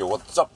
Yo, what's up?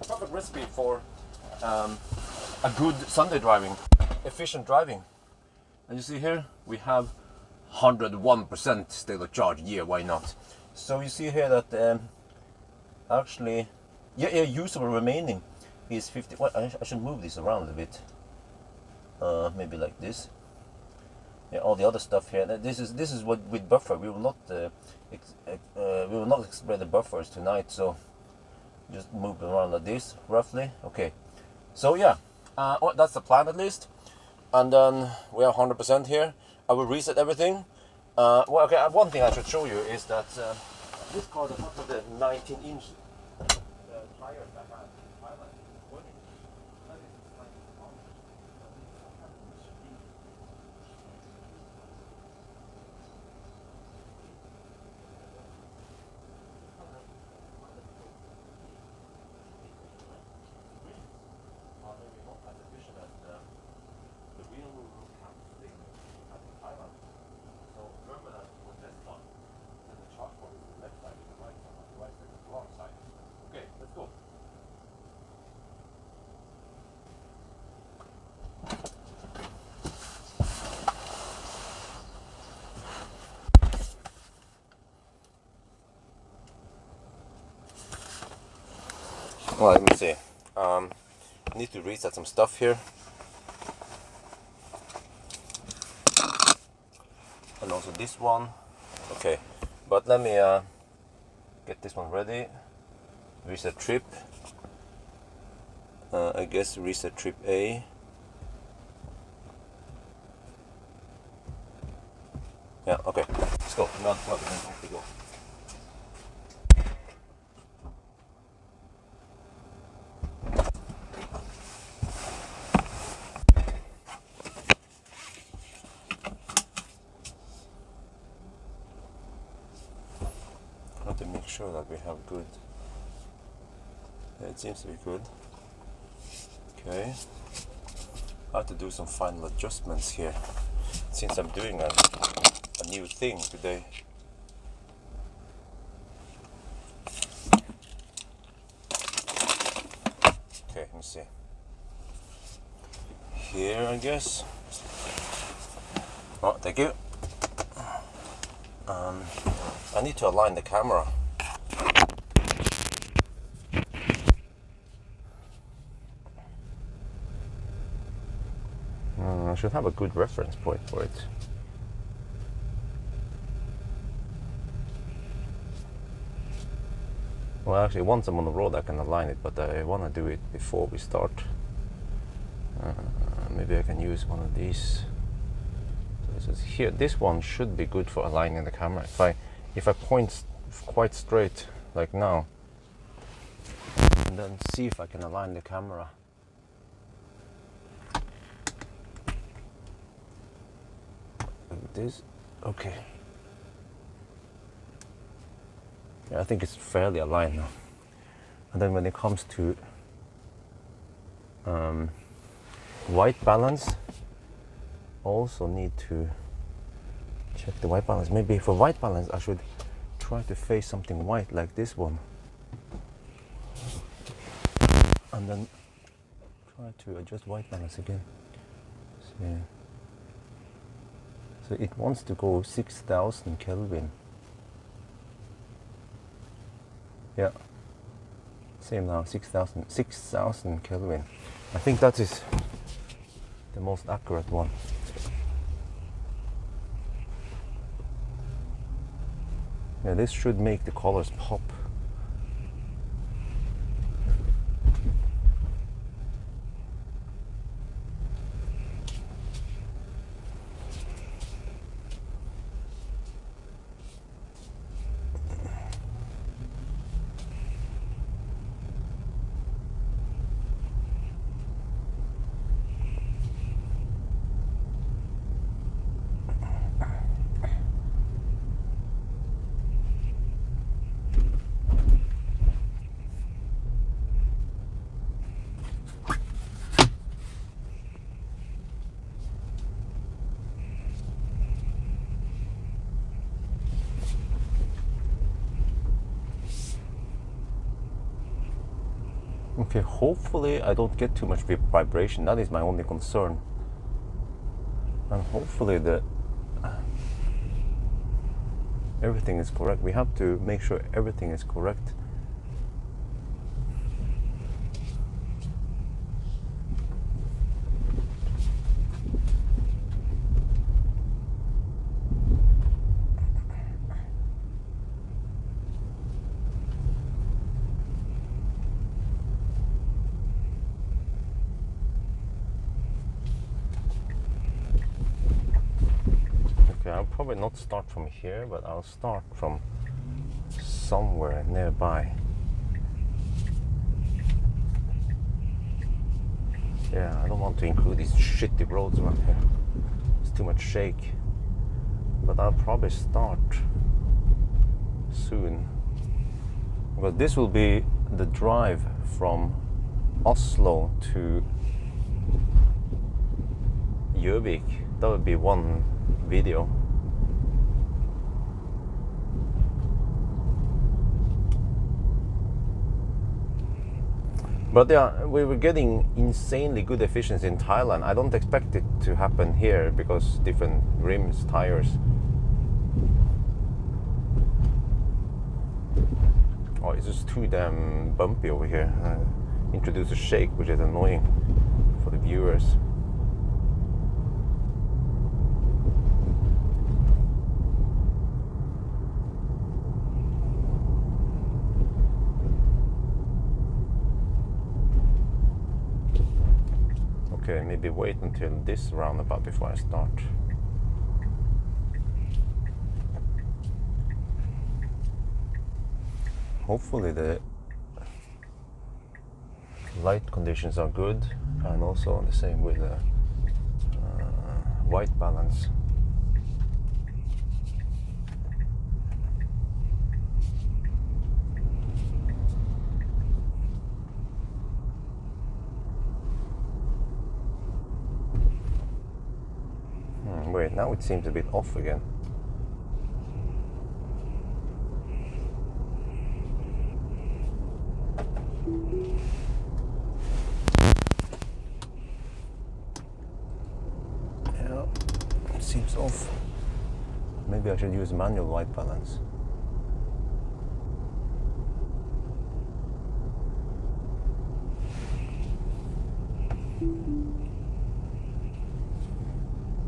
Perfect recipe for a good Sunday driving, efficient driving. And you see here we have 101% state of charge. Yeah, why not? So you see here that actually, usable remaining is 50. Well, I should move this around a bit. Maybe like this. Yeah, all the other stuff here. This is what with buffer. We will not explain the buffers tonight. So just move it around like this, roughly. Okay. So yeah, that's the plan at least. And then we are 100% here. I will reset everything. Well, okay. One thing I should show you is that this car does not have the 19-inch tires that have Pawel. Well, let me see. I need to reset some stuff here. And also this one. Okay, but let me get this one ready. Reset trip. I guess reset trip A. Yeah, okay. Let's go. Not plug it in. Off we go. To make sure that we have good. It seems to be good. Okay. I have to do some final adjustments here since I'm doing a new thing today. Okay, let me see. Here, I guess. Oh, thank you. I need to align the camera. I should have a good reference point for it. Well, actually, once I'm on the road, I can align it, but I want to do it before we start. Maybe I can use one of these. So this is here. This one should be good for aligning the camera. If I point quite straight, like now, and then see if I can align the camera. Like this. Okay. Yeah, I think it's fairly aligned now. And then when it comes to white balance, also need to check the white balance. Maybe for white balance I should try to face something white like this one, and then try to adjust white balance again. So it wants to go 6000 Kelvin. Yeah. Same now, 6,000 Kelvin. I think that is the most accurate one. Yeah, this should make the colors pop. Okay, hopefully I don't get too much vibration. That is my only concern. And hopefully everything is correct. We have to make sure everything is correct. I'll probably not start from here, but I'll start from somewhere nearby. Yeah, I don't want to include these shitty roads around here. It's too much shake. But I'll probably start soon. Because this will be the drive from Oslo to Gjøvik. That would be one video. But yeah, we were getting insanely good efficiency in Thailand. I don't expect it to happen here because different rims, tires. Oh, it's just too damn bumpy over here. Introduce a shake, which is annoying for the viewers. Okay, maybe wait until this roundabout before I start. Hopefully the light conditions are good, and also the same with the white balance. Wait, now it seems a bit off again. Yeah, it seems off. Maybe I should use manual white balance.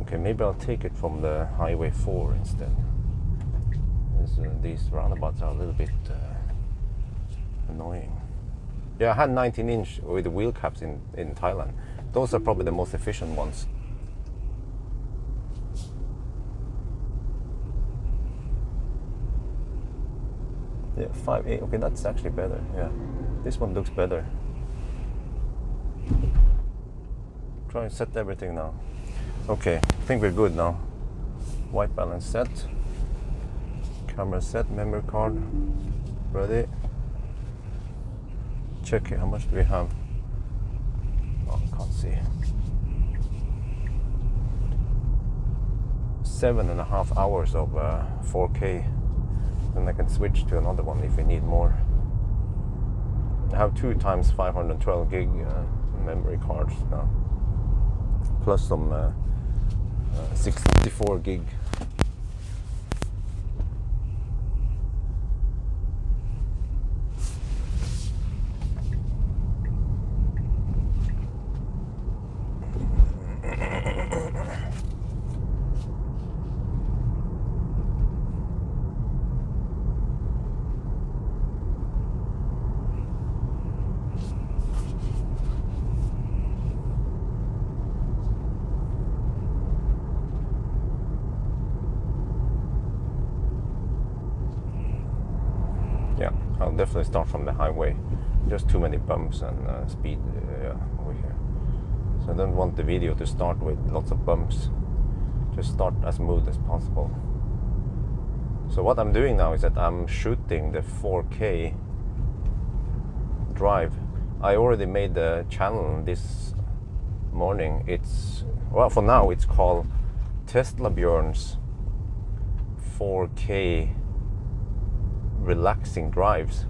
Okay, maybe I'll take it from the Highway 4 instead. These roundabouts are a little bit annoying. Yeah, I had 19-inch with the wheel caps in Thailand. Those are probably the most efficient ones. Yeah, 5.8. Okay, that's actually better. Yeah, this one looks better. Try and set everything now. Okay, I think we're good now. White balance set. Camera set, memory card ready. Check it, how much do we have? Oh, I can't see. 7.5 hours of 4K. Then I can switch to another one if we need more. I have 2 times 512 gig memory cards now. Plus some 64 gig. definitely start from the highway. Just too many bumps and speed over here. So I don't want the video to start with lots of bumps. Just start as smooth as possible. So what I'm doing now is that I'm shooting the 4K drive. I already made the channel this morning. It's, well, for now it's called Tesla Björn's 4K relaxing drives.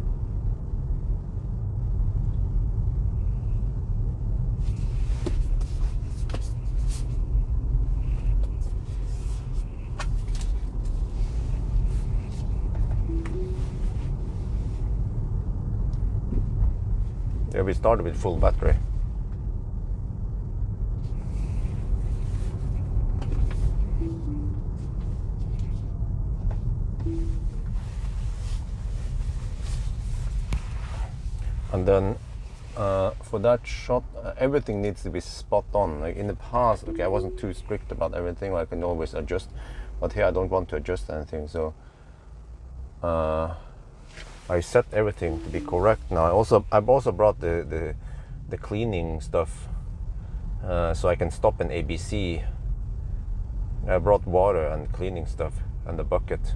Yeah, we started with full battery. And then for that shot, everything needs to be spot on. Like in the past, okay, I wasn't too strict about everything. I can always adjust, but here I don't want to adjust anything. So I set everything to be correct. Now I've also brought the cleaning stuff, so I can stop an ABC. I brought water and cleaning stuff and the bucket.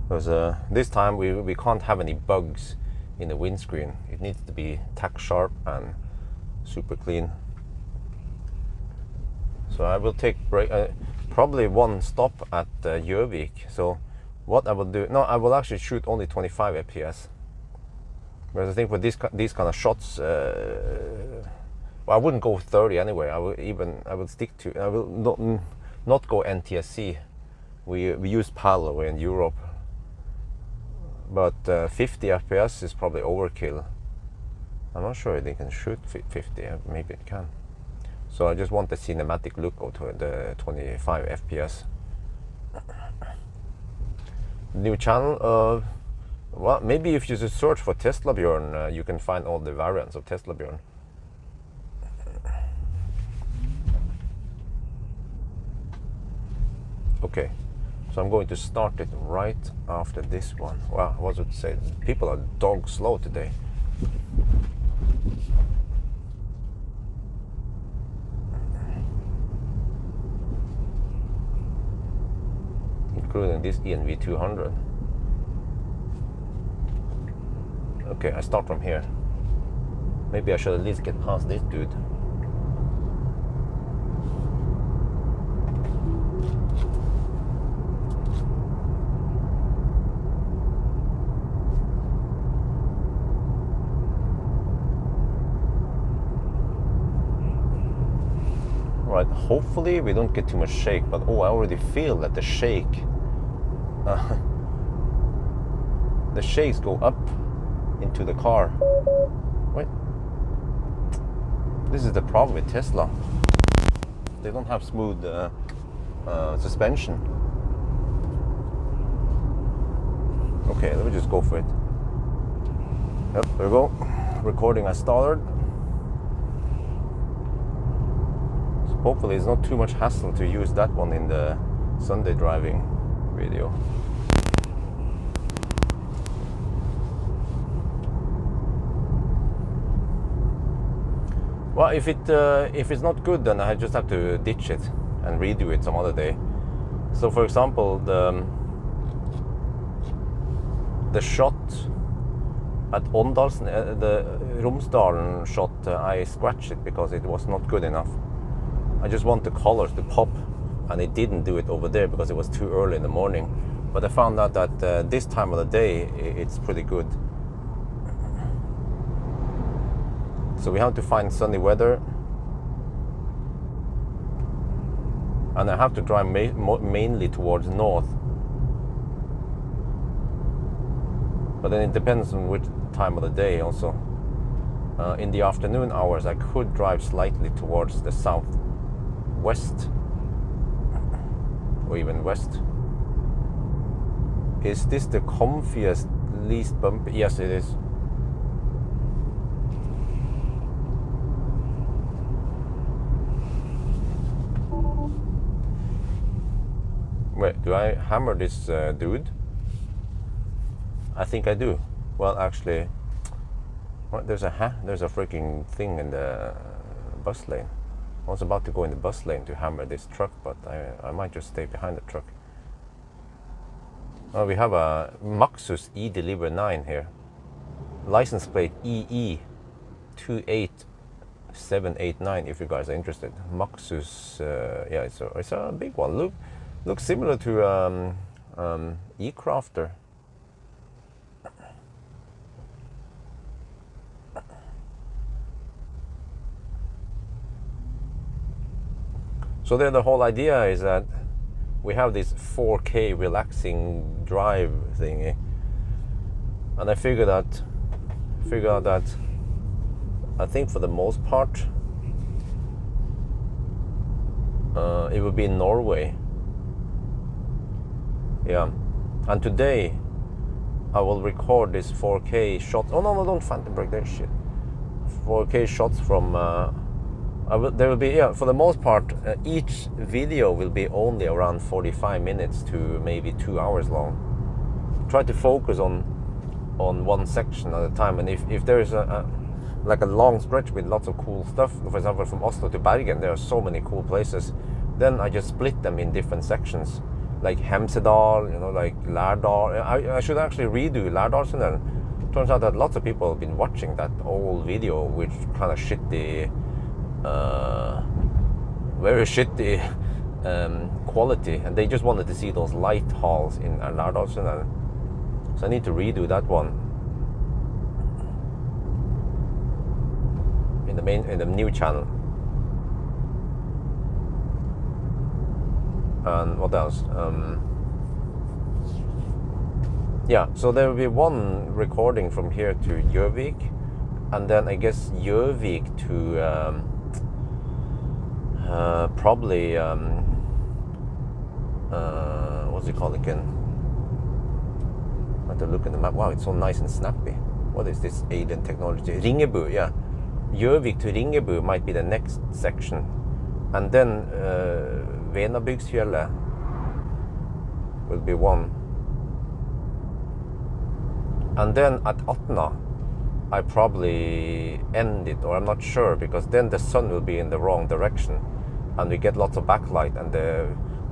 Because this time we can't have any bugs in the windscreen. It needs to be tack sharp and super clean. So I will take probably one stop at Gjøvik. So what I will do, no, I will actually shoot only 25 FPS. Because I think for these kind of shots, well, I wouldn't go 30 anyway. I will stick to, I will not go NTSC. We use Pawel in Europe. But 50 FPS is probably overkill. I'm not sure they can shoot 50, maybe it can. So I just want the cinematic look of the 25 FPS. New channel, well, maybe if you just search for Tesla Björn, you can find all the variants of Tesla Björn. Okay. So I'm going to start it right after this one. Wow, what would say? People are dog slow today. Including this ENV 200. Okay, I start from here. Maybe I should at least get past this dude. Right, hopefully we don't get too much shake, but oh, I already feel that the shake, the shakes go up into the car. Wait, this is the problem with Tesla. They don't have smooth suspension. Okay, let me just go for it. Yep, there we go. Recording has started. Hopefully it's not too much hassle to use that one in the Sunday driving video. Well, if it's not good, then I just have to ditch it and redo it some other day. So for example, the shot at Åndalsen, the Romsdalen shot, I scratched it because it was not good enough. I just want the colors to pop, and it didn't do it over there because it was too early in the morning. But I found out that this time of the day it's pretty good. So we have to find sunny weather, and I have to drive mainly towards north. But then it depends on which time of the day also. In the afternoon hours I could drive slightly towards the southwest or even west. Is this the comfiest, least bumpy? Yes, it is. Wait, do I hammer this dude? I think I do. Well, actually, what, there's a freaking thing in the bus lane. I was about to go in the bus lane to hammer this truck, but I might just stay behind the truck. Oh, we have a Maxus E-Deliver 9 here. License plate EE28789 if you guys are interested. Maxus, yeah, it's a big one. Looks similar to E-Crafter. So there, the whole idea is that we have this 4K relaxing drive thingy, and I figured out that I think for the most part it will be in Norway. Yeah, and today I will record this 4K shot. Oh no, don't phantom break that shit. 4K shots from. There will be, yeah, for the most part, each video will be only around 45 minutes to maybe 2 hours long. Try to focus on one section at a time, and if there is like a long stretch with lots of cool stuff, for example from Oslo to Bergen, there are so many cool places, then I just split them in different sections, like Hemsedal, you know, like Lærdal. I should actually redo Lærdalstunnelen. Turns out that lots of people have been watching that old video, which kind of shitty, very shitty quality, and they just wanted to see those light halls in Lærdalstunnelen. So I need to redo that one in the new channel. And what else? Yeah, so there will be one recording from here to Gjøvik, and then I guess Gjøvik to probably what's it called again? I have to look at the map. Wow, it's so nice and snappy. What is this alien technology? Ringebu, yeah. Gjøvik to Ringebu might be the next section, and then Venabygdsfjellet will be one, and then at Atna I probably end it, or I'm not sure, because then the sun will be in the wrong direction and we get lots of backlight and the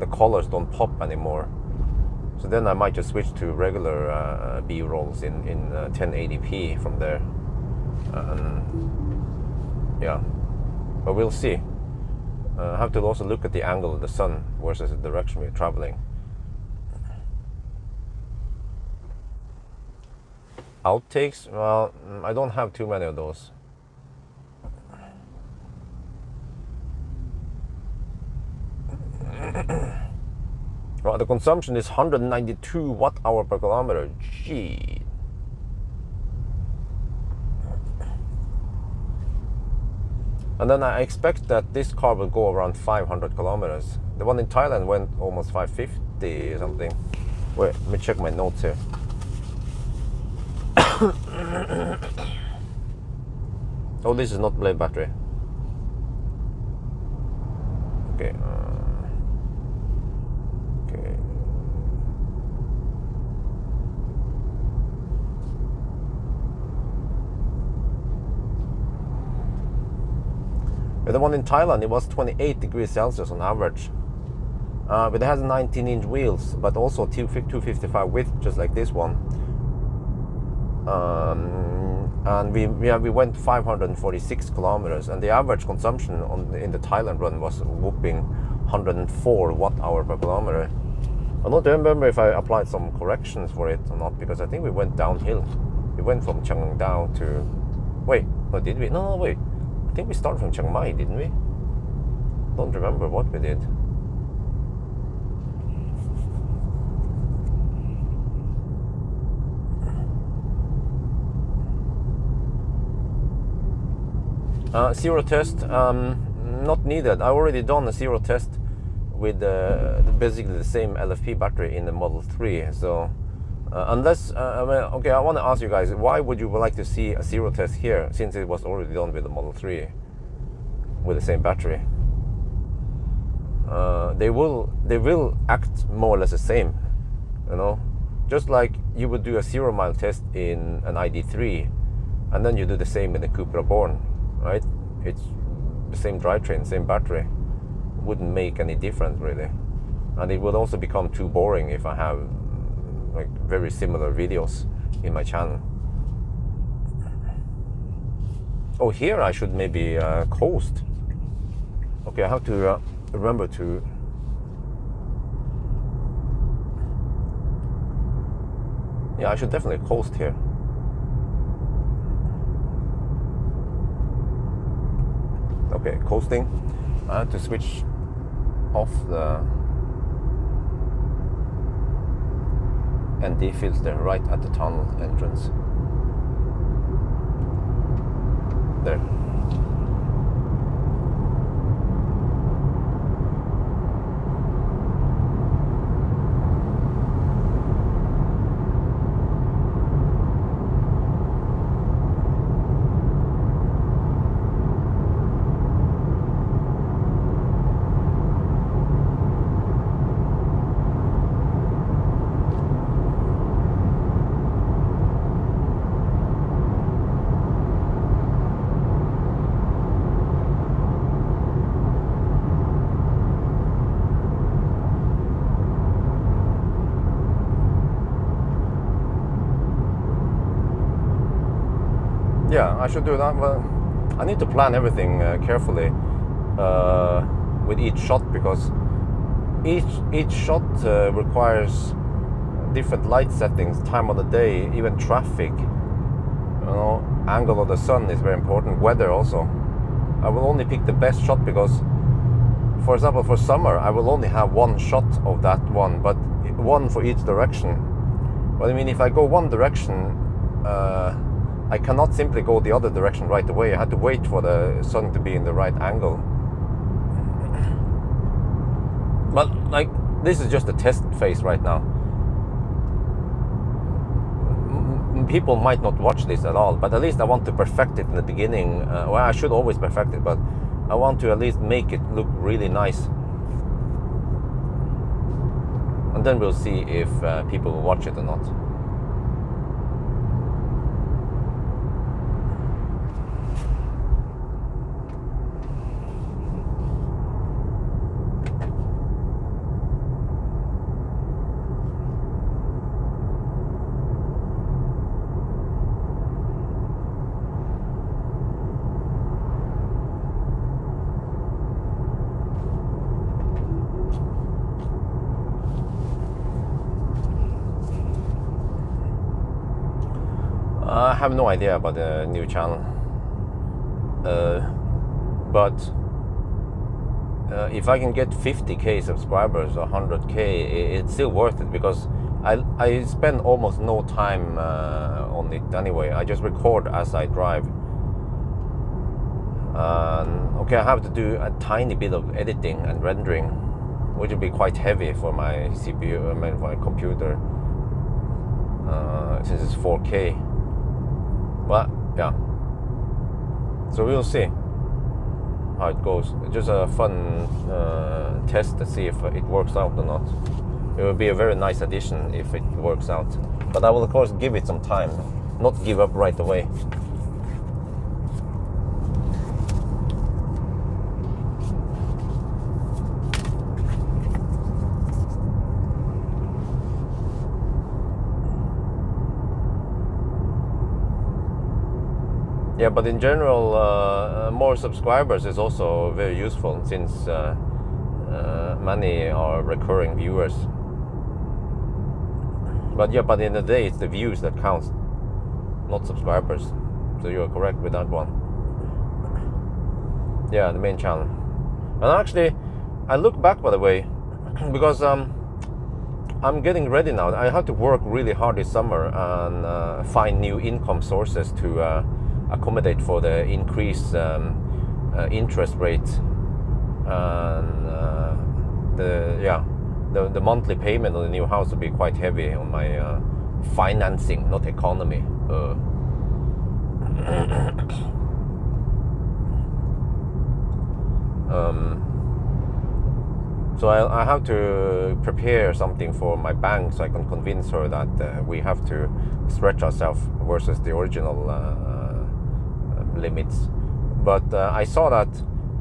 colors don't pop anymore. So then I might just switch to regular B-rolls in 1080p from there. Yeah, but we'll see. I have to also look at the angle of the sun versus the direction we're traveling. Outtakes? Well, I don't have too many of those. Well, the consumption is 192 watt-hour per kilometer. Gee. And then I expect that this car will go around 500 kilometers. The one in Thailand went almost 550 or something. Wait, let me check my notes here. Oh, this is not blade battery. Okay. Okay. The one in Thailand, it was 28 degrees Celsius on average. But it has 19-inch wheels, but also 255 width, just like this one. And we went 546 kilometers, and the average consumption in the Thailand run was whooping 104 watt-hour per kilometer. I don't remember if I applied some corrections for it or not, because I think we went downhill. We went from Chiang Dao to... Wait, no, did we? No, wait. I think we started from Chiang Mai, didn't we? Don't remember what we did. Zero test, not needed. I already done a zero test with basically the same LFP battery in the Model 3. So unless, okay, I want to ask you guys, why would you like to see a zero test here, since it was already done with the Model 3 with the same battery? They will act more or less the same, you know. Just like you would do a 0 mile test in an ID3, and then you do the same in the Cupra Born, right? It's the same drivetrain, same battery. Wouldn't make any difference really. And it would also become too boring if I have like very similar videos in my channel. Oh, here I should maybe coast. Okay, I have to remember to. Yeah, I should definitely coast here. Okay, coasting. I have to switch off the ND filter right at the tunnel entrance. There. Yeah, I should do that. Well, I need to plan everything carefully with each shot, because each shot requires different light settings, time of the day, even traffic. You know, angle of the sun is very important. Weather also. I will only pick the best shot because, for example, for summer I will only have one shot of that one, but one for each direction. But I mean, if I go one direction, I cannot simply go the other direction right away. I had to wait for the sun to be in the right angle. But like, this is just a test phase right now. People might not watch this at all, but at least I want to perfect it in the beginning. Well, I should always perfect it, but I want to at least make it look really nice. And then we'll see if people will watch it or not. I have no idea about the new channel, but if I can get 50k subscribers or 100k, it's still worth it, because I spend almost no time on it anyway. I just record as I drive. Okay, I have to do a tiny bit of editing and rendering, which will be quite heavy for my CPU, I mean for my computer, since it's 4K. But yeah, so we'll see how it goes. It's just a fun test to see if it works out or not. It will be a very nice addition if it works out, but I will of course give it some time, not give up right away. Yeah, but in general, more subscribers is also very useful, since many are recurring viewers. But yeah, but in the day, it's the views that counts, not subscribers. So you're correct with that one. Yeah, the main channel. And actually, I look back, by the way, because I'm getting ready now. I have to work really hard this summer and find new income sources to accommodate for the increased interest rate, and the monthly payment on the new house will be quite heavy on my financing, not economy. So I have to prepare something for my bank so I can convince her that we have to stretch ourselves versus the original limits. But I saw that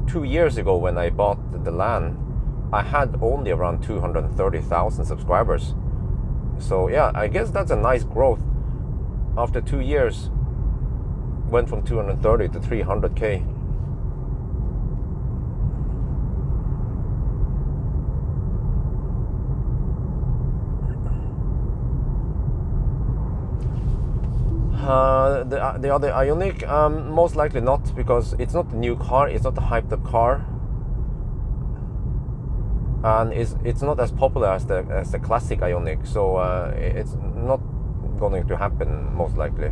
2 years ago when I bought the land, I had only around 230,000 subscribers. So yeah, I guess that's a nice growth. After 2 years, went from 230 to 300K. The other Ioniq, most likely not, because it's not a new car, it's not a hyped up car, and it's not as popular as the classic Ioniq, so it's not going to happen most likely.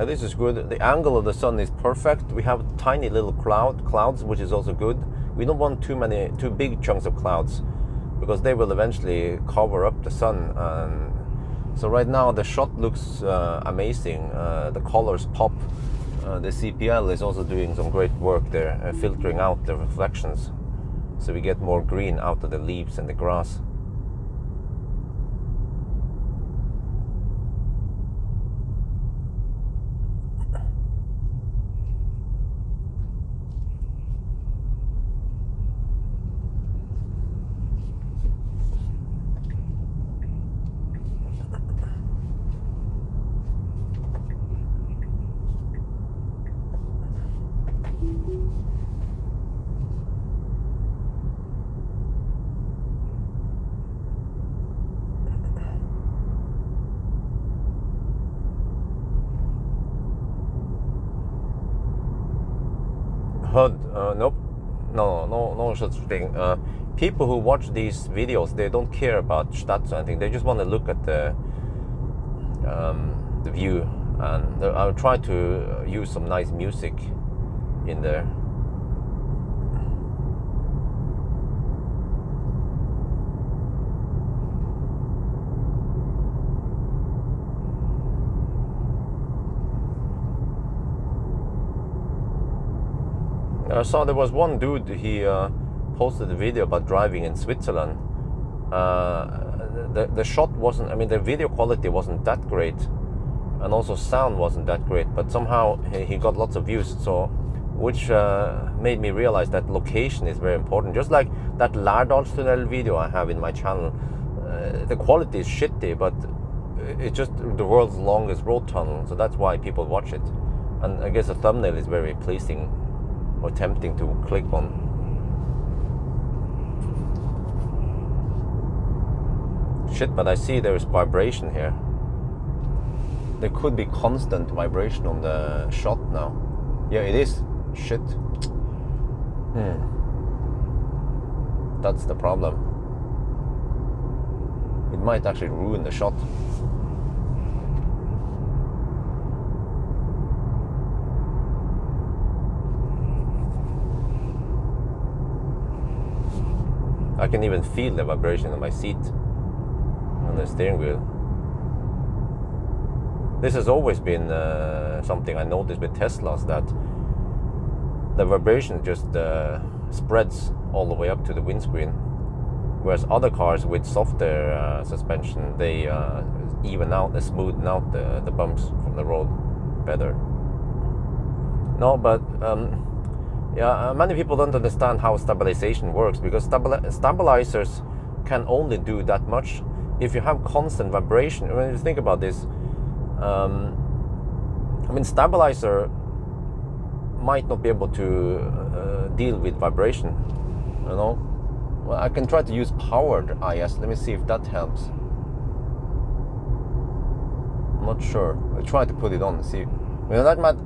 This is good. The angle of the sun is perfect. We have tiny little clouds, which is also good. We don't want too big chunks of clouds, because they will eventually cover up the sun. And so right now the shot looks amazing. The colors pop. The CPL is also doing some great work there, filtering out the reflections, so we get more green out of the leaves and the grass. HUD, nope, no such thing. People who watch these videos, they don't care about stats or anything. They just want to look at the view, and I'll try to use some nice music in there. I saw there was one dude, he posted a video about driving in Switzerland. The shot wasn't, I mean, the video quality wasn't that great, and also sound wasn't that great, but somehow he got lots of views, so which made me realize that location is very important. Just like that Lærdalstunnel video I have in my channel, the quality is shitty, but it's just the world's longest road tunnel, so that's why people watch it. And I guess the thumbnail is very pleasing or tempting to click on. Shit, but I see there is vibration here. There could be constant vibration on the shot now. Yeah, it is. Shit. That's the problem. It might actually ruin the shot. I can even feel the vibration on my seat, on the steering wheel. This has always been something I noticed with Teslas, that the vibration just spreads all the way up to the windscreen, whereas other cars with softer suspension, they even out, they smoothen out the bumps from the road better. No, but yeah, many people don't understand how stabilization works, because stabilizers can only do that much. If you have constant vibration, when you think about this, I mean, stabilizer might not be able to deal with vibration, you know. Well, I can try to use powered IS. Let me see if that helps. I'm not sure. I'll try to put it on and see. You know, that might.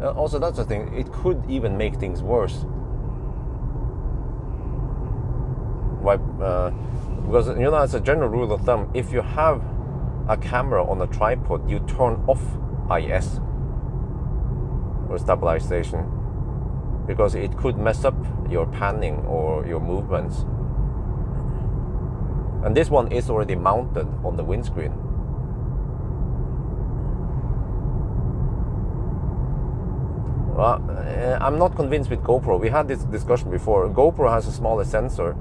Also, that's the thing. It could even make things worse. Why? Because, you know, as a general rule of thumb, if you have a camera on a tripod, you turn off IS or stabilization, because it could mess up your panning or your movements. And this one is already mounted on the windscreen. Well, I'm not convinced with GoPro. We had this discussion before. GoPro has a smaller sensor.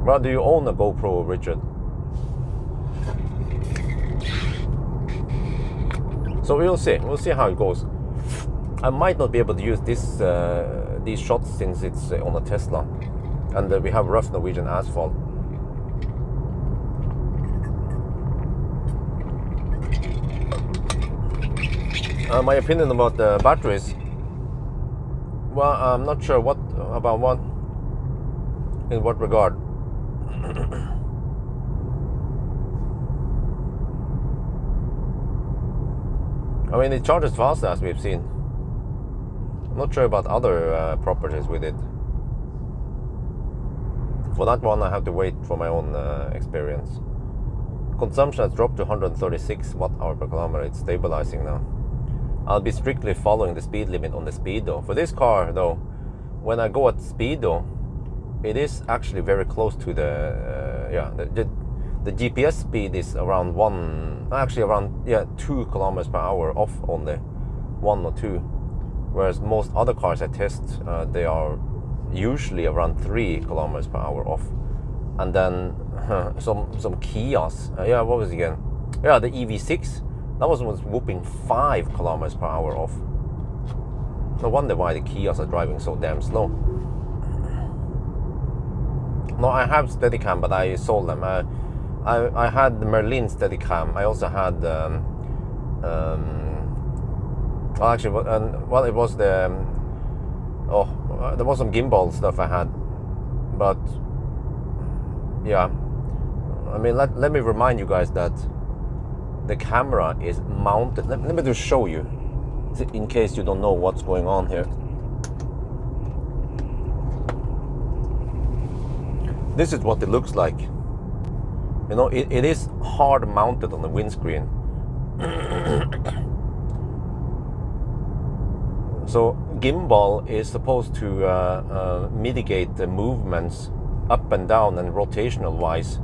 Well, do you own a GoPro, Richard? So we'll see. We'll see how it goes. I might not be able to use these shots since it's on a Tesla, and we have rough Norwegian asphalt. My opinion about the batteries. Well, I'm not sure what in what regard. I mean, it charges fast, as we've seen. I'm not sure about other properties with it. For that one, I have to wait for my own experience. Consumption has dropped to 136 watt-hour per kilometer. It's stabilizing now. I'll be strictly following the speed limit on the Speedo. For this car, though, when I go at Speedo, it is actually very close to the GPS speed is around 2 kilometers per hour off only, 1 or 2, whereas most other cars I test, they are usually around 3 kilometers per hour off. And then some Kias, what was it again? Yeah, the EV6, that was whooping 5 kilometers per hour off. No wonder why the Kias are driving so damn slow. No, I have Steadicam, but I sold them. I had the Merlin Steadicam. I also had it was the there was some gimbal stuff I had, but yeah, I mean, let me remind you guys that the camera is mounted. Let me just show you, in case you don't know what's going on here. This is what it looks like. You know, it is hard mounted on the windscreen. So gimbal is supposed to mitigate the movements up and down and rotational wise.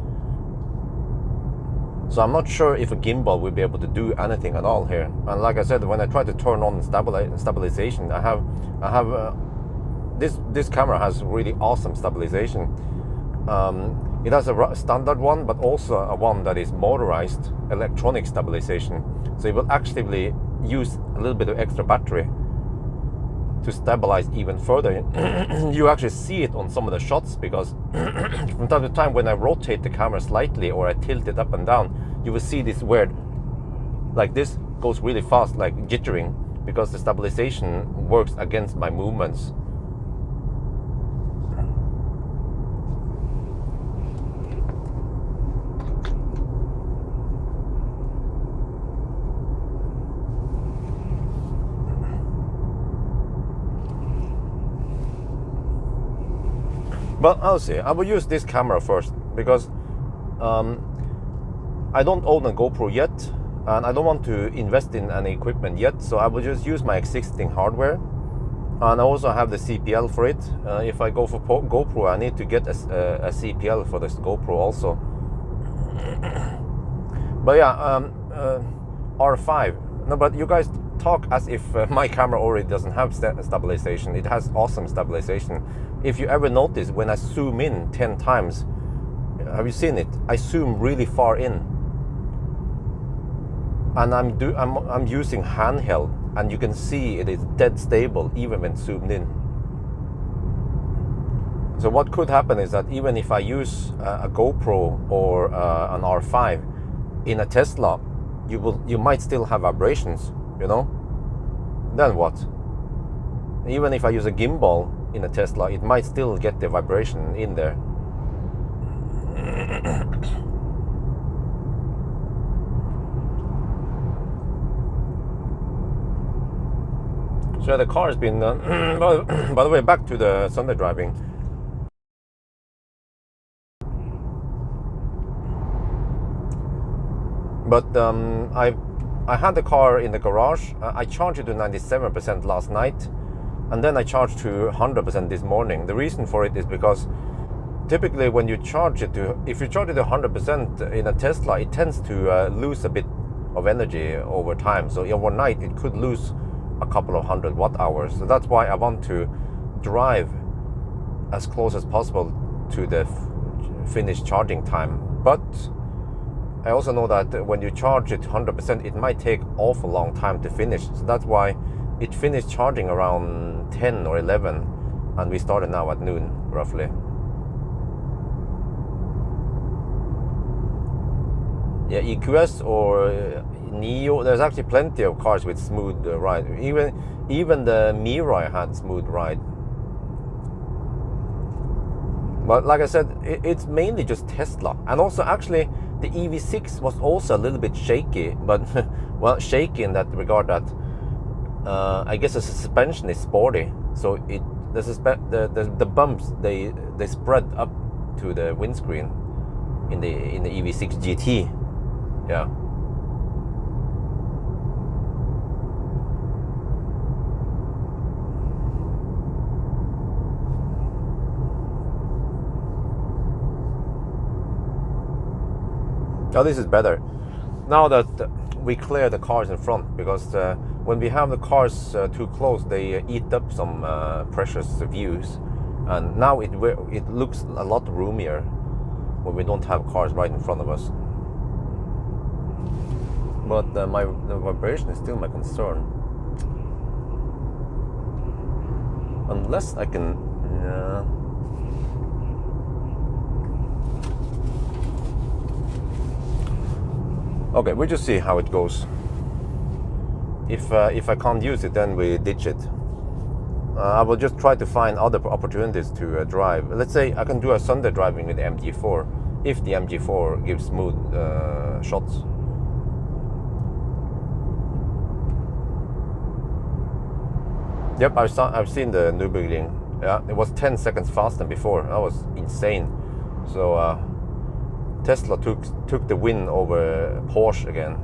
So I'm not sure if a gimbal will be able to do anything at all here. And like I said, when I try to turn on stabilization, I have this camera has really awesome stabilization. It has a standard one, but also a one that is motorized electronic stabilization. So it will actively use a little bit of extra battery to stabilize even further. You actually see it on some of the shots, because from time to time when I rotate the camera slightly or I tilt it up and down, you will see this weird, like this goes really fast, like jittering, because the stabilization works against my movements. But I'll see. I will use this camera first, because I don't own a GoPro yet, and I don't want to invest in any equipment yet, so I will just use my existing hardware. And I also have the CPL for it. If I go for GoPro, I need to get a CPL for this GoPro also. But yeah, R5. No, but you guys talk as if my camera already doesn't have stabilization. It has awesome stabilization. If you ever notice, when I zoom in 10 times, have you seen it? I zoom really far in, and I'm using handheld, and you can see it is dead stable even when zoomed in. So what could happen is that even if I use a GoPro or an R5 in a Tesla, you might still have vibrations, you know? Then what? Even if I use a gimbal in a Tesla, it might still get the vibration in there. So the car has been by the way, back to the Sunday driving. But I had the car in the garage. I charged it to 97% last night, and then I charged to 100% this morning. The reason for it is because typically when you charge it to, if you charge it to 100% in a Tesla, it tends to lose a bit of energy over time. So overnight it could lose a couple of 100 watt hours. So that's why I want to drive as close as possible to the finished charging time. But I also know that when you charge it 100%, it might take awful long time to finish. So that's why it finished charging around 10 or 11, and we started now at noon roughly. Yeah, EQS or Neo, there's actually plenty of cars with smooth ride. Even the Mirai had smooth ride. But like I said, it's mainly just Tesla. And also actually the EV6 was also a little bit shaky, but well, shaky in that regard that I guess the suspension is sporty, so the bumps they spread up to the windscreen in the EV6 GT. Yeah. Now this is better. Now that we clear the cars in front, because when we have the cars too close, they eat up some precious views, and now it looks a lot roomier when we don't have cars right in front of us. But the vibration is still my concern. Unless I can. Okay, we'll just see how it goes. If I can't use it, then we ditch it. I will just try to find other opportunities to drive. Let's say I can do a Sunday driving with the MG4, if the MG4 gives smooth shots. Yep, I've seen the Nürburgring. Yeah, it was 10 seconds faster than before. That was insane. So Tesla took the win over Porsche again.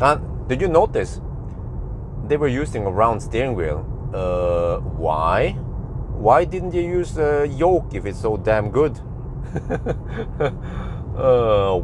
And did you notice they were using a round steering wheel? Why? Why didn't you use a yoke if it's so damn good? Well.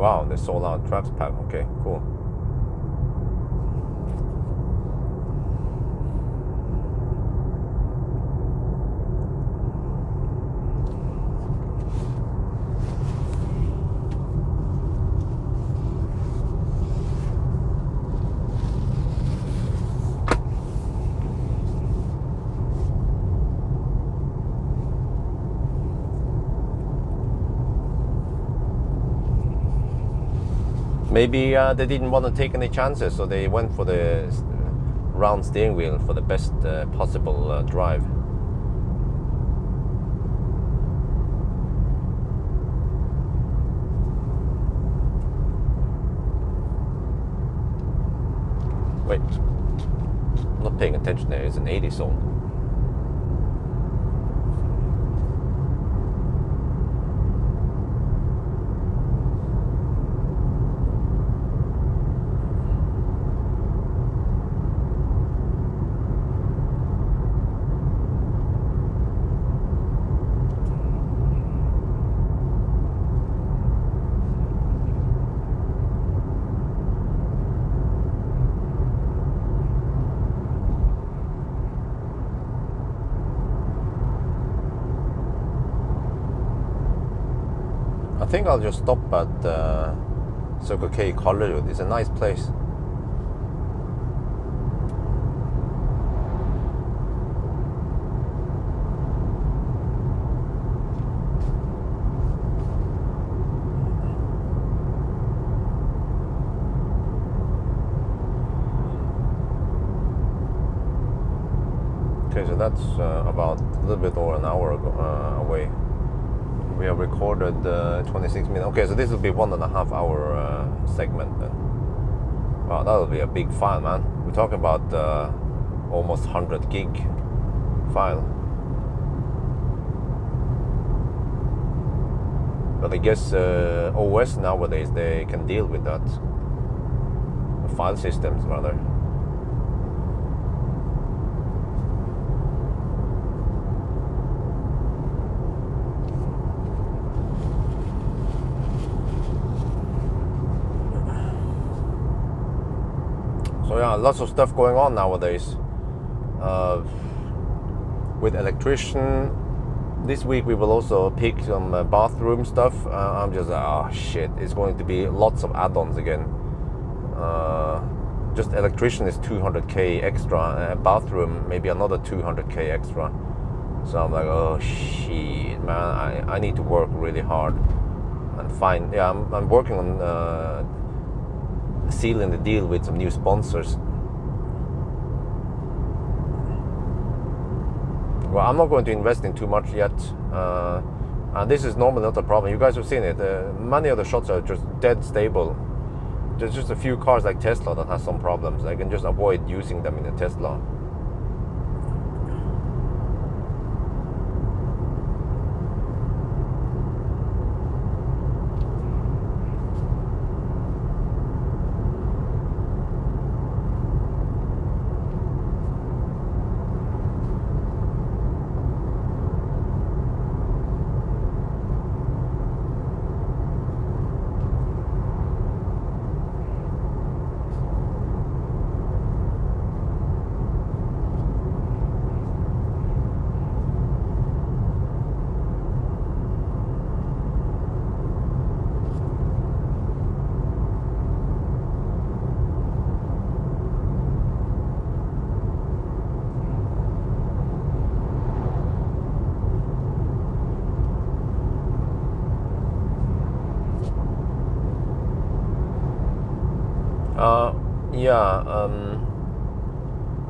Wow, they sold out Trax pack. Okay, cool. Maybe they didn't want to take any chances, so they went for the round steering wheel for the best possible drive. Wait, I'm not paying attention there. It's an 80 zone. I think I'll just stop at Circle K Colorado. It's a nice place. Okay, so that's about a little bit over an hour away. We have recorded 26 minutes. Okay, so this will be 1.5 hour segment then. Wow, that'll be a big file, man. We're talking about almost 100 gig file. But I guess OS nowadays, they can deal with that. File systems, rather. So yeah, lots of stuff going on nowadays. With electrician, this week we will also pick some bathroom stuff. I'm just oh shit, it's going to be lots of add-ons again. Just electrician is 200k extra, bathroom maybe another 200k extra. So I'm like, oh shit, man, I need to work really hard and find. Yeah, I'm working on sealing the deal with some new sponsors. Well, I'm not going to invest in too much yet, and this is normally not a problem. You guys have seen it. Many of the shots are just dead stable. There's just a few cars like Tesla that has some problems. I can just avoid using them in a Tesla.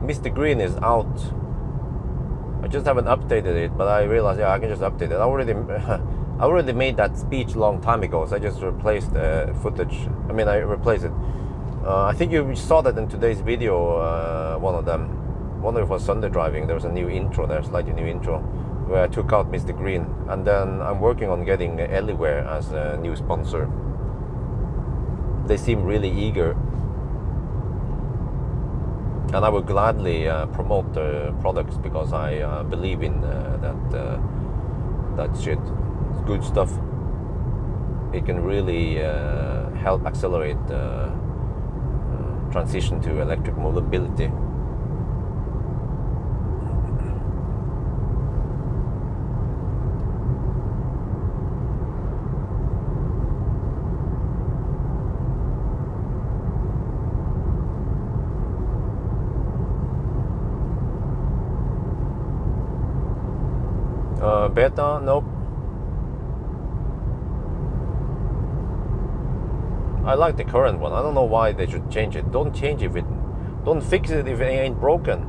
Mr. Green is out. I just haven't updated it, but I realized, yeah, I can just update it. I already made that speech a long time ago, so I just replaced the footage. I mean, I replaced it. I think you saw that in today's video, one of them. One of it was Sunday driving. There was a new intro there, slightly new intro, where I took out Mr. Green. And then I'm working on getting Anywhere as a new sponsor. They seem really eager. And I will gladly promote the products because I believe in that shit. It's good stuff. It can really help accelerate the transition to electric mobility. Beta, nope. I like the current one. I don't know why they should change it. Don't change it. Don't fix it if it ain't broken.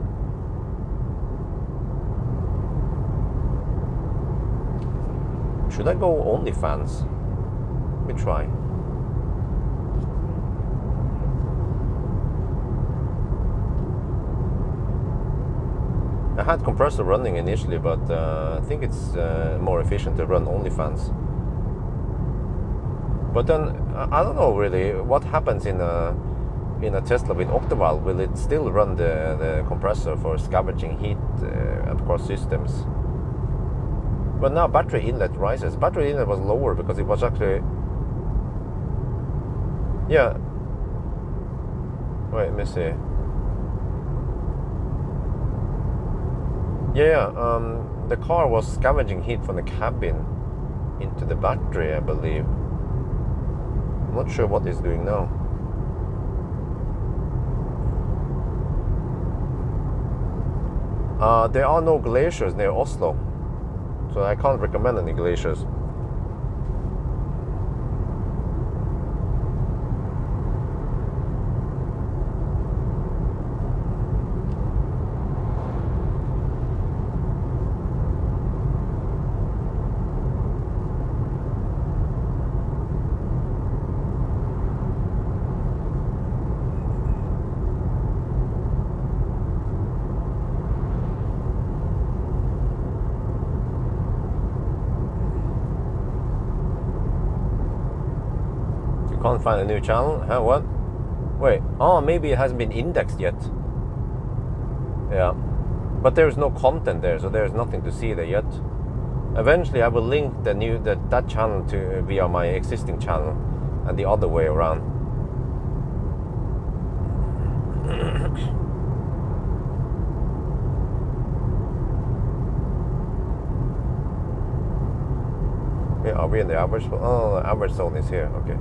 Should I go OnlyFans? Let me try. I had compressor running initially, but I think it's more efficient to run OnlyFans. But then I don't know really what happens in a Tesla with Octaval. Will it still run the compressor for scavenging heat across systems? But now battery inlet rises. Battery inlet was lower because it was actually, yeah. Wait, let me see. Yeah, the car was scavenging heat from the cabin into the battery, I believe. I'm not sure what it's doing now. There are no glaciers near Oslo, so I can't recommend any glaciers. find a new channel. Huh, what? Wait, oh, maybe it hasn't been indexed yet. Yeah, but there's no content there, so there's nothing to see there yet. Eventually I will link that channel to via my existing channel, and the other way around. Yeah, are we in the average? Oh, the average zone is here. Okay.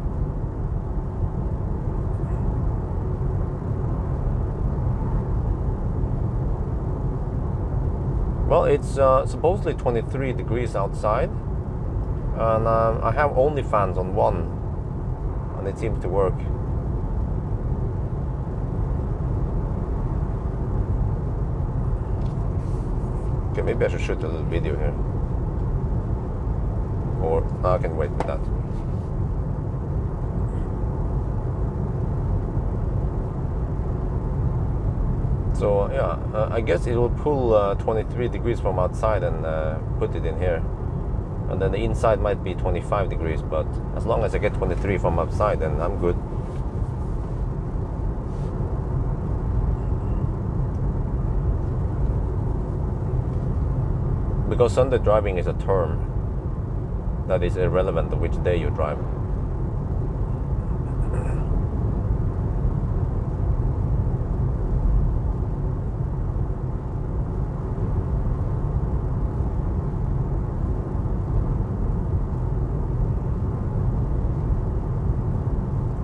Well, it's supposedly 23 degrees outside, and I have only fans on one, and it seems to work. Okay, maybe I should shoot a little video here. Or I can wait with that. So yeah, I guess it will pull 23 degrees from outside and put it in here. And then the inside might be 25 degrees, but as long as I get 23 from outside, then I'm good. Because Sunday driving is a term that is irrelevant of which day you drive.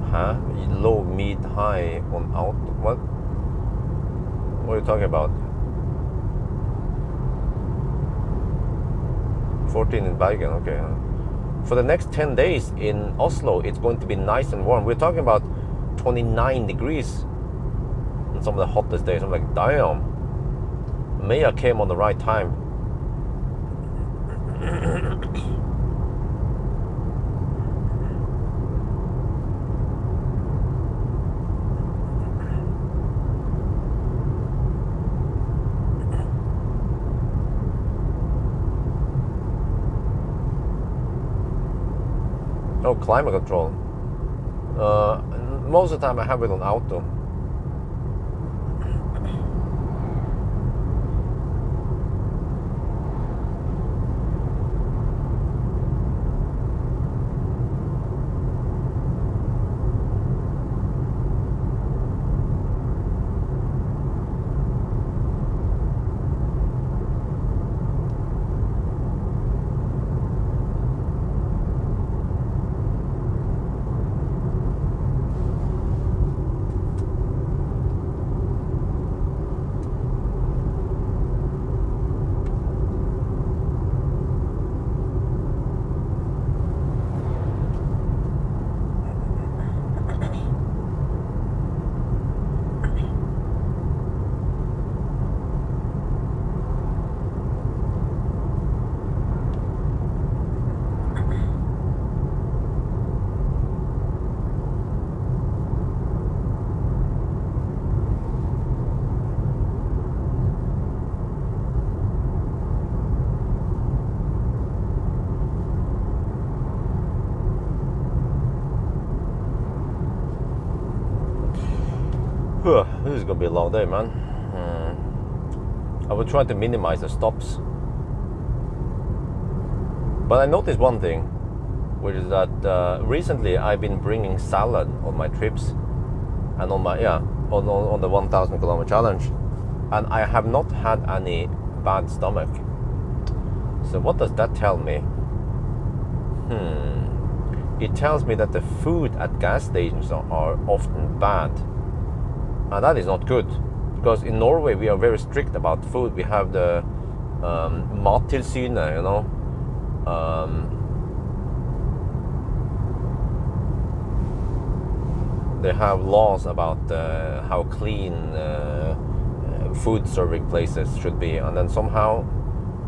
Huh? Low, mid, high on out. What are you talking about? 14 in Bergen, okay. For the next 10 days in Oslo, it's going to be nice and warm. We're talking about 29 degrees on some of the hottest days. I'm like, damn. Maya came on the right time. Oh, climate control. Most of the time I have it on auto. This is gonna be a long day, man. I will try to minimize the stops, but I noticed one thing, which is that recently I've been bringing salad on my trips and on my on the 1,000 kilometer challenge, and I have not had any bad stomach. So what does that tell me? It tells me that the food at gas stations are often bad. And that is not good, because in Norway we are very strict about food. We have the Mattilsynet, you know. They have laws about how clean food serving places should be, and then somehow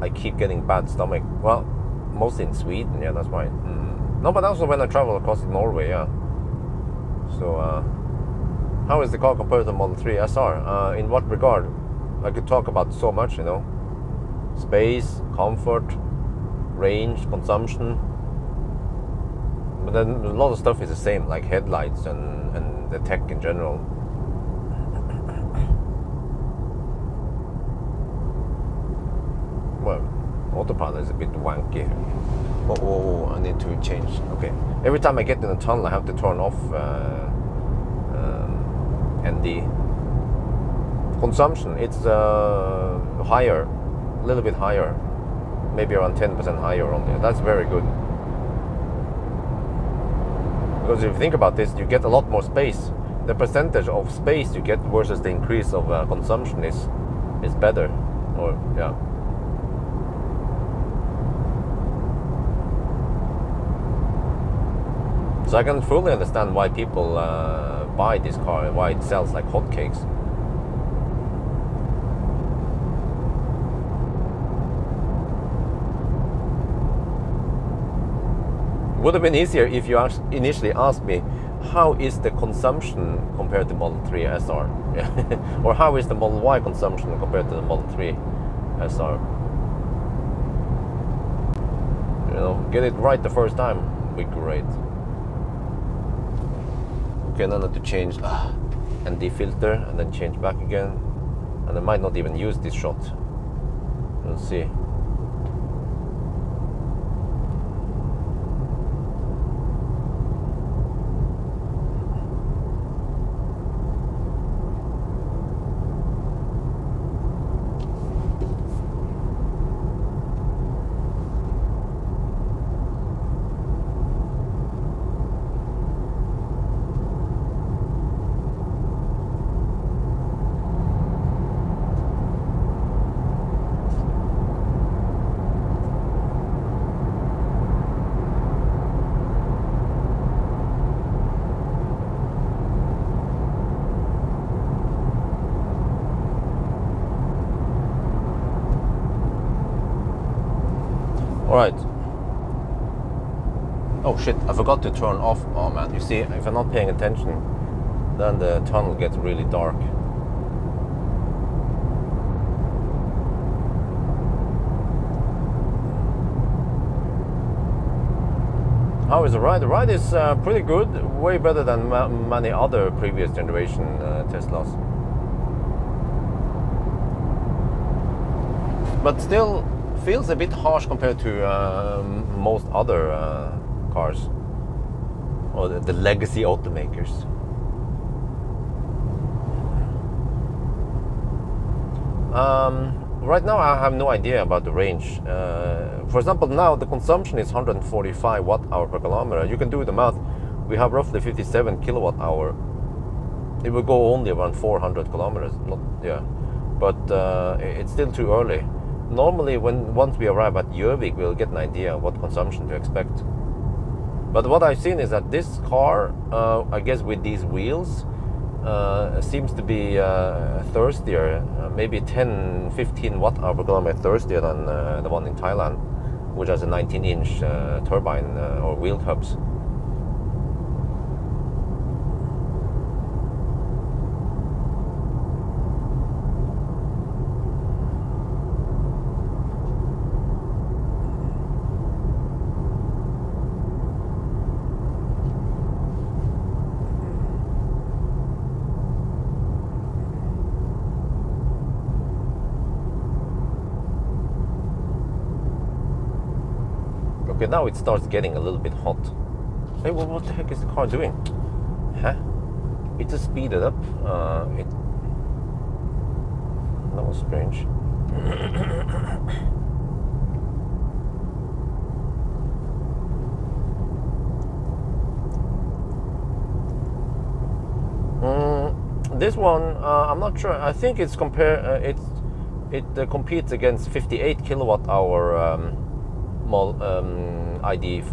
I keep getting bad stomach. Well, mostly in Sweden, yeah, that's why. No, but also when I travel across Norway, yeah. So. How is the car compared to Model 3 SR? In what regard? I could talk about so much, you know. Space, comfort, range, consumption. But then a lot of stuff is the same, like headlights and the tech in general. Well, autopilot is a bit wanky. Oh, I need to change. Okay, every time I get in a tunnel, I have to turn off ND. Consumption, it's higher, a little bit higher, maybe around 10% higher on there. That's very good. Because if you think about this, you get a lot more space. The percentage of space you get versus the increase of consumption is better. Or yeah. So I can fully understand why people buy this car and why it sells like hotcakes. Would have been easier if you initially asked me, how is the consumption compared to Model 3 SR? Or how is the Model Y consumption compared to the Model 3 SR? You know, get it right the first time would be great. Okay, now I need to change ND filter and then change back again. And I might not even use this shot. Let's see. Alright. Oh shit, I forgot to turn off. Oh man, you see, if I'm not paying attention, then the tunnel gets really dark. How is the ride? The ride is pretty good, way better than many other previous generation Teslas. But still feels a bit harsh compared to most other cars, or the legacy automakers. Right now I have no idea about the range. For example, now the consumption is 145 watt-hour per kilometer. You can do the math. We have roughly 57 kilowatt-hour. It will go only around 400 kilometers. But it's still too early. Normally, once we arrive at Gjøvik, we'll get an idea of what consumption to expect. But what I've seen is that this car, I guess with these wheels, seems to be thirstier, maybe 10-15 watt-hour per kilometer thirstier than the one in Thailand, which has a 19-inch turbine or wheel hubs. Okay, now it starts getting a little bit hot. Hey, well, what the heck is the car doing? Huh? It just speeded up. That was strange. This one, I'm not sure. I think it's it competes against 58 kilowatt-hour ID4,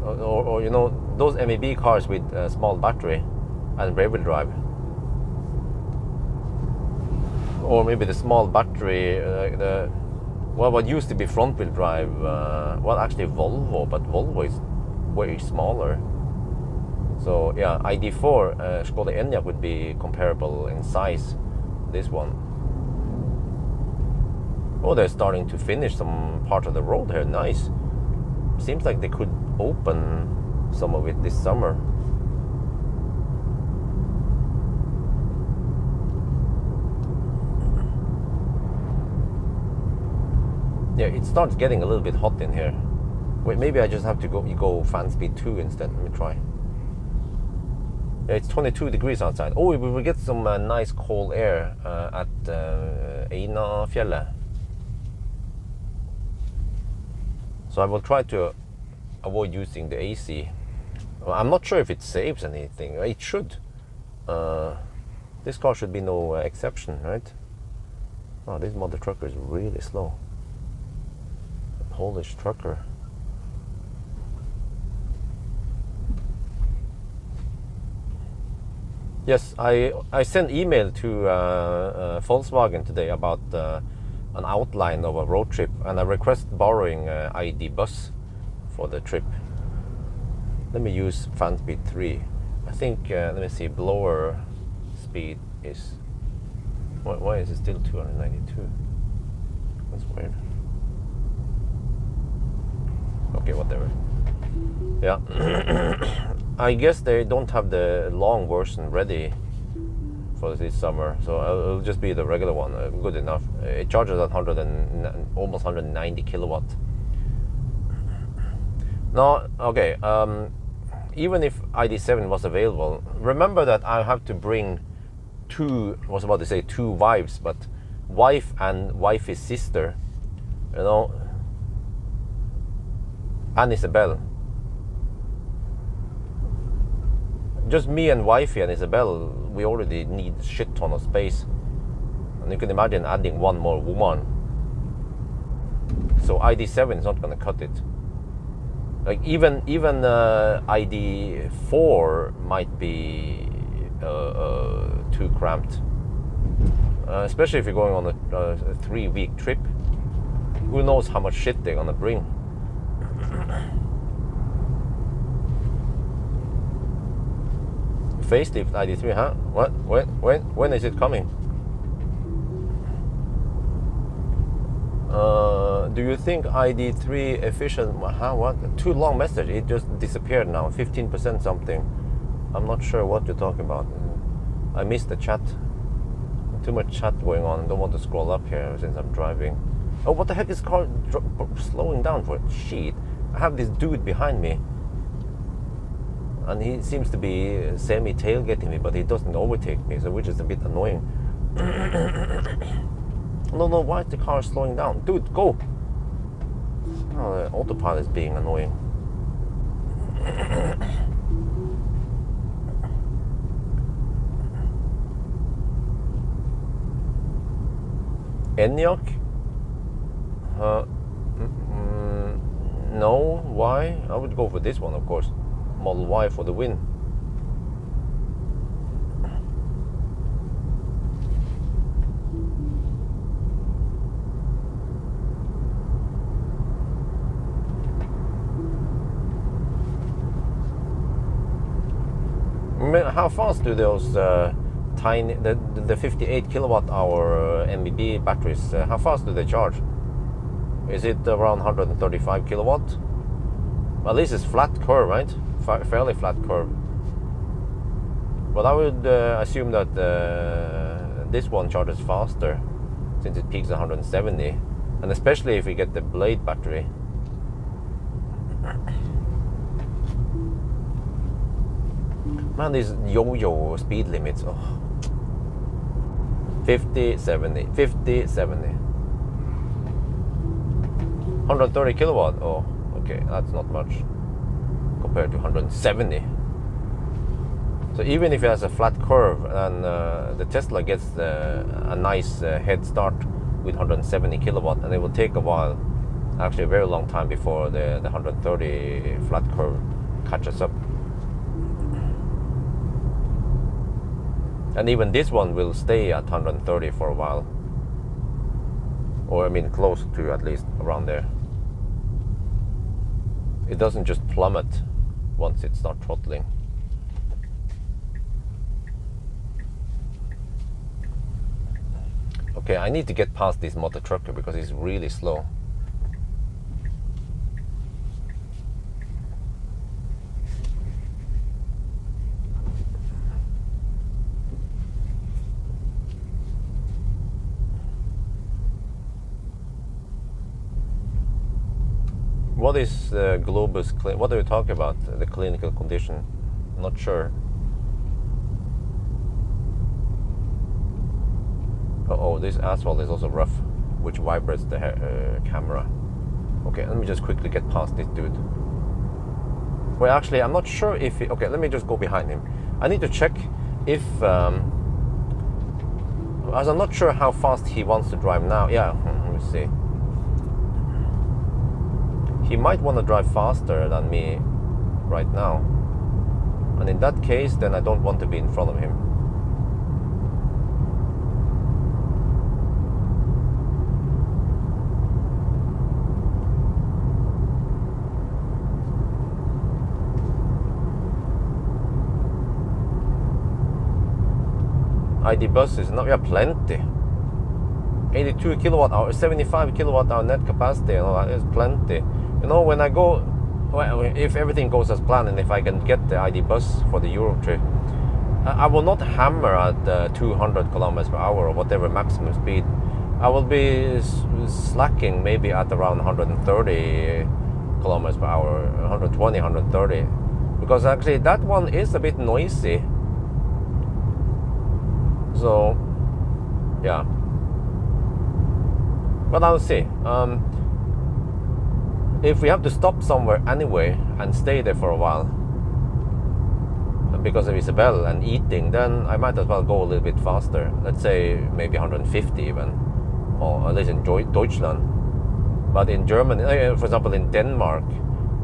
or you know, those MAB cars with a small battery and rear-wheel drive, or maybe the small battery, what used to be front-wheel drive. Well, actually Volvo, but Volvo is way smaller. So yeah, ID4 Skoda Enyaq would be comparable in size. This one. Oh, they're starting to finish some part of the road here. Nice. Seems like they could open some of it this summer. Yeah, it starts getting a little bit hot in here. Wait, maybe I just have to go fan speed 2 instead. Let me try. Yeah, it's 22 degrees outside. Oh, we will get some nice cold air at Einafjellet. So I will try to avoid using the AC. Well, I'm not sure if it saves anything. It should. This car should be no exception, right? Oh, this mother trucker is really slow. A Polish trucker. Yes, I sent email to Volkswagen today about an outline of a road trip, and I request borrowing ID bus for the trip. Let me use fan speed 3. I think, let me see, blower speed is... Why is it still 292? That's weird. Okay, whatever. Yeah. I guess they don't have the long version ready for this summer, so it'll just be the regular one. Good enough. It charges at almost 190 kilowatt. Now, okay, even if ID7 was available, remember that I have to bring two wives, but wife and wifey's sister, you know, and Isabel. Just me and wifey and Isabel, we already need a shit ton of space. And you can imagine adding one more woman. So ID7 is not going to cut it. Like even ID4 might be too cramped. Especially if you're going on a 3-week trip. Who knows how much shit they're going to bring. Facelift ID3, huh? What? When is it coming? Do you think ID3 efficient? Huh? What? Too long message. It just disappeared now. 15% something. I'm not sure what you're talking about. I missed the chat. Too much chat going on. Don't want to scroll up here since I'm driving. Oh, what the heck is car slowing down for? Shit. I have this dude behind me. And he seems to be semi-tailgating me, but he doesn't overtake me, so which is a bit annoying. No, why is the car slowing down? Dude, go! Oh, the autopilot is being annoying. Enyaq? No, why? I would go for this one, of course. Model Y for the win. How fast do those tiny, the 58 kilowatt hour MBB batteries, how fast do they charge? Is it around 135 kilowatt? At least it's flat curve, right? Fairly flat curve. But I would assume that this one charges faster since it peaks 170, and especially if we get the blade battery. Man, these yo-yo speed limits. Oh. 50, 70, 50, 70. 130 kilowatt. Oh, okay, that's not much compared to 170. So even if it has a flat curve and the Tesla gets a nice head start with 170 kilowatt, and it will take a while, actually a very long time before the 130 flat curve catches up. And even this one will stay at 130 for a while, or I mean close to, at least around there. It doesn't just plummet once it starts throttling. Okay, I need to get past this motor trucker because he's really slow. What is Globus? What are you talking about? The clinical condition? Not sure. Oh, this asphalt is also rough, which vibrates the camera. Okay, let me just quickly get past this dude. Well, actually, I'm not sure if he... Okay, let me just go behind him. I need to check if... as I'm not sure how fast he wants to drive now. Yeah, let me see. He might want to drive faster than me right now. And in that case, then I don't want to be in front of him. ID buses, no, yeah, plenty. 82 kilowatt hour, 75 kilowatt hour net capacity, that is plenty. You know, when I go, well, if everything goes as planned and if I can get the ID bus for the Europe trip, I will not hammer at 200 kilometers per hour or whatever maximum speed. I will be slacking maybe at around 130 kilometers per hour, 120, 130. Because actually that one is a bit noisy. So, yeah. But I'll see. If we have to stop somewhere anyway and stay there for a while because of Isabel and eating, then I might as well go a little bit faster. Let's say maybe 150 even, or at least in Deutschland. But in Germany, for example, in Denmark,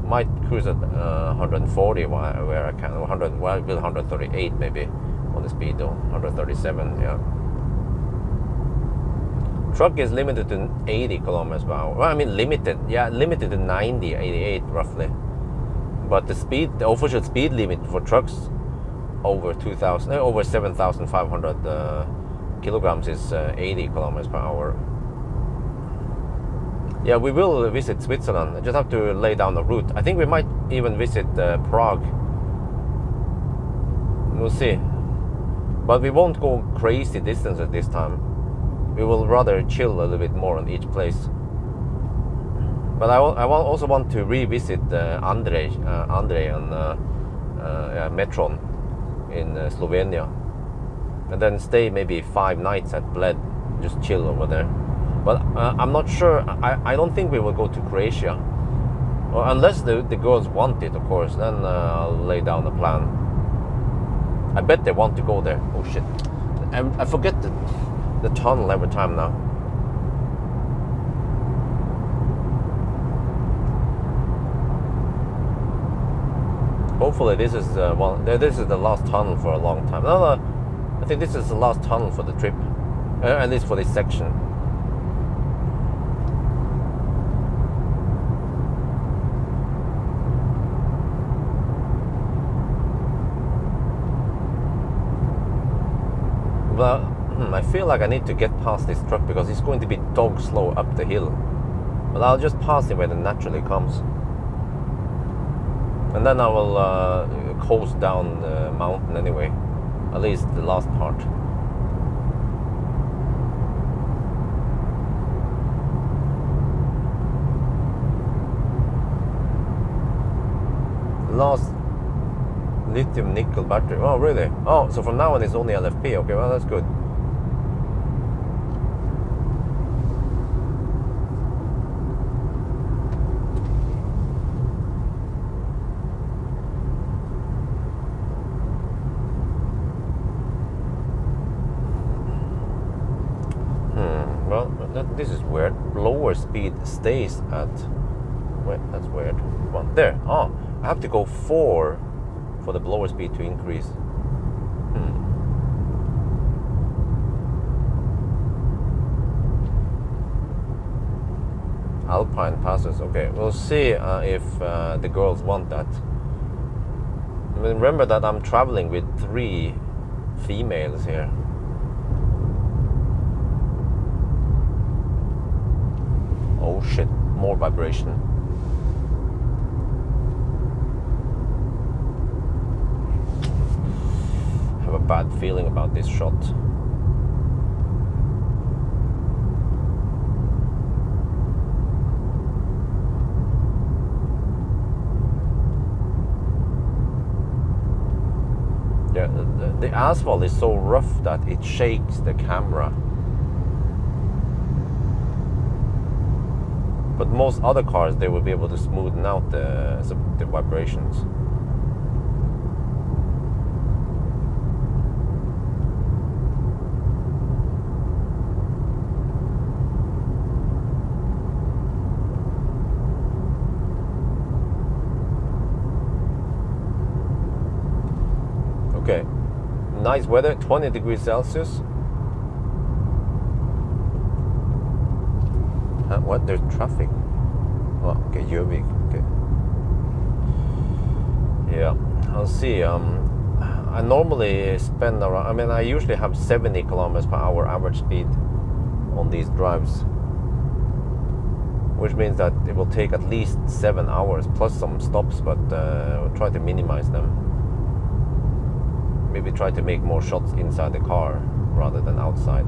might cruise at 140 where I can, 100, well, 138 maybe. On the speed though, 137, yeah. Truck is limited to 80 kilometers per hour. Well, I mean limited to 90, 88 roughly. But the official speed limit for trucks over 7,500 kilograms is 80 kilometers per hour. Yeah, we will visit Switzerland. I just have to lay down a route. I think we might even visit Prague. We'll see. But we won't go crazy distances this time. We will rather chill a little bit more on each place. But I also want to revisit Andrej and Metron in Slovenia. And then stay maybe 5 nights at Bled. Just chill over there. But I'm not sure. I don't think we will go to Croatia. Or unless the girls want it, of course. Then I'll lay down a plan. I bet they want to go there. Oh shit. I forget the tunnel every time now. Hopefully this is this is the last tunnel for a long time. No, I think this is the last tunnel for the trip. At least for this section. But I feel like I need to get past this truck because it's going to be dog slow up the hill. But I'll just pass it when it naturally comes. And then I will coast down the mountain anyway. At least the last part. Last lithium nickel battery. Oh, really? Oh, so from now on it's only LFP. Okay, well, that's good. Well, this is weird. Lower speed stays at... Wait, that's weird. One there. Oh, I have to go 4 for the blower speed to increase. Alpine passes. Okay, we'll see if the girls want that. I mean, remember that I'm traveling with 3 females here. Oh shit, more vibration. I have a bad feeling about this shot. asphalt is so rough that it shakes the camera. But most other cars, they will be able to smoothen out the vibrations. Okay, nice weather, 20 degrees Celsius. What? There's traffic. Oh, okay, Jövik. Okay. Yeah, I'll see. I normally spend around. I mean, I usually have 70 kilometers per hour average speed on these drives, which means that it will take at least 7 hours plus some stops. But I'll try to minimize them. Maybe try to make more shots inside the car rather than outside.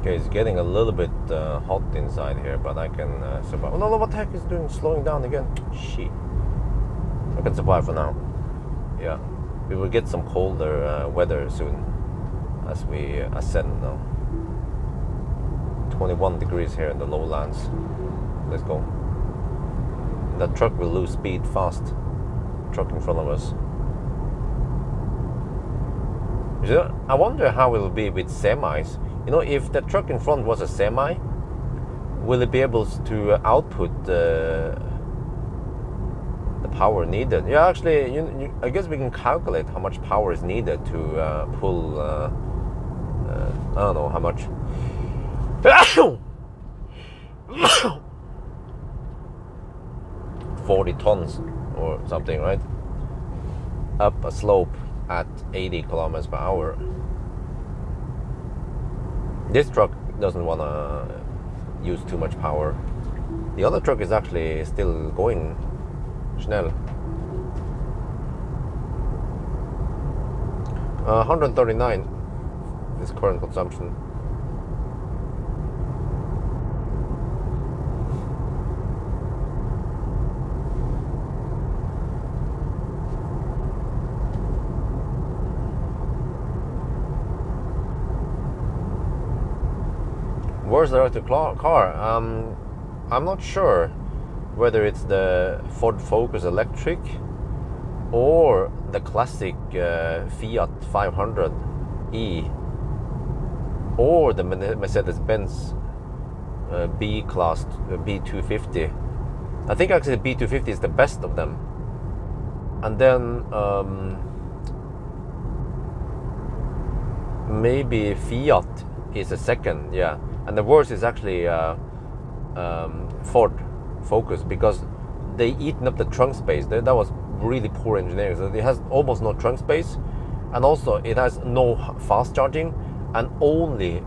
Okay, it's getting a little bit hot inside here, but I can survive. Oh no, what the heck is doing? Slowing down again? Shit. I can survive for now. Yeah, we will get some colder weather soon as we ascend now. 21 degrees here in the lowlands. Let's go. That truck will lose speed fast. Truck in front of us. I wonder how it will be with semis. You know, if the truck in front was a semi, will it be able to output the power needed? Yeah, actually, I guess we can calculate how much power is needed to pull. I don't know how much. 40 tons or something, right? Up a slope at 80 kilometers per hour. This truck doesn't want to use too much power. The other truck is actually still going schnell. 139 is current consumption. Where's the electric car? I'm not sure whether it's the Ford Focus electric or the classic Fiat 500e or the Mercedes-Benz B-Class B250. I think actually the B250 is the best of them. And then maybe Fiat is a second, yeah. And the worst is actually Ford Focus, because they eaten up the trunk space. That was really poor engineering. So it has almost no trunk space, and also it has no fast charging and only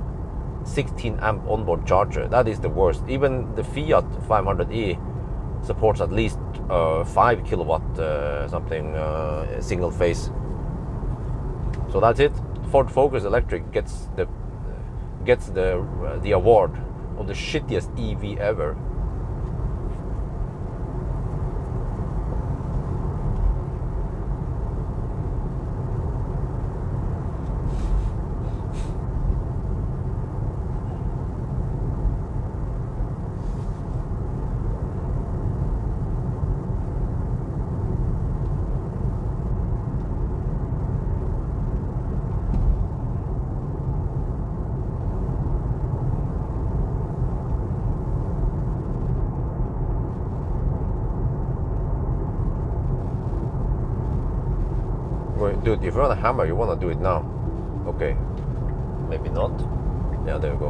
16 amp onboard charger. That is the worst. Even the Fiat 500e supports at least 5 kilowatt something single phase. So that's it. Ford Focus electric gets the award of the shittiest EV ever. Dude, if you're on a hammer, you want to do it now. Okay. Maybe not. Yeah, there we go.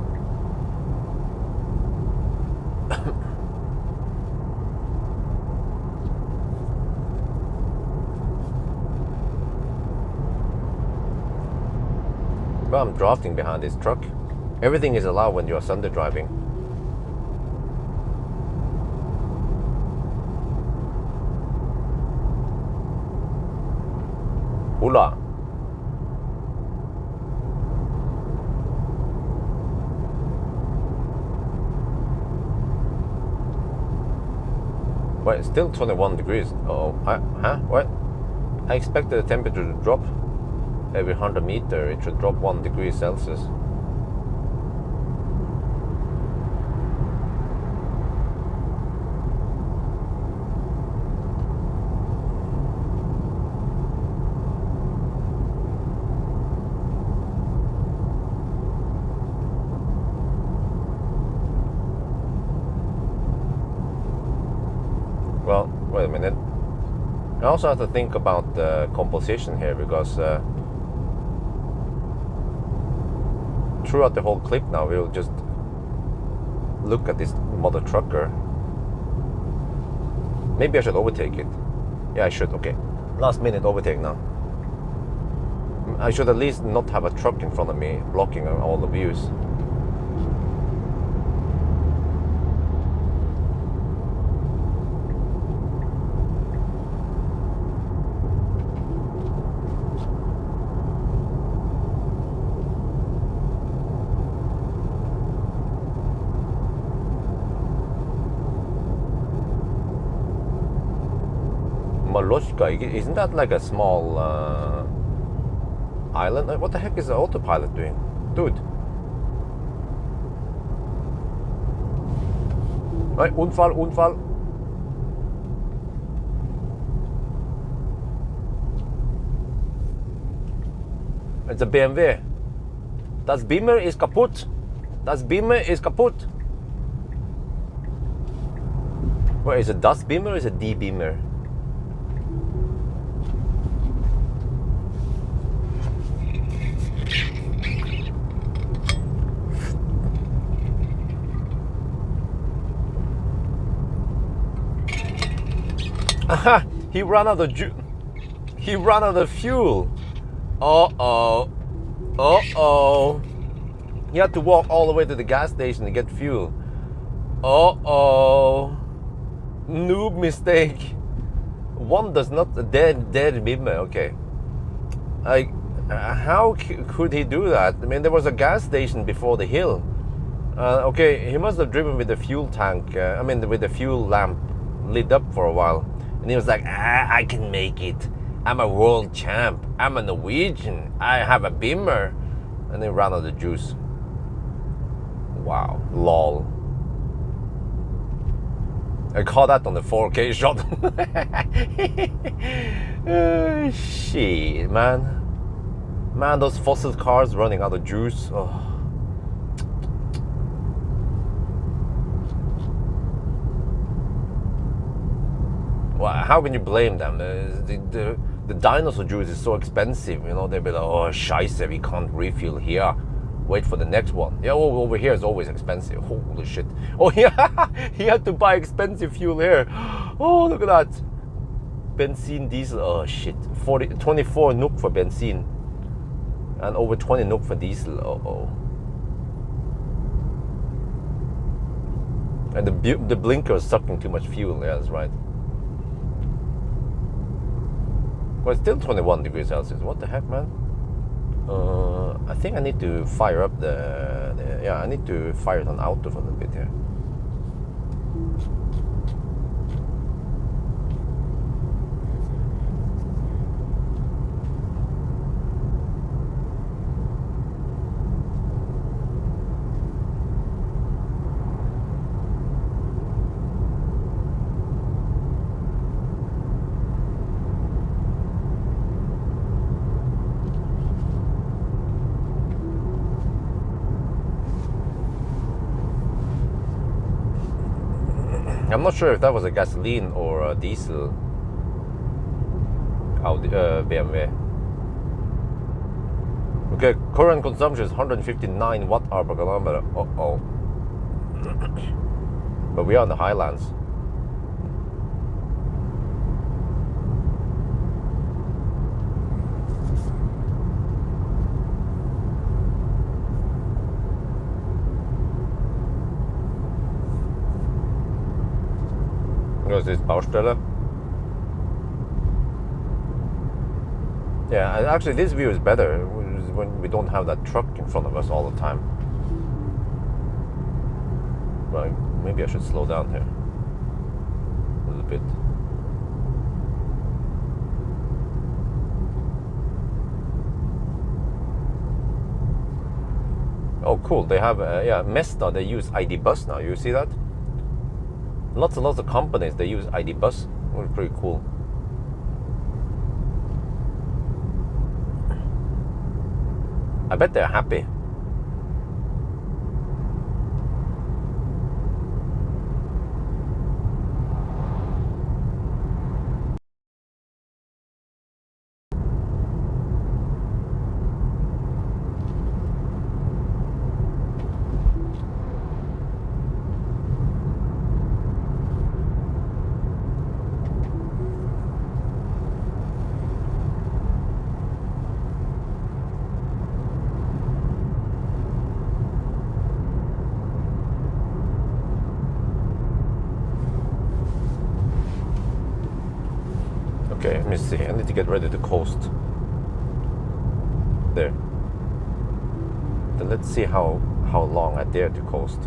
Well, I'm drafting behind this truck. Everything is allowed when you're Sunday driving. Hola. Wait, still 21 degrees. Oh, huh? What? I expected the temperature to drop. Every 100 meter, it should drop 1 degree Celsius. Well, wait a minute. I also have to think about the composition here, because throughout the whole clip now we'll just look at this mother trucker. Maybe I should overtake it. Yeah, I should. Okay, last minute overtake now. I should at least not have a truck in front of me blocking all the views. Isn't that like a small island? What the heck is the autopilot doing? Dude. Right, Unfall. It's a BMW. Das Beamer ist kaputt. Wait, is it das Beamer or is it die Beamer? Aha! He ran out of fuel. Uh-oh. He had to walk all the way to the gas station to get fuel. Uh-oh. Noob mistake. One does not dead Bimmer. Okay. How could he do that? I mean, there was a gas station before the hill. Okay, he must have driven with the fuel tank. With the fuel lamp lit up for a while. And he was like, I can make it. I'm a world champ. I'm a Norwegian. I have a Beamer. And he ran out of juice. Wow. Lol. I caught that on the 4K shot. Shit, man. Man, those fossil cars running out of juice. Oh. Well, how can you blame them? The dinosaur juice is so expensive, you know. They'll be like, oh, scheisse, we can't refuel here. Wait for the next one. Yeah, over here is always expensive. Holy shit. Oh, yeah, he had to buy expensive fuel here. Oh, look at that. Benzene, diesel, oh shit. 24 NOK for benzene. And over 20 NOK for diesel, uh-oh. And the blinker is sucking too much fuel, yeah, that's right. Well, it's still 21 degrees Celsius. What the heck, man? I think I need to fire up I need to fire it on auto for a little bit here. I'm not sure if that was a gasoline or a diesel BMW. Okay, current consumption is 159 watt-hour per kilometer. Uh-oh. But we are in the highlands. There's this Baustelle. Yeah, actually this view is better when we don't have that truck in front of us all the time. Right, maybe I should slow down here a little bit. Oh, cool! They have yeah, Mesta. They use ID Bus now. You see that? Lots and lots of companies they use ID Bus. It's pretty cool. I bet they're happy. Okay, let me see. I need to get ready to coast. There. Then let's see how long I dare to coast.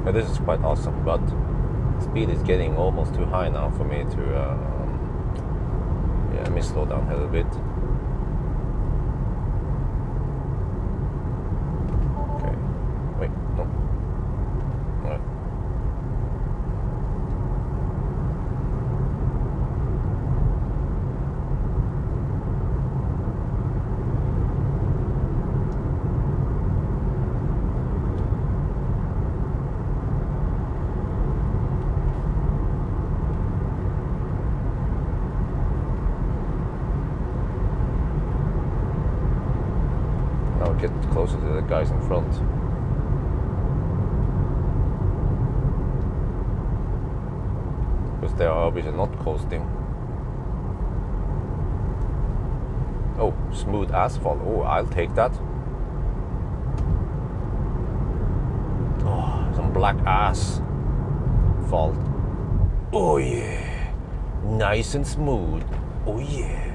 This is quite awesome, but speed is getting almost too high now for me to yeah, let me slow down a little bit. Okay, wait, no. All right. Get closer to the guys in front. Because they are obviously not coasting. Oh, smooth asphalt. Oh, I'll take that. Oh, some black asphalt. Oh yeah. Nice and smooth. Oh yeah.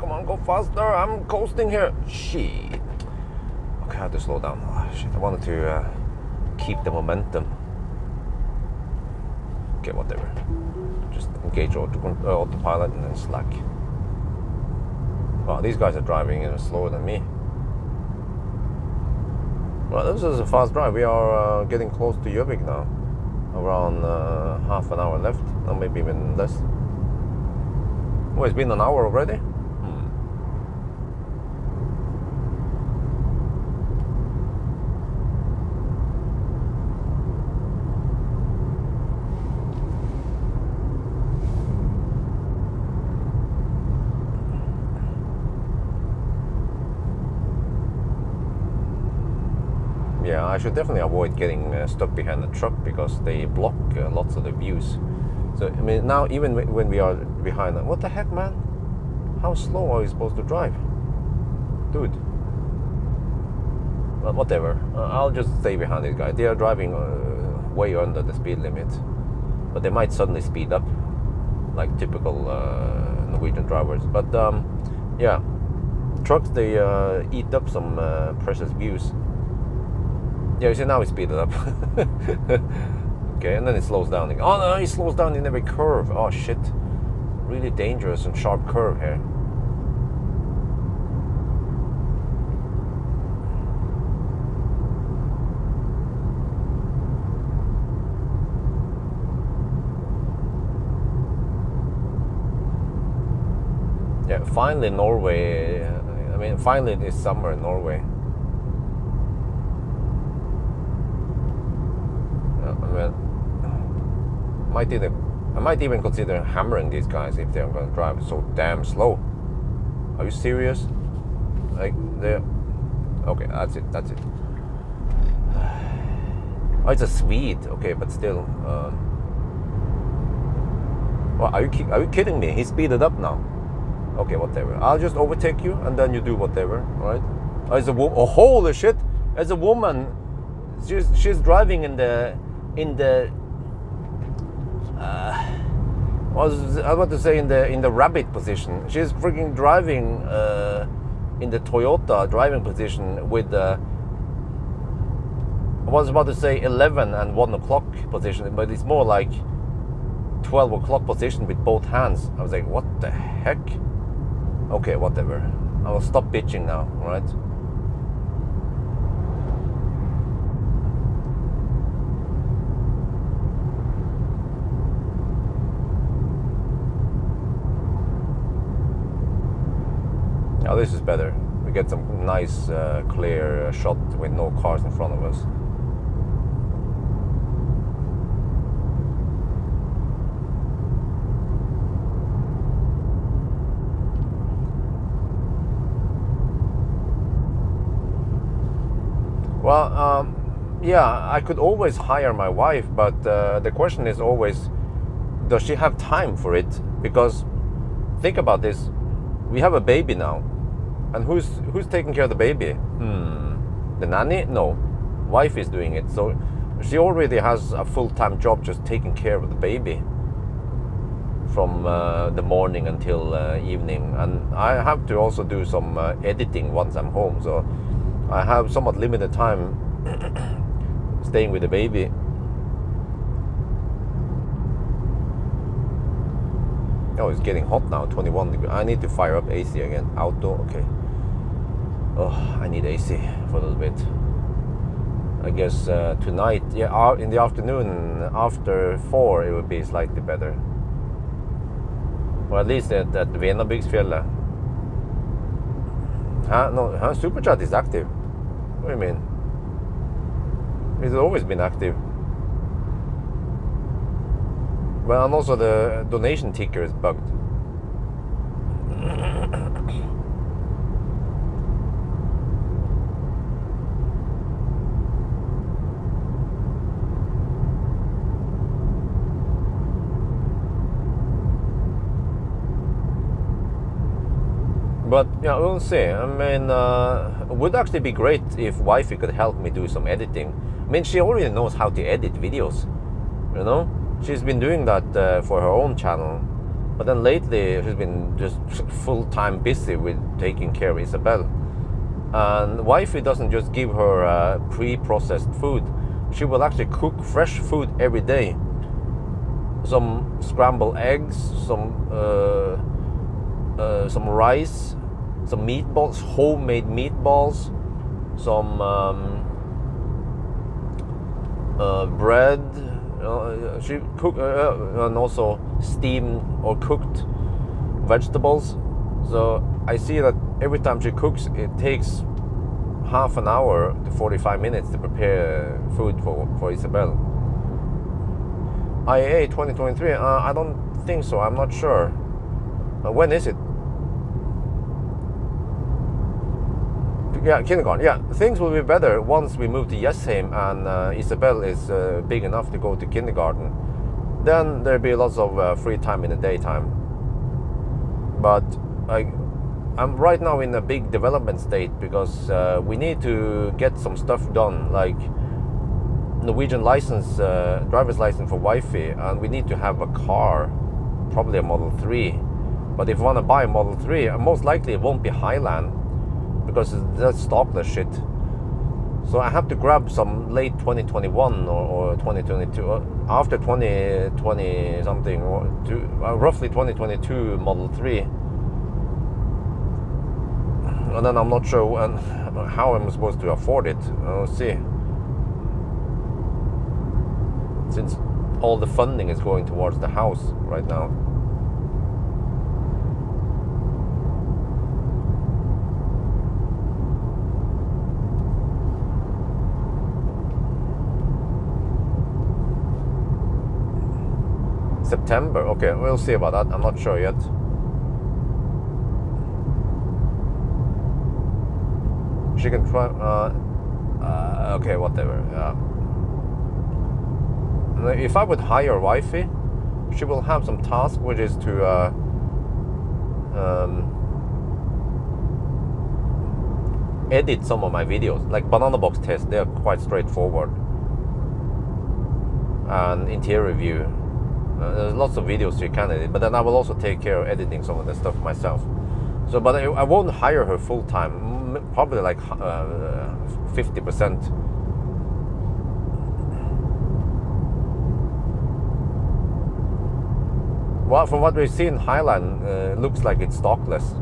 Come on, go faster. I'm coasting here. Shit. Okay, I have to slow down. Oh, shit, I wanted to keep the momentum. Okay, whatever. Just engage autopilot and then slack. Wow, these guys are driving slower than me. Well, this is a fast drive. We are getting close to Gjøvik now. Around half an hour left, or maybe even less. Oh, it's been an hour already? Yeah, I should definitely avoid getting stuck behind a truck because they block lots of the views. So, I mean, now even when we are behind, what the heck, man? How slow are you supposed to drive? Dude. Well, whatever. I'll just stay behind this guy. They are driving way under the speed limit. But they might suddenly speed up, like typical Norwegian drivers. But yeah, trucks, they eat up some precious views. Yeah, you see, now he speeded up. Okay, and then it slows down again. Oh no, he slows down in every curve. Oh shit. Really dangerous and sharp curve here. Yeah, finally Norway. I mean, finally this summer in Norway. I might even consider hammering these guys if they're going to drive so damn slow. Are you serious? Like, they're... Okay, that's it. Oh, it's a Swede. Okay, but still. Well, are you kidding me? He speeded up now. Okay, whatever. I'll just overtake you, and then you do whatever. All right? Oh, it's a woman. Oh, holy shit! As a woman, she's driving in the. I was about to say in the rabbit position. She's freaking driving in the Toyota driving position with I was about to say 11 and 1 o'clock position, but it's more like 12 o'clock position with both hands. I was like, what the heck? Okay, whatever. I will stop bitching now, alright? Now this is better. We get some nice clear shot with no cars in front of us. Well, yeah, I could always hire my wife, but the question is always, does she have time for it? Because think about this, we have a baby now, and who's taking care of the baby? The nanny? No, wife is doing it. So she already has a full-time job just taking care of the baby from the morning until evening, and I have to also do some editing once I'm home. So I have somewhat limited time staying with the baby. Oh, it's getting hot now, 21 degrees. I need to fire up AC again. Outdoor, okay. Oh, I need AC for a little bit. I guess tonight, yeah, in the afternoon, after 4, it would be slightly better. Or at least at Venabygdsfjellet. No, Superchat is active. What do you mean? It's always been active. Well, and also the donation ticker is bugged. But yeah, we'll see. I mean, it would actually be great if wifey could help me do some editing. I mean, she already knows how to edit videos, you know? She's been doing that for her own channel. But then lately, she's been just full-time busy with taking care of Isabel. And wifey doesn't just give her pre-processed food. She will actually cook fresh food every day. Some scrambled eggs, some rice, some meatballs, homemade meatballs, some bread. She cook and also steamed or cooked vegetables. So I see that every time she cooks, it takes half an hour to 45 minutes to prepare food for Isabel. IAA 2023? I don't think so. I'm not sure. When is it? Yeah, kindergarten. Yeah, things will be better once we move to Jessheim and Isabel is big enough to go to kindergarten. Then there'll be lots of free time in the daytime. But like, I'm right now in a big development state because we need to get some stuff done, like Norwegian license, driver's license for Wi-Fi, and we need to have a car, probably a Model 3. But if you want to buy a Model 3, most likely it won't be Highland because that's stockless shit. So I have to grab some late 2021 or 2022, after 2020 something, or roughly 2022 Model 3. And then I'm not sure how I'm supposed to afford it. I'll see. Since all the funding is going towards the house right now. September, okay, we'll see about that. I'm not sure yet. She can try. Okay, whatever. If I would hire Wi-Fi, she will have some task, which is to edit some of my videos, like banana box tests. They are quite straightforward, and interior view. There's lots of videos you can edit, but then I will also take care of editing some of the stuff myself. So, but I won't hire her full time. Probably like 50%. Well, from what we've seen, Highland looks like it's stockless.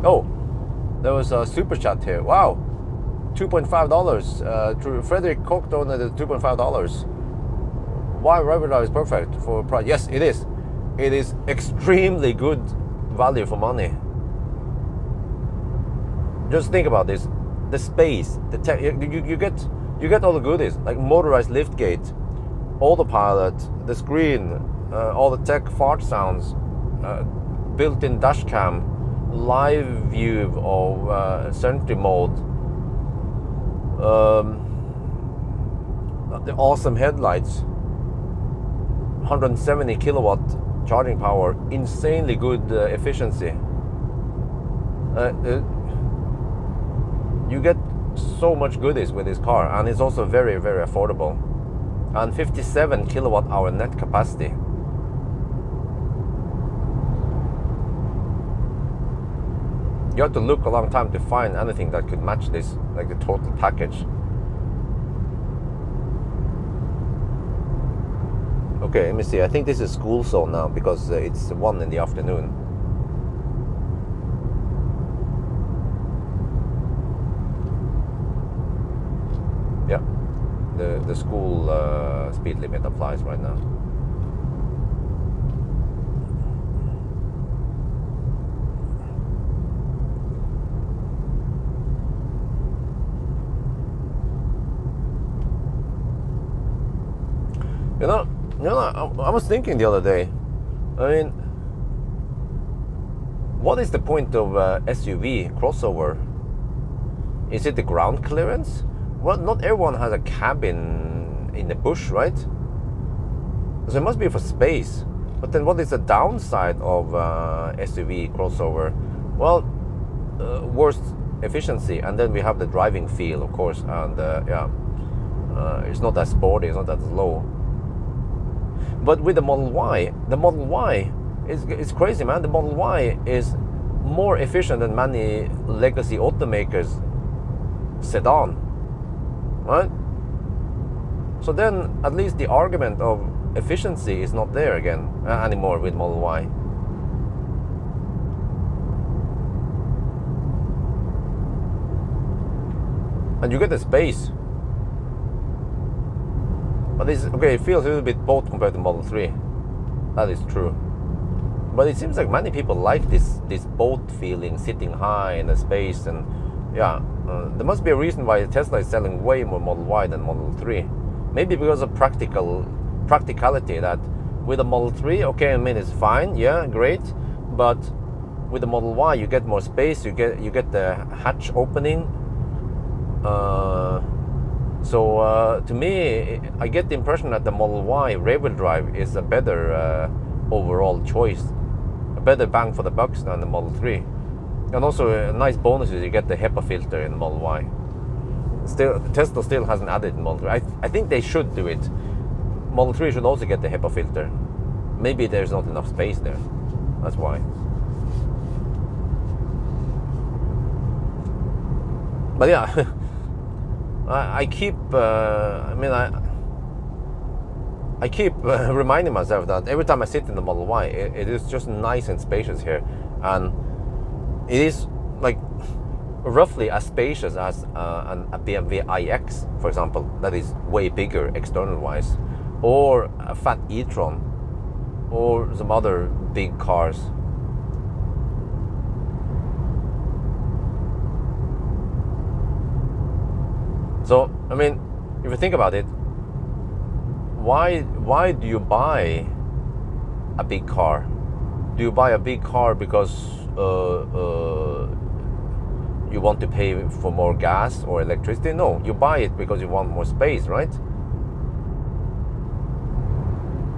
Oh, there was a super chat here. Wow, $2.5 through Frederick Koch donated $2.5. Y RWD is perfect for price. Yes, it is. It is extremely good value for money. Just think about this: the space, the tech. You get all the goodies, like motorized liftgate, autopilot, the screen, all the tech fart sounds, built-in dash cam, live view of sentry mode, the awesome headlights, 170 kilowatt charging power, insanely good efficiency. You get so much goodies with this car, and it's also very, very affordable, and 57 kilowatt hour net capacity. You have to look a long time to find anything that could match this, like the total package. Okay, let me see. I think this is school zone now because it's 1 in the afternoon. Yeah, the school speed limit applies right now. You know, I was thinking the other day, I mean, what is the point of SUV crossover? Is it the ground clearance? Well, not everyone has a cabin in the bush, right? So it must be for space. But then what is the downside of SUV crossover? Well, worst efficiency, and then we have the driving feel, of course, and it's not as sporty, it's not that slow. But with the Model Y is crazy, man. The Model Y is more efficient than many legacy automakers sedan, right? So then at least the argument of efficiency is not there again anymore with Model Y. And you get the space. But it's okay, it feels a little bit both compared to Model 3. That is true. But it seems like many people like this boat feeling, sitting high in the space, and yeah, there must be a reason why Tesla is selling way more Model Y than Model 3. Maybe because of practicality, that with a Model 3, okay, I mean, it's fine, yeah, great, but with the Model Y you get more space, you get the hatch opening, So to me, I get the impression that the Model Y rear-wheel drive is a better overall choice, a better bang for the bucks than the Model 3. And also a nice bonus is you get the HEPA filter in the Model Y. Still, Tesla still hasn't added in Model 3. I think they should do it. Model 3 should also get the HEPA filter. Maybe there's not enough space there. That's why. But yeah, I keep. I keep reminding myself that every time I sit in the Model Y, it is just nice and spacious here, and it is like roughly as spacious as a BMW iX, for example, that is way bigger external wise, or a fat e-tron, or some other big cars. So, I mean, if you think about it, why do you buy a big car? Do you buy a big car because you want to pay for more gas or electricity? No, you buy it because you want more space, right?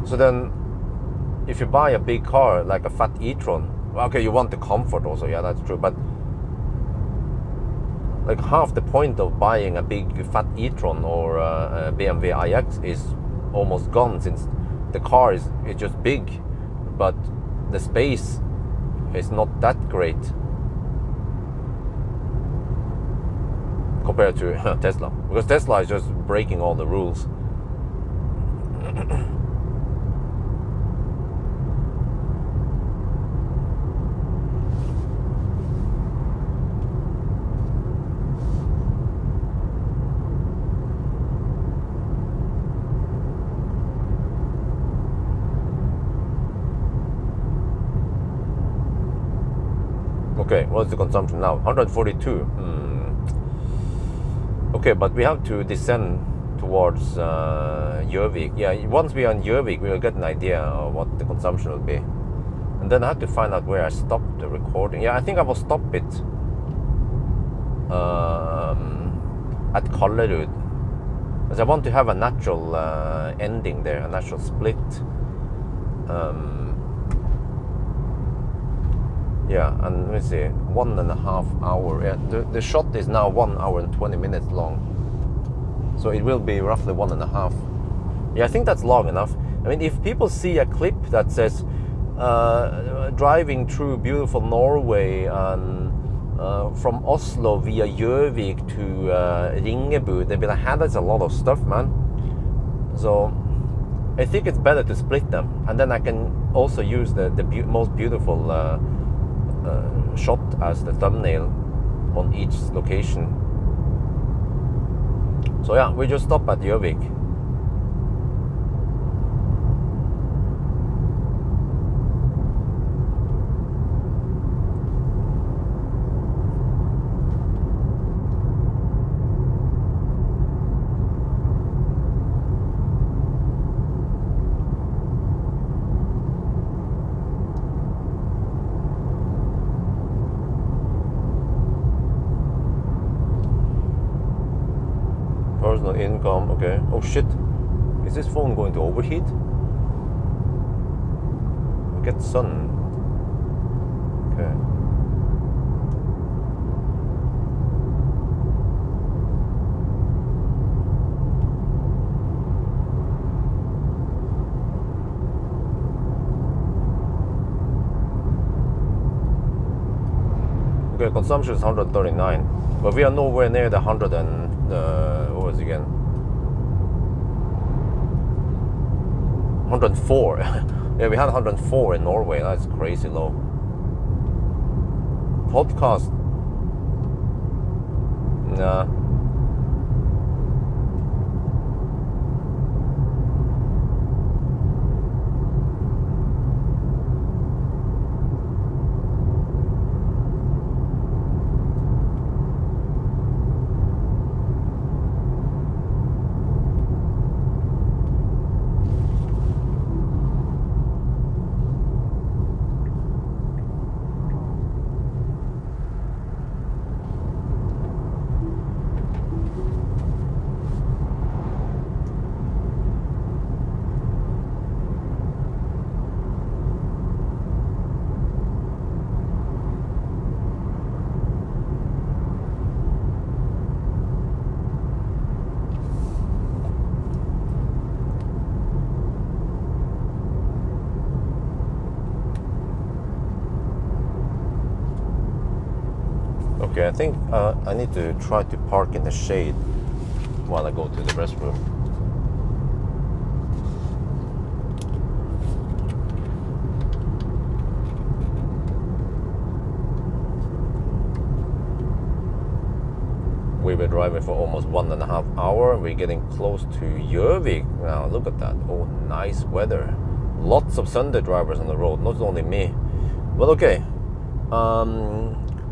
So then, if you buy a big car like a fat e-tron, okay, you want the comfort also, yeah, that's true, but like half the point of buying a big fat e-tron or a BMW iX is almost gone, since the car is just big, but the space is not that great compared to Tesla, because Tesla is just breaking all the rules. Okay, what's the consumption now? 142. Okay, but we have to descend towards Gjøvik. Yeah, once we are in Gjøvik, we'll get an idea of what the consumption will be. And then I have to find out where I stopped the recording. Yeah, I think I will stop it at Kallerud, because I want to have a natural ending there, a natural split. Yeah, and let me see, 1.5 hours. Yeah, the shot is now 1 hour and 20 minutes long, so it will be roughly 1.5. Yeah, I think that's long enough. I mean, if people see a clip that says driving through beautiful Norway and from Oslo via Gjøvik to Ringebu, they'll be like, "Hey, that's a lot of stuff, man." So I think it's better to split them, and then I can also use the most beautiful shot as the thumbnail on each location. So yeah, we just stop at Gjøvik. Personal income, okay. Oh shit, is this phone going to overheat? Get sun. Okay. Okay, consumption is 139, but we are nowhere near the 100 and what was it again? 104. Yeah, we had 104 in Norway. That's crazy low. Podcast. Nah. Okay, I think I need to try to park in the shade while I go to the restroom. We were driving for almost 1.5 hours. We're getting close to Gjøvik now. Look at that. Oh, nice weather. Lots of Sunday drivers on the road, not only me. Well, okay.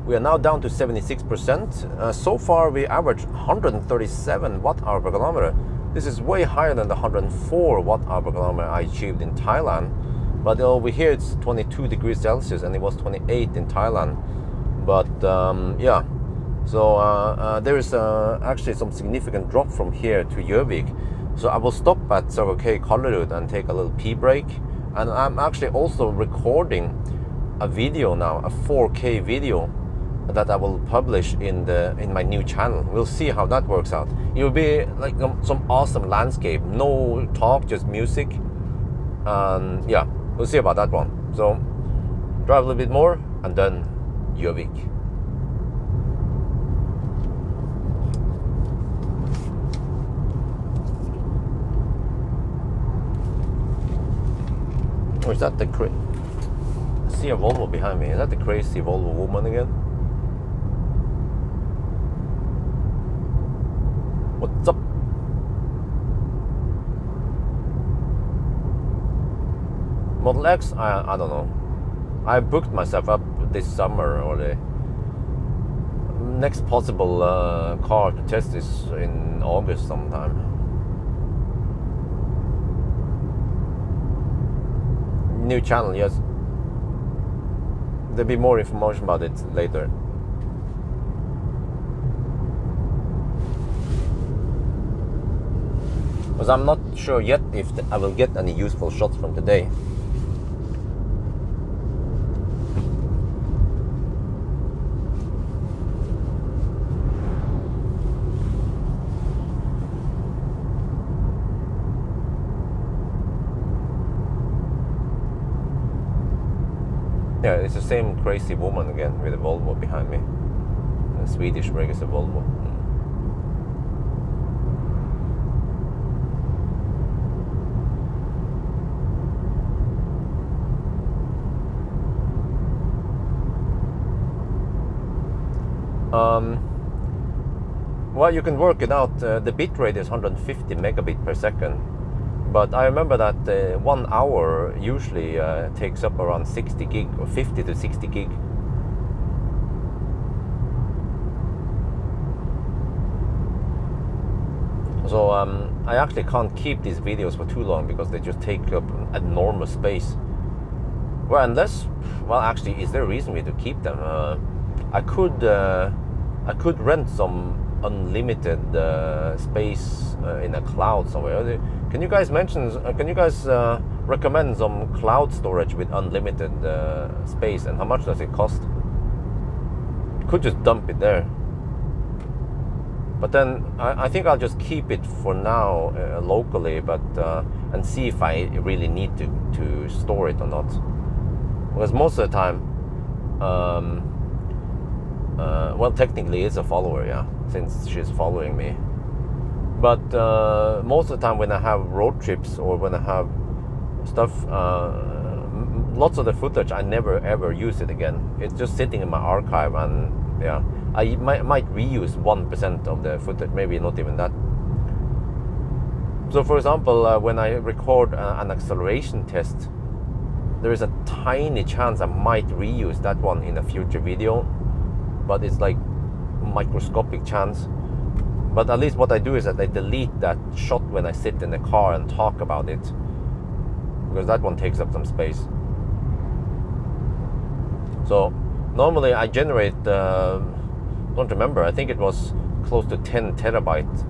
We are now down to 76%. So far, we average 137 watt-hour per kilometer. This is way higher than the 104 watt-hour per kilometer I achieved in Thailand. But over here, it's 22 degrees Celsius, and it was 28 in Thailand. But yeah. So there is actually some significant drop from here to Gjøvik. So I will stop at Circle K Colorado and take a little pee break. And I'm actually also recording a video now, a 4K video that I will publish in my new channel. We'll see how that works out. It will be like some awesome landscape, no talk, just music. And yeah, we'll see about that one. So drive a little bit more and then Gjøvik. Or is that the I see a Volvo behind me. Is that the crazy Volvo woman again? What's up? Model X? I don't know. I booked myself up this summer, or the next possible car to test is in August sometime. New channel, yes. There'll be more information about it later. Because I'm not sure yet if I will get any useful shots from today. Yeah, it's the same crazy woman again with a Volvo behind me. A Swedish registered Volvo. Well, you can work it out. The bit rate is 150 megabit per second. But I remember that 1 hour usually takes up around 60 gig or 50 to 60 gig. So I actually can't keep these videos for too long because they just take up enormous space. Well, unless, well, actually, is there a reason to keep them? I could rent some unlimited space in a cloud somewhere. Can you guys recommend some cloud storage with unlimited space, and how much does it cost? Could just dump it there. But then I think I'll just keep it for now locally, but and see if I really need to store it or not. Because most of the time, well, technically it's a follower, yeah, since she's following me. But most of the time when I have road trips or when I have stuff, lots of the footage, I never ever use it again. It's just sitting in my archive, and yeah, I might reuse 1% of the footage, maybe not even that. So for example, when I record an acceleration test, there is a tiny chance I might reuse that one in a future video, but it's like microscopic chance. But at least what I do is that I delete that shot when I sit in the car and talk about it, because that one takes up some space. So normally I generate, don't remember, I think it was close to 10 terabytes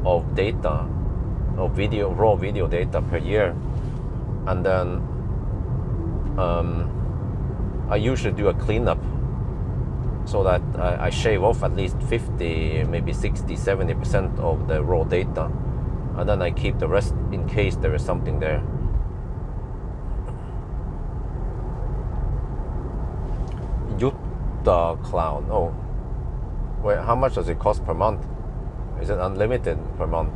of data, of video, raw video data per year. And then I usually do a cleanup so that I shave off at least 50, maybe 60, 70% of the raw data, and then I keep the rest in case there is something there. the clown. Oh, wait, how much does it cost per month? Is it unlimited per month?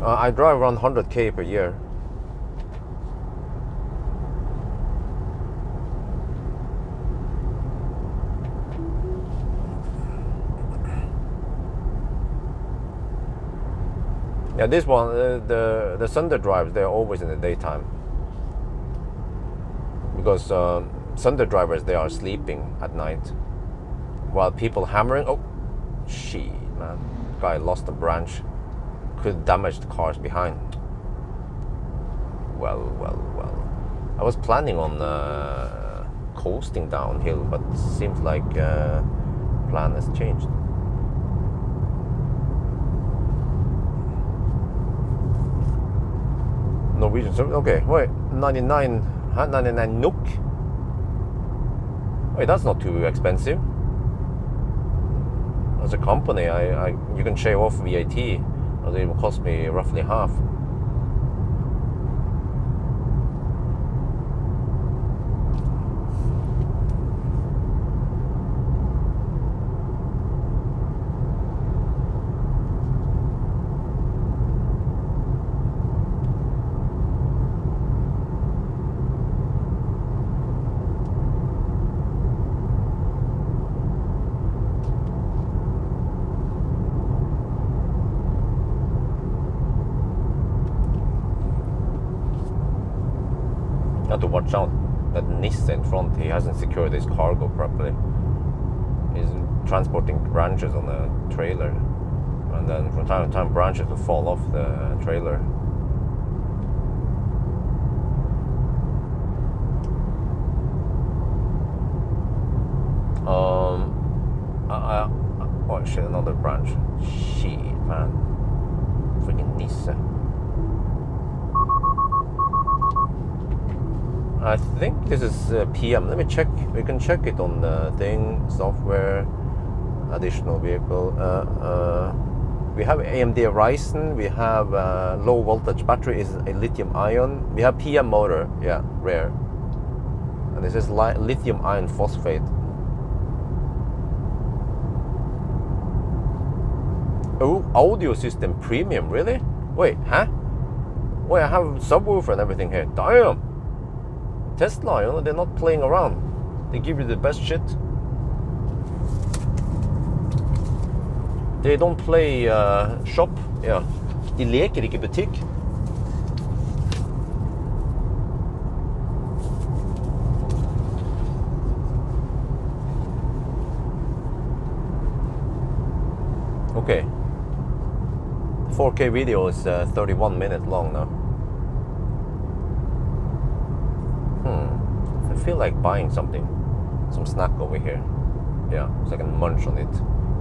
I drive around 100k per year. Yeah, this one, the Sunday drives, they're always in the daytime. Because Sunday drivers, they are sleeping at night. While people hammering, oh, shit, man. Guy lost a branch. Could damage the cars behind. Well. I was planning on coasting downhill, but seems like plan has changed. Norwegian service. Okay, wait, 99 NOK. Wait, that's not too expensive. As a company, you can shave off VAT. It will cost me roughly half. To watch out that Nisse in front, he hasn't secured his cargo properly. He's transporting branches on a trailer, and then from time to time branches will fall off the trailer. Oh shit, another branch. Shit, man. Freaking Nisse. I think this is PM. Let me check. We can check it on the thing, software, additional vehicle. We have AMD Ryzen. We have low voltage battery is a lithium ion. We have PM motor. Yeah, rare. And this is lithium iron phosphate. Oh, audio system premium. Really? Wait, huh? Wait, I have subwoofer and everything here. Damn. Tesla, you know, they're not playing around. They give you the best shit. They don't play shop. Ja. De leker ikke butikk. Okay. 4K video is 31 minutes long now. I feel like buying some snack over here. Yeah, so I can munch on it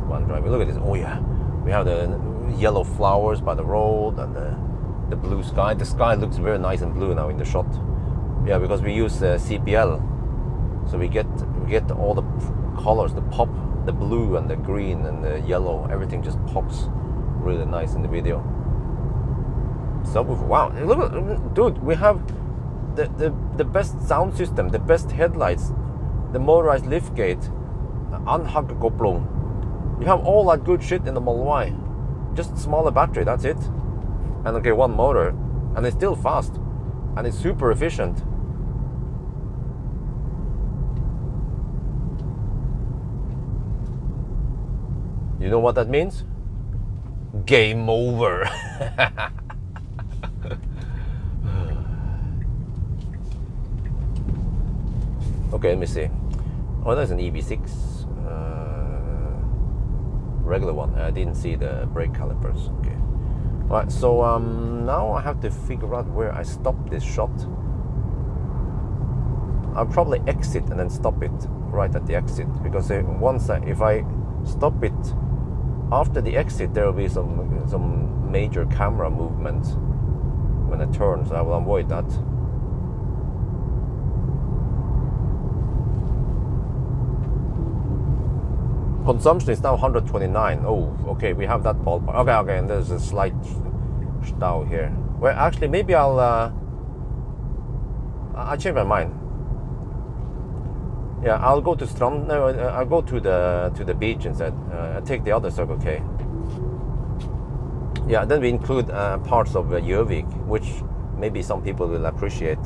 while driving. Look at this. Oh yeah, we have the yellow flowers by the road and the blue sky. The sky looks very nice and blue now in the shot. Yeah, because we use CPL, so we get all the colors, the pop, the blue and the green and the yellow. Everything just pops really nice in the video. Subwoofer. Wow, look, dude, we have the best sound system, the best headlights, the motorized liftgate, anhagkopplung. You have all that good shit in the Model Y. Just smaller battery, that's it. And okay, one motor, and it's still fast, and it's super efficient. You know what that means? Game over. Okay, let me see. Oh, that's an EV6 regular one. I didn't see the brake calipers. Okay. All right. So now I have to figure out where I stop this shot. I'll probably exit and then stop it right at the exit, because if I stop it after the exit, there will be some major camera movement when I turn, so I will avoid that. Consumption is now 129. Oh, okay, we have that ballpark. Okay, and there's a slight stau here. Well, actually, maybe I'll I changed my mind. Yeah, I'll go to Strand. No, I'll go to the beach instead. Take the other Circle K. Yeah, then we include parts of Gjøvik, which maybe some people will appreciate.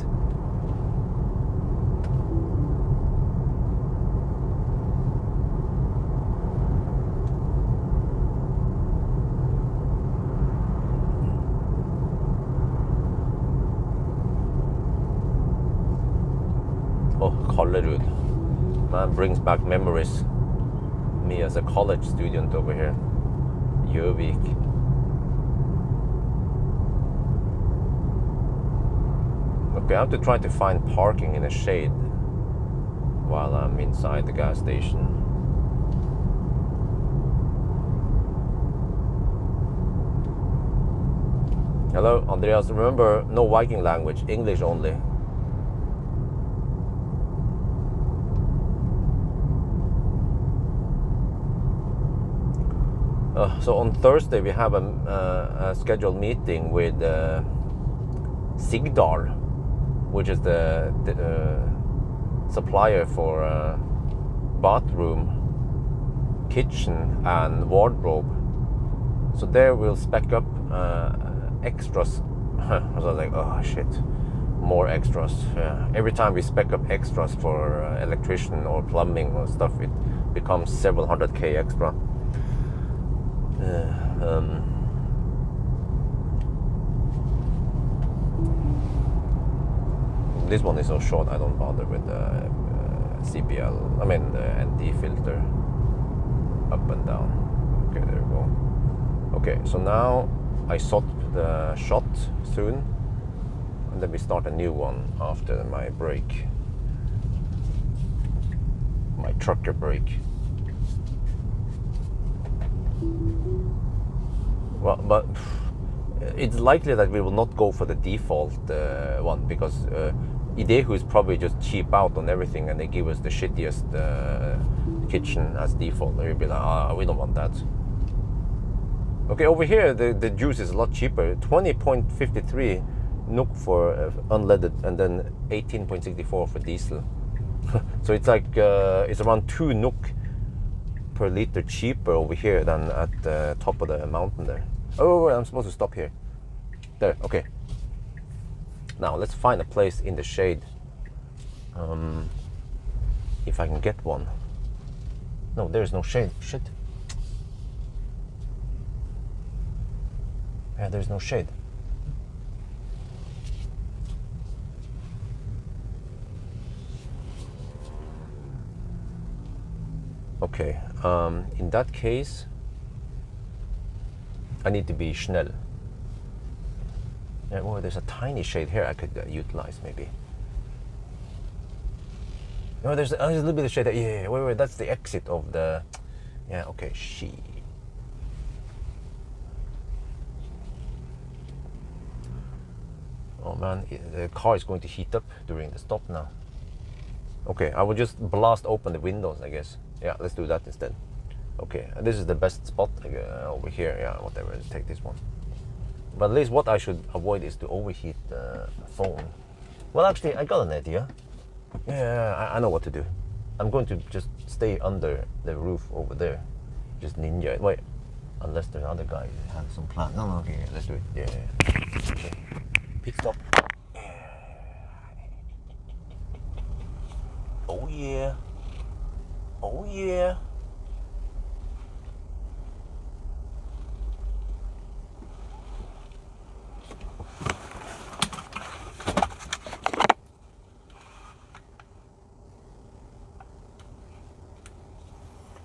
Oh, Kollerud. Man, brings back memories. Me as a college student over here. Gjøvik. Okay, I have to try to find parking in the shade while I'm inside the gas station. Hello, Andreas. Remember, no Viking language, English only. So on Thursday we have a scheduled meeting with Sigdal, which is the supplier for bathroom, kitchen and wardrobe. So there we'll spec up extras. I was like, oh shit, more extras. Yeah. Every time we spec up extras for electrician or plumbing or stuff, it becomes several hundred K extra. This one is so short, I don't bother with the CPL, I mean the ND filter, up and down. Okay, there we go. Okay, so now I sort the shot soon, and then we start a new one after my break, my trucker break. Well, but it's likely that we will not go for the default one, because Idehu is probably just cheap out on everything and they give us the shittiest kitchen as default. We'll be like, we don't want that. Okay, over here the juice is a lot cheaper. 20.53 NOK for unleaded and then 18.64 for diesel. So it's like it's around 2 NOK per liter cheaper over here than at the top of the mountain there. Oh, I'm supposed to stop here. There, okay. Now let's find a place in the shade. If I can get one. No, there's no shade. Shit. Yeah, there's no shade. Okay, in that case, I need to be schnell. Yeah, well, there's a tiny shade here I could utilize maybe. No, there's a little bit of shade there. Yeah, wait, that's the exit of the... Yeah, okay, shit. Oh man, the car is going to heat up during the stop now. Okay, I will just blast open the windows, I guess. Yeah, let's do that instead. Okay, this is the best spot over here. Yeah, whatever, let's take this one. But at least what I should avoid is to overheat the phone. Well, actually, I got an idea. Yeah, I know what to do. I'm going to just stay under the roof over there. Just ninja it. Wait, unless the other guy has some plan. No, okay, yeah, let's do it. Yeah. Okay. Pit stop. Oh yeah. Oh yeah.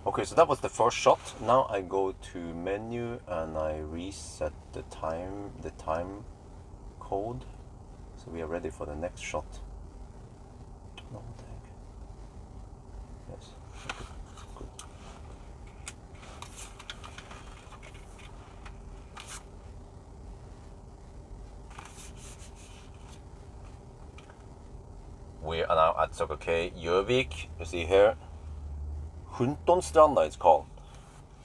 Okay, so that was the first shot. Now I go to menu and I reset the time code. So we are ready for the next shot. No, what the heck? Yes. Good. We are now at Circle K Gjøvik. You see here. Huntonstranda it's called.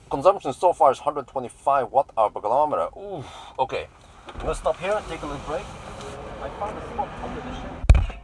Consumption so far is 125 watt-hour per kilometer. Ooh, okay. I'm gonna stop here and take a little break. I found a spot under the shade.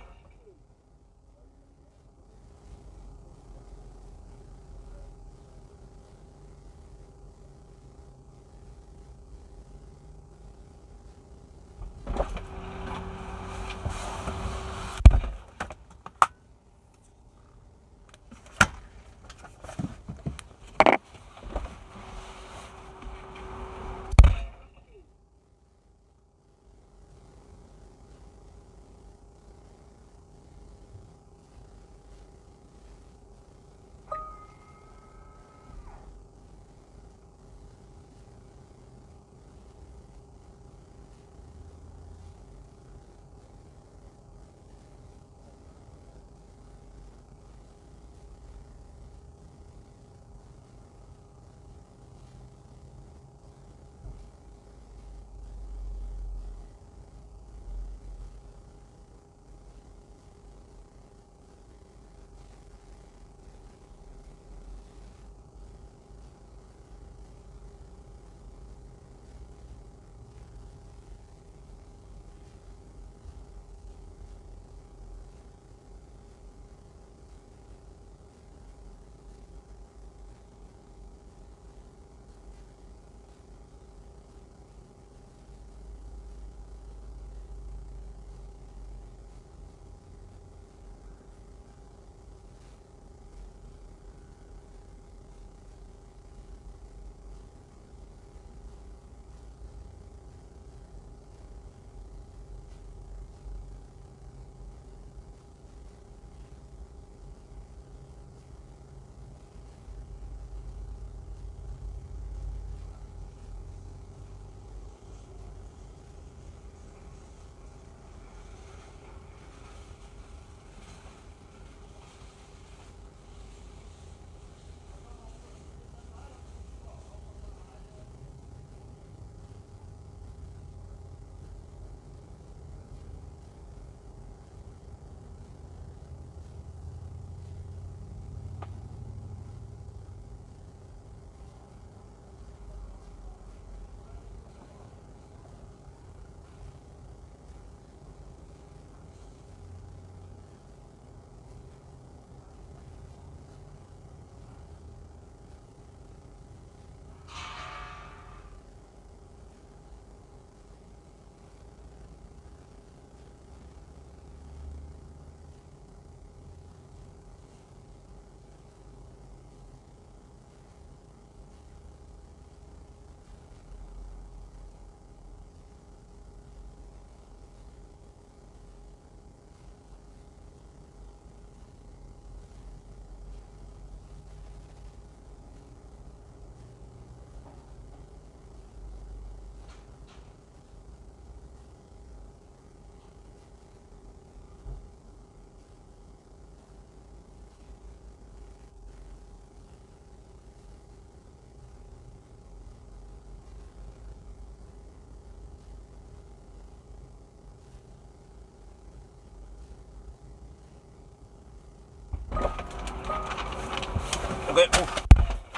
Okay,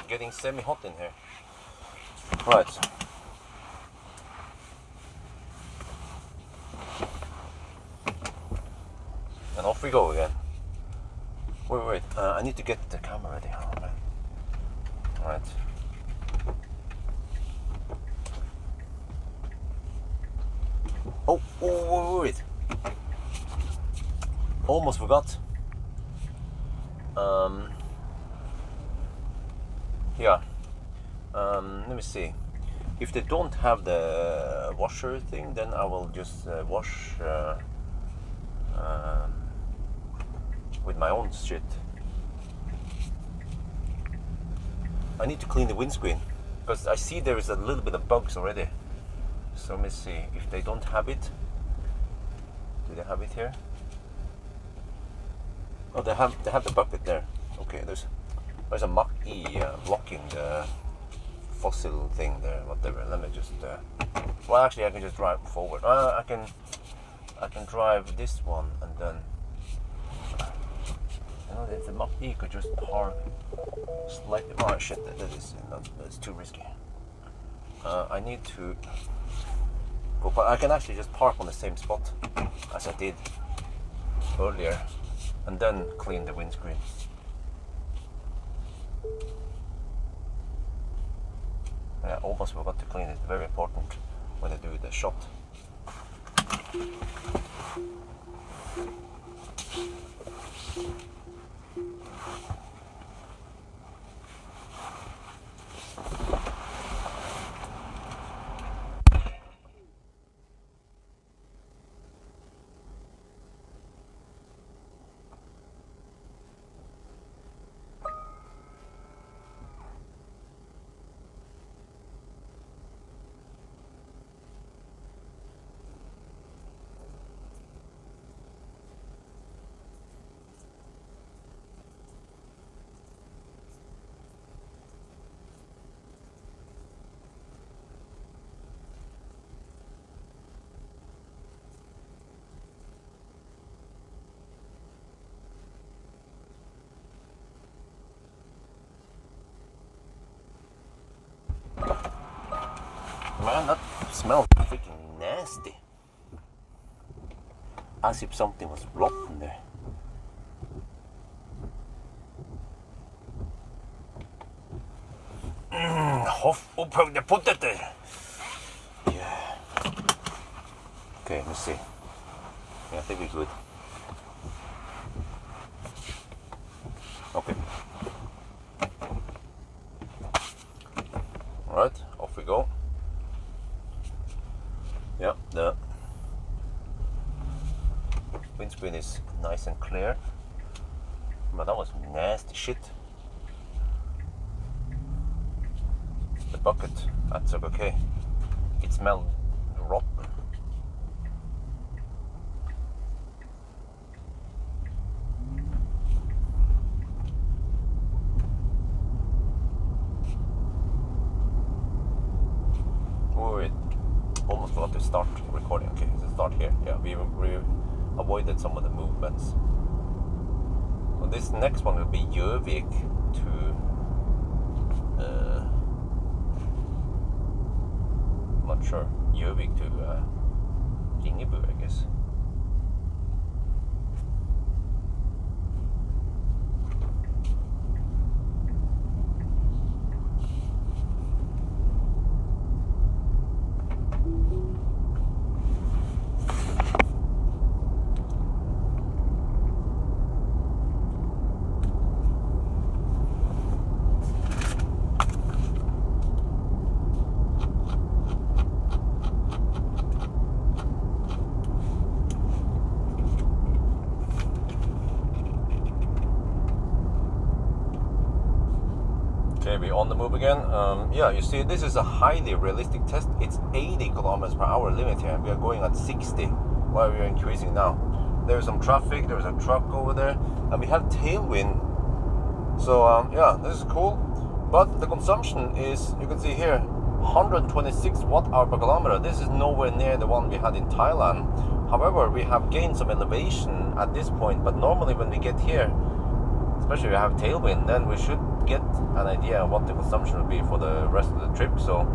getting semi-hot in here. Right. And off we go again. Wait, I need to get the camera ready. Oh, man. Alright. Oh, wait. Almost forgot. Yeah. Let me see. If they don't have the washer thing, then I will just wash with my own shit. I need to clean the windscreen because I see there is a little bit of bugs already. So let me see if they don't have it. Do they have it here? Oh, they have the bucket there. Okay, there's a Model Y blocking the fossil thing there. Whatever. Let me just. Well, actually, I can just drive forward. I can drive this one and then. You know, the Model Y could just park slightly. Oh shit! That's too risky. I need to. But I can actually just park on the same spot as I did earlier and then clean the windscreen. I almost forgot to clean it. Very important when I do the shot. Man, that smells freaking nasty. As if something was rotten there. Hoff upphögda potater. Yeah. Okay, let me see. Yeah, I think we're good. Okay. Alright, off we go. Yeah, the windscreen is nice and clear, but that was nasty shit. The bucket, that's okay. It smelled rotten. Wait. Almost forgot to start recording. Okay, so start here. Yeah, we avoided some of the movements. So this next one will be Gjøvik to I'm not sure. Gjøvik to Ringebu, I guess. Okay, we're on the move again. Yeah, you see, this is a highly realistic test. It's 80 kilometers per hour limit here. We are going at 60 while we are increasing now. There's some traffic, there's a truck over there, and we have tailwind. So, yeah, this is cool. But the consumption is, you can see here, 126 watt-hour per kilometer. This is nowhere near the one we had in Thailand. However, we have gained some elevation at this point, but normally when we get here, especially if you have tailwind, then we should get an idea of what the consumption will be for the rest of the trip. So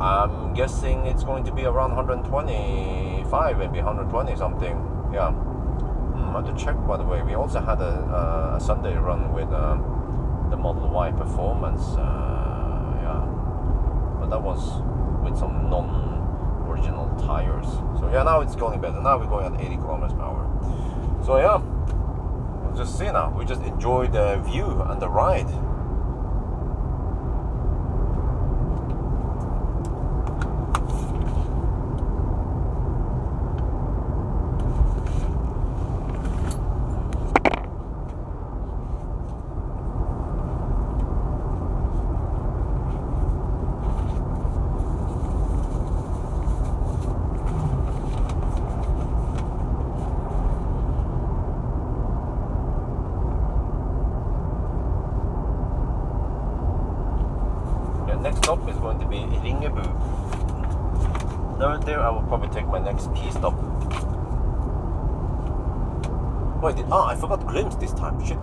I'm guessing it's going to be around 125, maybe 120 something. Yeah. I have to check, by the way. We also had a Sunday run with the Model Y Performance. Yeah, but that was with some non-original tires. So yeah, now it's going better. Now we're going at 80 kilometers per hour. So yeah, we'll just see now. We just enjoy the view and the ride. Next stop is going to be Ringebu. There I will probably take my next key stop. Wait, I forgot Glimt this time. Shit.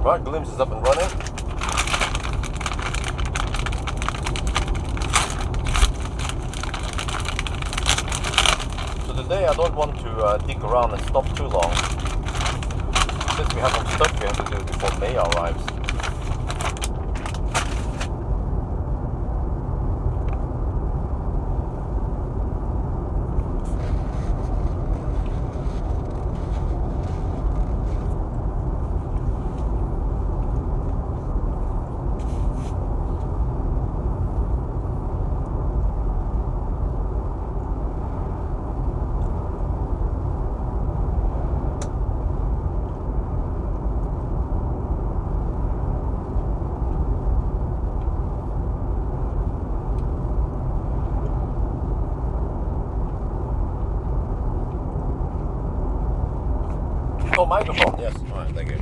Right, Glimt is up and running. So today I don't want to dig around and stop too long. Since we have some stuff we have to do before May arrives. Oh, microphone, yes. Alright, thank you.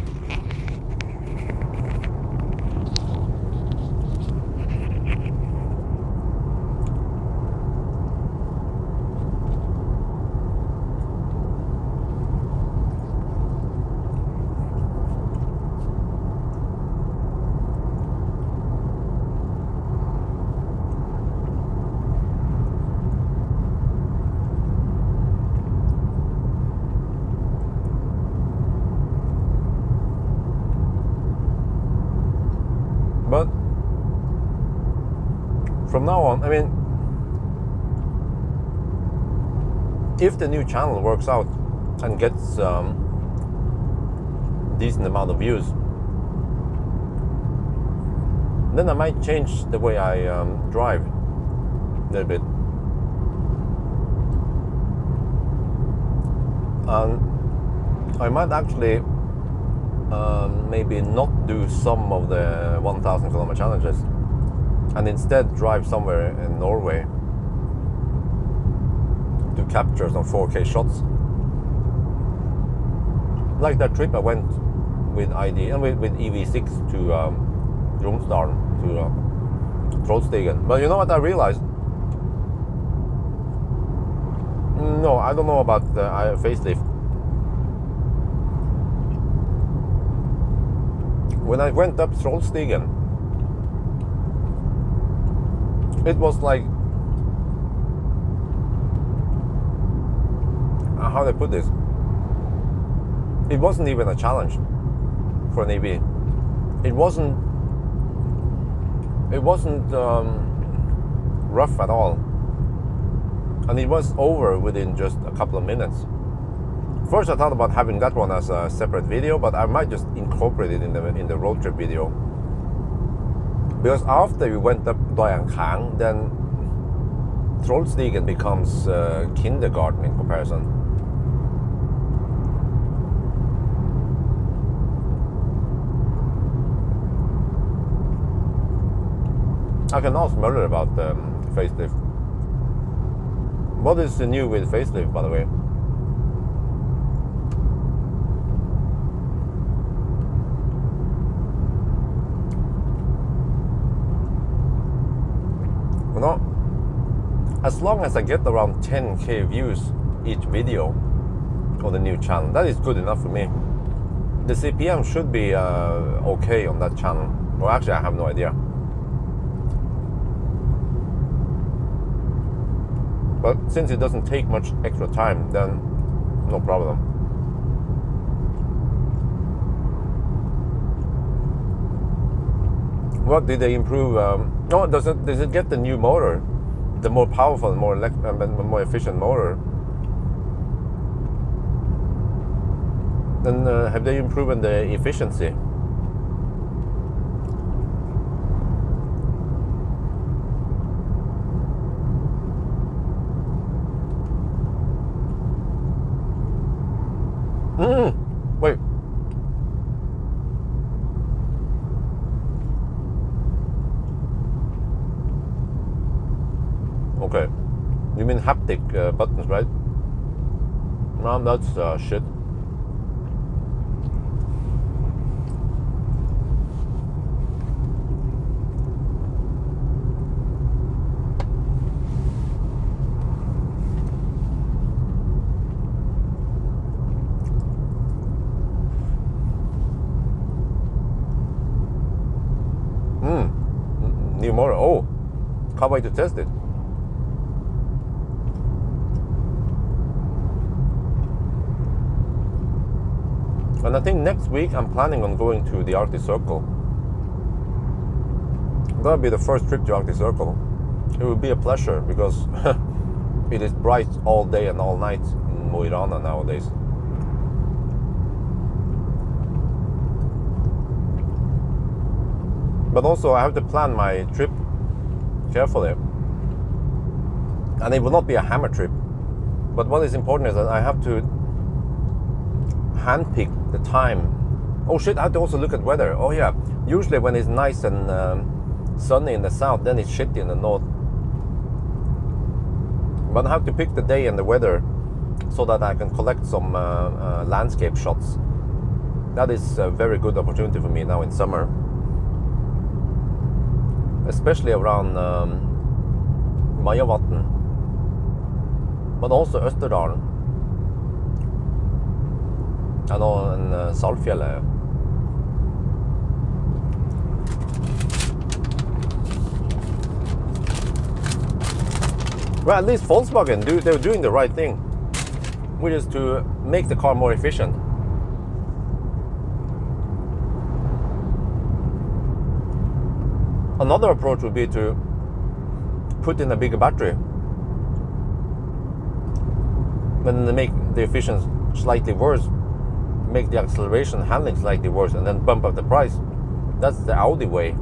But from now on, I mean, if the new channel works out and gets decent amount of views, then I might change the way I drive a little bit. And I might actually maybe not do some of the 1,000 kilometer challenges and instead drive somewhere in Norway to capture some 4K shots. Like that trip I went with ID and with EV6 to Romsdalen, to Trollstigen. But you know what I realized? No, I don't know about the facelift. When I went up Trollstigen, it was like, how do I put this? It wasn't even a challenge for an EV. It wasn't rough at all, and it was over within just a couple of minutes. First I thought about having that one as a separate video, but I might just incorporate it in the road trip video. Because after we went up Doyankang, then Trollstigen becomes kindergarten in comparison. I can ask Muller about the facelift. What is new with facelift, by the way? as long as I get around 10k views each video on the new channel, that is good enough for me. The CPM should be okay on that channel. Well, actually, I have no idea. But since it doesn't take much extra time, then no problem. What did they improve? No, does it get the new motor, the more powerful, more efficient motor? Then have they improved the efficiency? Wait. Okay. You mean haptic buttons, right? No, that's shit. New motor. Oh, can't wait to test it. And I think next week I'm planning on going to the Arctic Circle. That'll be the first trip to Arctic Circle. It will be a pleasure because it is bright all day and all night in Mo i Rana nowadays. But also I have to plan my trip carefully. And it will not be a hammer trip. But what is important is that I have to handpick the time. Oh shit, I have to also look at weather. Oh yeah, usually when it's nice and sunny in the south, then it's shitty in the north. But I have to pick the day and the weather so that I can collect some landscape shots. That is a very good opportunity for me now in summer. Especially around Majavatn, but also Østerdalen. And on Saltfjellet. Well, at least Volkswagen, they're doing the right thing, which is to make the car more efficient. Another approach would be to put in a bigger battery and make the efficiency slightly worse, make the acceleration handling slightly worse, and then bump up the price. That's the Audi way.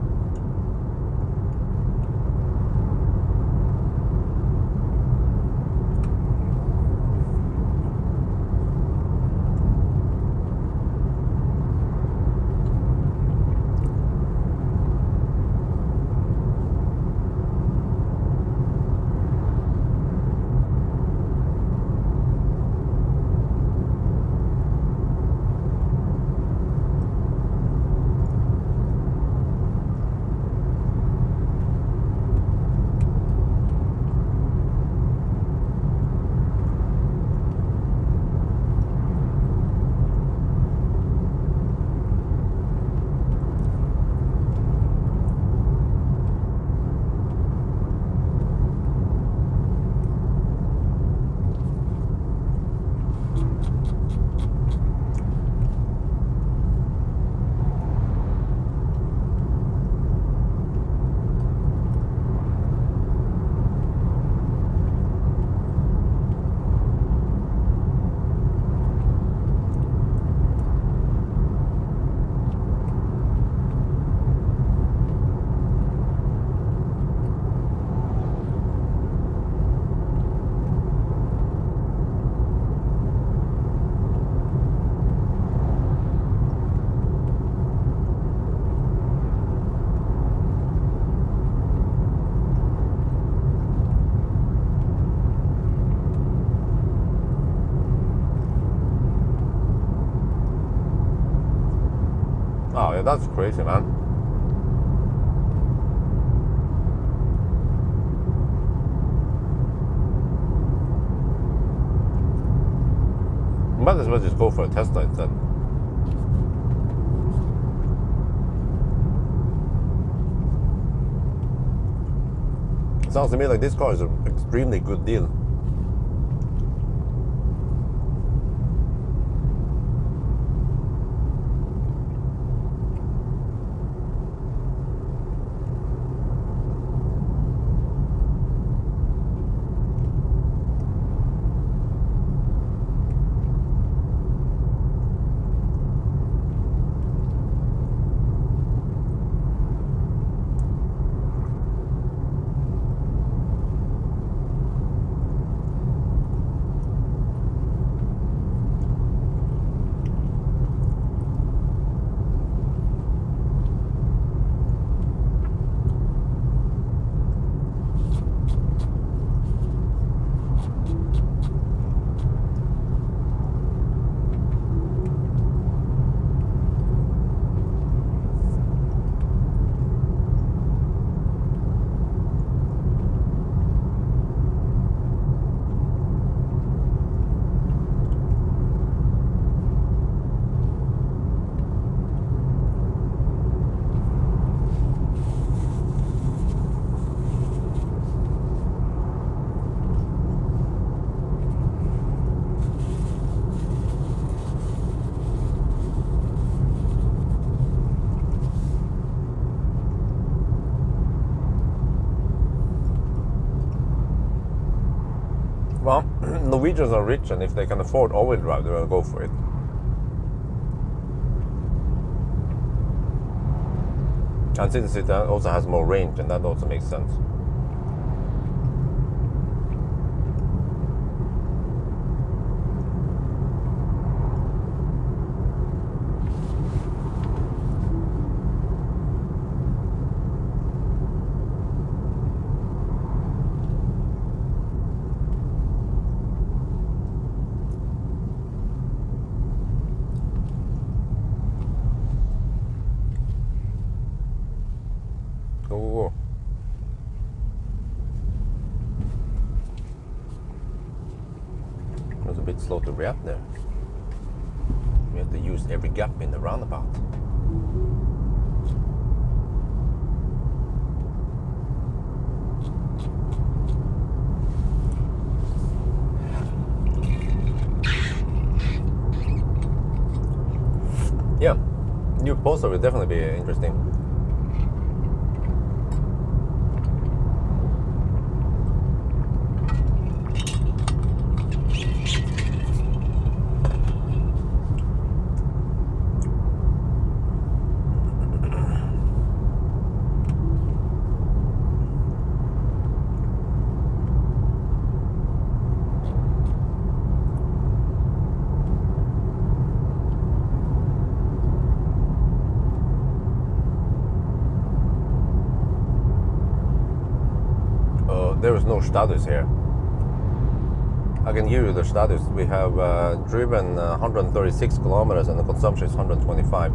Oh yeah, that's crazy, man. Might as well just go for a Tesla instead. It sounds to me like this car is an extremely good deal. Well, Norwegians are rich, and if they can afford all-wheel drive, they will go for it. And since it also has more range, and that also makes sense. Go. It was a bit slow to react there. We have to use every gap in the roundabout. Yeah, new poster will definitely be interesting. There is no status here. I can give you the status. We have driven 136 kilometers and the consumption is 125.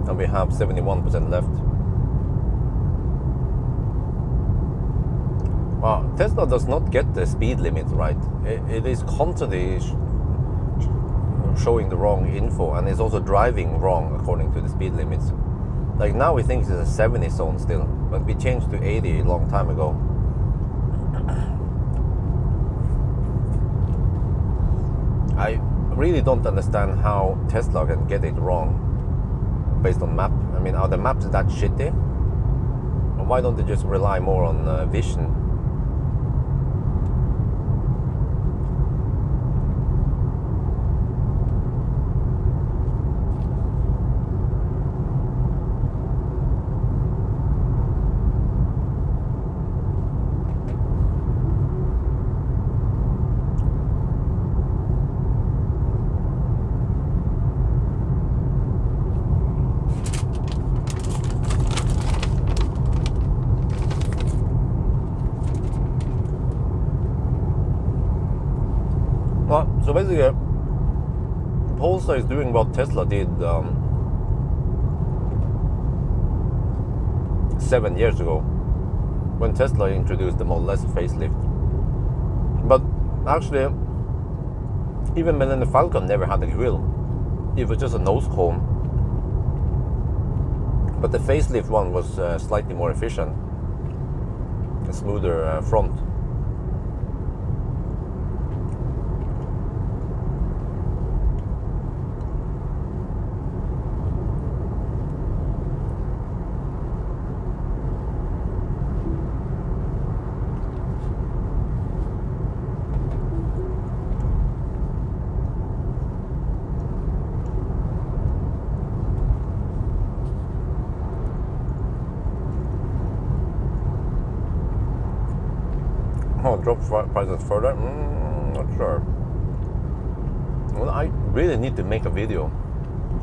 And we have 71% left. Well, Tesla does not get the speed limit right. It is constantly showing the wrong info, and it's also driving wrong according to the speed limits. Like now we think it's a 70 zone still, but we changed to 80 a long time ago. I really don't understand how Tesla can get it wrong based on map. I mean, are the maps that shitty? Or why don't they just rely more on vision? So basically, Polestar is doing what Tesla did 7 years ago when Tesla introduced the Model S facelift. But Actually, even Millennium Falcon never had a grill. It was just a nose cone. But the facelift one was slightly more efficient. A smoother front. Oh, drop prices further? Not sure. Well, I really need to make a video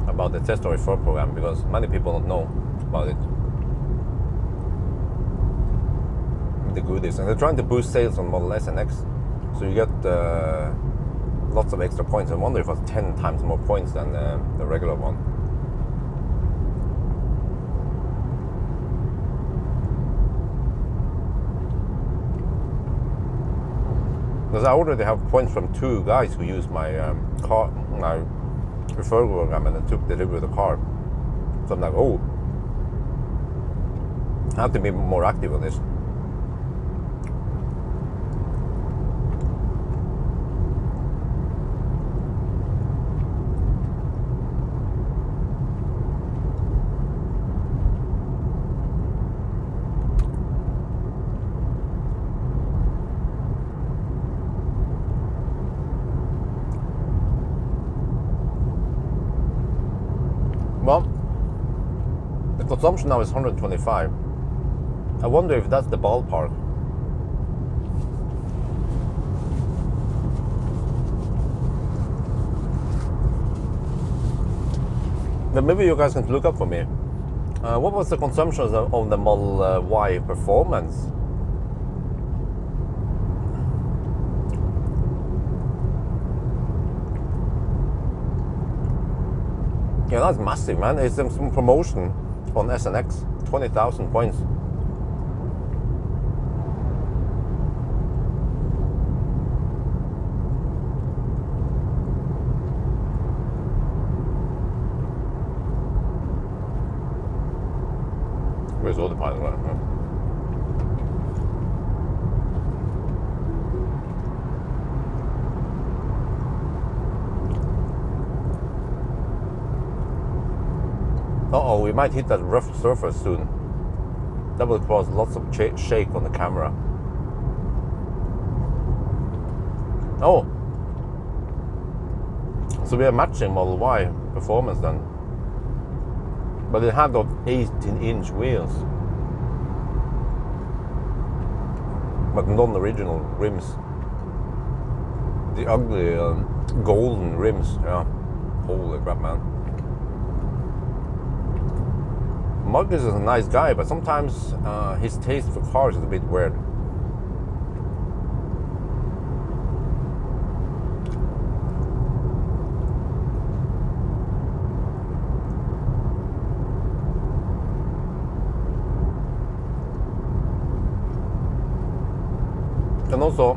about the test drive 4 program because many people don't know about it. The goodies, and they're trying to boost sales on Model S and X, so you get lots of extra points. I wonder if it's 10 times more points than the regular one. Because I already have points from 2 guys who used my car, my referral program, and then took delivery of the car. So I'm like, oh, I have to be more active on this. Well, the consumption now is 125. I wonder if that's the ballpark. Then maybe you guys can look up for me. What was the consumption of the Model Y Performance? Yeah, that's massive, man. It's some promotion on S and X, 20,000 points. Where's all the pilot? Uh-oh, we might hit that rough surface soon. That will cause lots of shake on the camera. Oh! So we are matching Model Y Performance then. But it had those 18-inch wheels. But non-original rims. The ugly golden rims, yeah. Holy crap, man. Marcus is a nice guy, but sometimes his taste for cars is a bit weird. And also,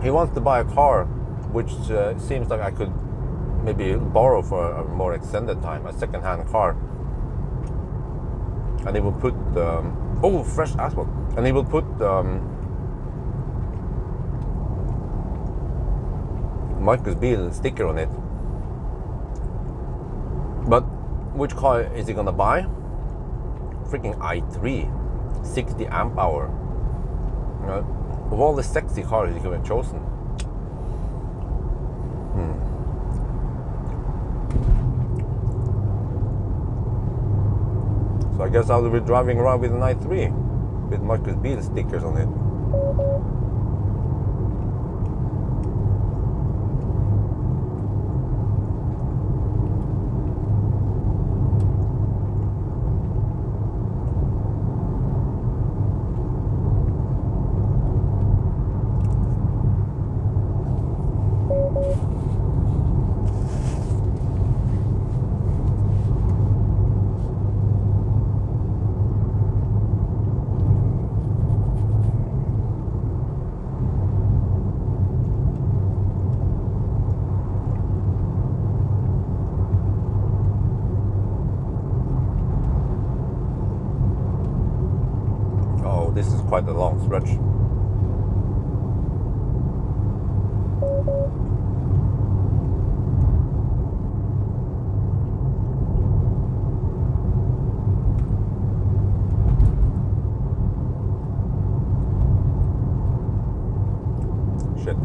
he wants to buy a car which seems like I could maybe borrow for a more extended time, a second-hand car. And he will put oh, fresh asphalt, and he will put Marcus Beal sticker on it. But which car is he gonna buy? Freaking i3, 60 amp hour. Of all the sexy cars he could have chosen. So I guess I'll be driving around with an i3 with Marcus Beal stickers on it. this is quite a long stretch. Shit.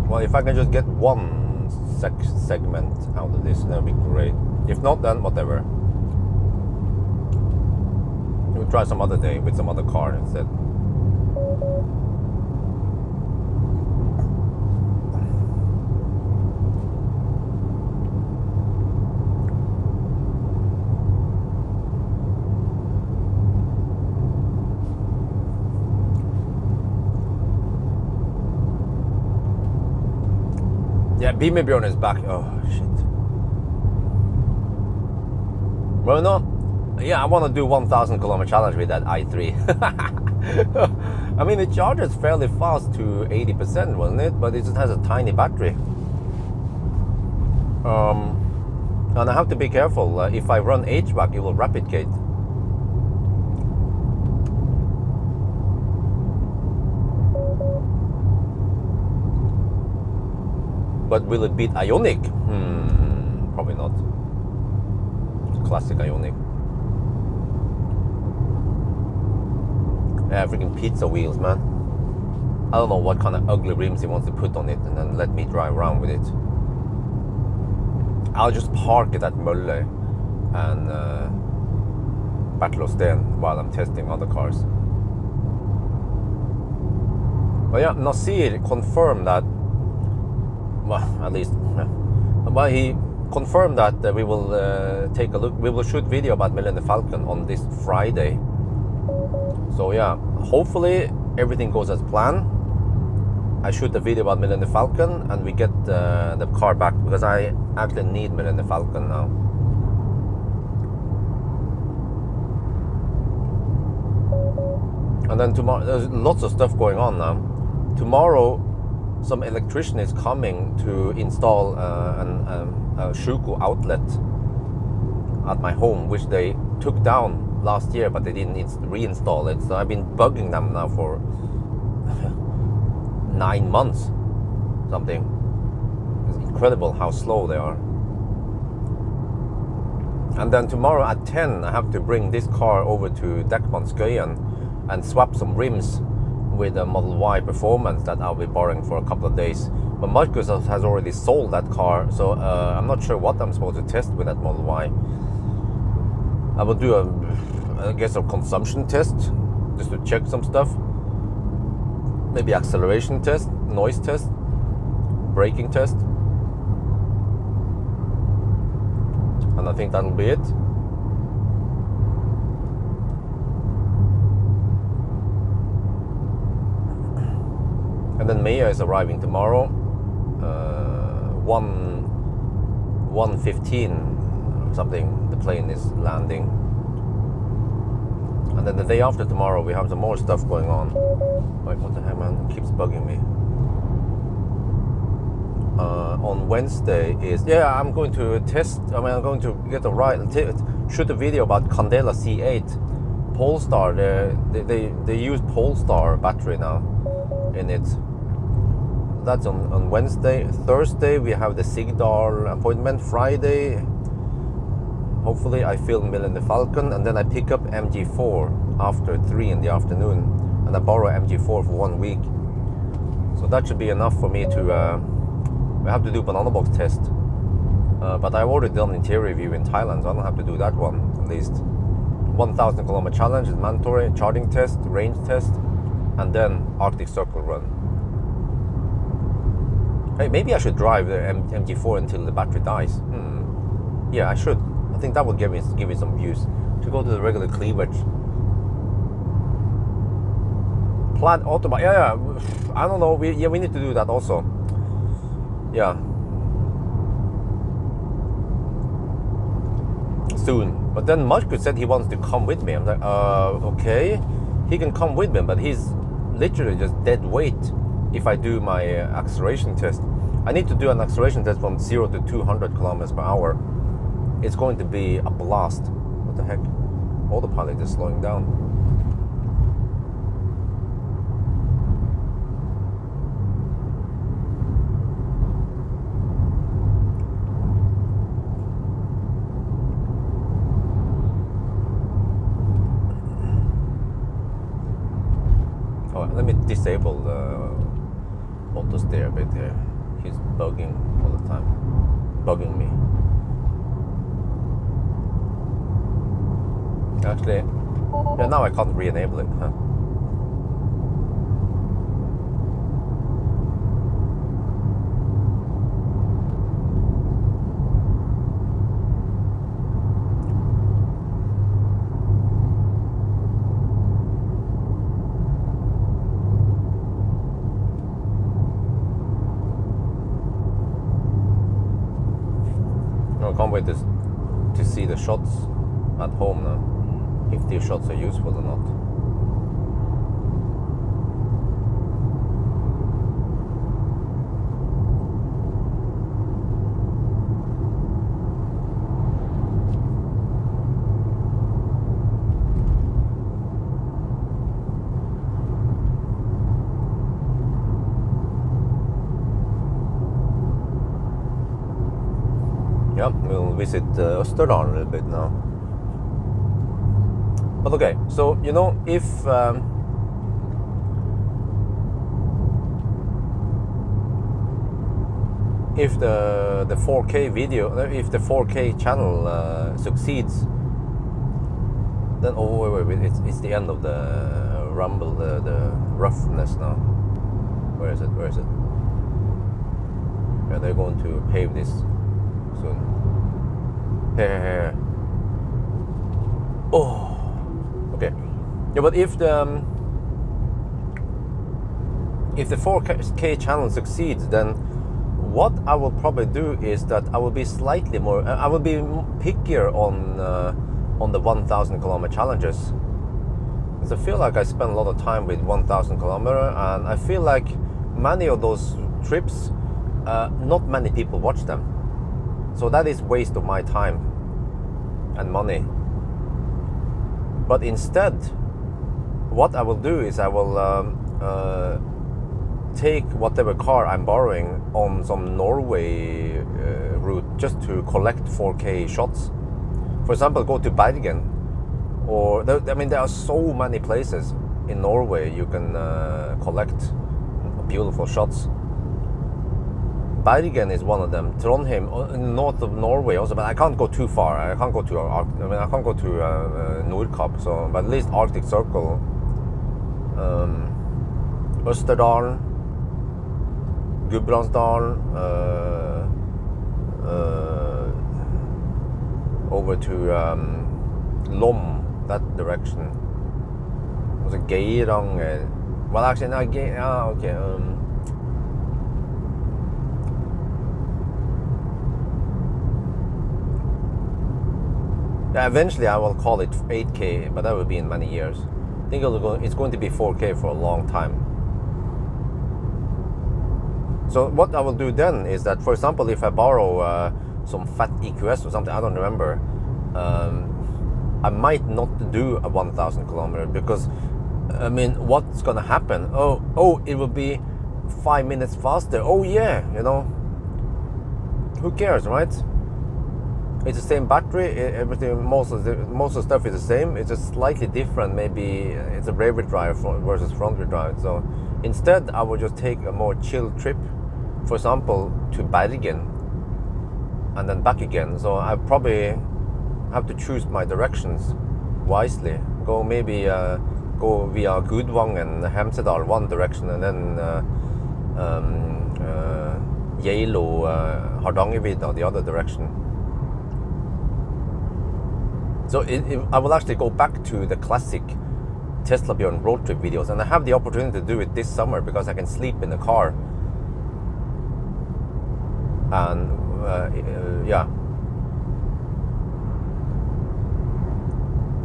Well, if I can just get one segment out of this, that would be great. If not, then whatever. We'll try some other day with some other car instead. Yeah, Björn is back. Oh, shit. Well, no. Yeah, I want to do 1,000 kilometer challenge with that i3. I mean, it charges fairly fast to 80%, wasn't it? But it just has a tiny battery. And I have to be careful. If I run HVAC, it will rapid gate. But will it beat Ioniq? Probably not. It's classic Ioniq. Yeah, freaking pizza wheels, man. I don't know what kind of ugly rims he wants to put on it and then let me drive around with it. I'll just park it at Mølle and Bertelåsten while I'm testing other cars. But yeah, Nasir confirmed that, well, at least, but he confirmed that we will take a look. We will shoot video about Millennium Falcon on this Friday. So yeah, hopefully everything goes as planned. I shoot the video about Millennium Falcon and we get the car back, because I actually need Millennium Falcon now. And then tomorrow, there's lots of stuff going on now. Tomorrow, some electrician is coming to install a Schuko outlet at my home, which they took down last year, but they didn't reinstall it. So I've been bugging them now for 9 months, something. It's incredible how slow they are. And then tomorrow at 10, I have to bring this car over to Dekmanskøyen and swap some rims with a Model Y Performance that I'll be borrowing for a couple of days. But Marcus has already sold that car, so I'm not sure what I'm supposed to test with that Model Y. I will do I guess a consumption test, just to check some stuff. Maybe acceleration test, noise test, braking test. And I think that'll be it. And then Mia is arriving tomorrow, 1:15 or something, the plane is landing. And then the day after tomorrow, we have some more stuff going on. Wait, what the heck, man? It keeps bugging me. On Wednesday is, yeah, I'm going to test, I'm going to get a ride, shoot a video about Candela C8. Polestar, they use Polestar battery now in it. That's on Wednesday. Thursday, we have the Sigdal appointment. Friday, hopefully I film Millennium Falcon, and then I pick up MG4 after 3 in the afternoon, and I borrow MG4 for 1 week. So that should be enough for me to, we have to do banana box test. But I've already done interior review in Thailand, so I don't have to do that one, at least. 1,000 kilometer challenge is mandatory, charging test, range test, and then Arctic Circle run. Hey, maybe I should drive the MG4 until the battery dies. Yeah, I should. I think that would give me some views. To go to the regular cleavage. Plaid autobahn. Yeah. I don't know. We need to do that also. Yeah. Soon. But then Marcus said he wants to come with me. I'm like, okay. He can come with me, but he's literally just dead weight if I do my acceleration test. I need to do an acceleration test from 0 to 200 kilometers per hour. It's going to be a blast. What the heck? Autopilot is slowing down. Oh, let me disable the auto steer a bit here. He's bugging all the time, bugging me. Actually, yeah, now I can't re-enable it, huh? I can't wait to see the shots at home now, if these shots are useful or not. Yeah, we'll visit Østerdalen a little bit now. But okay, so you know, if the 4K video, if the 4K channel succeeds, then wait, it's the end of the rumble, the roughness now. Where is it? Yeah, they're going to pave this soon. Here. Oh, okay. Yeah, but if the 4K channel succeeds, then what I will probably do is that I will be slightly more. I will be pickier on the 1,000 kilometer challenges. Because I feel like I spend a lot of time with 1,000 kilometer, and I feel like many of those trips, not many people watch them. So that is waste of my time and money. But instead, what I will do is I will take whatever car I'm borrowing on some Norway route just to collect 4K shots. For example, go to Bergen, or there are so many places in Norway you can collect beautiful shots. Bergen is one of them. Trondheim, north of Norway also, but I can't go too far. I can't go to Nordkapp, so but at least Arctic Circle, Østerdalen, Gudbrandsdalen, over to Lom, that direction. Was it Geiranger? Well, actually, no, okay. Yeah, eventually I will call it 8K, but that will be in many years. I think it's going to be 4K for a long time. So what I will do then is that, for example, if I borrow some fat EQS or something, I don't remember, I might not do a 1,000 kilometer, because I mean, what's gonna happen? Oh, it will be 5 minutes faster. Oh yeah, you know, who cares, right? It's the same battery, everything, most of the stuff is the same. It's just slightly different. Maybe it's a rear wheel drive versus front wheel drive. So instead, I would just take a more chill trip, for example, to Bergen, and then back again. So I probably have to choose my directions wisely. Go maybe go via Gudvang and Hemsedal one direction, and then Geilo, Hardangervidda the other direction. So I will actually go back to the classic Tesla Björn road trip videos, and I have the opportunity to do it this summer because I can sleep in the car. And yeah.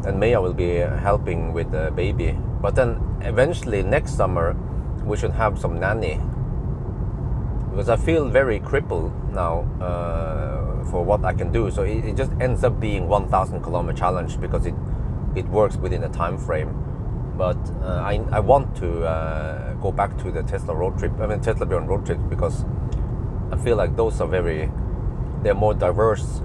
And Maya will be helping with the baby. But then eventually next summer we should have some nanny, because I feel very crippled now for what I can do. So it just ends up being 1,000 kilometer challenge because it works within a time frame. But I want to go back to the Tesla road trip. I mean Tesla Björn road trip, because I feel like those are they're more diverse,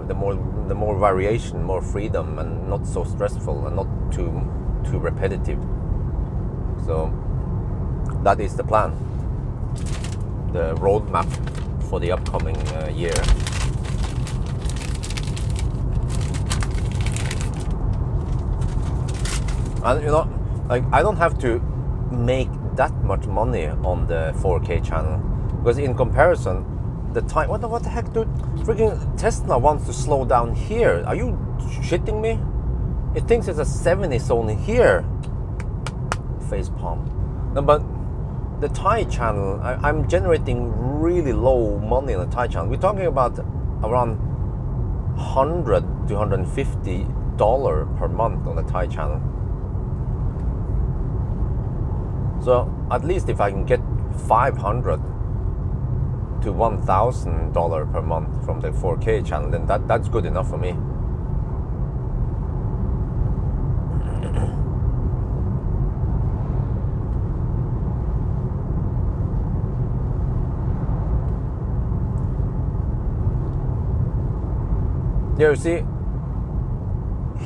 the more variation, more freedom, and not so stressful and not too repetitive. So that is the plan, the roadmap for the upcoming year. And you know, like, I don't have to make that much money on the 4K channel, because in comparison, the time, what the heck, dude? Freaking Tesla wants to slow down here. Are you shitting me? It thinks it's a 70 zone here. Face palm. No, but the Thai channel, I'm generating really low money on the Thai channel. We're talking about around $100 to $150 per month on the Thai channel. So at least if I can get $500 to $1,000 per month from the 4K channel, then that's good enough for me. Yeah, you see,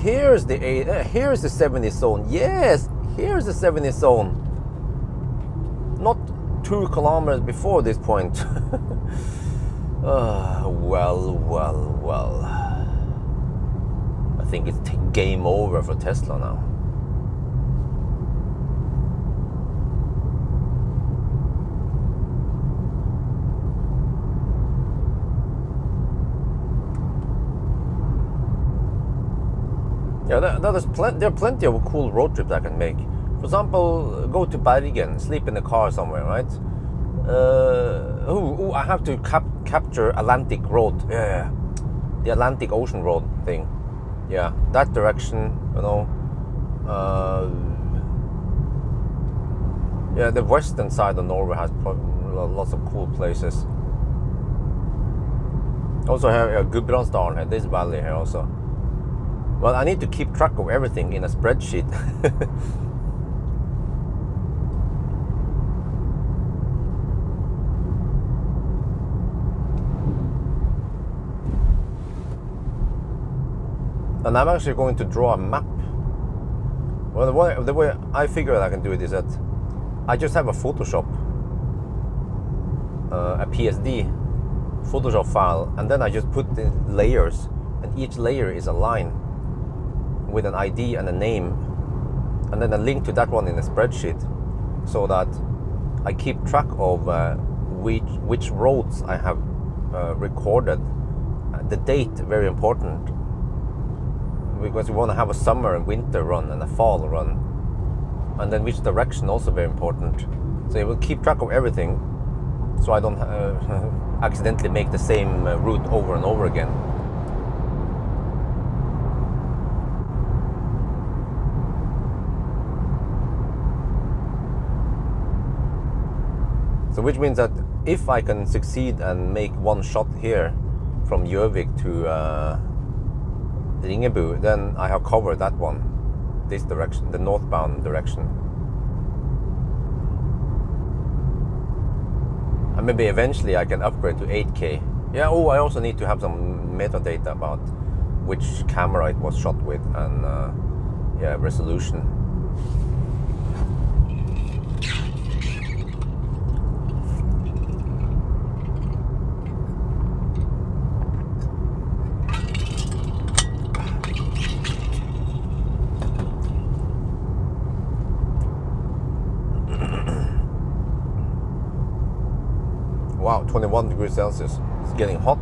here's the 70 zone. Yes, here's the 70 zone. Not 2 kilometers before this point. Well. I think it's game over for Tesla now. Yeah, there are plenty of cool road trips I can make. For example, go to Bergen, sleep in a car somewhere, right? I have to capture Atlantic Road. Yeah, the Atlantic Ocean Road thing. Yeah, that direction, you know. Yeah, the western side of Norway has lots of cool places. Also have Gudbrandsdalen here, this valley here also. Well, I need to keep track of everything in a spreadsheet. And I'm actually going to draw a map. Well, the way I figure I can do it is that I just have a Photoshop, a PSD Photoshop file, and then I just put the layers, and each layer is a line with an ID and a name, and then a link to that one in a spreadsheet, so that I keep track of which roads I have recorded. The date, very important, because we want to have a summer and winter run and a fall run, and then which direction, also very important. So I will keep track of everything, so I don't accidentally make the same route over and over again. So which means that if I can succeed and make one shot here from Gjøvik to Ringebu, then I have covered that one, this direction, the northbound direction. And maybe eventually I can upgrade to 8K. Yeah, I also need to have some metadata about which camera it was shot with, and yeah, resolution. Wow, 21 degrees Celsius. It's getting hot.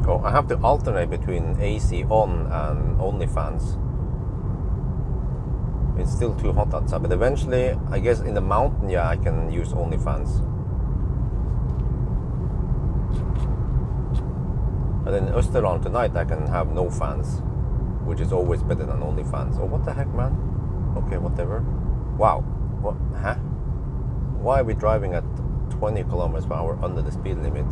Oh, I have to alternate between AC on and only fans. It's still too hot outside, but eventually, I guess in the mountain, yeah, I can use only fans. And in Österland tonight, I can have no fans, which is always better than only fans. Oh, what the heck, man? Okay, whatever. Wow. What? Huh? Why are we driving at 20 kilometers per hour under the speed limit?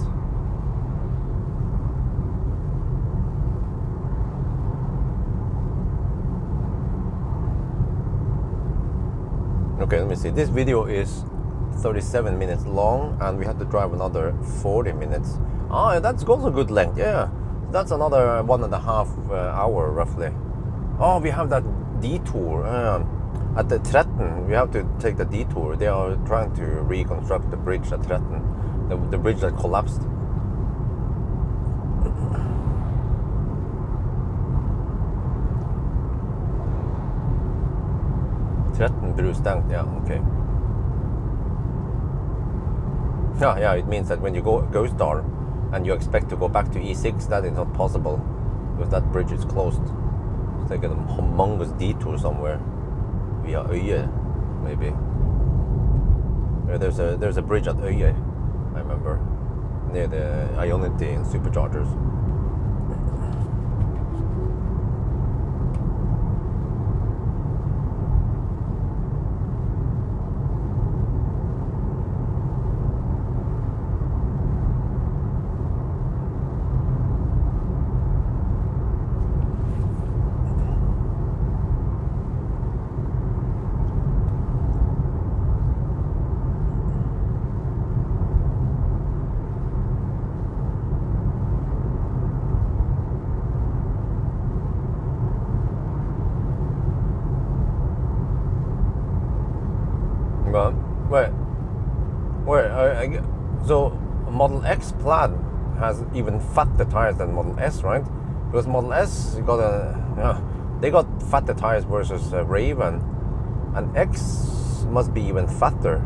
Okay, let me see. This video is 37 minutes long, and we had to drive another 40 minutes. Ah, that's also a good length. Yeah, that's another 1.5 hour roughly. Oh, we have that detour at the Tretten. We have to take the detour. They are trying to reconstruct the bridge at Tretten, the bridge that collapsed. Tretten bru stengt. Yeah, okay. Yeah, it means that when you go star and you expect to go back to E6, that is not possible because that bridge is closed. It's like a humongous detour somewhere via Øye, maybe. Yeah, there's a bridge at Øye, I remember, near the Ionity and Superchargers. So Model X Plaid has even fatter tires than Model S, right? Because Model S they got fatter tires versus Raven, and X must be even fatter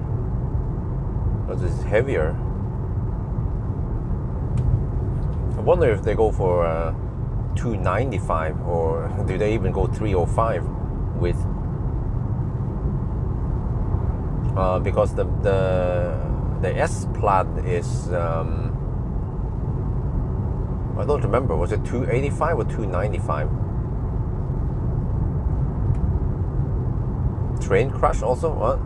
because it's heavier. I wonder if they go for 295 or do they even go 305 with? Because the S Plaid is I don't remember, was it 285 or 295? Train crash also? What?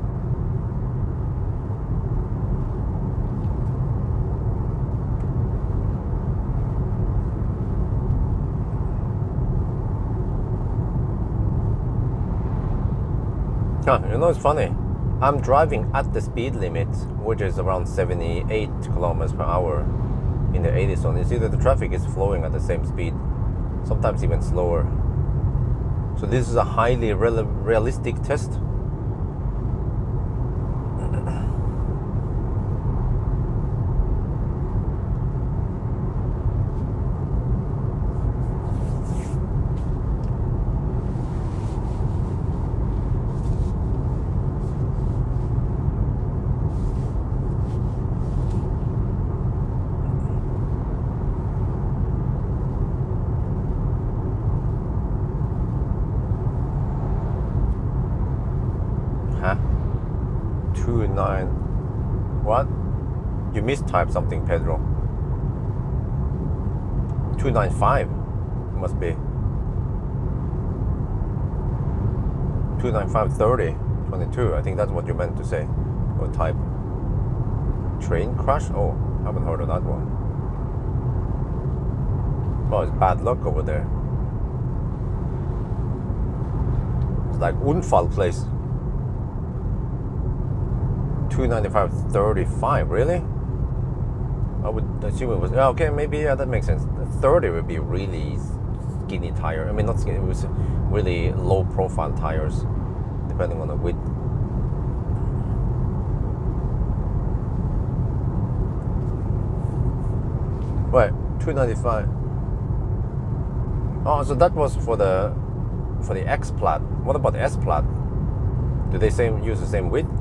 You know, it's funny. I'm driving at the speed limit, which is around 78 kilometers per hour in the 80 zone. You see that the traffic is flowing at the same speed, sometimes even slower. So this is a highly realistic test. What? You mistyped something, Pedro. 295 must be 295 30 22. I think that's what you meant to say or type. Train crash? Oh, haven't heard of that one. Oh, it's bad luck over there. It's like Unfall place. 295 35, really? I would assume it was okay. Maybe, yeah, that makes sense. 30 would be really skinny tire. I mean, not skinny. It was really low profile tires, depending on the width. Right, 295. Oh, so that was for the X Plaid. What about the S Plaid? Do they use the same width?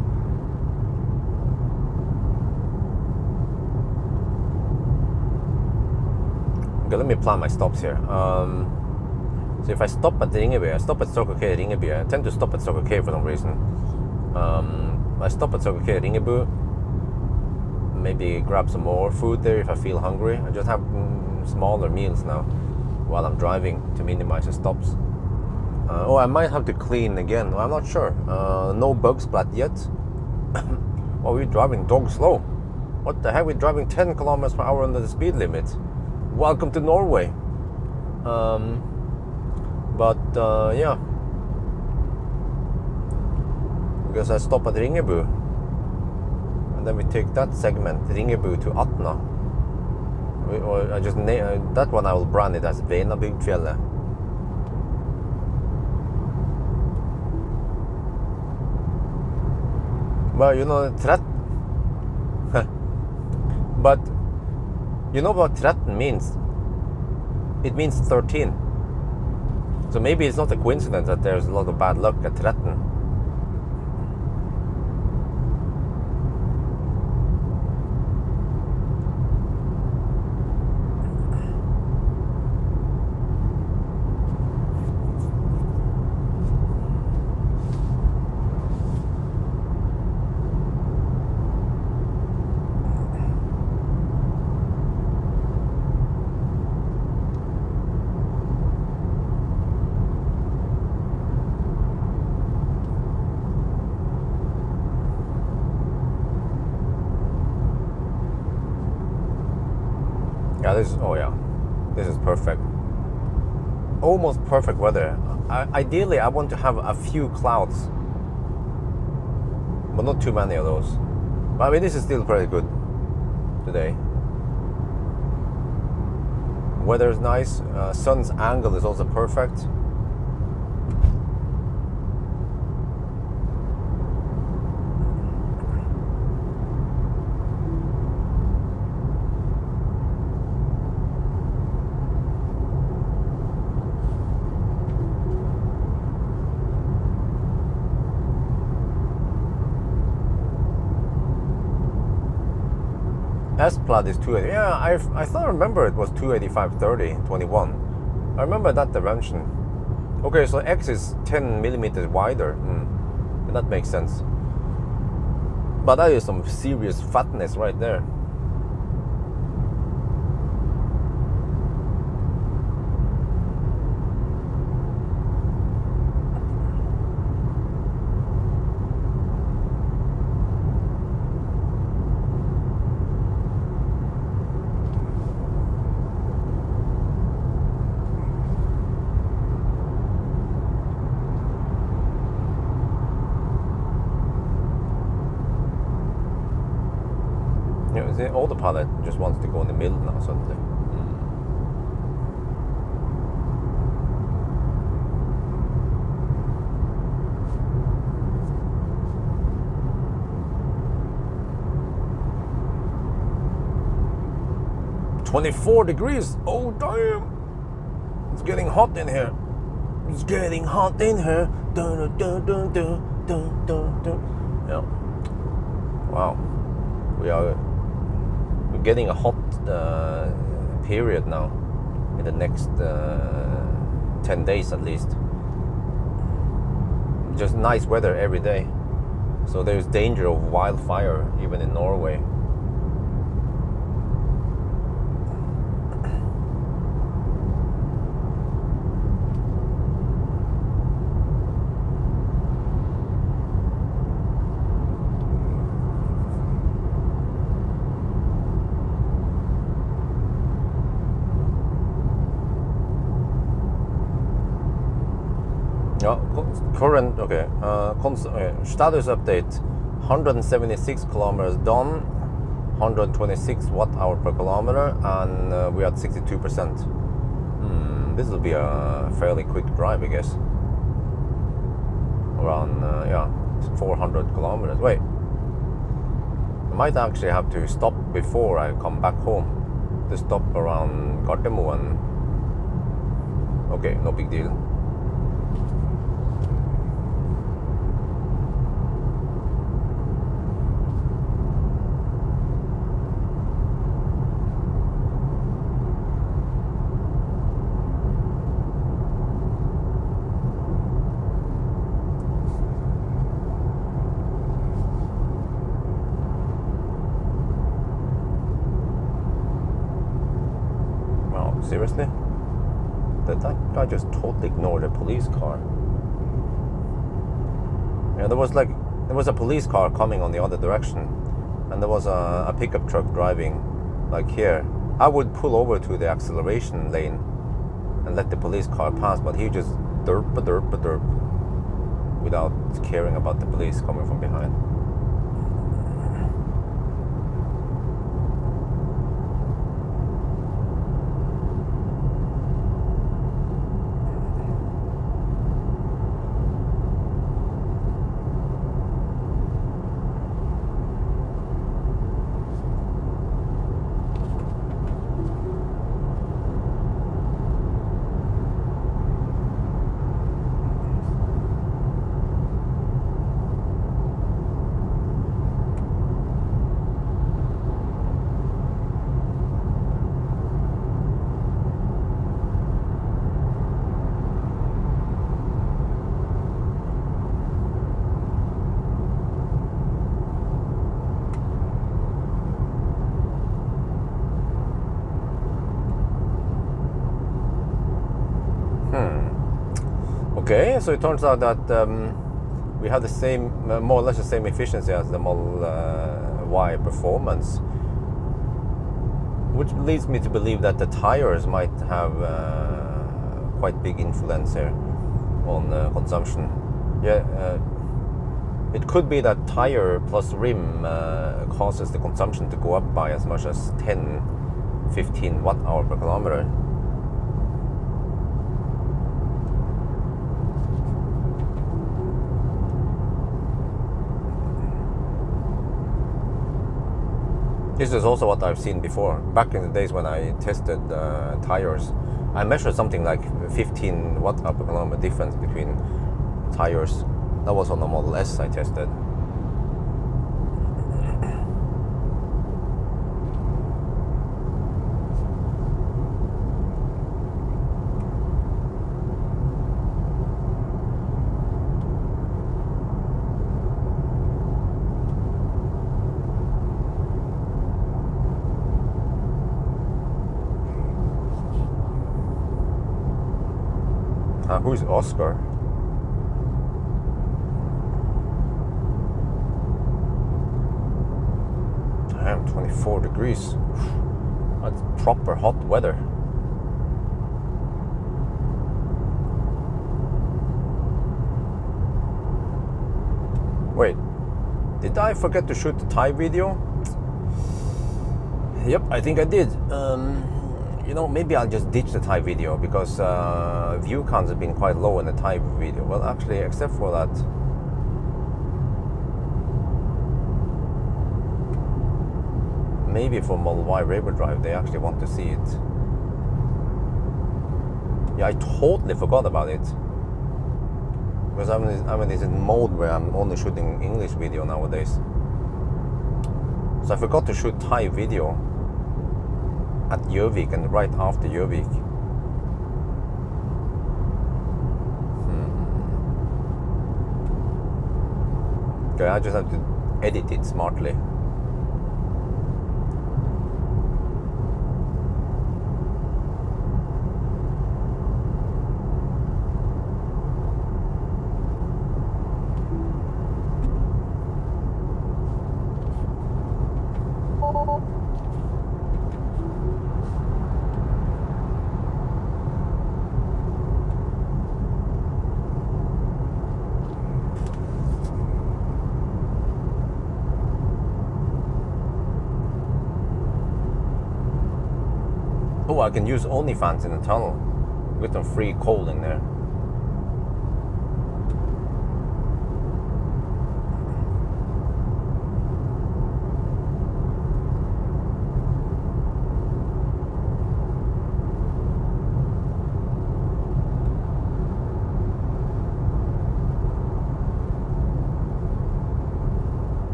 Okay, let me plan my stops here. So if I stop at the Ringeby, I stop at Circle K at Ringeby. I tend to stop at Circle K for some reason. I stop at Circle K at Ringebu. Maybe grab some more food there if I feel hungry. I just have smaller meals now while I'm driving to minimize the stops. I might have to clean again. I'm not sure. No bug splat yet. Oh, we're driving dog slow. What the heck? We're driving 10 kilometers per hour under the speed limit. Welcome to Norway. Yeah. because I stop at Ringebu, and then we take that segment, Ringebu to Atna. Or I just that one I will brand it as Venabygdfjellet. Well, you know, but you know what 13 means? It means 13. So maybe it's not a coincidence that there's a lot of bad luck at 13. Yeah, this is perfect. Almost perfect weather. Ideally, I want to have a few clouds, but not too many of those. But I mean, this is still pretty good today. Weather is nice. Sun's angle is also perfect. S-Plaid is 280. Yeah, I thought I remember it was 285/30 21. I remember that dimension. Okay, so X is 10 millimeters wider. That makes sense. But that is some serious fatness right there. The autopilot just wants to go in the middle now suddenly. 24 degrees. Oh damn! It's getting hot in here. It's getting hot in here. Dun, dun, dun, dun, dun, dun, dun. Yeah. Wow. We're getting a hot period now in the next 10 days at least. Just nice weather every day. So there's danger of wildfire even in Norway. Current, status update, 176 kilometers done, 126 watt-hour per kilometer, and we're at 62%. This will be a fairly quick drive, I guess. Around, 400 kilometers. Wait, I might actually have to stop before I come back home. To stop around Gardermoen. Okay, no big deal. Seriously? That guy just totally ignored a police car. Yeah, there was a police car coming on the other direction, and there was a pickup truck driving like here. I would pull over to the acceleration lane and let the police car pass, but he just derp. without caring about the police coming from behind. Okay, so it turns out that we have the same, more or less the same efficiency as the Model Y Performance, which leads me to believe that the tires might have quite big influence here on consumption. Yeah, it could be that tire plus rim causes the consumption to go up by as much as 10-15 watt-hour per kilometer. This is also what I've seen before. Back in the days when I tested tires, I measured something like 15 watt-hour per kilometer difference between tires. That was on the Model S I tested. Who's Oscar? Damn, 24 degrees. That's proper hot weather. Wait, did I forget to shoot the Thai video? Yep, I think I did. You know, maybe I'll just ditch the Thai video because view counts have been quite low in the Thai video. Well, actually, except for that. Maybe for Model Y rear-wheel drive, they actually want to see it. Yeah, I totally forgot about it. Because I'm in this mode where I'm only shooting English video nowadays. So I forgot to shoot Thai video at Gjøvik and right after Gjøvik. Okay, I just have to edit it smartly. Oh, I can use OnlyFans in the tunnel. Get some free coal in there.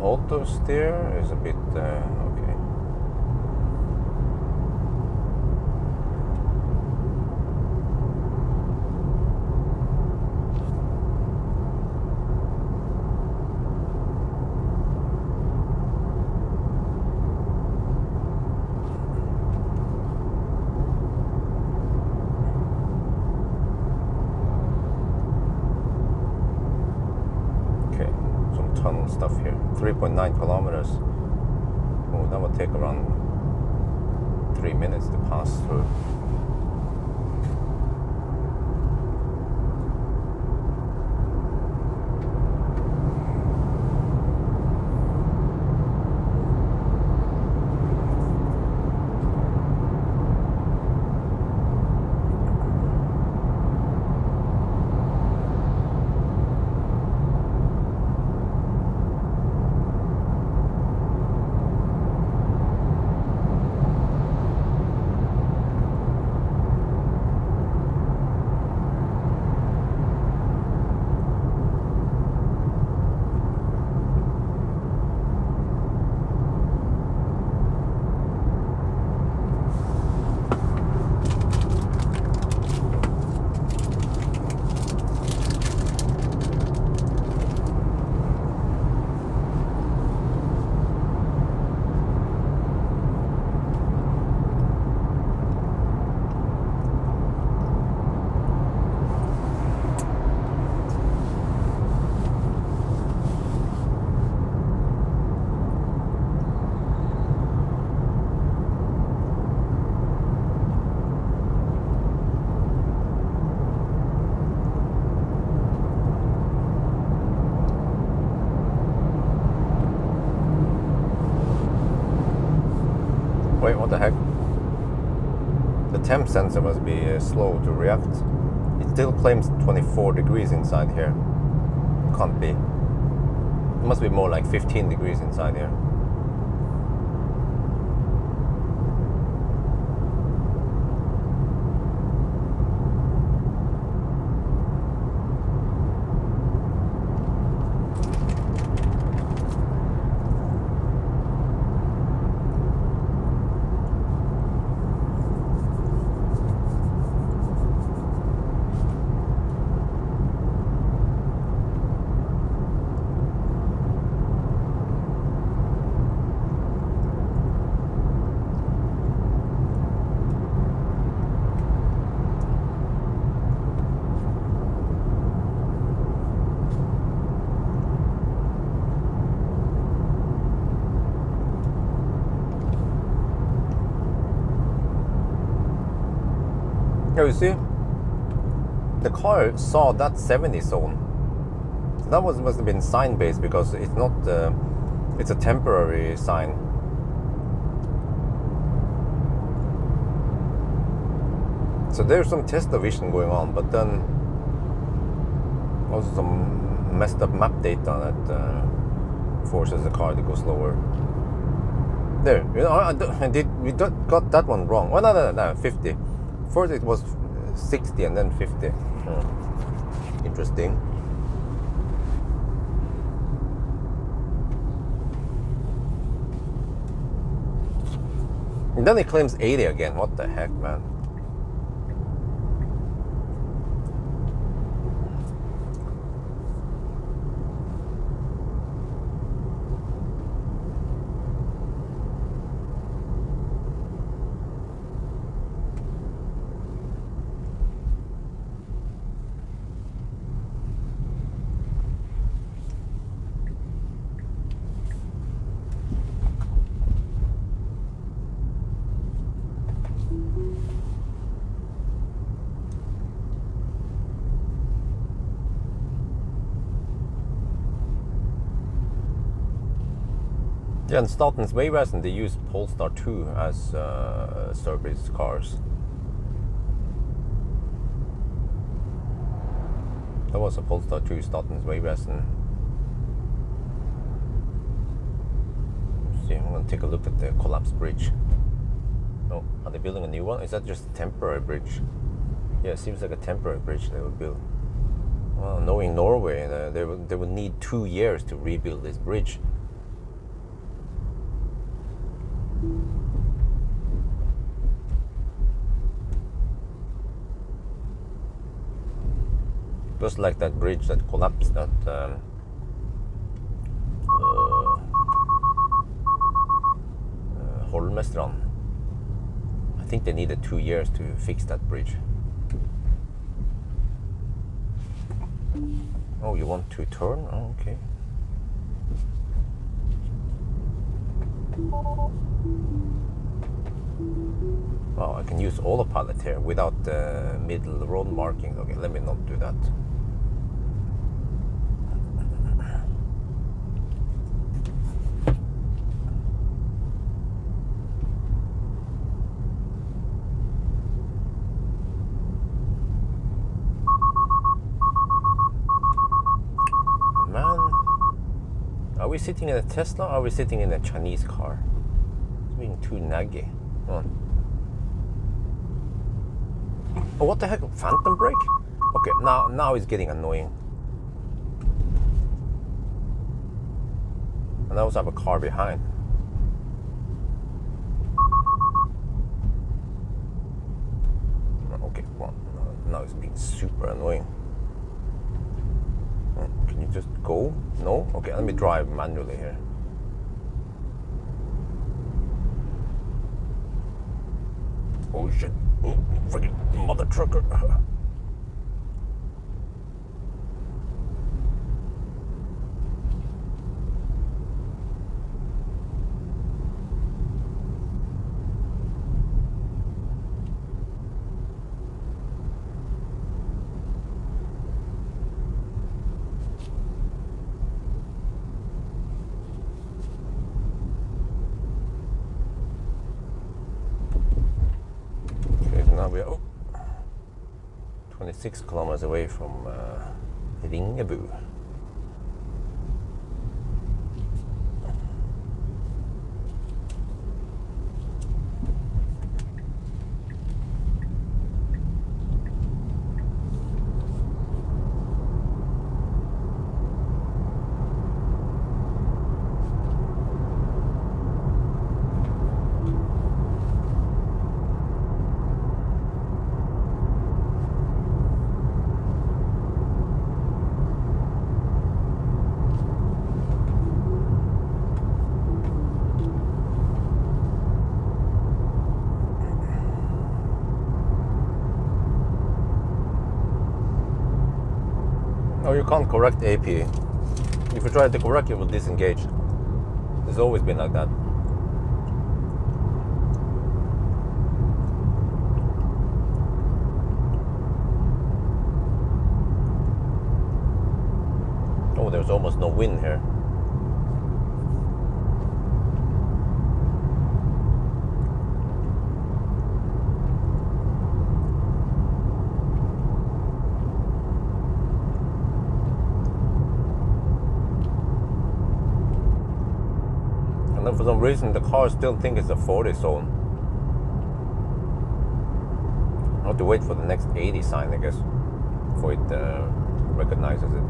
Auto steer is a bit okay. stuff here. 3.9 kilometers. Oh, that would take around 3 minutes to pass through. Wait, what the heck? The temp sensor must be slow to react. It still claims 24 degrees inside here. Can't be. It must be more like 15 degrees inside here. Here you see, the car saw that 70 zone. So that must have been sign based, because it's not. It's a temporary sign. So there's some test of vision going on, but then also some messed up map data that forces the car to go slower. There, you know, we got that one wrong. Oh no, 50. First it was 60 and then 50. Interesting. And then it claims 80 again. What the heck, man? Yeah, in Statens Vegvesen they use Polestar 2 as service cars. That was a Polestar 2 Statens Vegvesen. See, I'm gonna take a look at the collapsed bridge. Oh, are they building a new one? Is that just a temporary bridge? Yeah, it seems like a temporary bridge they will build. Well, knowing Norway, they would need 2 years to rebuild this bridge. Just like that bridge that collapsed at Holmestrand. I think they needed 2 years to fix that bridge. Oh, you want to turn? Oh, okay. Wow, I can use autopilot here without the middle road markings. Okay, let me not do that. Man, are we sitting in a Tesla or are we sitting in a Chinese car? It's being too naggy. Come on. Oh, what the heck? Phantom brake? Okay, now it's getting annoying. And I also have a car behind. Okay, well, now it's being super annoying. Can you just go? No? Okay, let me drive manually here. Oh shit. Oh, freaking mother trucker. Now we are 26 kilometers away from Ringebu. Oh, you can't correct AP. If you try to correct, it will disengage. It's always been like that. Oh, there's almost no wind here. And then for some reason the car still thinks it's a 40 zone. I have to wait for the next 80 sign, I guess, before it recognizes it.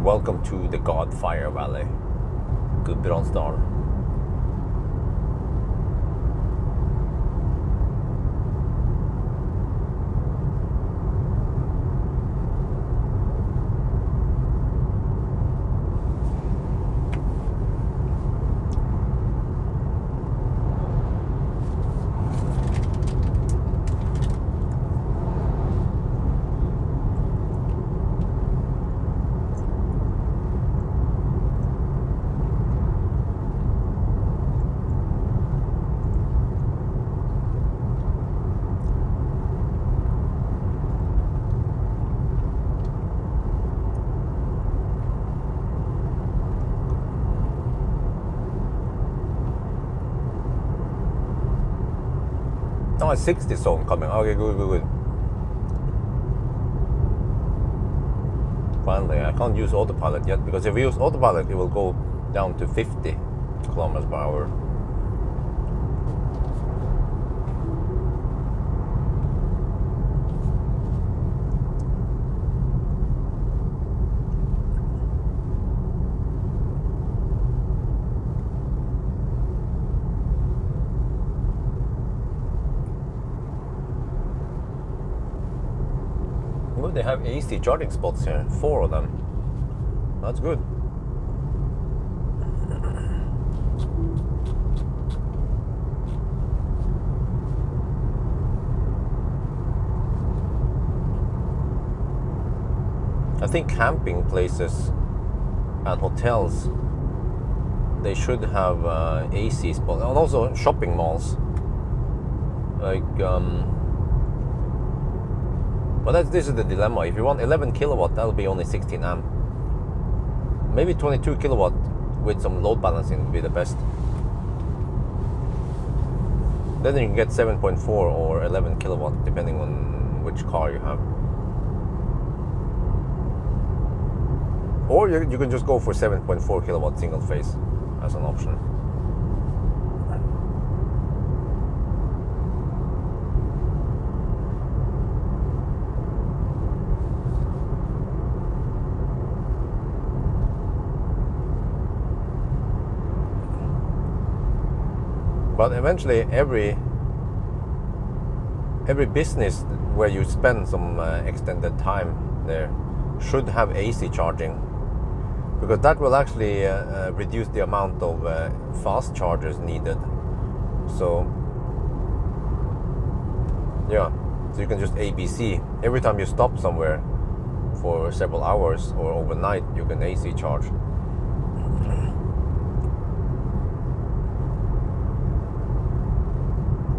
Welcome to the Godfire Valley, Gudbrandsdal. a 60 zone coming. Okay, good. Finally, I can't use autopilot yet, because if we use autopilot, it will go down to 50 kilometers per hour. They have AC charging spots here, 4 of them. That's good. I think camping places and hotels, they should have AC spots, and also shopping malls. Like, but this is the dilemma. If you want 11 kilowatt, that'll be only 16 amp. Maybe 22 kilowatt with some load balancing would be the best. Then you can get 7.4 or 11 kilowatt, depending on which car you have. Or you can just go for 7.4 kilowatt single phase as an option. But eventually, every business where you spend some extended time there should have AC charging, because that will actually reduce the amount of fast chargers needed. So yeah, so you can just ABC. Every time you stop somewhere for several hours or overnight, you can AC charge.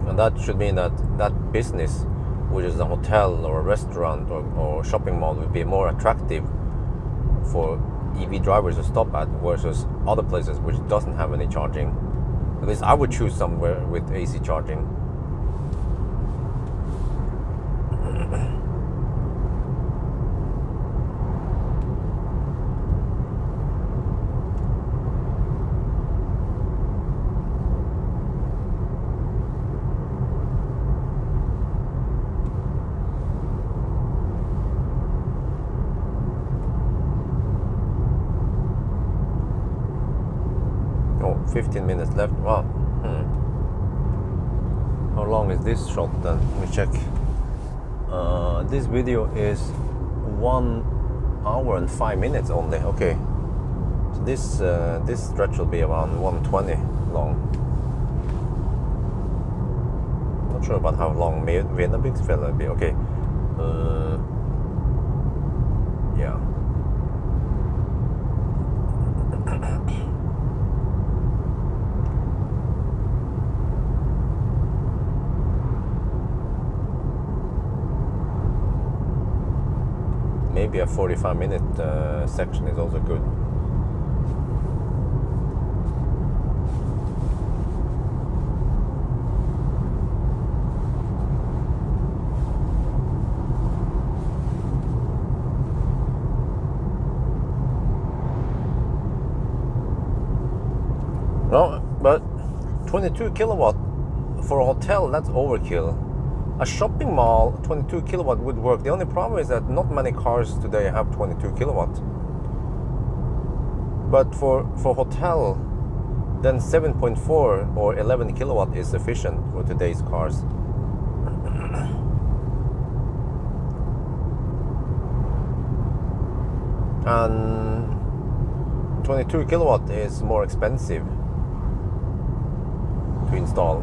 And that should mean that that business, which is a hotel or a restaurant or shopping mall, will be more attractive for EV drivers to stop at versus other places which doesn't have any charging. At least I would choose somewhere with AC charging. Oh, 15 minutes left. Wow. How long is this shot then? Let me check. This video is 1 hour and 5 minutes only. Okay. So this stretch will be around 120 long. Not sure about how long Vienna-Bixfeld will be. Okay. Yeah. Maybe a 45-minute section is also good. No, but 22 kilowatt for a hotel, that's overkill. A shopping mall, 22 kilowatt would work. The only problem is that not many cars today have 22 kilowatt. But for hotel, then 7.4 or 11 kilowatt is sufficient for today's cars. And 22 kilowatt is more expensive to install.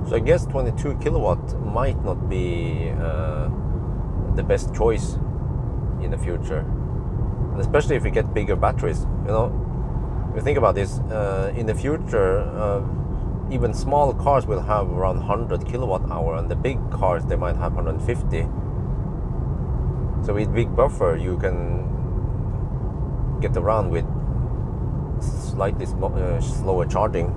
So I guess 22 kilowatt might not be the best choice in the future, and especially if you get bigger batteries. You know, if you think about this, in the future, even small cars will have around 100 kilowatt hour, and the big cars, they might have 150. So with big buffer, you can get around with slightly slower charging.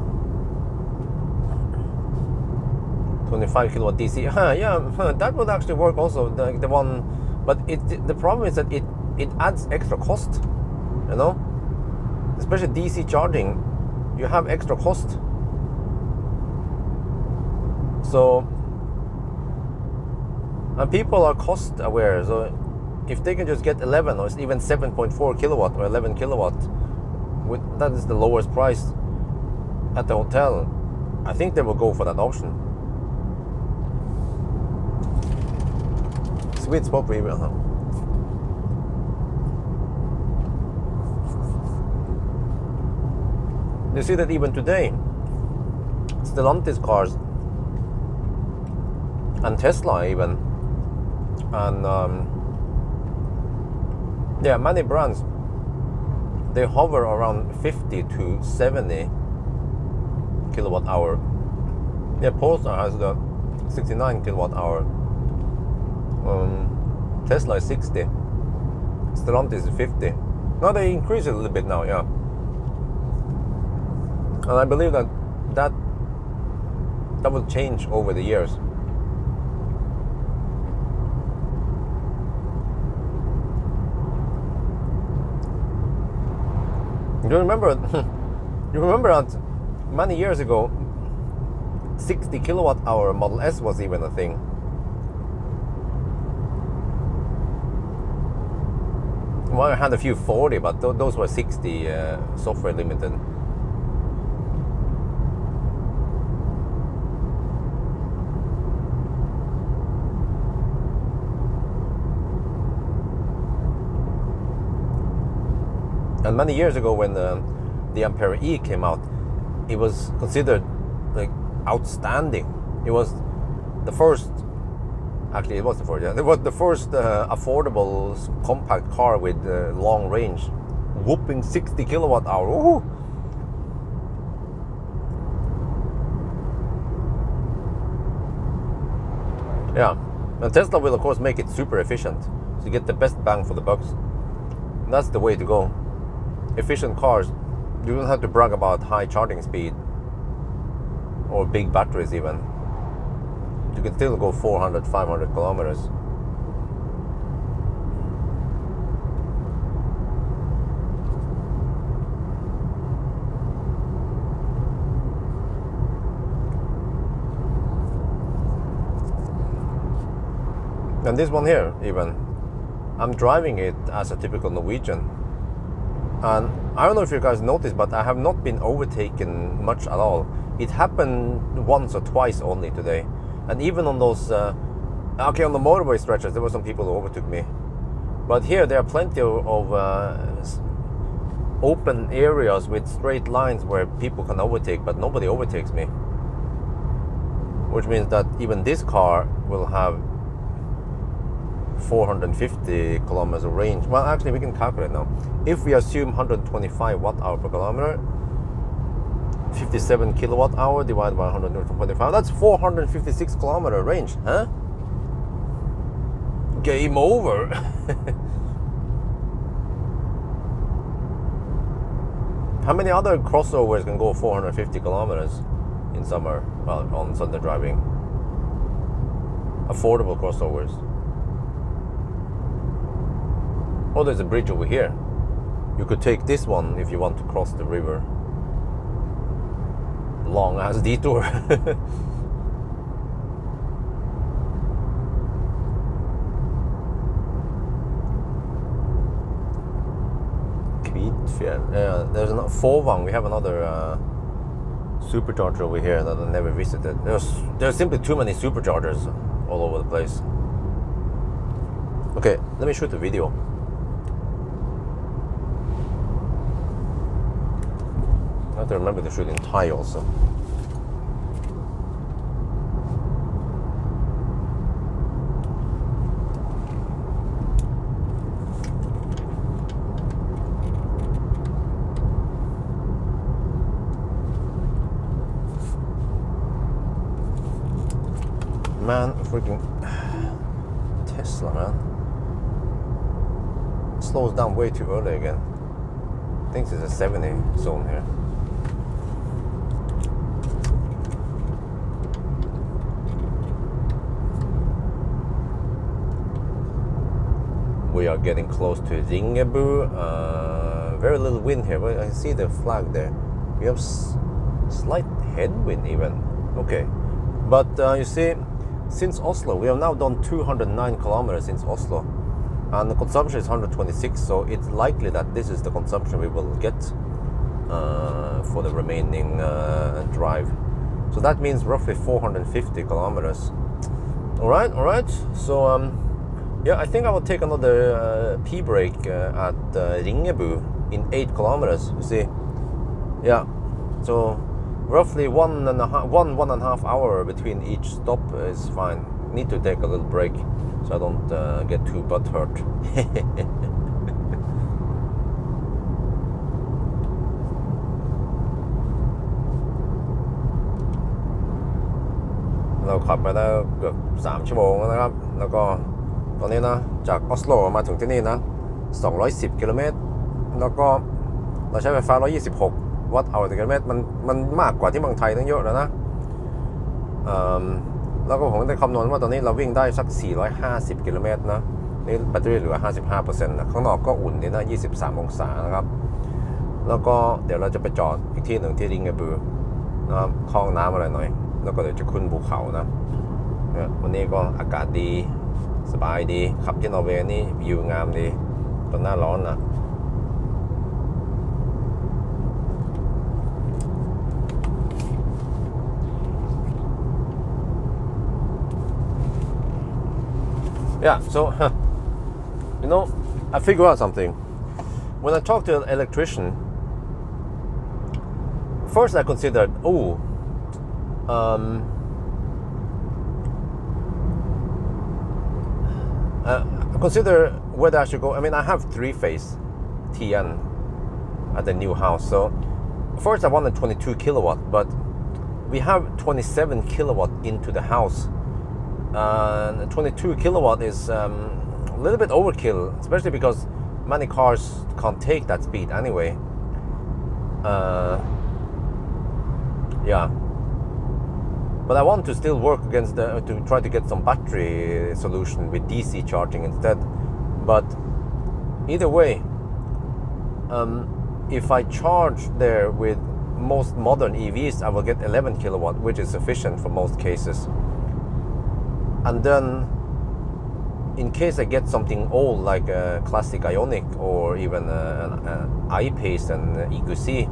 25 kilowatt DC. Yeah, that would actually work also. The one, but the problem is that it adds extra cost. You know, especially DC charging, you have extra cost. So, and people are cost aware. So, if they can just get 11 or even 7.4 kilowatt or 11 kilowatt, that is the lowest price at the hotel, I think they will go for that option. Sweet spot for email, huh? You see that even today, Stellantis cars and Tesla even, and yeah, many brands, they hover around 50 to 70 kilowatt hour. Yeah, Polestar has the 69 kilowatt hour. Tesla is 60. Stellantis is 50. Now they increase it a little bit now, yeah. And I believe that will change over the years. You remember that many years ago, 60 kilowatt hour Model S was even a thing. Well, I had a few 40, but those were 60 software limited. And many years ago, when the Ampere E came out, it was considered like outstanding. It was the first. Actually, it was the first. Yeah, it was the first affordable compact car with long range, whooping 60 kilowatt hour. Ooh. Yeah, and Tesla will of course make it super efficient, so you get the best bang for the bucks. And that's the way to go. Efficient cars, you don't have to brag about high charging speed or big batteries even. You can still go 400, 500 kilometers. And this one here, even, I'm driving it as a typical Norwegian. And I don't know if you guys noticed, but I have not been overtaken much at all. It happened once or twice only today. And even on those, okay, on the motorway stretches, there were some people who overtook me. But here, there are plenty of open areas with straight lines where people can overtake, but nobody overtakes me. Which means that even this car will have 450 kilometers of range. Well, actually, we can calculate now. If we assume 125 watt hour per kilometer, 57 kilowatt hour divided by 125, that's 456 kilometer range, huh? Game over. How many other crossovers can go 450 kilometers in summer, well, on Sunday driving? Affordable crossovers. Oh, there's a bridge over here. You could take this one if you want to cross the river. Long ass detour. Kvitfjell. Yeah, there's another Fåvang. We have another supercharger over here that I never visited. There's simply too many superchargers all over the place. Okay, let me shoot a video. I have to remember to shoot in Thai also. Man, freaking Tesla, man. Slows down way too early again. think it's a 70 zone here. We are getting close to Ringebu. Very little wind here, but I see the flag there. We have slight headwind even. Okay, but you see, since Oslo, we have now done 209 kilometers since Oslo, and the consumption is 126. So it's likely that this is the consumption we will get for the remaining drive. So that means roughly 450 kilometers. All right. So yeah, I think I will take another pee break at Ringebu in 8 kilometers. You see, yeah. So roughly one and a half hour between each stop is fine. Need to take a little break so I don't get too butt hurt. เราขับมาได้เกือบ3 ชั่วโมงแล้วนะครับแล้วก็ตอนนี้นะจากออสโลมาถึงที่นี่นะ210 กิโลเมตรแล้วก็เราใช้ไฟฟ้า126 วัตต์เอาต่อกิโลเมตรมันมากกว่าที่เมืองไทยตั้งเยอะแล้วนะแล้วก็ผมได้คำนวณว่าตอนนี้เราวิ่งได้สัก450 กิโลเมตรนะนี่แบตเตอรี่เหลือ 55% นะข้างนอกก็อุ่นนี่นะ23 องศานะครับแล้วก็เดี๋ยวเราจะไปจอดอีกที่หนึ่งที่ริงเกบือนะครับเข้าห้องน้ำอะไรหน่อยแล้วก็เดี๋ยวจะขึ้นภูเขานะวันนี้ก็อากาศดีสบายดีขับที่นอร์เวย์นี่วิวงามดีตอนหน้าร้อนนะYeah, so you know, I figured out something. When I talked to an electrician, first I considered, consider whether I should go. I mean, I have 3-phase TN at the new house. So first I wanted 22 kilowatt, but we have 27 kilowatt into the house. 22 kilowatt is a little bit overkill, especially because many cars can't take that speed anyway. Yeah, but I want to still work against to try to get some battery solution with DC charging instead. But either way, if I charge there with most modern EVs, I will get 11 kilowatt, which is sufficient for most cases. And then, in case I get something old like a classic Ioniq or even an I-Pace and EQC,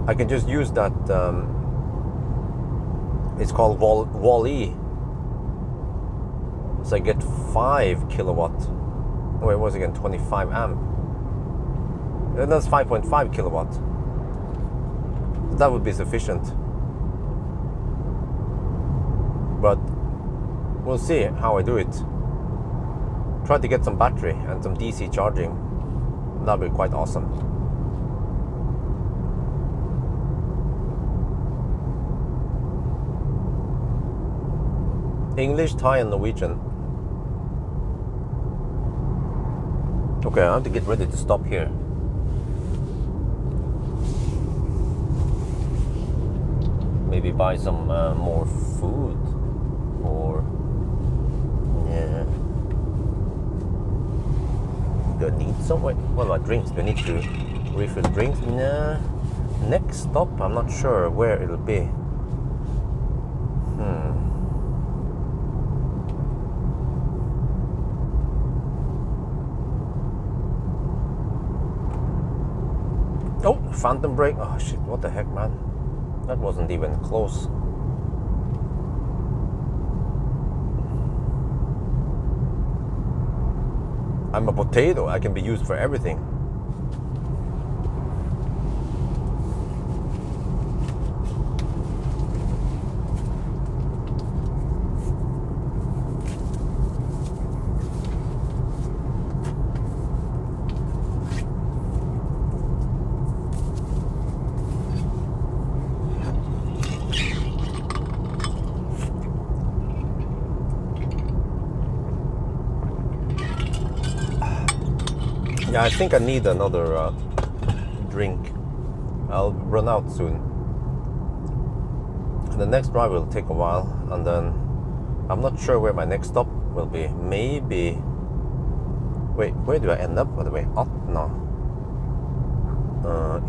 I can just use that. It's called Wall E. So I get 5 kilowatt. Oh, it was again 25 amp. And that's 5.5 kilowatt. That would be sufficient. But we'll see how I do it. Try to get some battery and some DC charging. That'll be quite awesome. English, Thai, and Norwegian. Okay, I have to get ready to stop here. Maybe buy some more food. Or yeah, gonna need somewhere. What about drinks? Do I need to refill drinks? Nah. Next stop, I'm not sure where it'll be. Oh, phantom brake. Oh shit! What the heck, man? That wasn't even close. I'm a potato. I can be used for everything. Yeah, I think I need another drink. I'll run out soon. And the next drive will take a while, and then I'm not sure where my next stop will be. Maybe. Wait, where do I end up, by the way? Atna.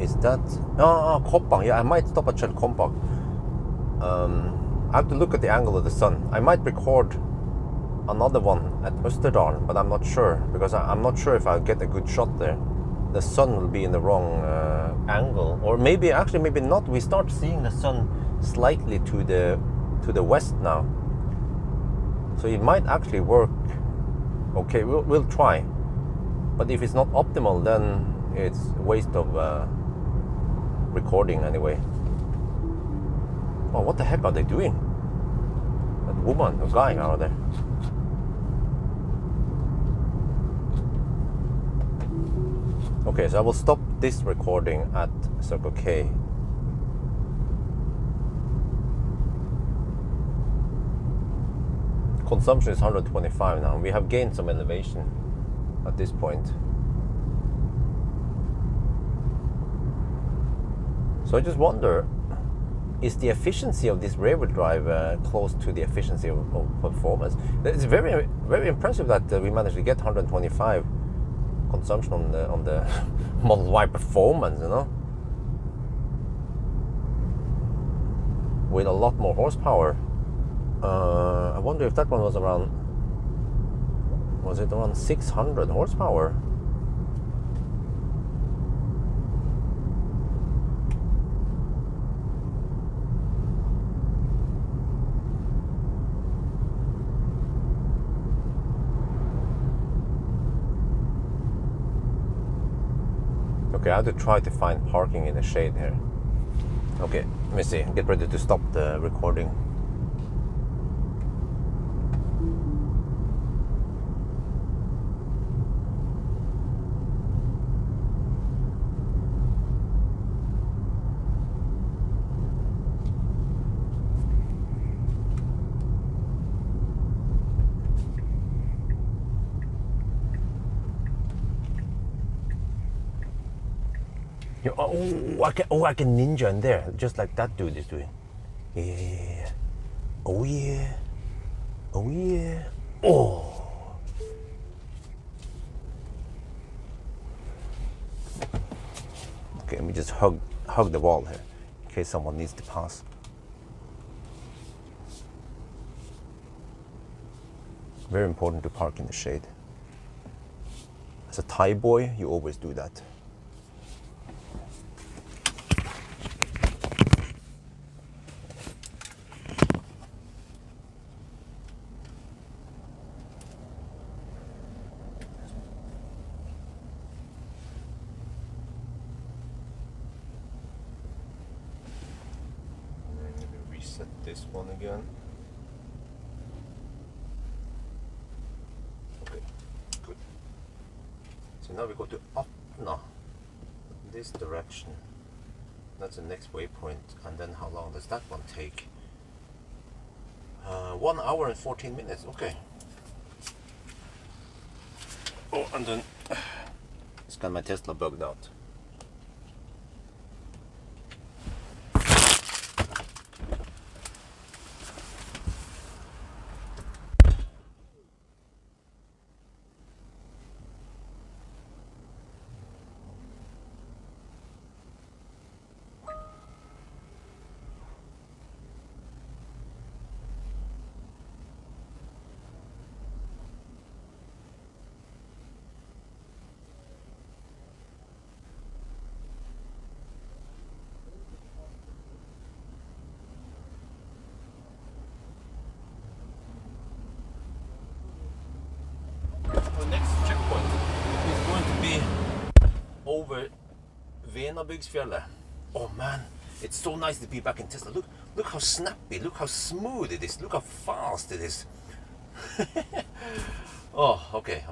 Is that? Koppang. Yeah, I might stop at Koppang. I have to look at the angle of the sun. I might record another one at Österdal, but I'm not sure, because I'm not sure if I'll get a good shot there. The sun will be in the wrong angle, or maybe actually maybe not. We start seeing the sun slightly to the west now, so it might actually work. Okay, we'll try, but if it's not optimal, then it's a waste of recording anyway. Oh, what the heck are they doing? That woman, a guy out there. Okay, so I will stop this recording at Circle K. Consumption is 125 now. We have gained some elevation at this point. So I just wonder, is the efficiency of this rear-wheel drive close to the efficiency of performance? It's very, very impressive that we managed to get 125 consumption on the Model Y performance, you know, with a lot more horsepower. I wonder if that one was around 600 horsepower? Okay, I have to try to find parking in the shade here. Okay, let me see. Get ready to stop the recording. I can ninja in there, just like that dude is doing. Yeah. Oh yeah. Oh yeah. Oh. Okay, let me just hug the wall here, in case someone needs to pass. Very important to park in the shade. As a Thai boy, you always do that. Set this one again. Okay, good. So now we go to Atna, this direction. That's the next waypoint. And then how long does that one take? 1 hour and 14 minutes. Okay. Oh, and then it's got my Tesla bugged out. The next checkpoint is going to be over Venabygdsfjellet. Oh man, it's so nice to be back in Tesla. Look how snappy, look how smooth it is, look how fast it is. Oh, okay.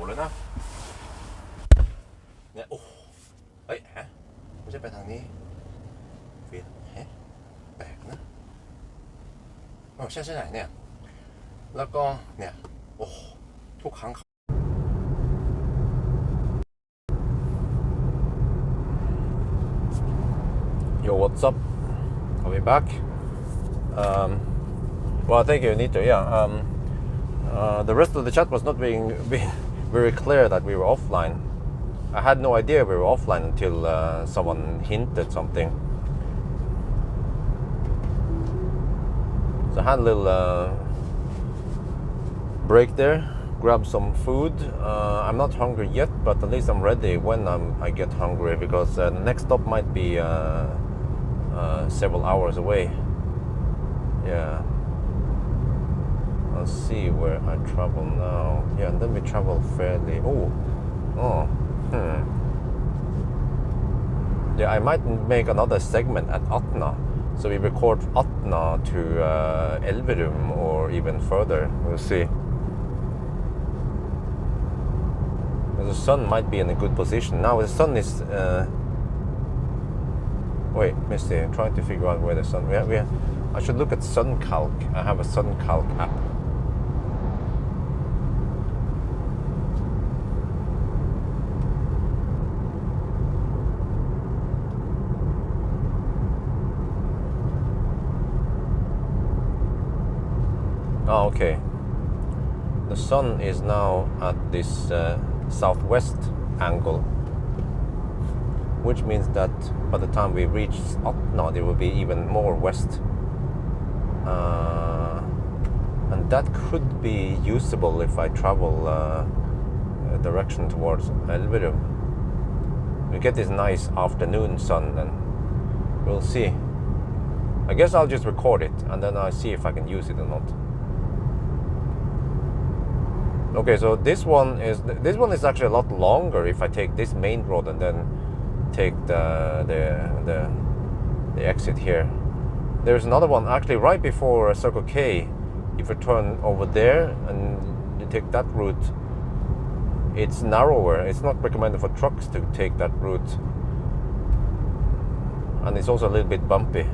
เลยนะเนี่ยโอ้เฮ้ยฮะไม่ใช่ไปทางนี้เวียนเฮ้แปลกนะอ๋อใช่ไหนเนี่ยแล้วก็เนี่ยโอ้ทุกครั้งYo, what's up? Are we back? Well, I think you need to, yeah. The rest of the chat was not being very clear that we were offline. I had no idea we were offline until someone hinted something. So I had a little break there, grab some food. I'm not hungry yet, but at least I'm ready when I get hungry, because the next stop might be several hours away. Yeah. Let's see where I travel now. Yeah, and then we travel fairly. Yeah, I might make another segment at Atna. So we record Atna to Elverum or even further. We'll see. The sun might be in a good position. Now the sun is... wait, Misty, I'm trying to figure out where the sun... I should look at sun calc. I have a sun calc app. Oh, okay. The sun is now at this southwest angle, which means that by the time we reach Atna, there will be even more west. And that could be usable if I travel direction towards Elverum. We get this nice afternoon sun, and we'll see. I guess I'll just record it and then I'll see if I can use it or not. Okay, so this one is actually a lot longer if I take this main road and then take the exit here. There's another one actually right before Circle K. If you turn over there and you take that route, it's narrower. It's not recommended for trucks to take that route, and it's also a little bit bumpy.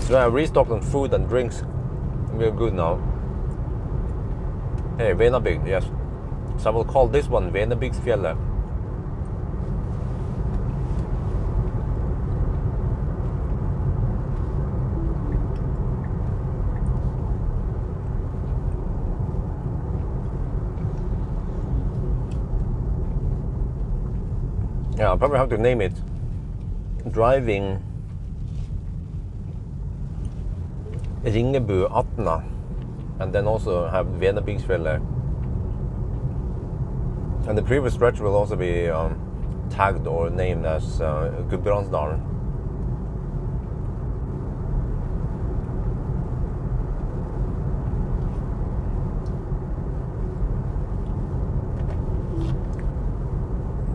So I restocked on food and drinks. We're good now. Hey, Venabygd, yes. So I will call this one Venabygdsfjellet. Yeah, I'll probably have to name it Driving Ringebu Atna, and then also have Venabygdsfjellet. And the previous stretch will also be tagged or named as Gudbrandsdalen.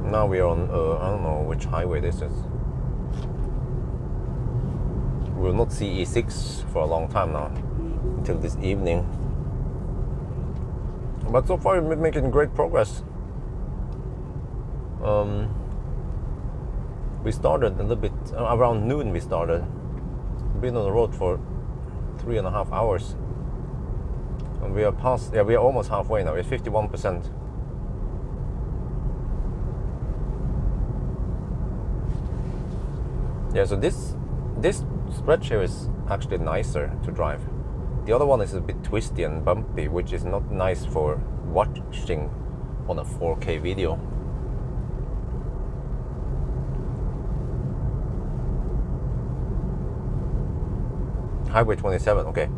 Now we are on, I don't know which highway this is. We will not see E6 for a long time now, until this evening. But so far we're making great progress. We started a little bit, around noon we started. We've been on the road for 3.5 hours. And we are past, we are almost halfway now, we're 51%. Yeah, so this stretch here is actually nicer to drive. The other one is a bit twisty and bumpy, which is not nice for watching on a 4K video. Highway 27, okay.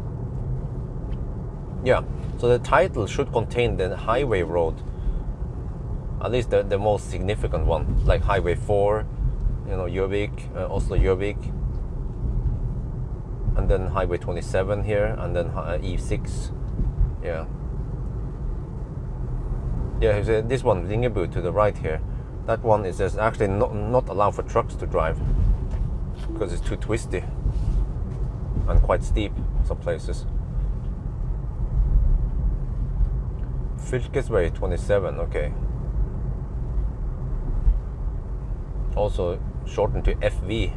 Yeah, so the title should contain the highway road, at least the most significant one, like Highway 4, you know, Gjøvik, Oslo-Gjøvik, and then Highway 27 here, and then E6, yeah. Yeah, this one, Ringebu, to the right here, that one is actually not allowed for trucks to drive, because it's too twisty and quite steep some places. Fylkesvei 27, okay. Also shortened to FV.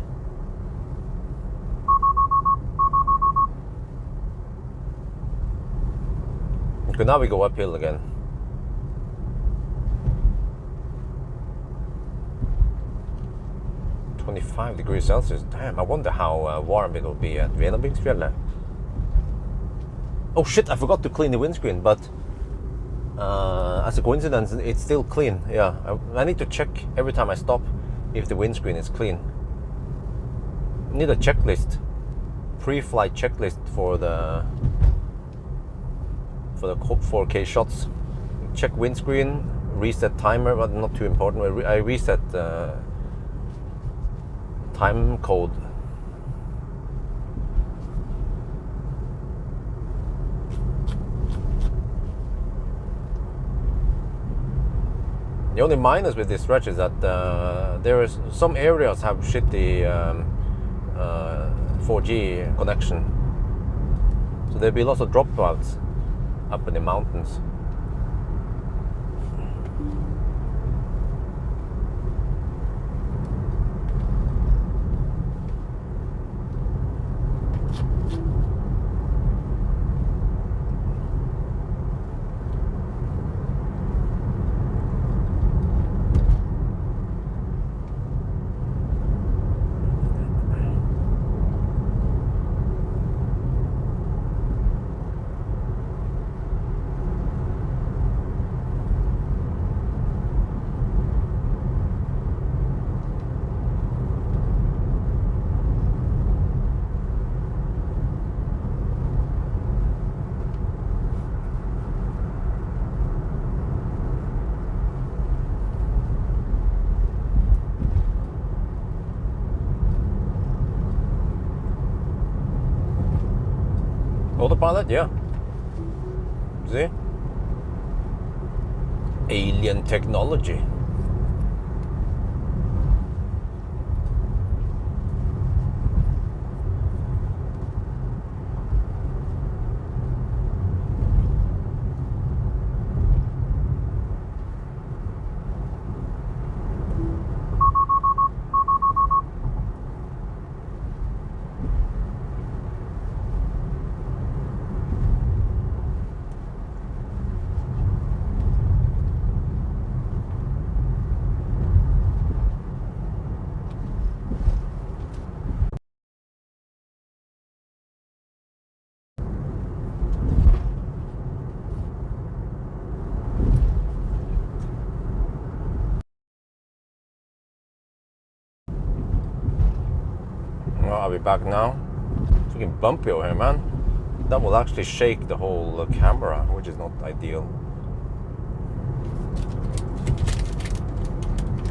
Okay, now we go uphill again. -25°C. Damn, I wonder how warm it will be at Venabingsfjellet. Oh shit, I forgot to clean the windscreen, but as a coincidence, it's still clean. Yeah, I need to check every time I stop if the windscreen is clean. I need a checklist, pre-flight checklist for the 4K shots. Check windscreen, reset timer, but not too important. I reset time code. The only minus with this stretch is that there is some areas have shitty 4G connection, so there'll be lots of dropouts up in the mountains. Autopilot, yeah. See? Alien technology. I'll be back now. Freaking bumpy over here, man. That will actually shake the whole camera, which is not ideal.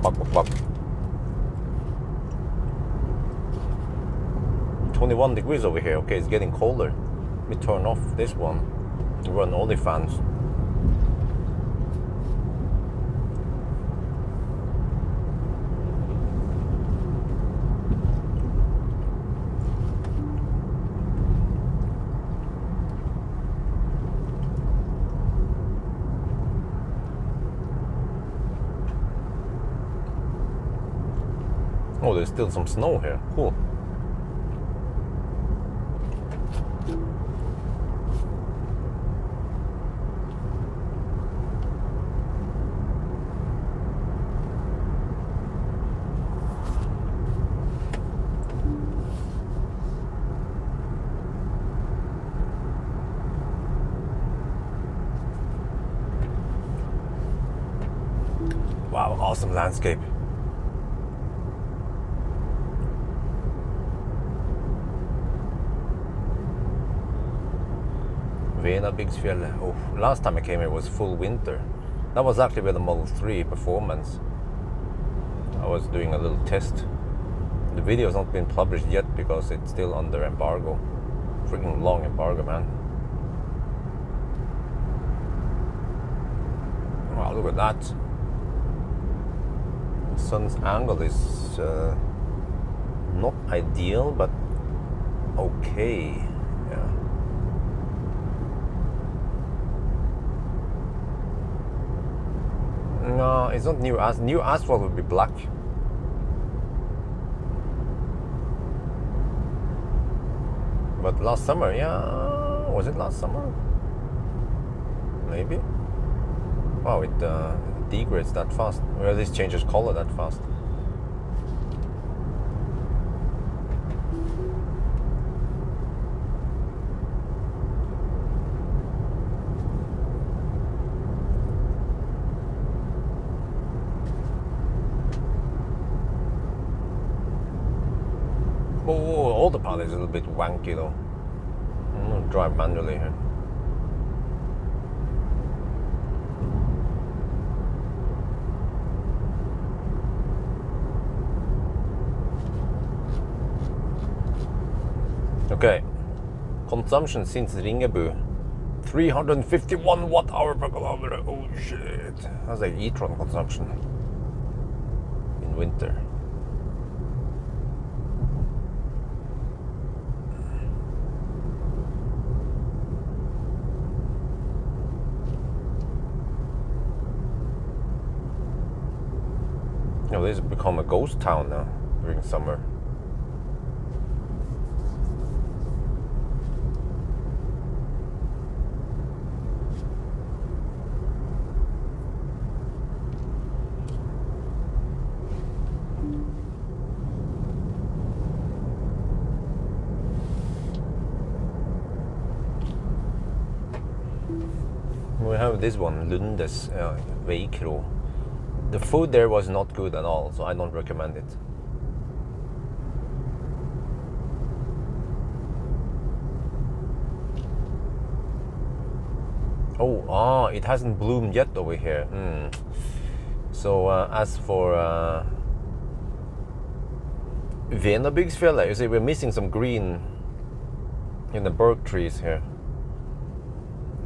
Buck, buck, buck. 21 degrees over here. Okay, it's getting colder. Let me turn off this one and run all the fans. Oh, there's still some snow here. Cool. Wow, awesome landscape. Venabingsfjellet. Oh, last time I came here was full winter. That was actually with the Model 3 performance. I was doing a little test. The video has not been published yet because it's still under embargo. Freaking long embargo, man. Wow, look at that. The sun's angle is not ideal, but okay. Yeah. No, it's not new asphalt. New asphalt would be black. But last summer, yeah, was it last summer? Maybe. Wow, it degrades that fast. Or at least changes color that fast. Oh, autopilot is a little bit wanky though. I'm gonna drive manually here. Okay, consumption since Ringebu, 351 watt-hour per kilometer. Oh shit, that's like e-tron consumption in winter. You know, this has become a ghost town now during summer. We have this one, Lundes Veikro. The food there was not good at all, so I don't recommend it. Oh, it hasn't bloomed yet over here. So as for Venabygdsfjellet, you see we're missing some green in the birch trees here.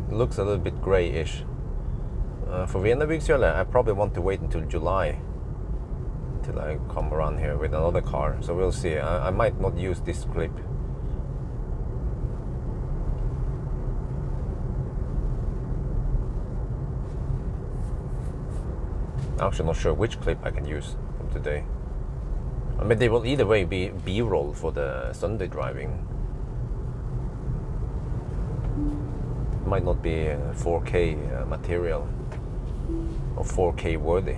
It looks a little bit grayish. For Venabygdsfjellet, I probably want to wait until July till I come around here with another car. So we'll see. I might not use this clip. I'm actually not sure which clip I can use from today. I mean, they will either way be B-roll for the Sunday driving. Might not be 4K material or 4K worthy.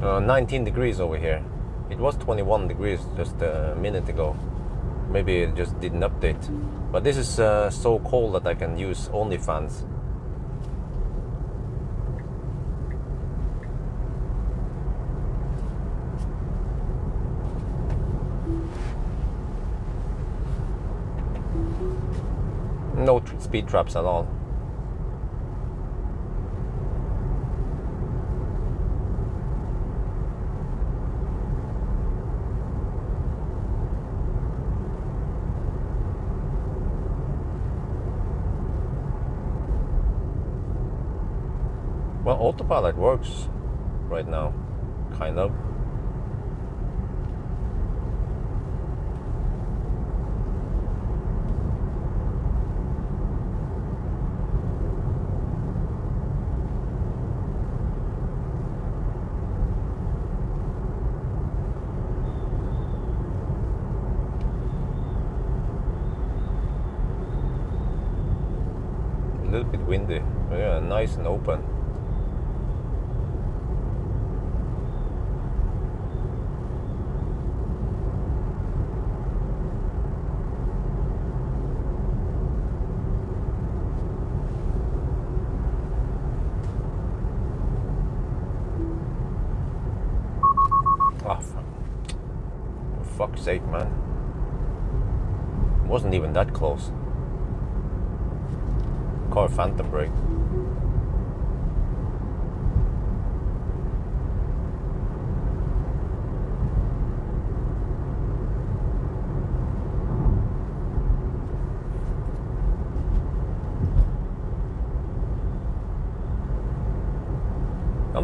Uh, 19 degrees over here. It was 21 degrees just a minute ago. Maybe it just didn't update. But this is so cold that I can use only fans. No speed traps at all. Well, autopilot works right now, kind of. A little bit windy, but yeah, nice and open. Oh, for fuck's sake, man. It wasn't even that close. Car phantom brake.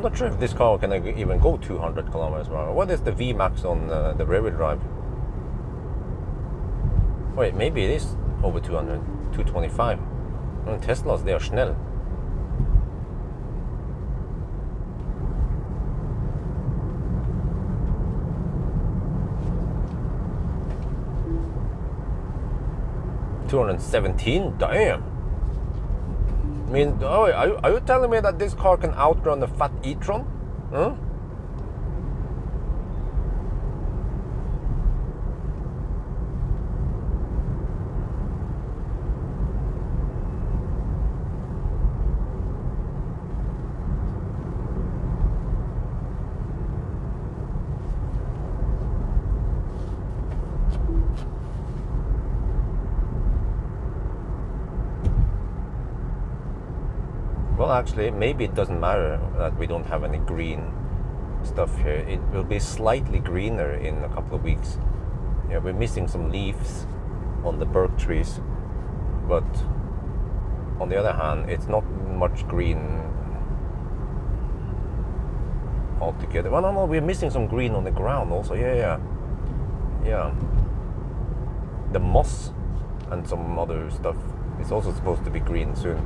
I'm not sure if this car can even go 200 kilometers per hour. What is the VMAX on the rear-wheel drive? Wait, maybe it is over 200, 225. And Teslas, they are schnell. $217, damn. I mean, oh, are you telling me that this car can outrun the fat e-tron? Huh? Well, actually, maybe it doesn't matter that we don't have any green stuff here. It will be slightly greener in a couple of weeks. Yeah, we're missing some leaves on the birch trees, but on the other hand, it's not much green altogether. Well, no, we're missing some green on the ground also. Yeah. The moss and some other stuff is also supposed to be green soon.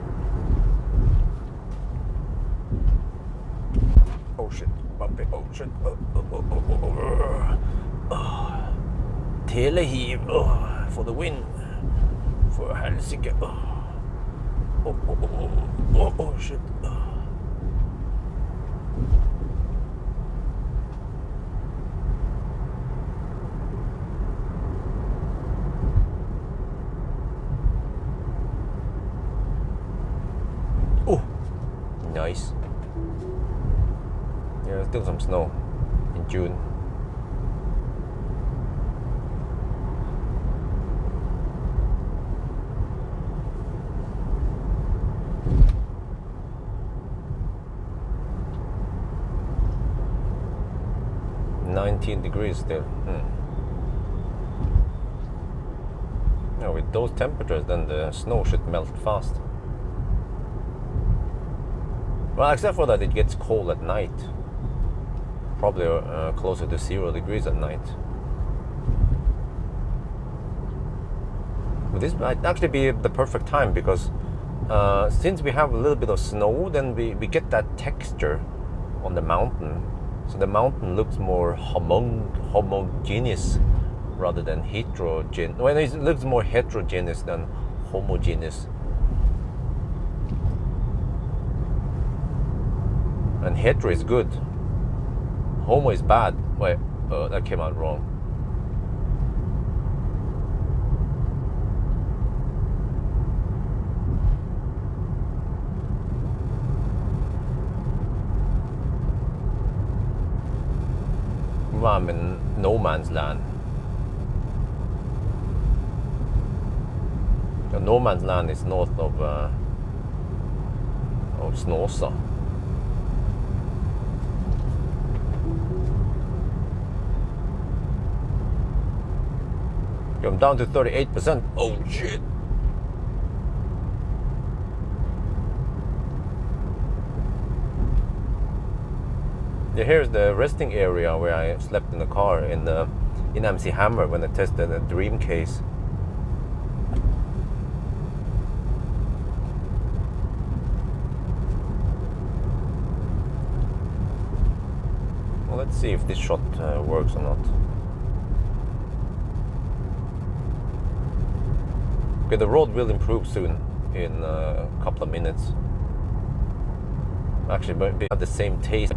Oh shit, bumpy, oh shit, telehiv, for the win, for helsike, oh shit. Oh, nice. Yeah, still some snow in June. $19 still. Yeah, with those temperatures, then the snow should melt fast. Well, except for that, it gets cold at night. Probably closer to 0 degrees at night. But this might actually be the perfect time because since we have a little bit of snow, then we get that texture on the mountain. So the mountain looks more homogeneous rather than heterogeneous. Well, it looks more heterogeneous than homogeneous. And hetero is good. Homo is bad. Wait, that came out wrong. Well, I'm in no man's land. No man's land is north of Snåsa. I'm down to 38%. Oh shit. Yeah, here's the resting area where I slept in the car in MC Hammer when I tested the Dream case. Well, let's see if this shot works or not. Okay, the road will improve soon in a couple of minutes. Actually, but we have the same taste.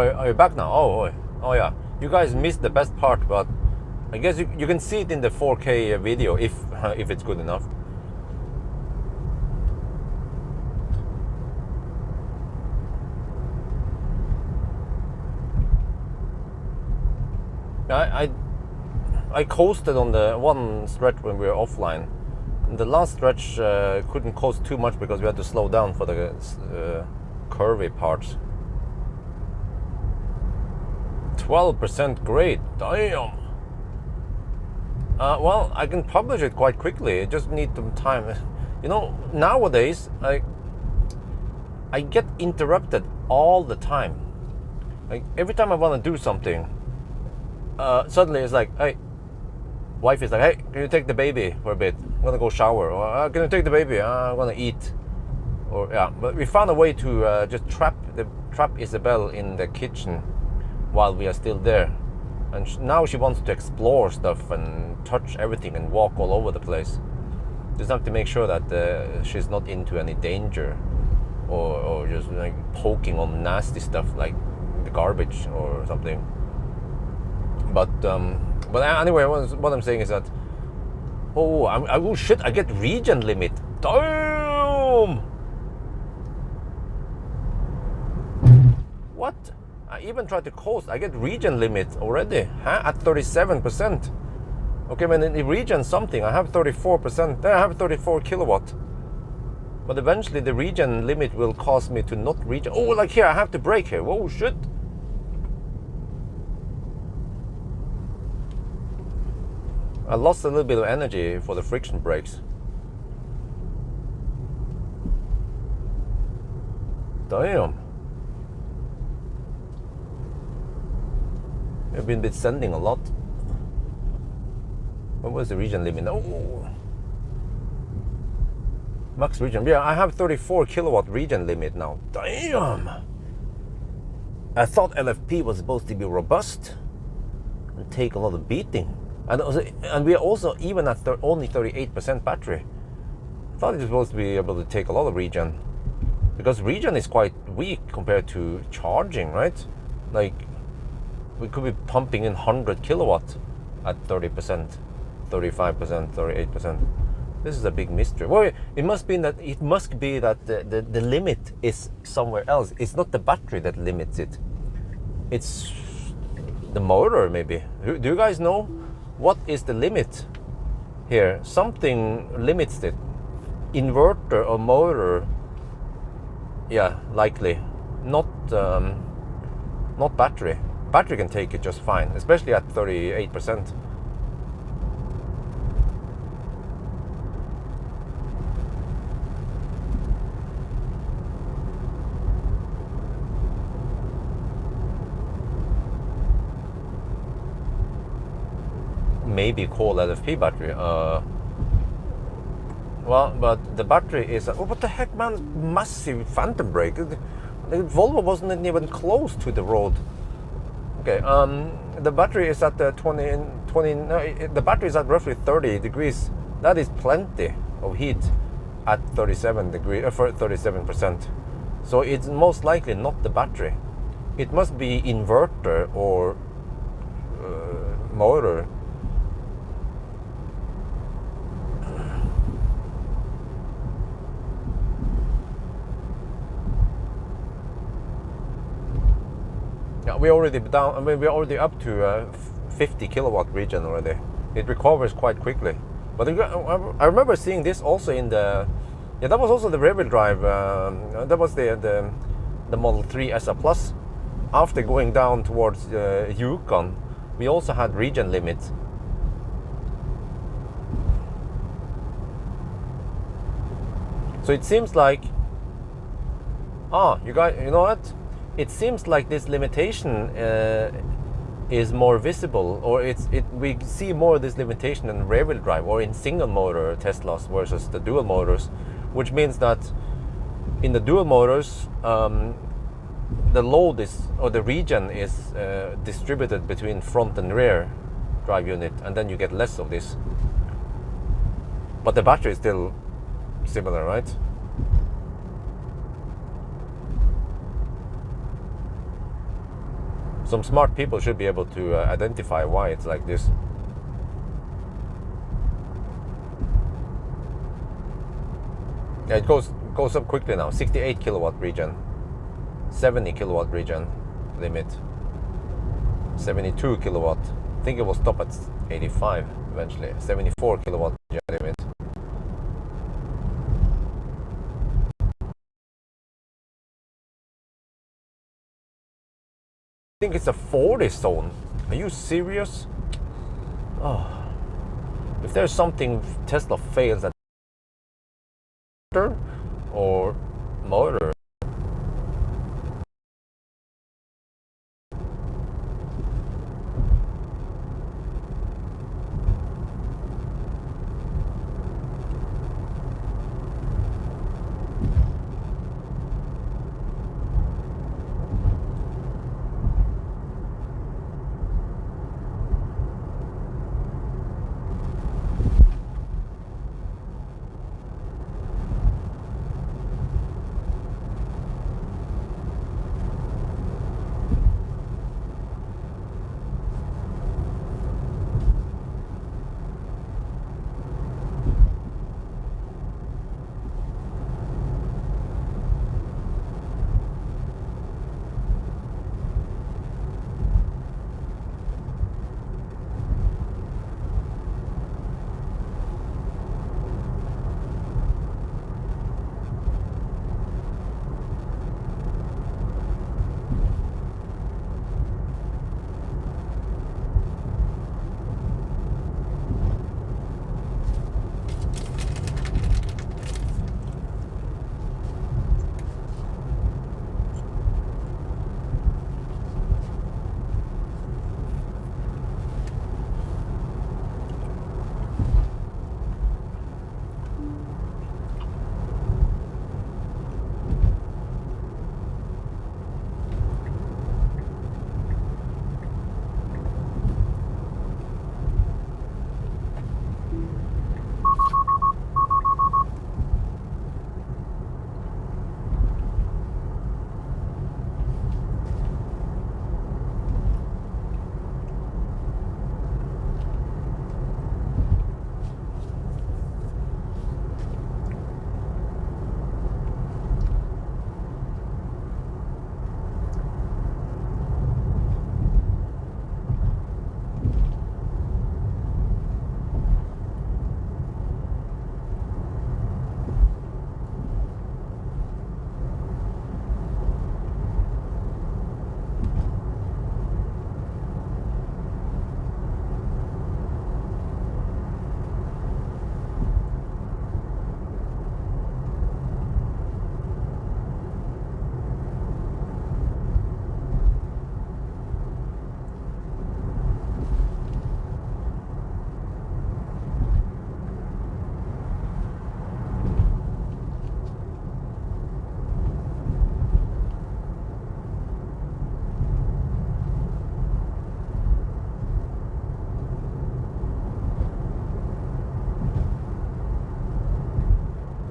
are you back now? Oh yeah. You guys missed the best part, but I guess you can see it in the 4K video if it's good enough. I coasted on the one stretch when we were offline. The last stretch couldn't coast too much because we had to slow down for the curvy parts. 12% grade, damn. Well, I can publish it quite quickly. I just need some time. You know, nowadays I get interrupted all the time. Like every time I want to do something, suddenly it's like, hey, wife is like, hey, can you take the baby for a bit? I'm gonna go shower. Or can you take the baby? I'm gonna eat. Or yeah, but we found a way to just trap Isabel in the kitchen while we are still there, and now she wants to explore stuff and touch everything and walk all over the place. Just have to make sure that she's not into any danger, or just like poking on nasty stuff like the garbage or something. But anyway, what I'm saying is that, oh shit, I get regen limit. Damn! What? I even tried to coast. I get regen limit already, huh? At 37%. Okay, when it regen something, I have 34%. Then I have 34 kilowatt. But eventually the regen limit will cause me to not regen. Oh, like here, I have to brake here. Whoa, shit. I lost a little bit of energy for the friction brakes. Damn. I've been descending a lot. What was the regen limit? Oh, max regen. Yeah, I have 34 kilowatt regen limit now. Damn. I thought LFP was supposed to be robust and take a lot of beating. And we are also even at only 38% battery. I thought it was supposed to be able to take a lot of regen, because regen is quite weak compared to charging, right? Like we could be pumping in 100 kilowatt at 30%, 35%, 38%. This is a big mystery. Well, it must be that the limit is somewhere else. It's not the battery that limits it. It's the motor, maybe. Do you guys know what is the limit here? Something limits it. Inverter or motor? Yeah, likely. Not battery. Battery can take it just fine, especially at 38%. Maybe call LFP battery. Well, but the battery is. Oh, what the heck, man! Massive phantom brake. The Volvo wasn't even close to the road. Okay. The battery is at 20. No, the battery is at roughly 30 degrees. That is plenty of heat at 37 degrees for 37%. So it's most likely not the battery. It must be inverter or motor. Yeah, we're already down. I mean, we're already up to 50 kilowatt regen already. It recovers quite quickly. But I remember seeing this also in the. Yeah, that was also the rear-wheel drive. That was the Model 3 SR Plus. After going down towards Yukon, we also had regen limits. So it seems like. You guys, you know what? It seems like this limitation is more visible, or we see more of this limitation in rear-wheel drive or in single motor Teslas versus the dual motors, which means that in the dual motors the load is, or the regen is distributed between front and rear drive unit, and then you get less of this. But the battery is still similar, right? Some smart people should be able to identify why it's like this. Yeah, it goes up quickly now. 68 kilowatt region, 70 kilowatt region limit, 72 kilowatt. I think it will stop at 85 eventually. 74 kilowatt region limit. I think it's a 40 zone. Are you serious? Oh, if there's something Tesla fails at or motor.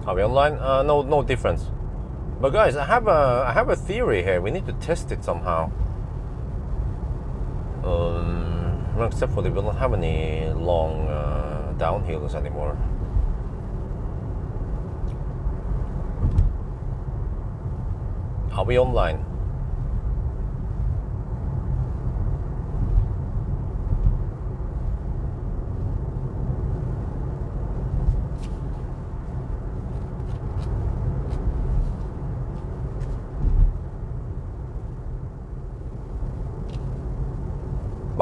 Are we online? No difference. But guys, I have a theory here. We need to test it somehow. Well, except for we don't have any long downhills anymore. Are we online?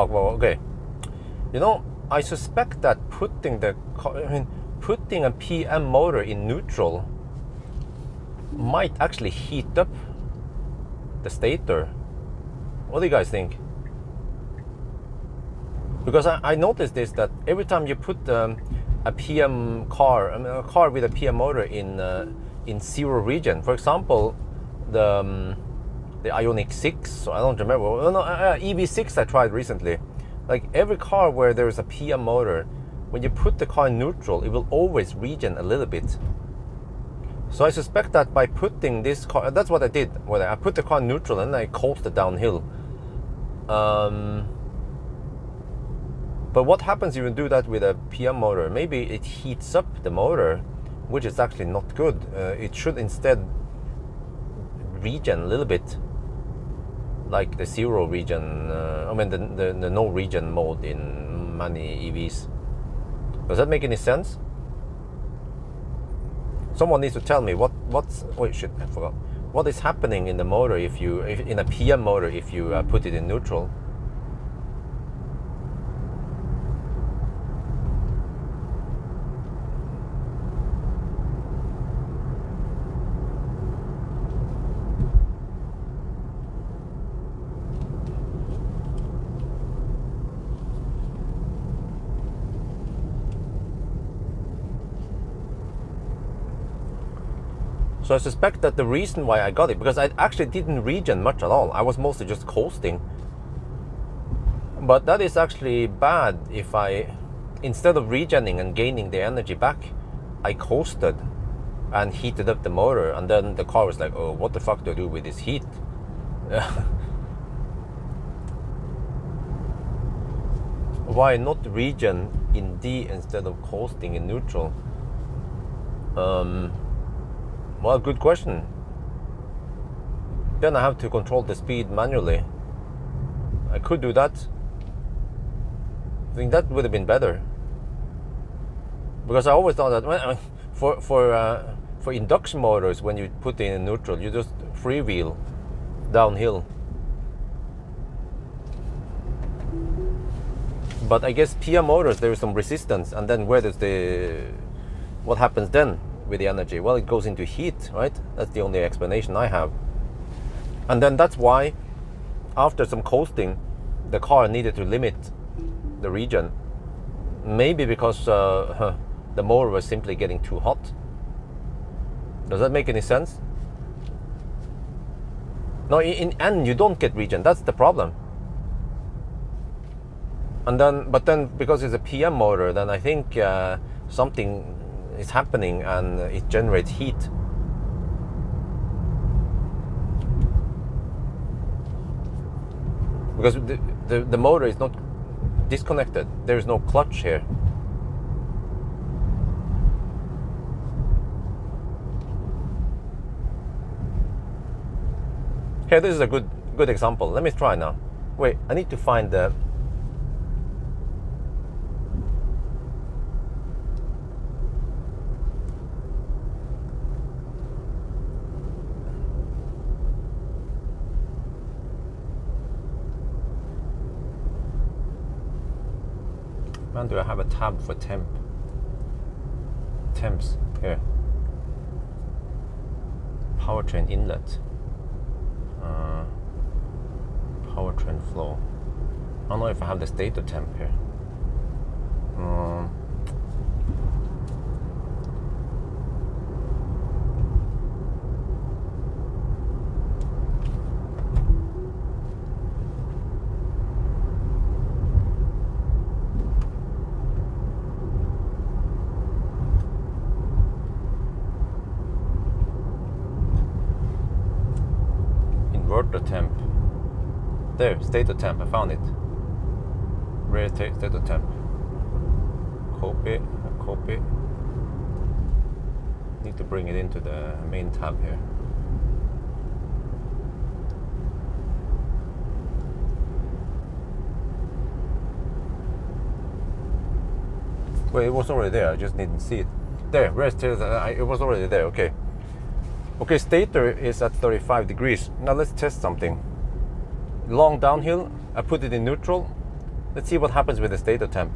Okay, you know, I suspect that putting a PM motor in neutral might actually heat up the stator. What do you guys think? Because I noticed this, that every time you put a PM car, a car with a PM motor in zero region, for example, the Ioniq 6, so I don't remember. Oh, no, EV6 I tried recently. Like every car where there is a PM motor, when you put the car in neutral, it will always regen a little bit. So I suspect that by putting this car, that's what I did. When I put the car in neutral and I coasted downhill. But what happens if you do that with a PM motor? Maybe it heats up the motor, which is actually not good. It should instead regen a little bit, like the zero regen, the no regen mode in many EVs. Does that make any sense? Someone needs to tell me what's. Wait, shit, I forgot. What is happening in the motor if in a PM motor if you put it in neutral? So I suspect that the reason why I got it, because I actually didn't regen much at all. I was mostly just coasting. But that is actually bad if instead of regening and gaining the energy back, I coasted and heated up the motor. And then the car was like, oh, what the fuck do I do with this heat? Why not regen in D instead of coasting in neutral? Well, good question. Then I have to control the speed manually. I could do that. I think that would have been better. Because I always thought that for induction motors, when you put in neutral, you just freewheel downhill. But I guess PM motors, there is some resistance, and then what happens then with the energy? Well, it goes into heat, right? That's the only explanation I have. And then that's why, after some coasting, the car needed to limit the regen. Maybe because the motor was simply getting too hot. Does that make any sense? No, in N you don't get regen. That's the problem. But then because it's a PM motor, then I think something is happening and it generates heat. Because the motor is not disconnected. There is no clutch here. Here, this is a good example. Let me try now. Wait, I need to find the. Man, do I have a tab for temps here? Powertrain inlet. Powertrain flow. I don't know if I have the stator temp here. Inverter temp. There, stator temp, I found it. Rear stator temp. Copy. Need to bring it into the main tab here. Wait, it was already there, I just didn't see it. There, rear stator, it was already there, okay. Okay, stator is at 35 degrees. Now let's test something. Long downhill, I put it in neutral. Let's see what happens with the stator temp.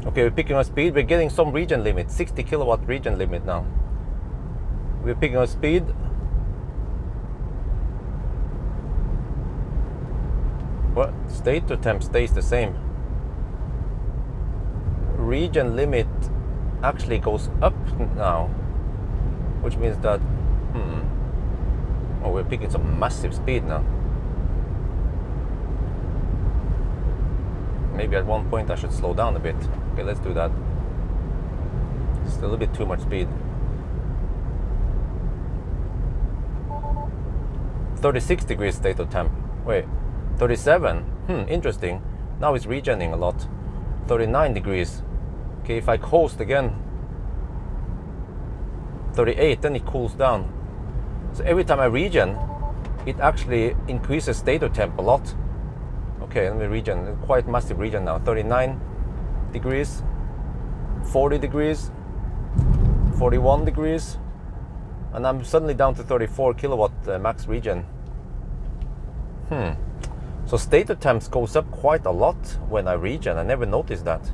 Okay, we're picking up speed. We're getting some regen limit, 60 kilowatt regen limit now. We're picking up speed. What? Stator temp stays the same. Regen limit actually goes up now, which means that oh, we're picking some massive speed now. Maybe at one point I should slow down a bit. Okay, let's do that. It's a little bit too much speed. 36 degrees stator temp. Wait, 37. Interesting. Now it's regenerating a lot. 39 degrees. Okay, if I coast again, 38, then it cools down. So every time I regen, it actually increases stator temp a lot. Okay, let me regen. Quite massive regen now. 39 degrees, 40 degrees, 41 degrees, and I'm suddenly down to 34 kilowatt max regen. So stator temps goes up quite a lot when I regen. I never noticed that.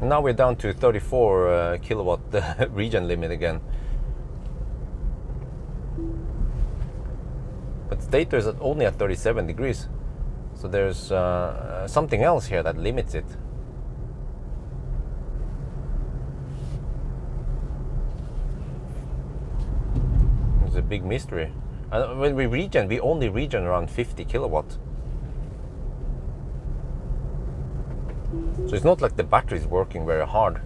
Now we're down to 34 kilowatt regen limit again. But stator is only at 37 degrees. So there's something else here that limits it. It's a big mystery. And when we regen, we only regen around 50 kilowatt. So it's not like the battery is working very hard.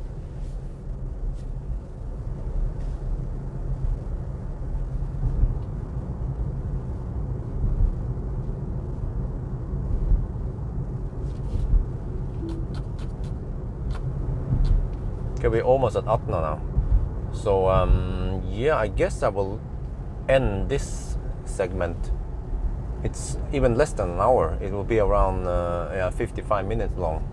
Okay, we're almost at Atna now. So yeah, I guess I will end this segment. It's even less than an hour. It will be around 55 minutes long.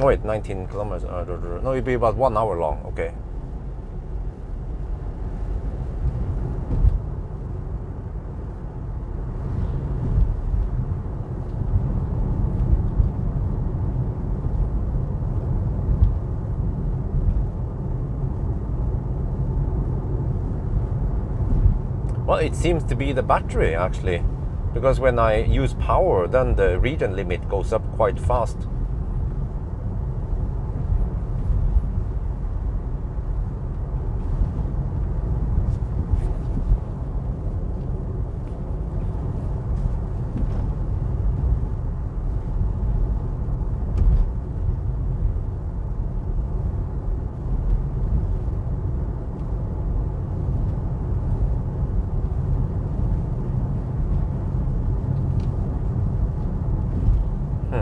Oh wait, 19 kilometers. No, it'll be about 1 hour long. Okay. Well, it seems to be the battery actually, because when I use power, then the regen limit goes up quite fast.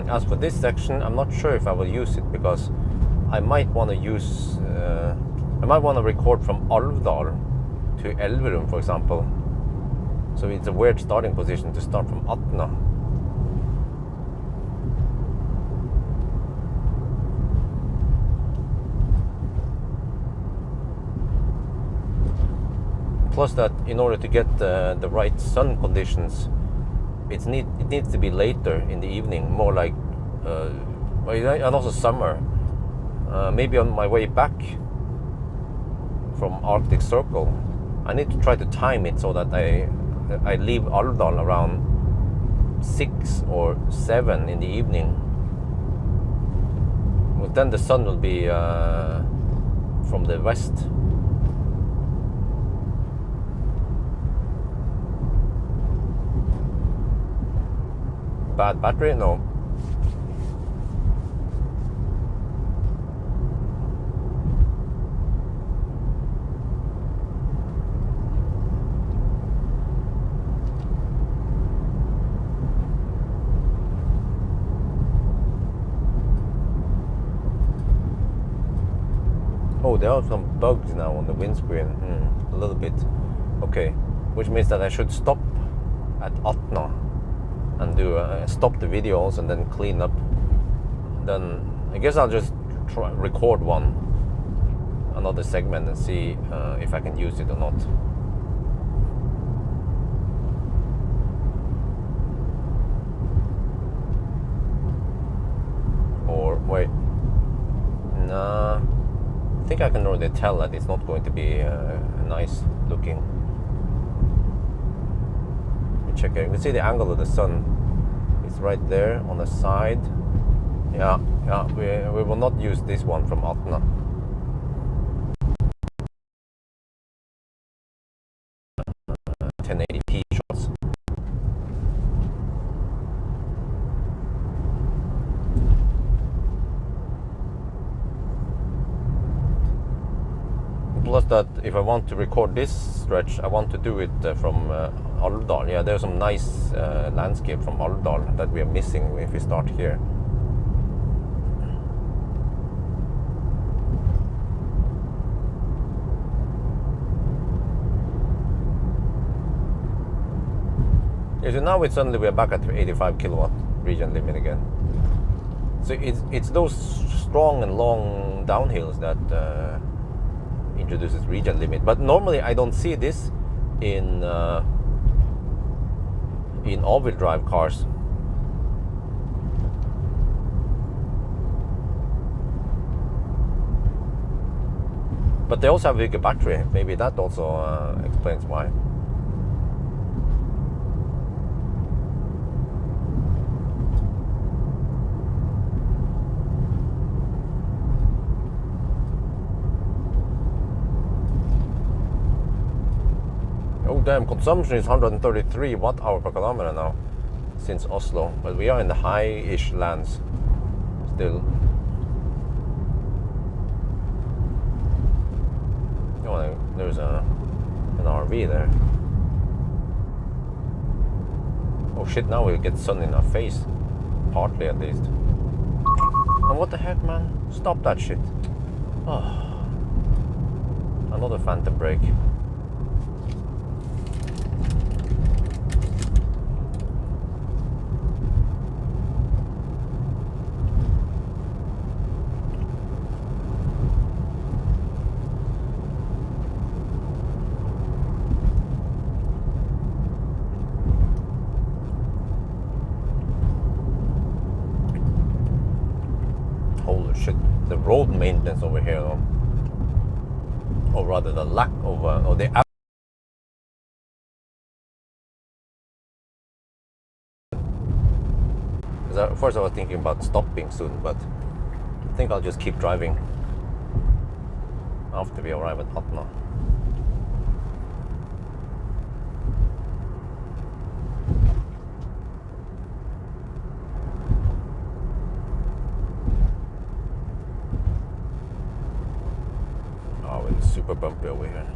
As for this section, I'm not sure if I will use it, because I might want to use I might want to record from Alvdal to Elverum, for example. So it's a weird starting position to start from Atna. Plus that in order to get the right sun conditions, it needs to be later in the evening, more like and also summer. Maybe on my way back from Arctic Circle, I need to try to time it so that I leave Alvdal around 6 or 7 in the evening. But then the sun will be from the west. Bad battery? No. Oh, there are some bugs now on the windscreen. A little bit. Okay, which means that I should stop at Atna and do stop the videos and then clean up. Then I guess I'll just record another segment and see if I can use it or not. Or wait, nah, I think I can already tell that it's not going to be nice looking. Check it. You can see the angle of the sun. It's right there on the side. Yeah, we will not use this one from Atna. Uh, 1080p shots. Plus that if I want to record this stretch, I want to do it from Alvdal. Yeah, there's some nice landscape from Alvdal that we are missing if we start here. Yeah, so now suddenly we are back at 85 kilowatt region limit again. So it's those strong and long downhills that introduces region limit. But normally I don't see this in all-wheel drive cars. But they also have a bigger battery. Maybe that also explains why. Oh damn, consumption is 133 watt-hour per kilometer now since Oslo, but we are in the high-ish lands still. Oh, there's an RV there. Oh shit, now we'll get sun in our face. Partly at least. And what the heck, man? Stop that shit. Oh. Another phantom brake. Holy shit, the road maintenance over here, though. Or rather the lack of, or the at first I was thinking about stopping soon, but I think I'll just keep driving after we arrive at Atna. Oh, it's super bumpy over here.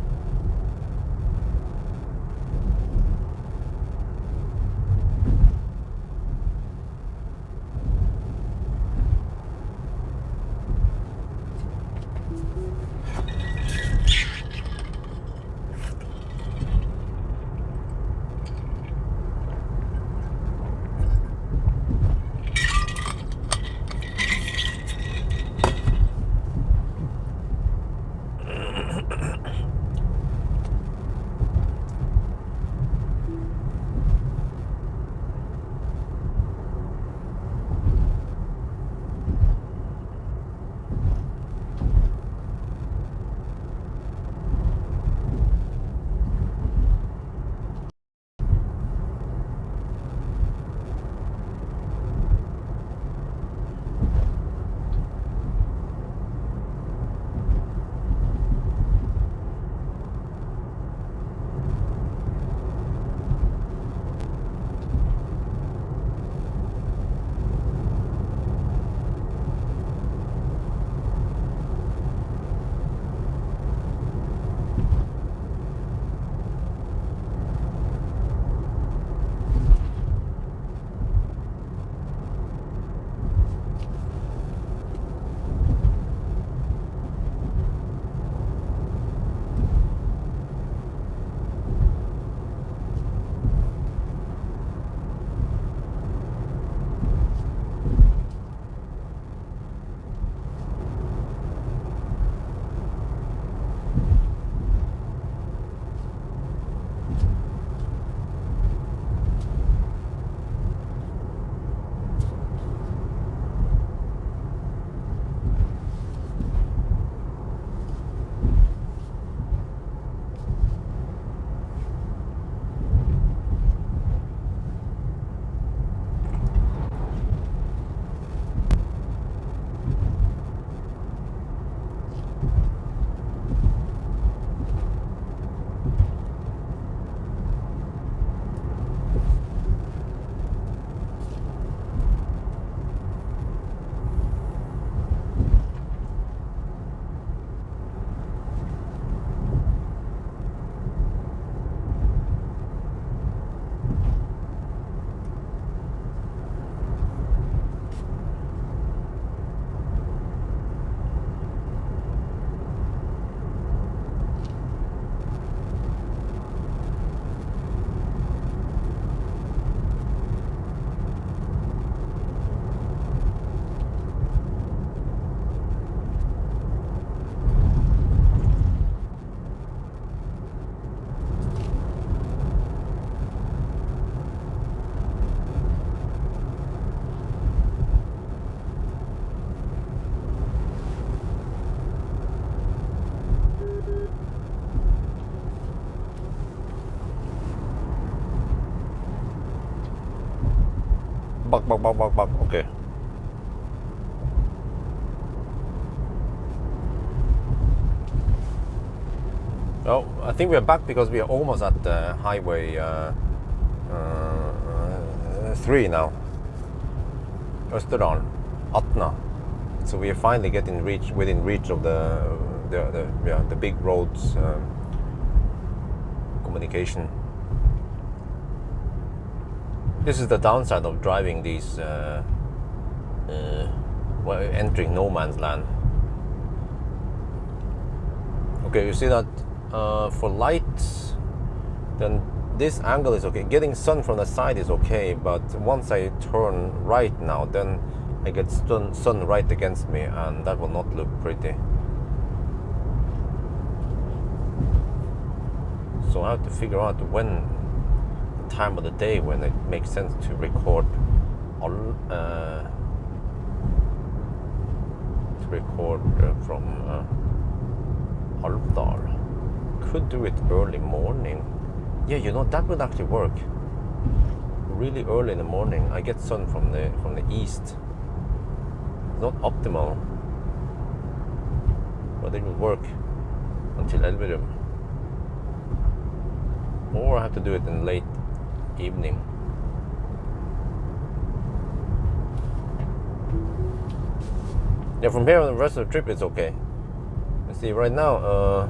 Back. Okay. Oh, I think we are back because we are almost at the highway 3 now. Østerdalen, Atna. So we are finally getting within reach of the big roads, communication. This is the downside of driving these, entering no man's land. Okay, you see that for lights, then this angle is okay. Getting sun from the side is okay, but once I turn right now, then I get sun right against me, and that will not look pretty. So I have to figure out when the time of the day when it makes sense to record from Alvdal. Could do it early morning. Yeah, you know, that would actually work. Really early in the morning, I get sun from the east. It's not optimal, but it will work until Elverum. Or I have to do it in late evening. Yeah, from here on the rest of the trip it's okay. You see, right now,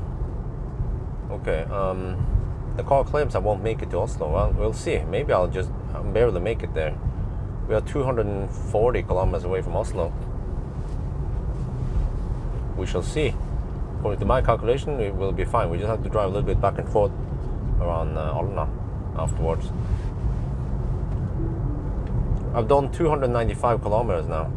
the car claims I won't make it to Oslo. Well, we'll see. Maybe I'll barely make it there. We are 240 kilometers away from Oslo. We shall see. According to my calculation, it will be fine. We just have to drive a little bit back and forth around Alna afterwards. I've done 295 kilometers now.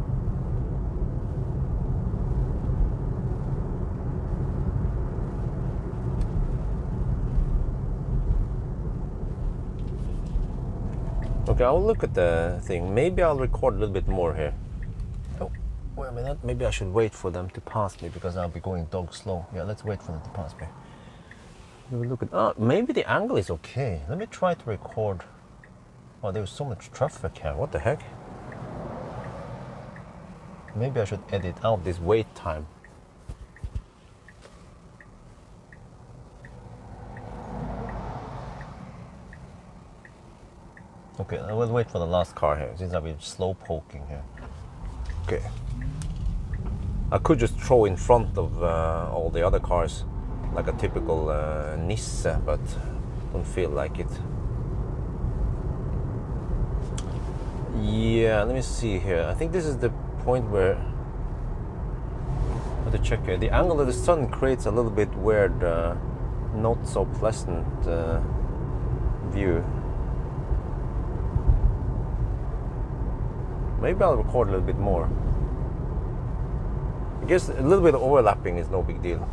Okay, I'll look at the thing. Maybe I'll record a little bit more here. Oh, wait a minute. Maybe I should wait for them to pass me because I'll be going dog slow. Yeah, let's wait for them to pass me. We'll look at. Maybe the angle is okay. Let me try to record. Oh, there's so much traffic here. What the heck? Maybe I should edit out this wait time. Okay, I will wait for the last car here, since I've been slow poking here. Okay. I could just throw in front of all the other cars, like a typical Nissan, but don't feel like it. Yeah, let me see here. I think this is the point where I have to check here. The angle of the sun creates a little bit weird, not so pleasant view. Maybe I'll record a little bit more. I guess a little bit of overlapping is no big deal.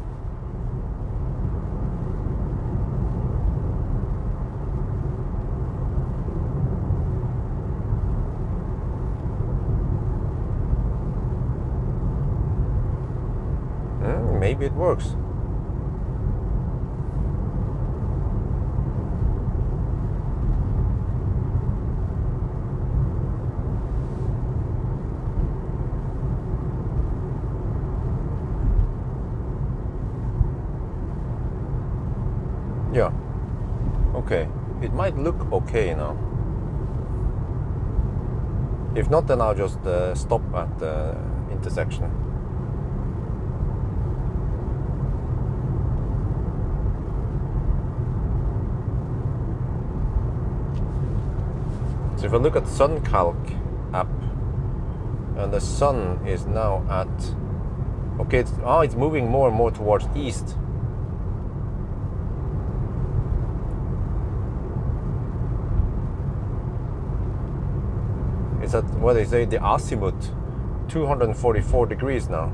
Maybe it works. Yeah. Okay. It might look okay now. If not, then I'll just stop at the intersection. So if I look at SunCalc app, and the sun is now at, okay, it's moving more and more towards east. It's at what they say the azimuth, 244 degrees now.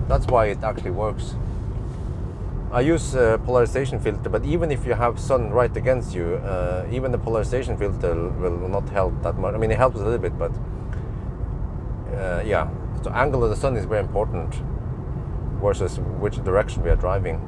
That's why it actually works. I use polarization filter, but even if you have sun right against you, even the polarization filter will not help that much. I mean, it helps a little bit, but yeah. So angle of the sun is very important versus which direction we are driving.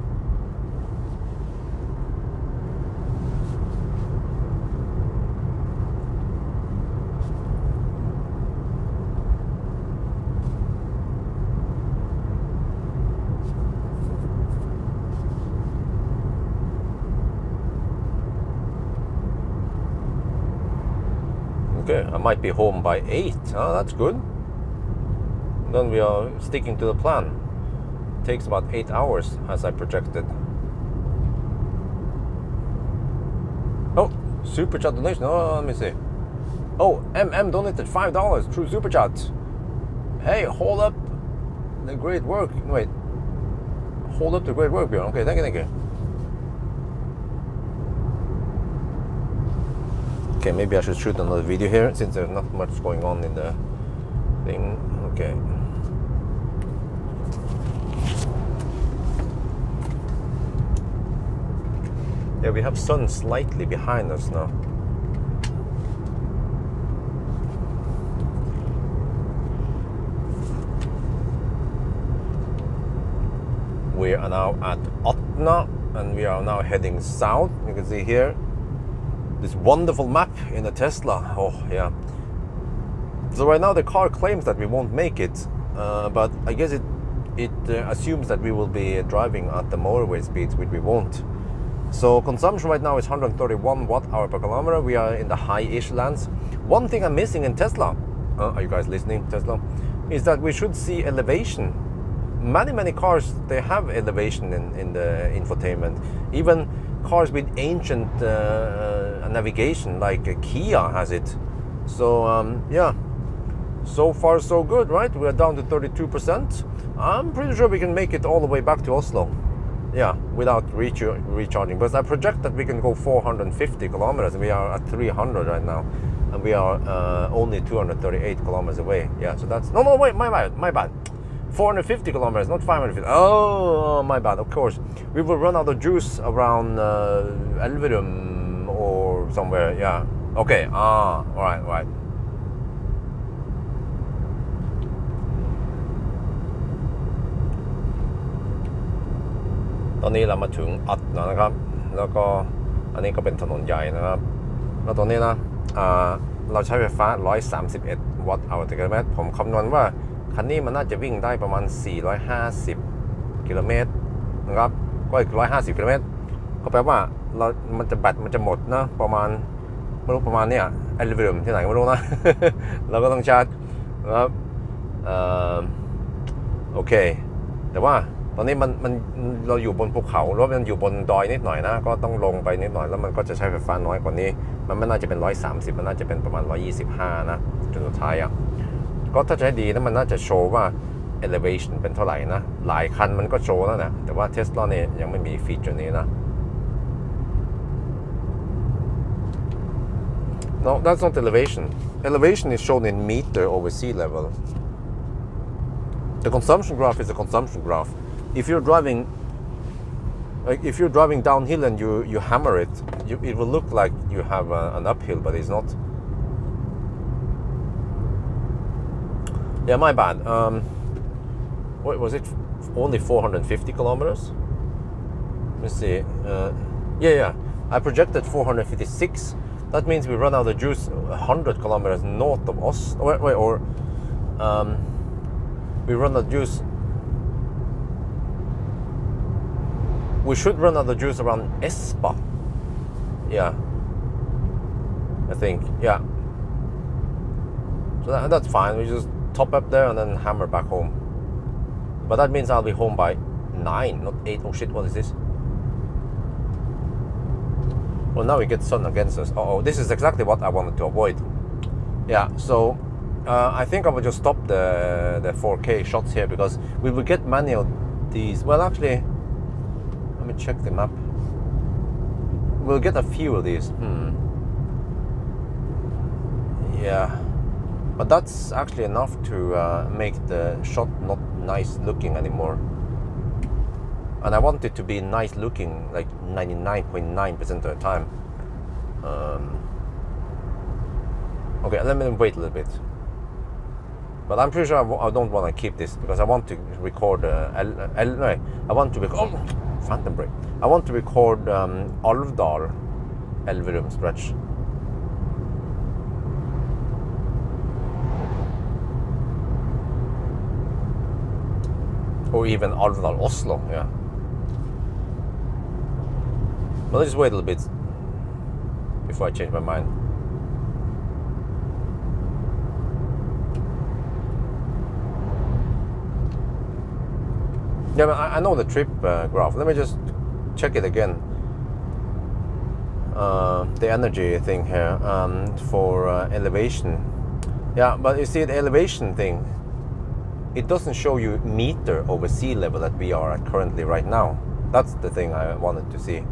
might be home by 8. Oh, that's good. Then we are sticking to the plan. It takes about 8 hours as I projected. Oh, super chat donation. Oh, let me see. Oh, MM donated $5 through super chat. Hey, hold up the great work. Wait, hold up the great work, Bjorn. Okay, thank you. Okay, maybe I should shoot another video here since there's not much going on in the thing. Okay. Yeah, we have sun slightly behind us now. We are now at Atna and we are now heading south. You can see here this wonderful map in a Tesla. Oh yeah. So right now the car claims that we won't make it, but I guess it assumes that we will be driving at the motorway speeds, which we won't. So consumption right now is 131 watt-hour per kilometer. We are in the high-ish lands. One thing I'm missing in Tesla, are you guys listening, Tesla? Is that we should see elevation. Many cars, they have elevation in the infotainment. Even cars with ancient navigation, like Kia has it. So yeah, so far so good, right? We are down to 32%. I'm pretty sure we can make it all the way back to Oslo. Yeah, without recharging. But I project that we can go 450 kilometers. We are at 300 right now, and we are only 238 kilometers away. Yeah, so that's no, wait, my bad. 450 kilometers, not 550. Oh, my bad. Of course, we will run out of juice around Elverum or somewhere. Yeah. Okay. All right.ตอนนี้เรามาถึงอัดนะครับแล้วก็อันนี้ก็เป็นถนนใหญ่นะครับแล้วตอนนี้นะเราใช้ไฟฟ้า131วัตต์เอาต่อกิโลเมตรผมคำนวณว่าคันนี้มันน่าจะวิ่งได้ประมาณ450กิโลเมตรนะครับก็อีก150กิโลเมตรก็แปลว่าแบตมันจะหมดนะประมาณไม่รู้ประมาณเนี่ยไอเลเวลที่ไหนไม่รู้นะ เราก็ต้องชาร์จนะครับโอเคแต่ว่าตอนนี้มันเราอยู่บนภูเขาแล้วมันอยู่บนดอยนิดหน่อยนะก็ต้องลงไปนิดหน่อยแล้วมันก็จะใช้ไฟฟ้าน้อยกว่านี้มันไม่น่าจะเป็น130มันน่าจะเป็นประมาณ125นะจนสุดท้ายก็ถ้าใช้ดีนะมันน่าจะโชว์ว่า elevation เป็นเท่าไหร่นะหลายคันมันก็โชว์แล้วนะแต่ว่า Tesla เนี่ยยังไม่มีฟีเจอร์นี้นะ No, that's not elevation. Elevation is shown in meter over sea level. The consumption graph is a consumption graph. If you're driving downhill and you hammer it, it will look like you have an uphill, but it's not. Yeah, my bad. What was it? Only 450 kilometers? Let me see. Yeah. I projected 456. That means we run out of juice 100 kilometers north of us. We run out of juice. We should run out of juice around Espa. Yeah. I think. Yeah. So that's fine. We just top up there and then hammer back home. But that means I'll be home by 9, not 8. Oh shit, what is this? Well, now we get sun against us. Uh-oh, this is exactly what I wanted to avoid. Yeah, so I think I will just stop the 4K shots here because we will get many of these. Well, actually, let me check the map. We'll get a few of these. Yeah, but that's actually enough to make the shot not nice looking anymore. And I want it to be nice looking, like 99.9% of the time. Okay, let me wait a little bit. But I'm pretty sure I don't want to keep this because I want to record. I want to record. Oh, phantom brake. I want to record Alvdal Elverum stretch. Or even Alvdal Oslo, yeah. But let's just wait a little bit before I change my mind. Yeah, but I know the trip graph. Let me just check it again. The energy thing here for elevation. Yeah, but you see the elevation thing, it doesn't show you meter over sea level that we are at currently right now. That's the thing I wanted to see.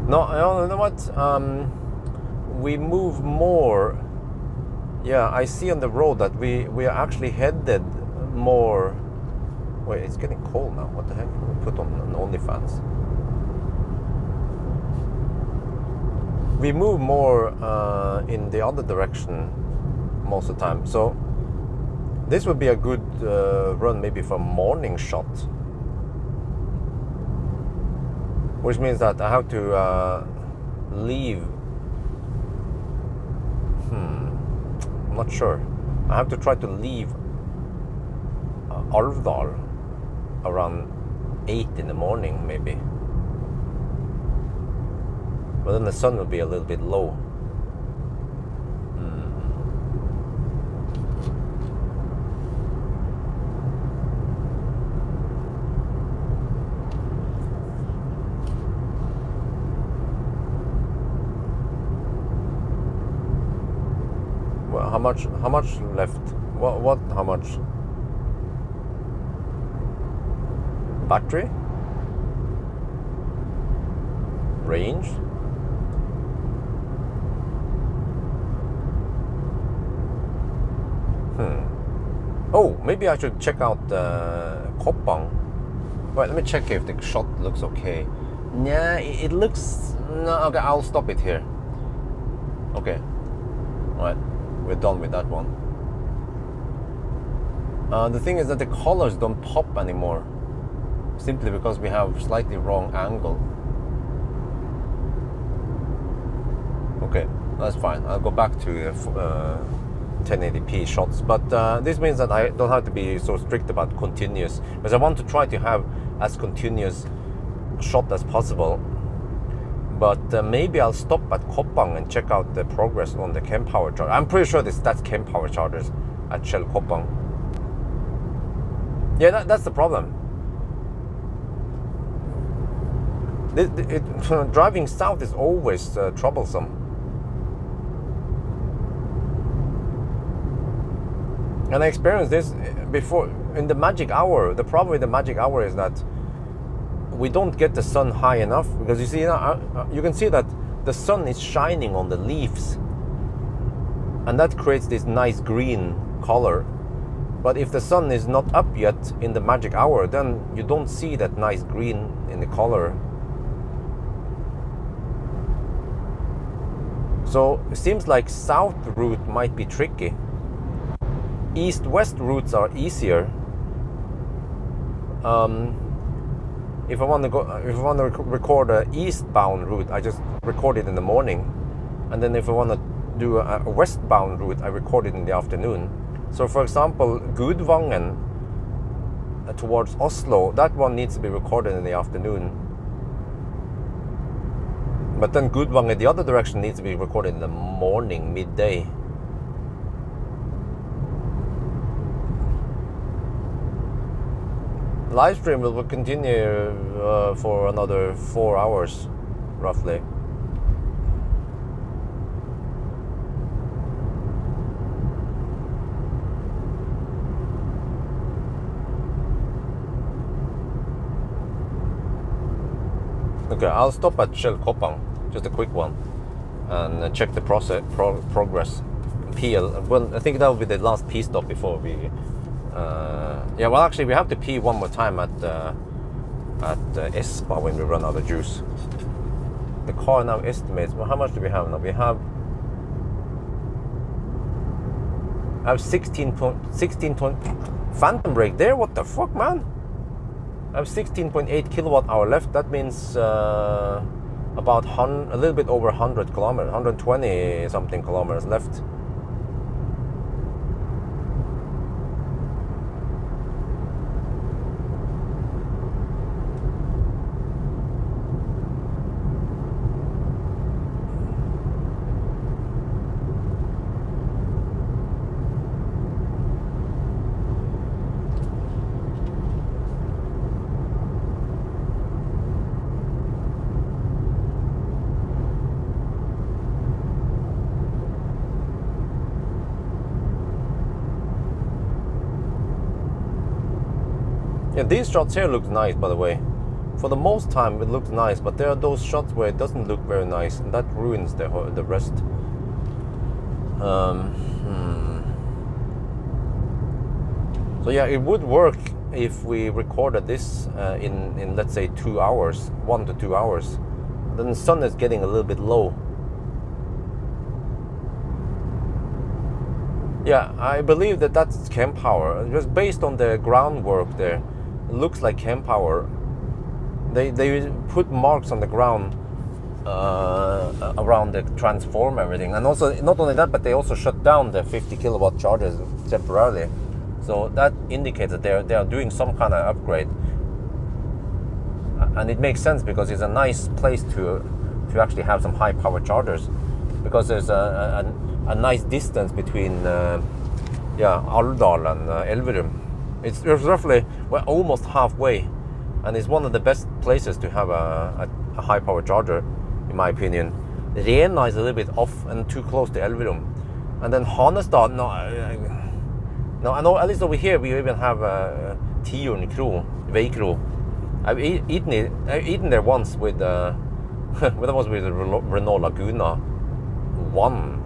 No, you know what? We move more. Yeah, I see on the road that we are actually headed more. Wait, it's getting cold now. What the heck? We'll put on an OnlyFans. We move more in the other direction most of the time. So this would be a good run maybe for a morning shot. Which means that I have to leave. I'm not sure. I have to try to leave Alvdal around 8 in the morning, maybe. But then the sun will be a little bit low. How much left? What? How much? Battery? Range? Oh, maybe I should check out Koppang. Wait, let me check if the shot looks okay. Yeah, it looks... No, okay, I'll stop it here. Okay. Alright. We're done with that one. The thing is that the colors don't pop anymore, simply because we have slightly wrong angle. Okay, that's fine. I'll go back to 1080p shots, but this means that I don't have to be so strict about continuous, because I want to try to have as continuous shot as possible. But maybe I'll stop at Koppang and check out the progress on the chem power charger. I'm pretty sure that's chem power chargers at Shell Koppang. Yeah, that's the problem. Driving south is always troublesome. And I experienced this before in the magic hour. The problem with the magic hour is that we don't get the sun high enough, because you see, you can see that the sun is shining on the leaves, and that creates this nice green color. But if the sun is not up yet in the magic hour, then you don't see that nice green in the color. So it seems like south route might be tricky. East-west routes are easier. If I want to record a eastbound route, I just record it in the morning, and then if I want to do a westbound route, I record it in the afternoon. So, for example, Gudvangen towards Oslo, that one needs to be recorded in the afternoon. But then Gudvangen, the other direction, needs to be recorded in the morning, midday. Live stream will continue for another 4 hours, roughly. Okay, I'll stop at Shell Koppang, just a quick one, and check the progress. PL. Well, I think that will be the last P stop before we. Yeah, well, actually, we have to pee one more time at Espa when we run out of juice. The car now estimates. Well, how much do we have now? We have I have 16 phantom brake there. What the fuck, man? I have 16.8 kilowatt hour left. That means about a little bit over 100 kilometers, 120 something kilometers left. Yeah, these shots here look nice, by the way. For the most time, it looks nice, but there are those shots where it doesn't look very nice, and that ruins the rest. So yeah, it would work if we recorded this in let's say 2 hours, 1 to 2 hours. Then the sun is getting a little bit low. Yeah, I believe that that's chem power. Just based on the groundwork there, it looks like chem power. They put marks on the ground around the transformer, everything, and also not only that, but they also shut down the 50 kilowatt chargers temporarily. So that indicates that they are doing some kind of upgrade, and it makes sense because it's a nice place to actually have some high power chargers, because there's a nice distance between Alvdal and Elverum. It's roughly, well, almost halfway, and it's one of the best places to have a high power charger, in my opinion. Rena is a little bit off and too close to Elverum, and then Hanestad, no, I know at least over here we even have Tiurn Kro, Veikro. I've eaten there once with that was with Renault Laguna 1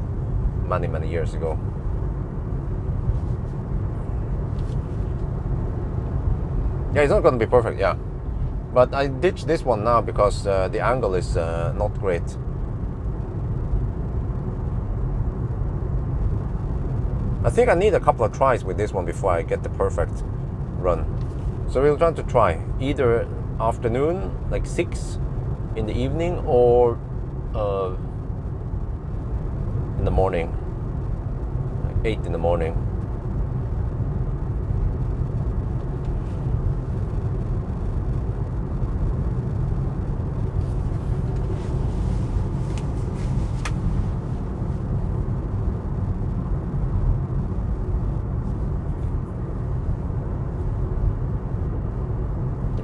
many years ago. Yeah, it's not going to be perfect, yeah. But I ditched this one now because the angle is not great. I think I need a couple of tries with this one before I get the perfect run. So we'll try to try either afternoon, like 6 in the evening, or in the morning, like 8 in the morning.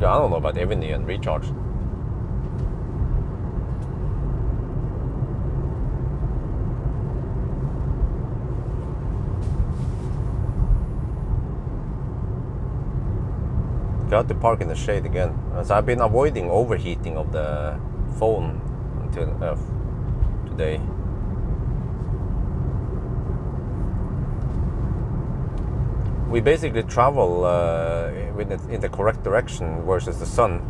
I don't know about Evony and recharge. Got to park in the shade again. So I've been avoiding overheating of the phone until today. We basically travel in the correct direction versus the sun.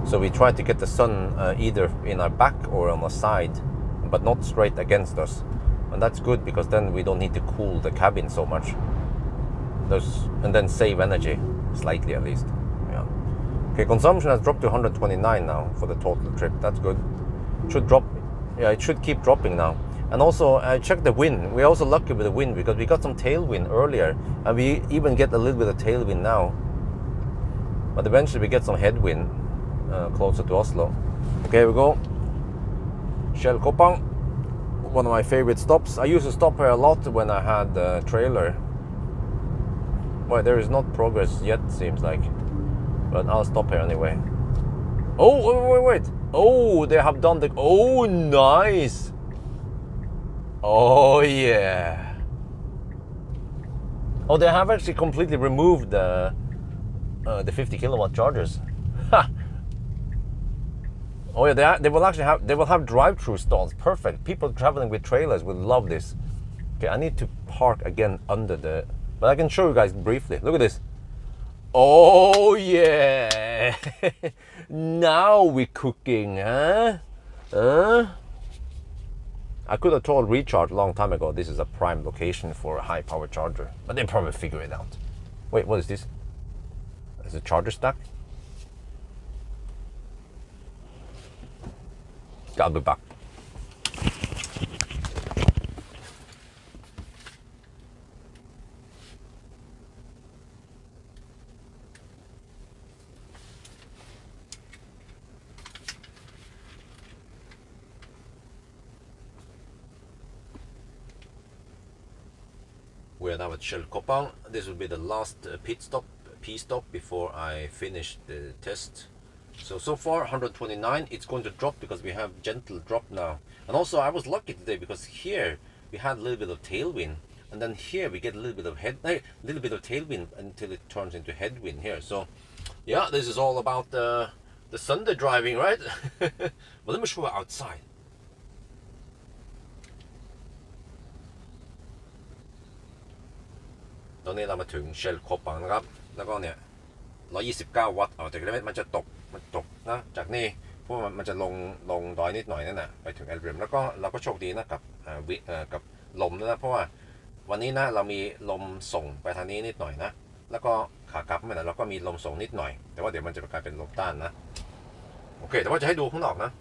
So we try to get the sun either in our back or on the side, but not straight against us. And that's good because then we don't need to cool the cabin so much. And then save energy, slightly at least. Yeah. Okay, consumption has dropped to 129 now for the total trip. That's good. It should drop. Yeah, it should keep dropping now. And also, check the wind. We're also lucky with the wind because we got some tailwind earlier, and we even get a little bit of tailwind now. But eventually we get some headwind closer to Oslo. Okay, here we go. Skjellkoppang, one of my favorite stops. I used to stop here a lot when I had the trailer. Well, there is not progress yet, seems like. But I'll stop here anyway. Oh, wait. Oh, they have done the... Oh, nice. Oh, yeah. Oh, they have actually completely removed the 50 kilowatt chargers. Ha! Oh yeah, they will have drive-through stalls. Perfect. People traveling with trailers will love this. Okay, I need to park again under the... But I can show you guys briefly. Look at this. Oh yeah. Now we're cooking, huh? I could have told Recharge a long time ago this is a prime location for a high power charger, but they probably figure it out. Wait, what is this? Is it a charger stack? I'll be back. We are now at Shell Koppang. This will be the last P-stop before I finish the test. So far 129. It's going to drop because we have gentle drop now. And also I was lucky today because here we had a little bit of tailwind, and then here we get a little bit of tailwind until it turns into headwind here. So yeah, this is all about the Sunday driving, right? Well, let me show you outside. ตอนนี้เรามาถึงเชลครบปังนะครับแล้วก็เนี่ย129 วัตต์แต่มันจะตกนะจากนี่เพราะมันจะลงดอยนิดหน่อยนั่นน่ะไปถึงเอลเบรมแล้วก็เราก็โชคดีนะกับลมนะเพราะว่าวันนี้นะเรามีลมส่งไปทางนี้นิดหน่อยนะแล้วก็ขากลับมันนะเราก็มีลมส่งนิดหน่อยแต่ว่าเดี๋ยวมันจะกลายเป็นลมต้านนะโอเคแต่ว่าจะให้ดูข้างนอกนะ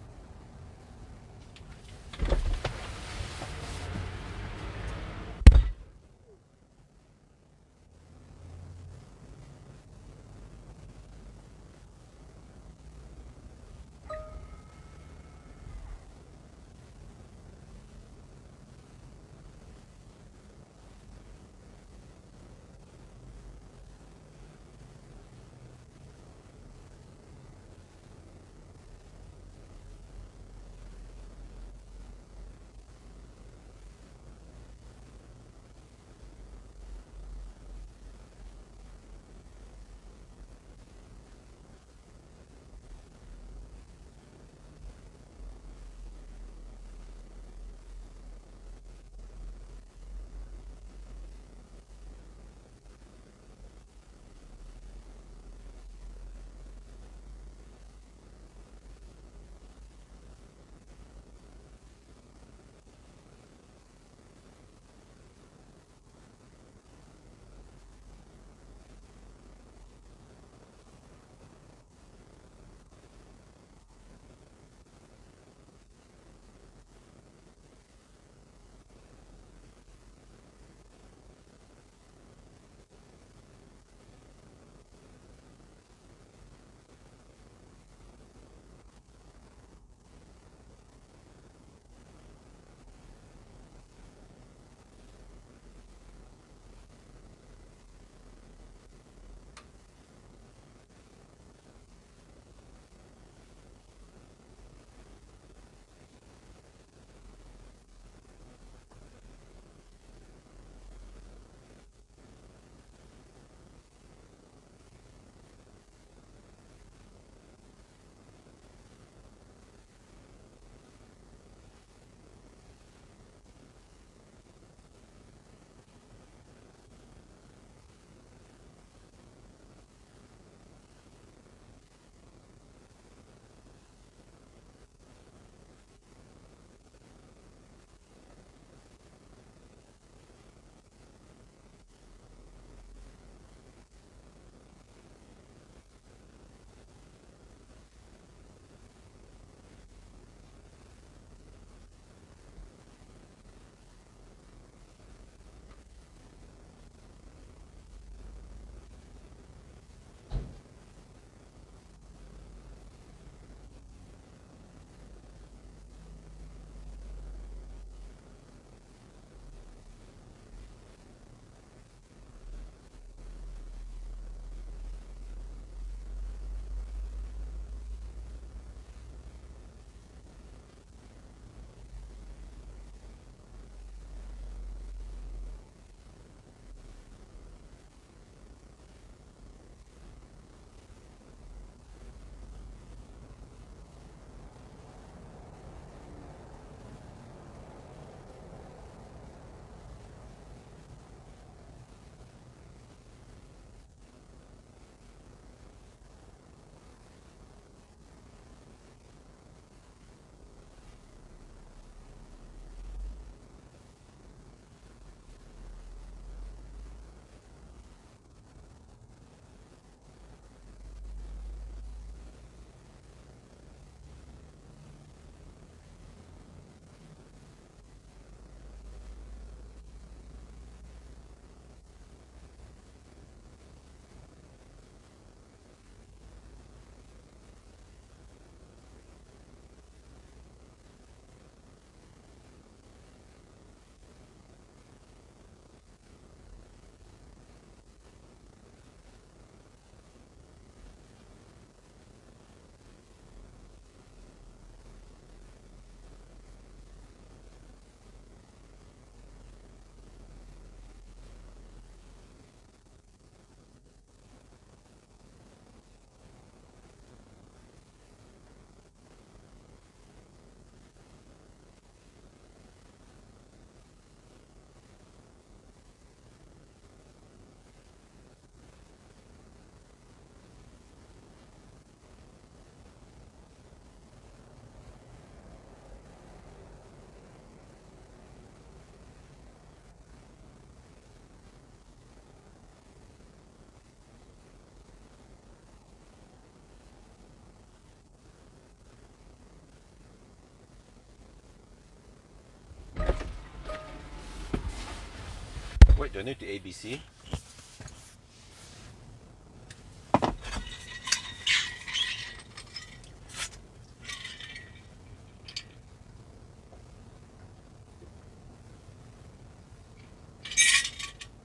Wait, do I need the ABC?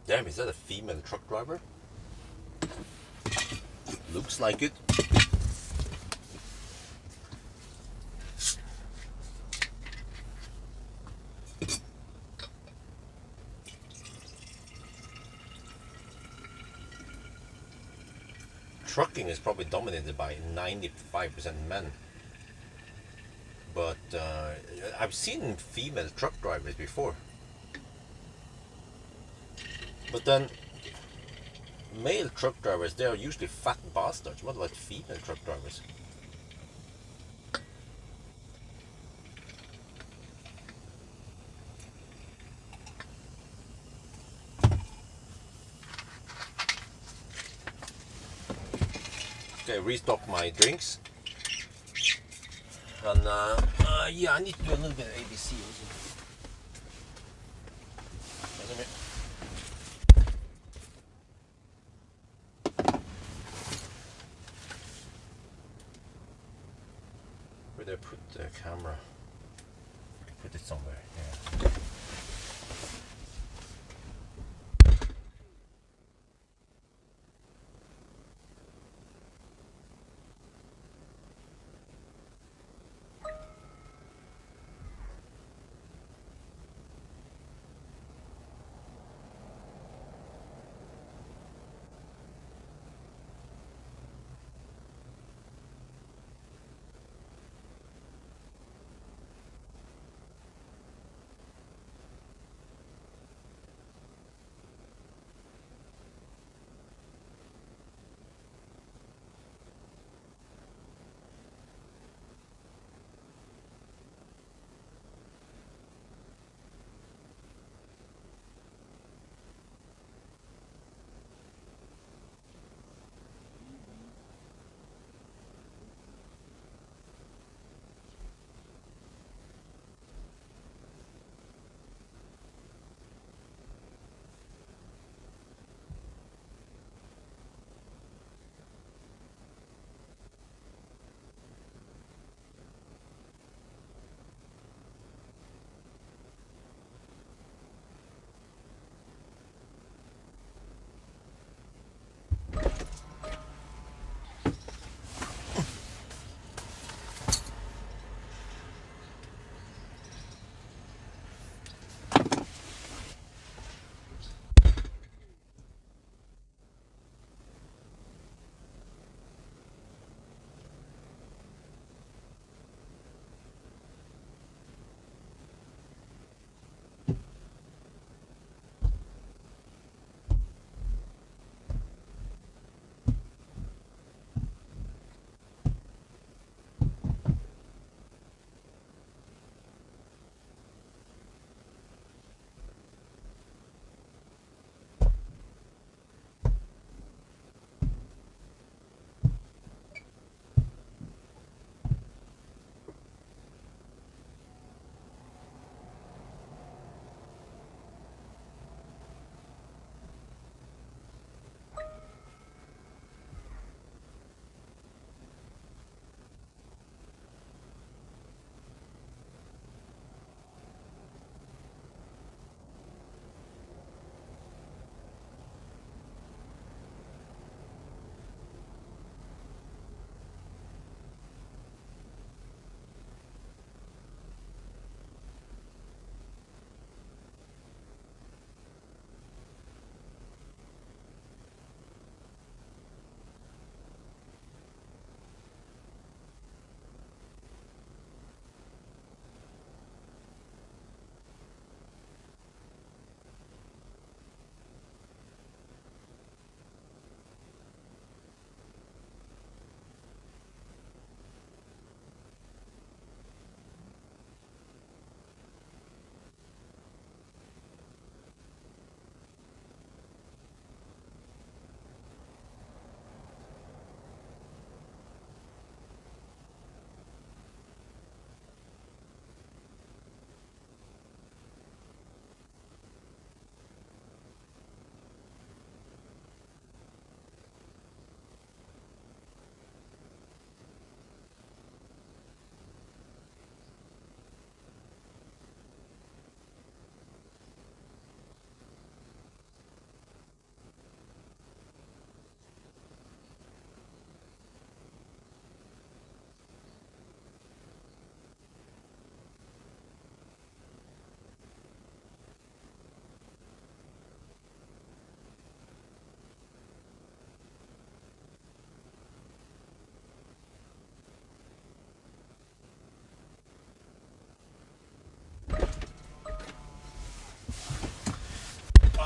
Damn, is that a female truck driver? Looks like it. Trucking is probably dominated by 95% men. But I've seen female truck drivers before. But then, male truck drivers, they are usually fat bastards. What about female truck drivers? Okay, restock my drinks. And yeah, I need to do a little bit of ABC also. Where did I put the camera? I put it somewhere, yeah.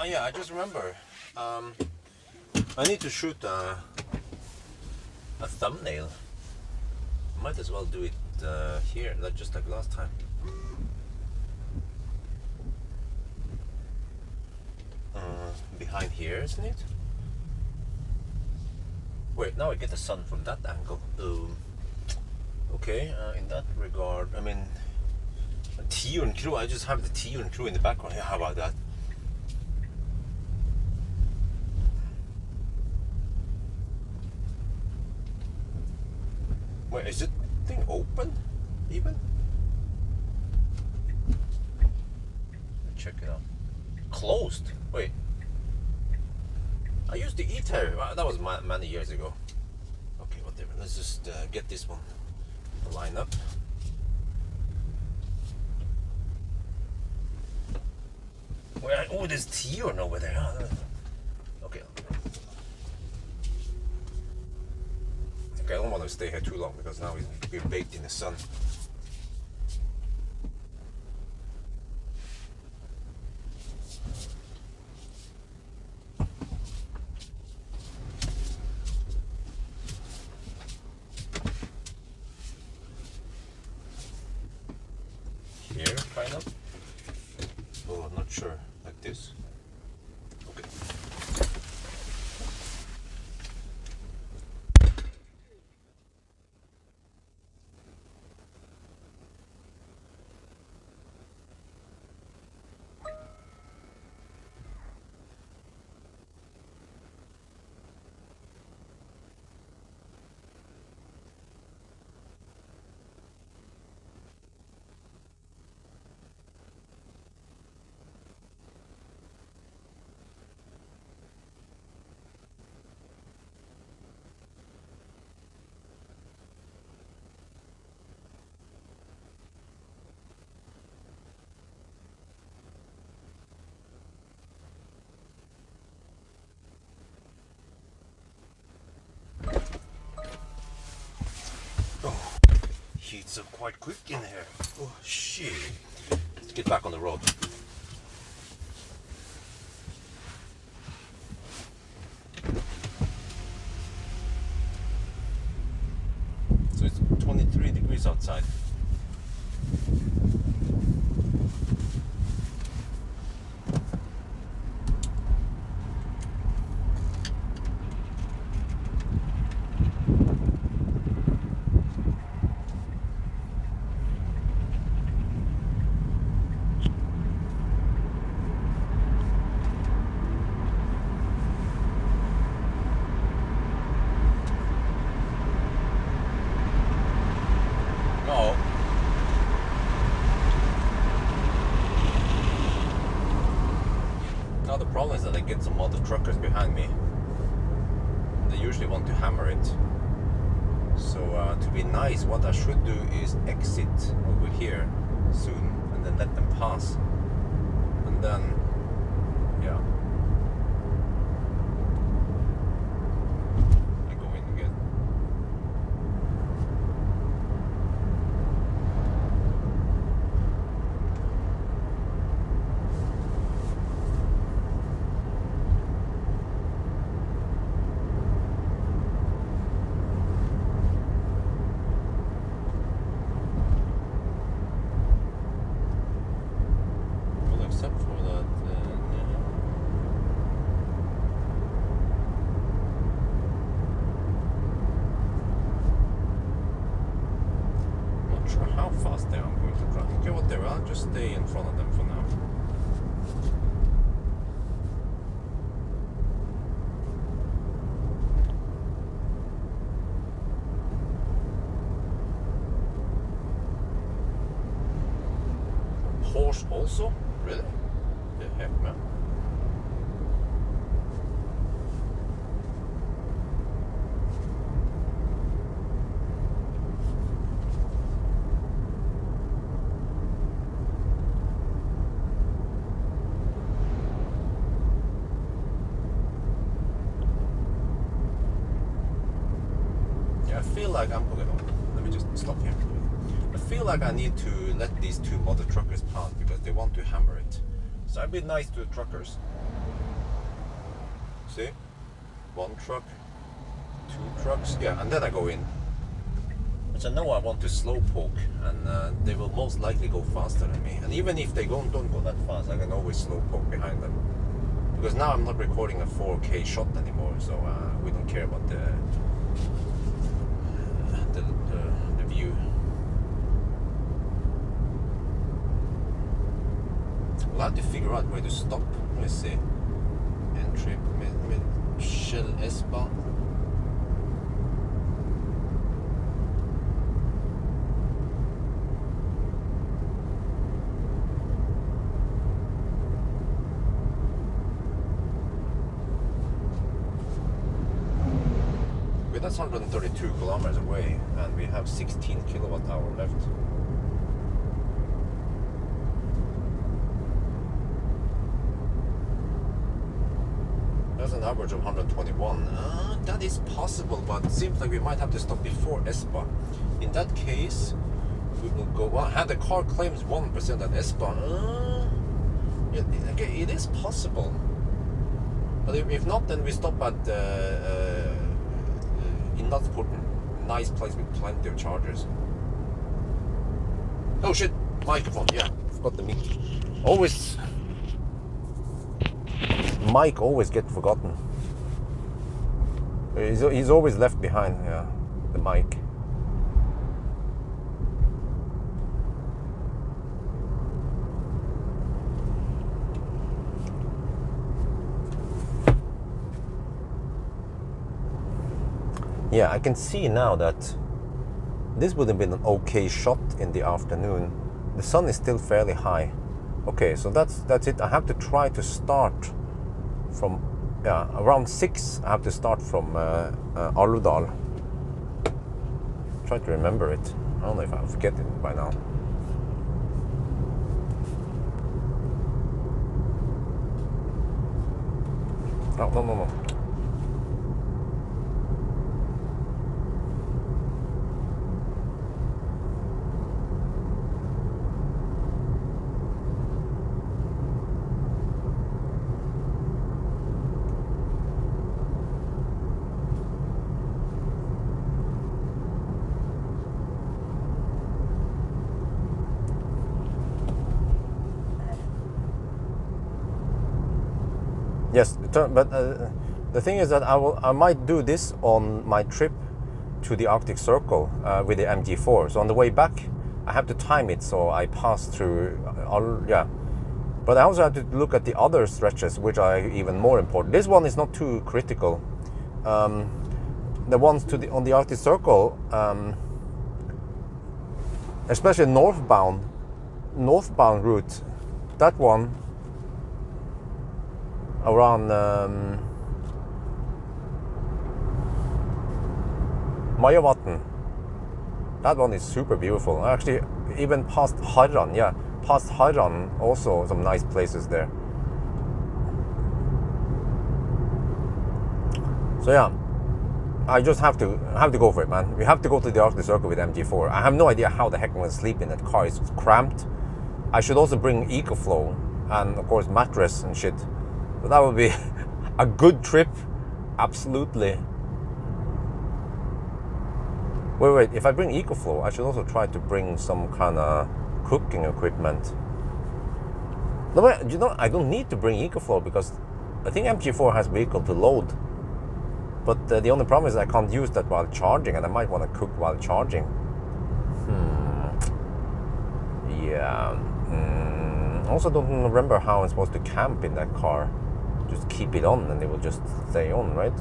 Oh yeah, I just remember. I need to shoot a thumbnail. Might as well do it here, just like last time. Behind here, isn't it? Wait, now I get the sun from that angle. Okay, in that regard, I mean, Tiun crew. I just have the Tiun crew in the background. Yeah, how about that? Wait, is it thing open? Even? Check it out. Closed. Wait. I used the e-tire. That was many years ago. Okay, whatever. Let's just get this one line up. Where? Oh, there's Tion over there. Okay. Okay, I don't want to stay here too long because now we're baked in the sun. Here, kind of. Oh, I'm not sure. Like this. Okay. Heats up quite quick in here. Oh shit. Let's get back on the road. So it's 23 degrees outside. Now the problem is that I get some other truckers behind me. They usually want to hammer it. So to be nice, what I should do is exit over here soon and then let them pass. And then, yeah. I go in again. Except for that, not sure how fast they are going to drive. Okay, whatever, I'll just stay in front of them for now. Horse also? Really? The heck, man. Yeah, I feel like I'm okay. Let me just stop here. I feel like I need to let these two mother truckers pass because they want to hammer it. So I've been nice to the truckers. See? One truck, two trucks, yeah, and then I go in. Which I know I want to slow poke, and they will most likely go faster than me. And even if they don't go that fast, I can always slow poke behind them. Because now I'm not recording a 4K shot anymore, so we don't care about the view. We'll have to figure out where to stop. Let's see. Entry med Shell S-Bahn. That's 132 kilometers away, and we have 16 kilowatt hour left. That's an average of 121. That is possible, but it seems like we might have to stop before ESPA. In that case, we will go on. The car claims 1% at ESPA. Okay, it is possible. But if not, then we stop at in Natsporten. Nice place with plenty of chargers. Oh shit, microphone, yeah, forgot the mic. Always, mic always get forgotten. He's always left behind, yeah, the mic. Yeah, I can see now that this would have been an okay shot in the afternoon. The sun is still fairly high. Okay, so that's it. I have to try to start from around 6. I have to start from Aludal. Try to remember it. I don't know if I'll forget it by now. No. Yes, but the thing is that I might do this on my trip to the Arctic Circle with the MG4. So on the way back, I have to time it so I pass through. But I also have to look at the other stretches, which are even more important. This one is not too critical. The ones on the Arctic Circle, especially northbound route, that one. Around Majavatn. That one is super beautiful. Actually, even past Harran, past Harran, also some nice places there. So yeah, I just have to go for it, man. We have to go to the Arctic Circle with MG4. I have no idea how the heck I'm going to sleep in that car. It's cramped. I should also bring EcoFlow and of course mattress and shit. So that would be a good trip, absolutely. Wait, if I bring EcoFlow, I should also try to bring some kind of cooking equipment. No, but you know, I don't need to bring EcoFlow because I think MG4 has vehicle to load. But the only problem is I can't use that while charging, and I might want to cook while charging. Yeah. I also don't remember how I'm supposed to camp in that car. Just keep it on and it will just stay on, right?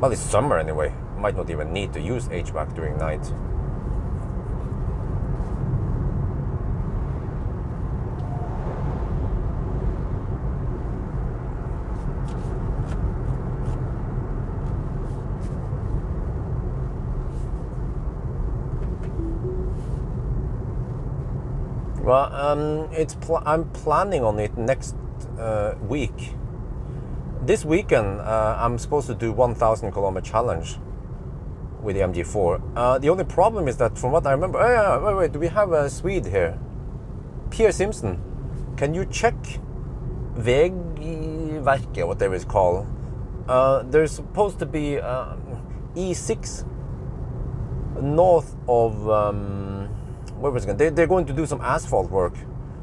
Well, it's summer anyway. Might not even need to use HVAC during night. Well, I'm planning on it next week. This weekend, I'm supposed to do 1,000 kilometer challenge with the MG4. The only problem is that, from what I remember, wait, do we have a Swede here? Pierre Simpson. can you check Vägverket, whatever it's called? There's supposed to be E6 north of where was it going? They're going to do some asphalt work.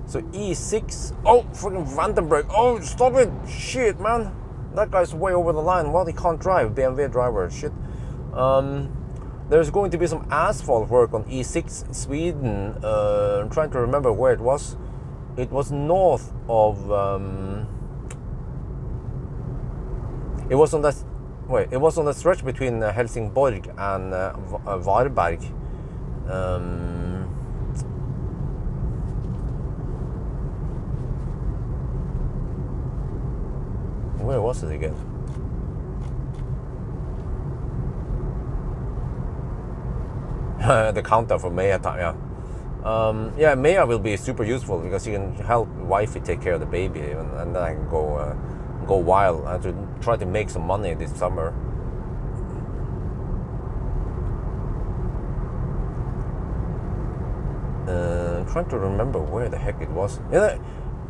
So E6. Oh, freaking Vandenberg! Oh, stop it! Shit, man, that guy's way over the line. Well, he can't drive. BMW driver. Shit. There's going to be some asphalt work on E6 Sweden. I'm trying to remember where it was. It was north of. It was on that. Wait, it was on the stretch between Helsingborg and Varberg. Where was it again? The counter for Maya time, yeah. Yeah, Maya will be super useful because you can help wifey take care of the baby, and then I can go wild. I have to try to make some money this summer. I'm trying to remember where the heck it was. Yeah,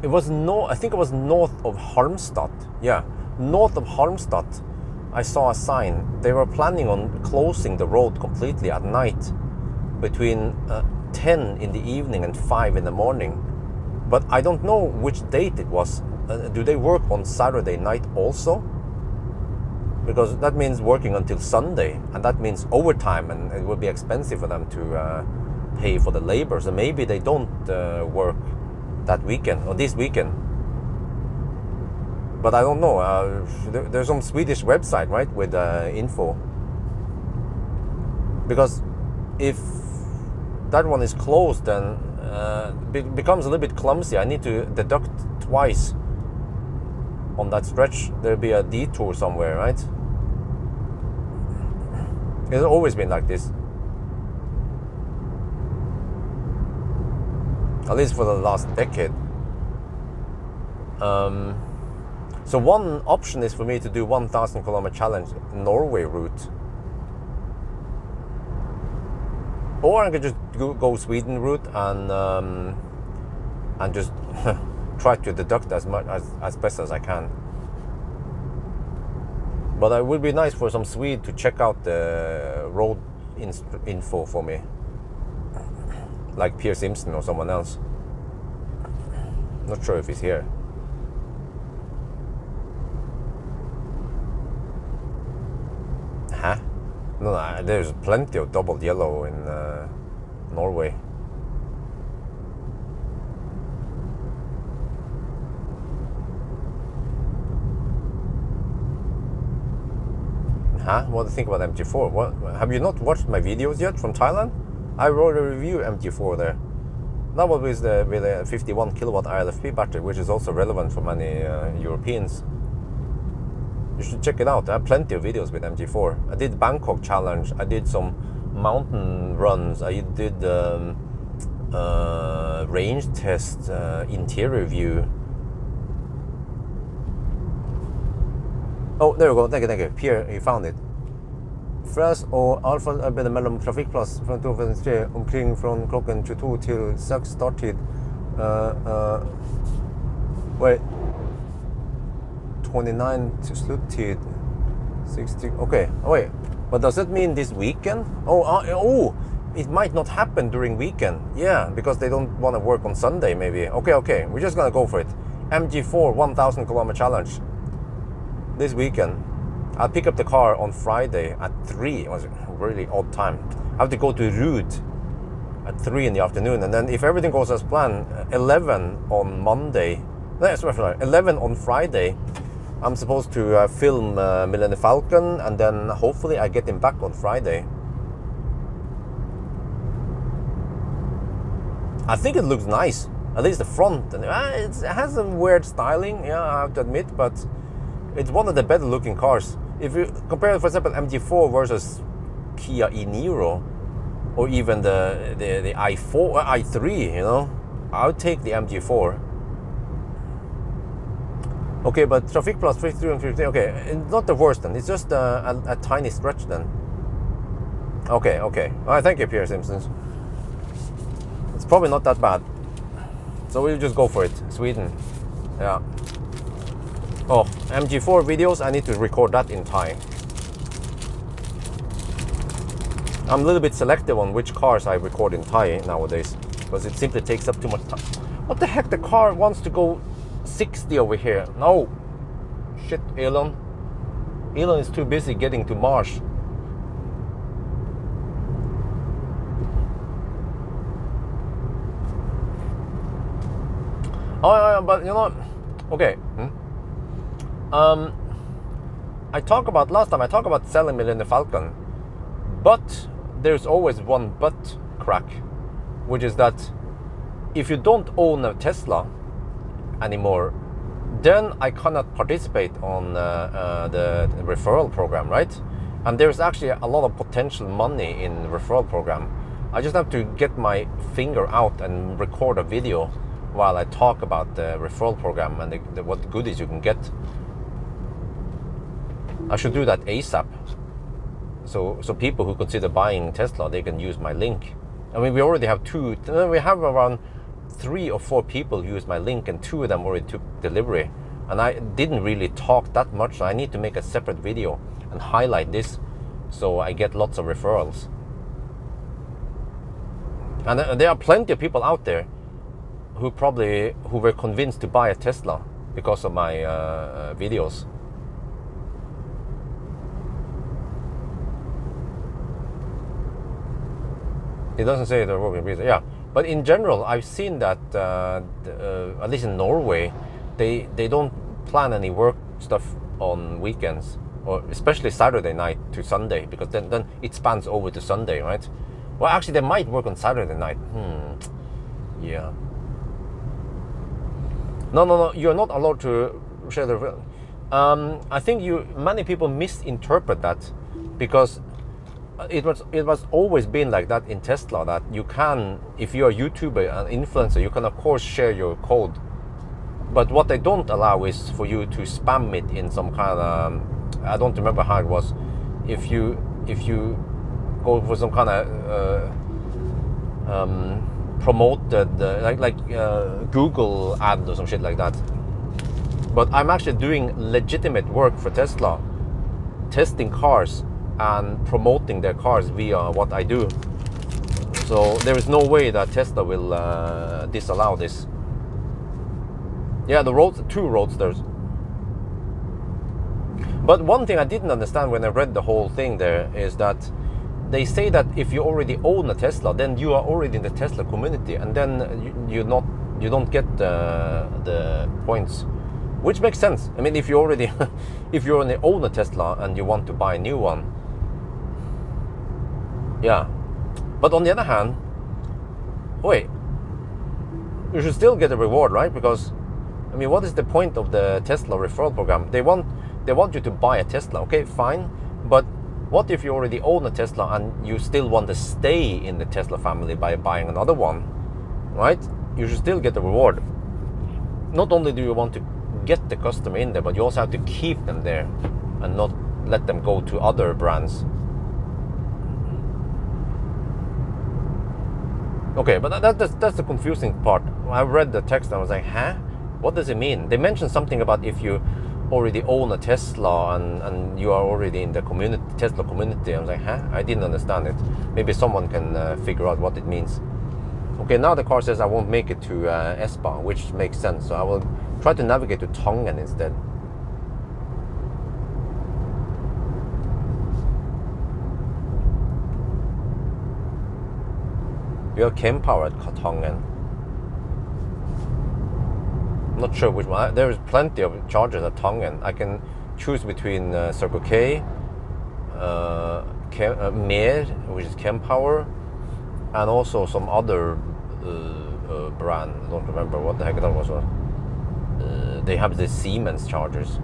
it was I think it was north of Halmstad. Yeah, north of Halmstad. I saw a sign. They were planning on closing the road completely at night between 10 in the evening and 5 in the morning. But I don't know which date it was. Do they work on Saturday night also? Because that means working until Sunday, and that means overtime, and it would be expensive for them to pay for the labor. So maybe they don't work that weekend or this weekend. But I don't know. There's some Swedish website, right, with info. Because if that one is closed, then it becomes a little bit clumsy. I need to deduct twice on that stretch. There'll be a detour somewhere, right? It's always been like this. At least for the last decade. So one option is for me to do 1,000 kilometer challenge Norway route. Or I could just go Sweden route and just try to deduct as much as best as I can. But it would be nice for some Swede to check out the road info for me, like Pierre Simpson or someone else. Not sure if he's here. Huh? No, there's plenty of double yellow in Norway. Huh? What do you think about MG4? What, have you not watched my videos yet from Thailand? I wrote a review MG4 there. That was with a 51 kilowatt ILFP battery, which is also relevant for many Europeans. You should check it out. I have plenty of videos with MG4. I did Bangkok challenge. I did some mountain runs. I did range test, interior view. Oh, there we go. Thank you. Pierre, you found it. Fräs och avfallsarbete mellan trafikplats från 2003 omkring från klockan 22 till 6 starttid. Wait. 29 to sluttid. 60. Okay. Oh, wait. But does that mean this weekend? Oh, it might not happen during weekend. Yeah, because they don't want to work on Sunday maybe. Okay. We're just gonna go for it. MG4 1,000 kilometer challenge. This weekend. I'll pick up the car on Friday at 3. It was a really odd time. I have to go to Rud at 3 in the afternoon, and then if everything goes as planned, 11 on Monday. No, sorry, 11 on Friday. I'm supposed to film Millennium Falcon, and then hopefully I get him back on Friday. I think it looks nice, at least the front. And it has some weird styling, yeah, I have to admit, but it's one of the better looking cars. If you compare, for example, MG4 versus Kia e-Niro, or even the i3, you know, I would take the MG4. Okay, but traffic plus 53 and 53. Okay, it's not the worst then. It's just a tiny stretch then. Okay. All right, thank you, Pierre Simpsons. It's probably not that bad. So we'll just go for it. Sweden. Yeah. Oh, MG4 videos, I need to record that in Thai. I'm a little bit selective on which cars I record in Thai nowadays, because it simply takes up too much time. What the heck, the car wants to go 60 over here. No. Shit, Elon. Elon is too busy getting to Mars. Oh, yeah, but you know, okay. Last time I talked about selling Millennium Falcon, but there's always one but crack, which is that if you don't own a Tesla anymore, then I cannot participate on the referral program, right? And there's actually a lot of potential money in the referral program. I just have to get my finger out and record a video while I talk about the referral program and what goodies you can get. I should do that ASAP. So people who consider buying Tesla, they can use my link. I mean, we already have we have around 3 or 4 people use my link, and 2 of them already took delivery. And I didn't really talk that much, so I need to make a separate video and highlight this so I get lots of referrals. And there are plenty of people out there who were convinced to buy a Tesla because of my videos. It doesn't say the working visa. Yeah, but in general, I've seen that at least in Norway, they don't plan any work stuff on weekends, or especially Saturday night to Sunday, because then it spans over to Sunday, right? Well, actually, they might work on Saturday night. Yeah. No. You're not allowed to share the. I think many people misinterpret that, because it was always been like that in Tesla, that you can, if you're a YouTuber, an influencer, you can of course share your code, but what they don't allow is for you to spam it in some kind of I don't remember how it was. If you go for some kind of promoted like Google ad or some shit like that. But I'm actually doing legitimate work for Tesla, testing cars and promoting their cars via what I do. So there is no way that Tesla will disallow this. Yeah, the 2 roadsters. But one thing I didn't understand when I read the whole thing there is that they say that if you already own a Tesla, then you are already in the Tesla community, and then you don't get the points, which makes sense. I mean, if you already own a Tesla and you want to buy a new one, yeah. But on the other hand, wait, you should still get a reward, right? Because I mean, what is the point of the Tesla referral program? They want you to buy a Tesla, okay, fine, but what if you already own a Tesla and you still want to stay in the Tesla family by buying another one, right? You should still get the reward. Not only do you want to get the customer in there, but you also have to keep them there and not let them go to other brands. Okay, but that's the confusing part. I read the text and I was like, huh? What does it mean? They mentioned something about if you already own a Tesla and you are already in the Tesla community. I was like, huh? I didn't understand it. Maybe someone can figure out what it means. Okay, now the car says I won't make it to Espa, which makes sense. So I will try to navigate to Tangen instead. You have Power at Tangen. I'm not sure which one. There is plenty of chargers at Tangen. I can choose between Circle K, Mer, which is Power, and also some other brand. I don't remember what the heck that was. They have the Siemens chargers.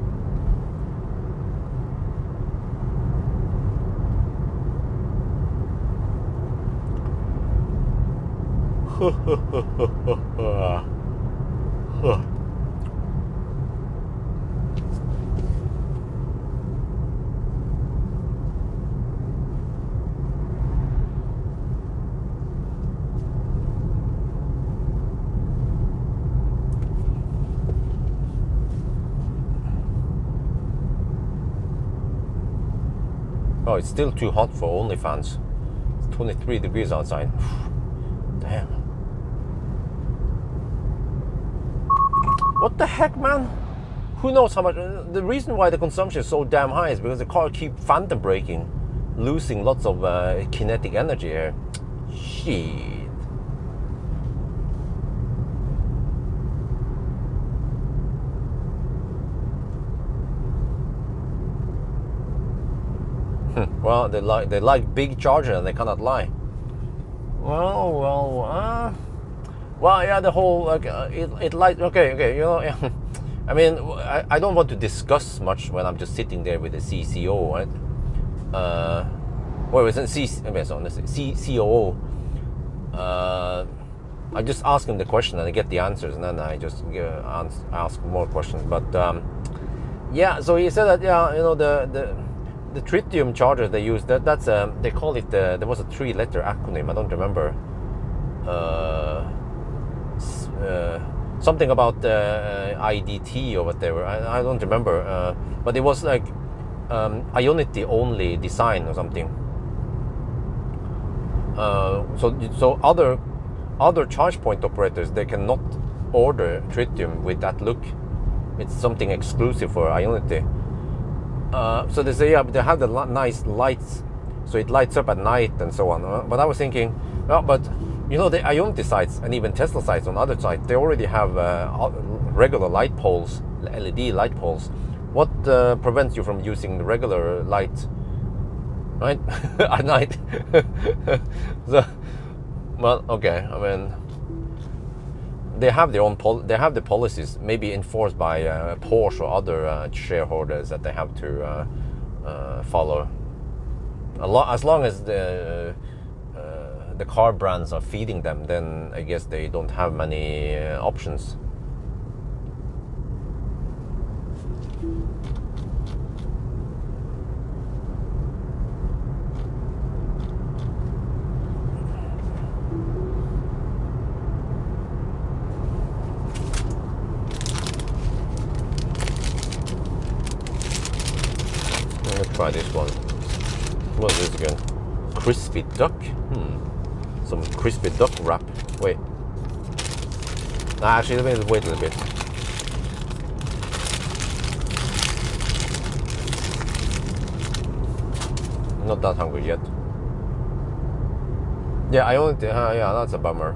Oh, it's still too hot for OnlyFans. It's 23 degrees outside. Damn. What the heck, man? Who knows how much? The reason why the consumption is so damn high is because the car keeps phantom braking, losing lots of kinetic energy here. Shit. Well, they like big charger and they cannot lie. Well, yeah, the whole like it like okay, you know. Yeah. I mean, I don't want to discuss much when I'm just sitting there with the CCO, right? Well, it's COO. I just ask him the question and I get the answers, and then I just ask more questions. But yeah, so he said that, yeah, you know, the tritium charger they use, that's they call it there was a 3-letter acronym, I don't remember. Something about IDT or whatever. I don't remember. But it was like Ionity only design or something. So other charge point operators, they cannot order tritium with that look. It's something exclusive for Ionity. So they say, yeah, but they have the nice lights, so it lights up at night and so on. But I was thinking, well, but you know, the Ionity sites and even Tesla sites on other sites, they already have regular light poles, LED light poles. What prevents you from using the regular light, right, at night? So, well, okay. I mean, they have their own they have the policies, maybe enforced by Porsche or other shareholders that they have to follow. As long as the car brands are feeding them, then I guess they don't have many options. Try this one. What is this again? Crispy duck? Some crispy duck wrap. Wait. Actually, let me wait a little bit. Not that hungry yet. Yeah, I only. Yeah, that's a bummer.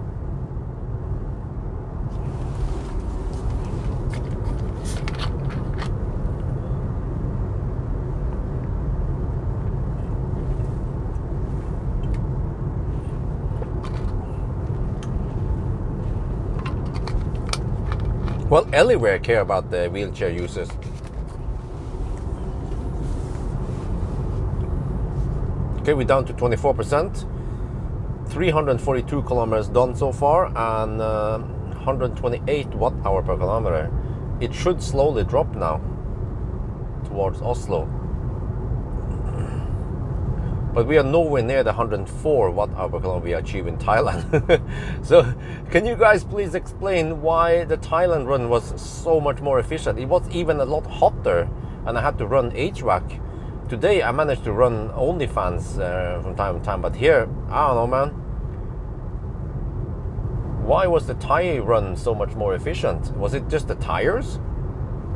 Well, everywhere care about the wheelchair users. Okay, we're down to 24%. 342 kilometers done so far, and 128 watt-hour per kilometer. It should slowly drop now towards Oslo. But we are nowhere near the 104 watt-hour per kilometer we achieved in Thailand. So, can you guys please explain why the Thailand run was so much more efficient? It was even a lot hotter, and I had to run HVAC. Today I managed to run OnlyFans from time to time, but here, I don't know, man. Why was the Thai run so much more efficient? Was it just the tires?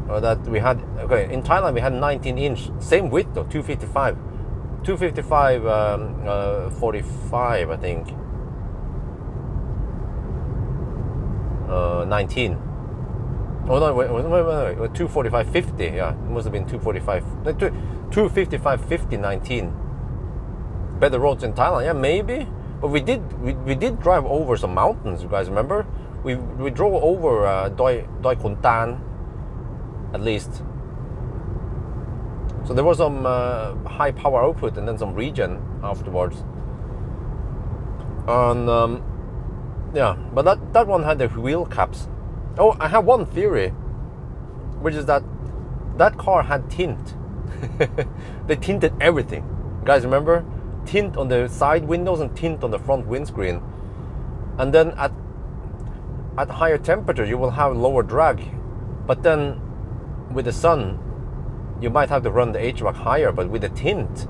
Or that we had, okay, in Thailand we had 19-inch, same width though, 255. 255 45, I think. 19. Oh no, wait, 245 50. Yeah, it must have been 245. 255 50 19. Better roads in Thailand, yeah, maybe. But we did drive over some mountains. You guys remember? We drove over Doi Khon Tan, at least. So there was some high power output and then some regen afterwards. And yeah, but that one had the wheel caps. Oh, I have one theory, which is that car had tint. They tinted everything. You guys remember? Tint on the side windows and tint on the front windscreen. And then at higher temperature you will have lower drag. But then with the sun, you might have to run the HVAC higher, but with the tint,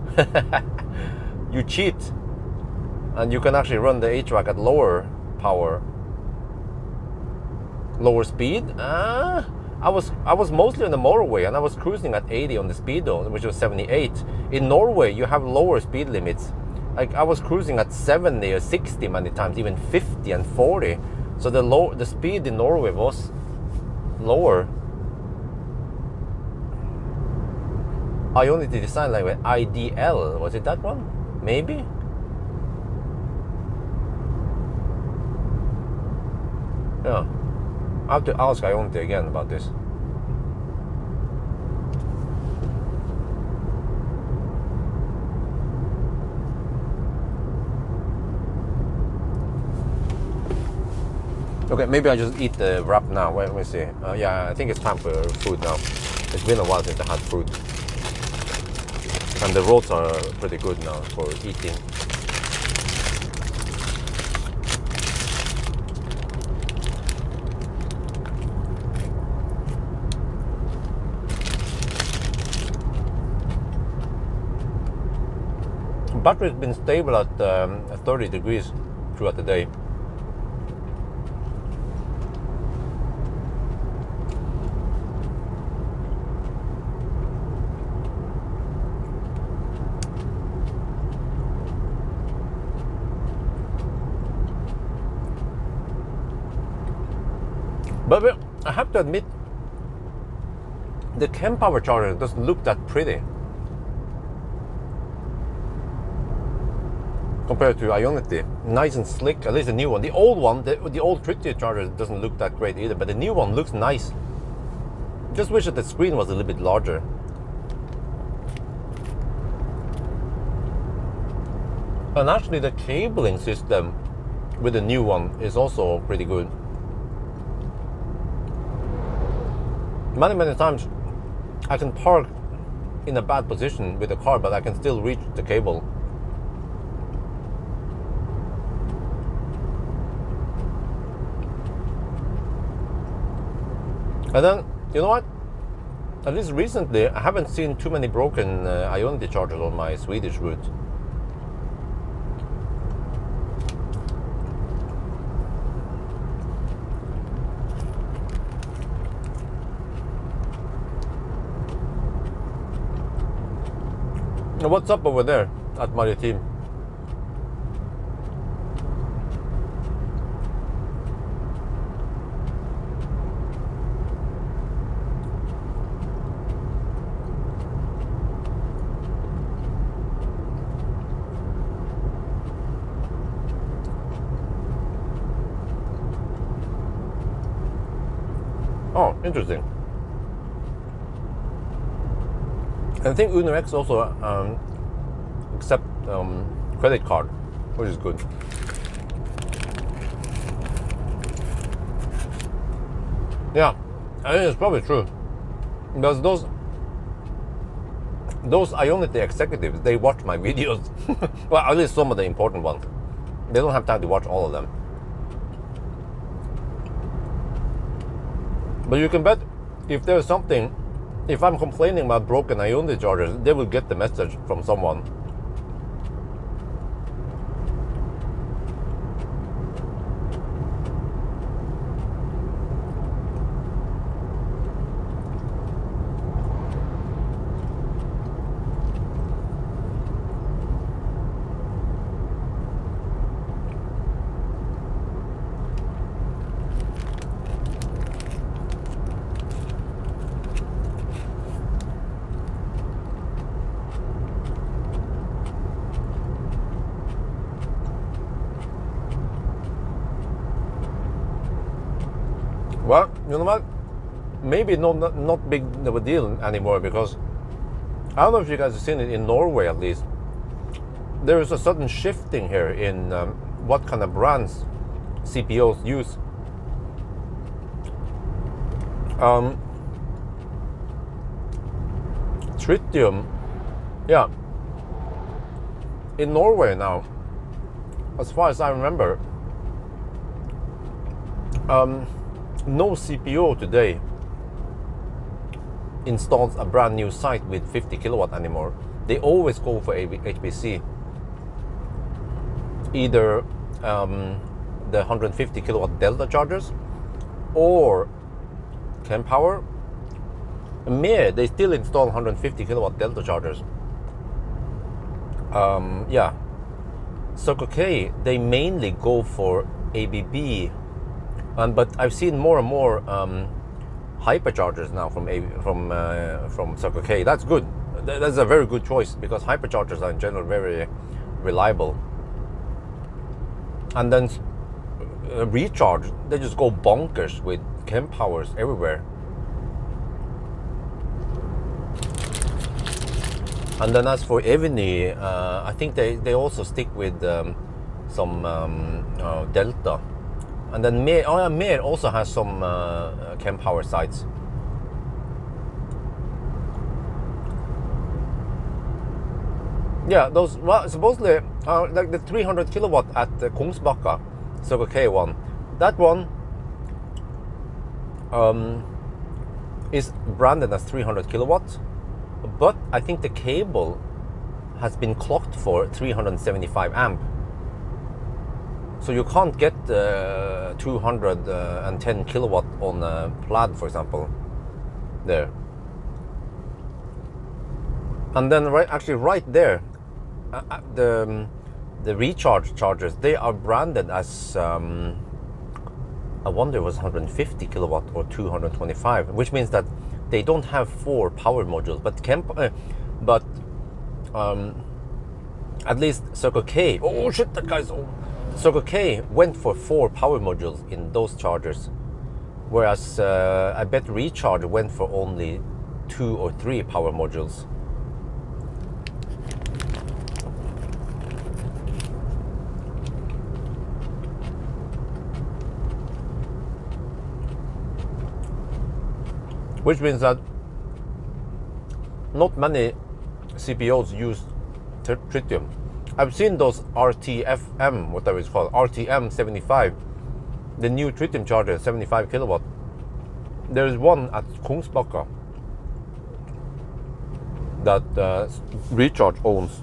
you cheat. And you can actually run the HVAC at lower power, lower speed. I was mostly on the motorway, and I was cruising at 80 on the speedo, which was 78. In Norway, you have lower speed limits. Like I was cruising at 70 or 60 many times, even 50 and 40. So the speed in Norway was lower. Ionity design language, IDL, was it that one? Maybe? Yeah. I have to ask Ionity again about this. Okay, maybe I just eat the wrap now. Wait, let me see. Yeah, I think it's time for food now. It's been a while since I had food. And the roads are pretty good now for eating. Battery's been stable at 30 degrees throughout the day. But I have to admit, the Kempower charger doesn't look that pretty compared to Ionity. Nice and slick, at least the new one. The old one, the old Tritium charger doesn't look that great either, but the new one looks nice. Just wish that the screen was a little bit larger. And actually the cabling system with the new one is also pretty good. Many times I can park in a bad position with the car, but I can still reach the cable. And then, you know what? At least recently, I haven't seen too many broken Ionity chargers on my Swedish route. What's up over there at Maritim? Oh, interesting. I think Uno X also accept credit card, which is good. Yeah, I think it's probably true. Because those Ionity executives, they watch my videos. Well, at least some of the important ones. They don't have time to watch all of them. But you can bet if there's something, if I'm complaining about broken Ionity chargers, they will get the message from someone. Well, you know what? Maybe not big of a deal anymore, because I don't know if you guys have seen it in Norway at least. There is a sudden shifting here in what kind of brands CPOs use. Tritium, yeah. In Norway now, as far as I remember, no CPO today installs a brand new site with 50 kilowatt anymore, they always go for HPC. Either the 150 kilowatt Delta chargers or Kempower. Mere, they still install 150 kilowatt Delta chargers. Yeah. Circle K, they mainly go for ABB, but I've seen more and more hyperchargers now from Circle K. That's good. That's a very good choice, because hyperchargers are in general very reliable. And then recharge, they just go bonkers with Kempowers everywhere. And then as for Eviny, I think they also stick with some Delta. And then Mer also has some Kempower sites. Yeah, those, well, supposedly like the 300 kilowatt at the Kungsbacka Circle K one, that one is branded as 300 kilowatts, but I think the cable has been clocked for 375 amp. So you can't get 210 kilowatt on a Plaid, for example, there. And then right there, the recharge chargers, they are branded as I wonder it was 150 kilowatt or 225, which means that they don't have 4 power modules. But at least Circle K, oh shit, that guy's Circle K went for 4 power modules in those chargers, whereas I bet Recharge went for only 2 or 3 power modules. Which means that not many CPOs use tritium. I've seen those RTFM, whatever it's called, RTM 75, the new tritium charger, 75 kilowatt. There is one at Kungsbacka that Recharge owns.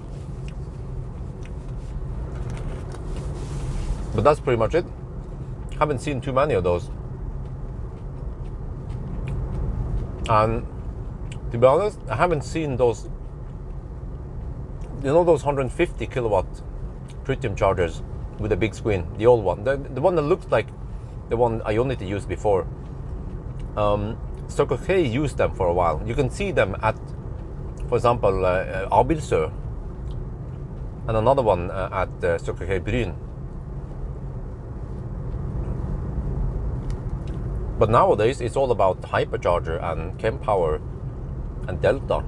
But that's pretty much it. Haven't seen too many of those. And to be honest, I haven't seen those, you know, those 150 kilowatt tritium chargers with a big screen, the old one, the one that looks like the one Ionity used before. Circle K used them for a while. You can see them at, for example, Abilsø, and another one at Circle K Bryn. But nowadays, it's all about hypercharger and Kempower and Delta.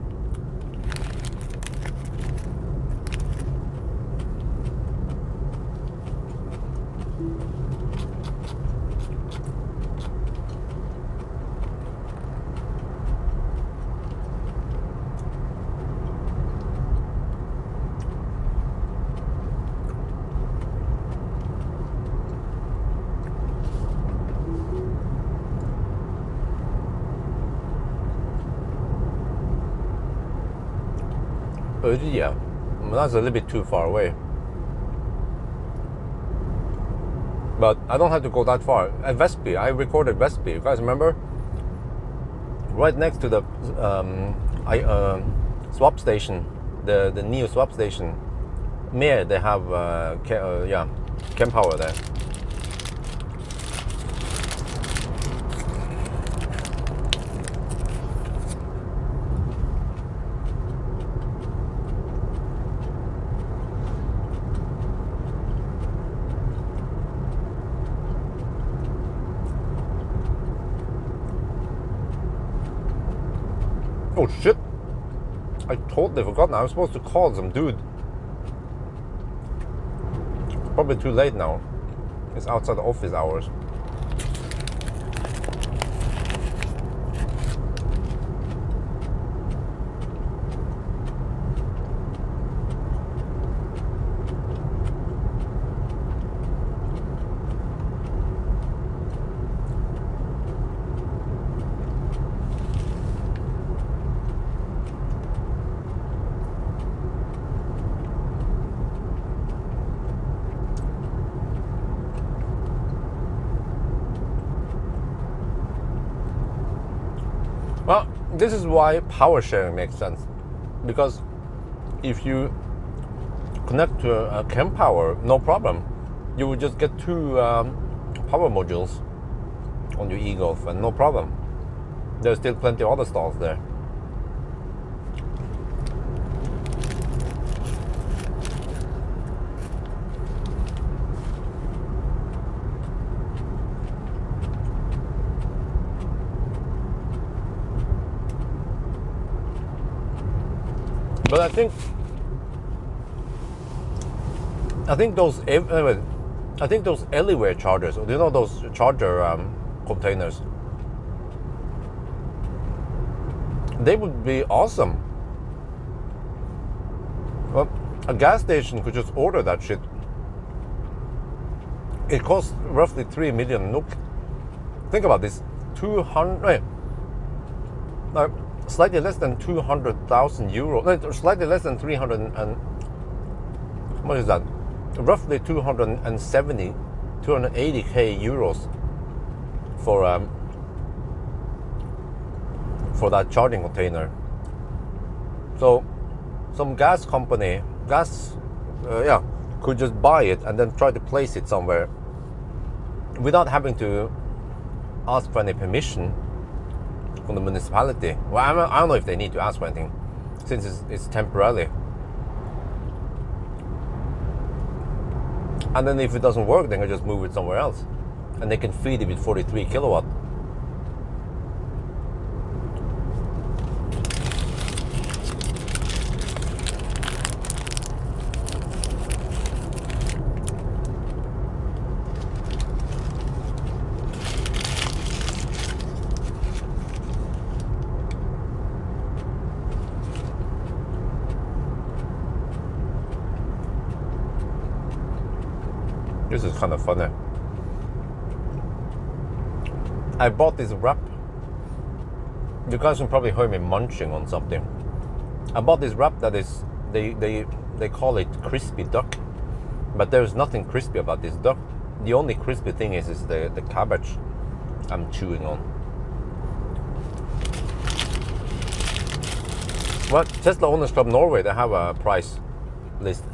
Yeah, that's a little bit too far away. But I don't have to go that far. At Vestby, I recorded Vestby. You guys remember? Right next to the swap station, the Neo swap station. Mere, they have Kempower there. Oh shit, I totally forgot. I was supposed to call some dude. It's probably too late now. It's outside the office hours. Well, this is why power sharing makes sense, because if you connect to a camp power, no problem. You will just get two power modules on your e-Golf and no problem. There's still plenty of other stalls there. But I think those anywhere chargers, you know, those charger containers, they would be awesome. Well, a gas station could just order that shit. It costs roughly 3 million NOK. Think about this: 200. Slightly less than 200,000 euros, slightly less than 300 and what is that? Roughly 280k euros for that charging container. So some gas company, could just buy it and then try to place it somewhere without having to ask for any permission from the municipality. Well, I don't know if they need to ask for anything, since it's temporarily. And then if it doesn't work, they can just move it somewhere else, and they can feed it with 43 kilowatt. This is kind of funny. I bought this wrap. You guys can probably hear me munching on something. I bought this wrap that is, they call it crispy duck, but there's nothing crispy about this duck. The only crispy thing is the cabbage I'm chewing on. Well, Tesla Owners Club Norway, they have a price list.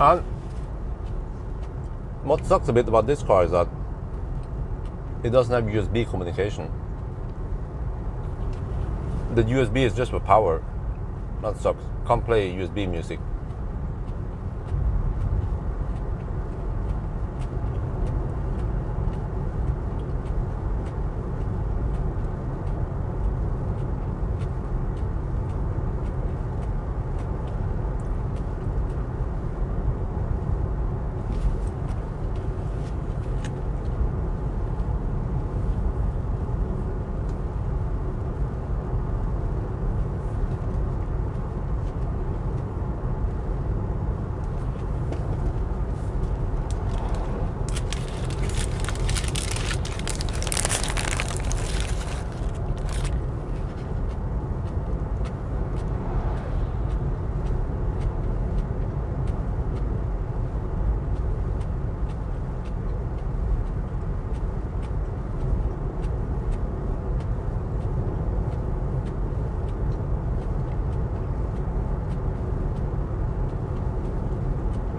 And what sucks a bit about this car is that it doesn't have USB communication. The USB is just for power. That sucks. Can't play USB music.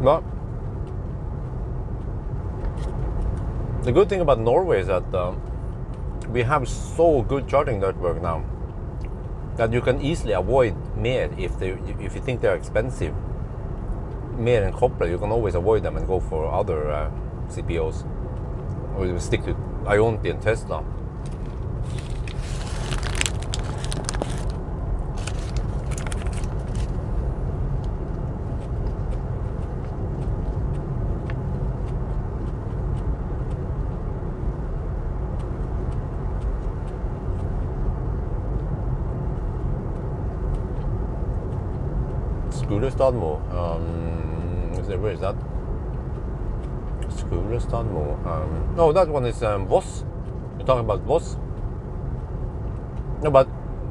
No. The good thing about Norway is that we have so good charging network now that you can easily avoid mer if you think they're expensive. Mer and copper, you can always avoid them and go for other CPOs, or you stick to Ionity and Tesla. Skulestadmo. Where is that? Skulestadmo. No, that one is Voss. You're talking about Voss? No, but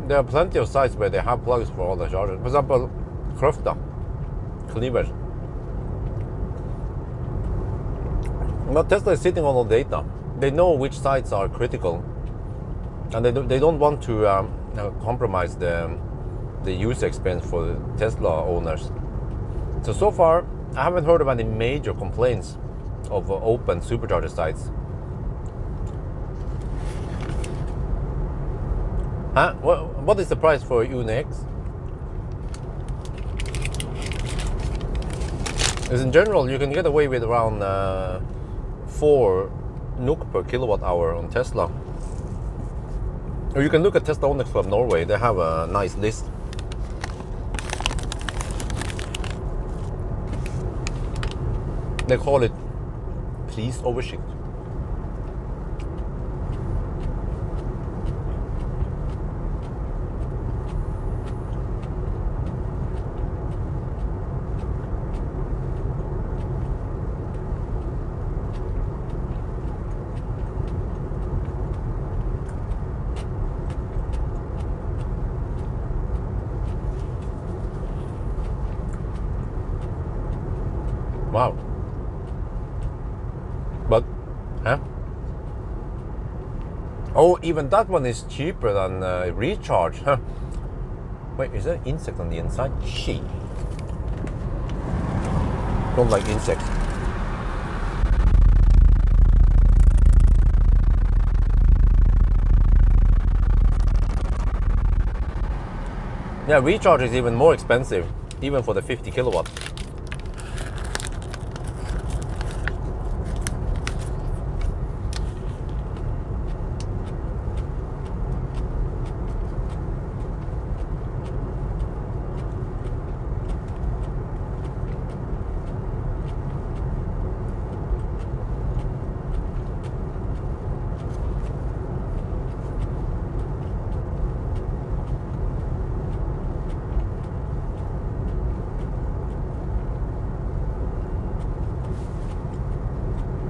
there are plenty of sites where they have plugs for all the chargers. For example, Krofta, Cleaver. But Tesla is sitting on all the data. They know which sites are critical, and they don't want to compromise the user experience for the Tesla owners. So far, I haven't heard of any major complaints of open supercharger sites. Huh? What is the price for UNX? Because in general, you can get away with around 4 NOK per kilowatt hour on Tesla. Or you can look at Tesla Owners Club Norway. They have a nice list. They call it prisoversikt. Wow. But, huh? Oh, even that one is cheaper than Recharge, huh? Wait, is there an insect on the inside? Shit. Don't like insects. Yeah, Recharge is even more expensive, even for the 50 kilowatt.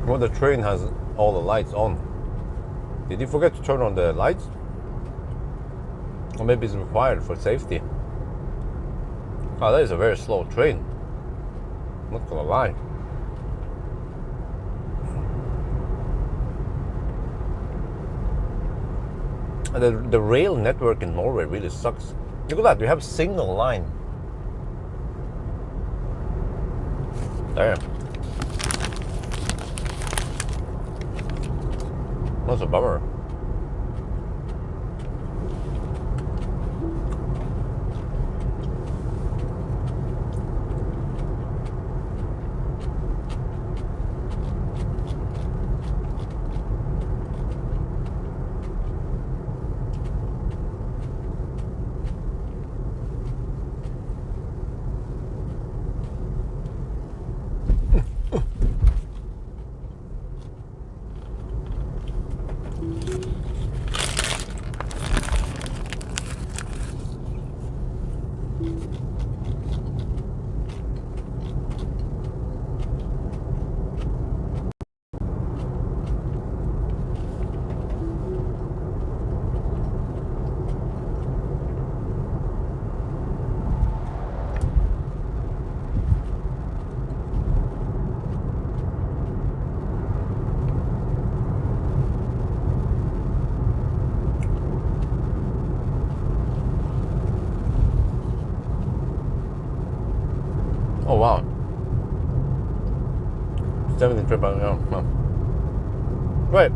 Well, the train has all the lights on. Did you forget to turn on the lights? Or maybe it's required for safety. Oh, that is a very slow train. Not gonna lie. And the rail network in Norway really sucks. Look at that, we have single line. There. That's a bummer. Oh wow. 70 trip, yeah. Right.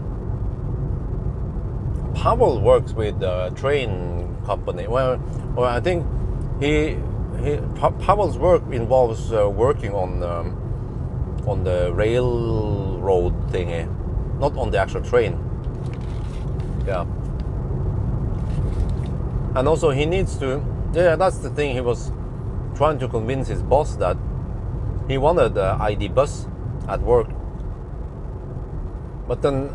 Pawel works with a train company. Well, I think Pawel's work involves working on the railroad thingy, not on the actual train. Yeah. And also he needs to, yeah, that's the thing, he was trying to convince his boss that he wanted the ID bus at work. But then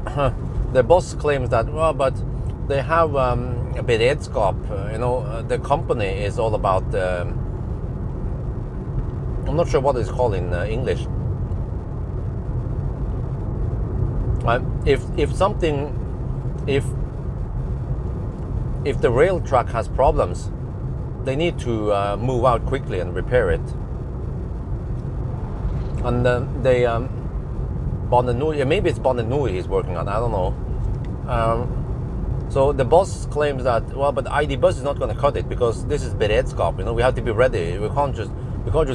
the boss claims that, well, but they have a beredskap, the company is all about I'm not sure what it's called in English. If the rail track has problems, they need to move out quickly and repair it. And maybe it's Bonnenui he's working on, I don't know. So the boss claims that, well, but ID bus is not going to cut it because this is beredskap. We have to be ready. We can't just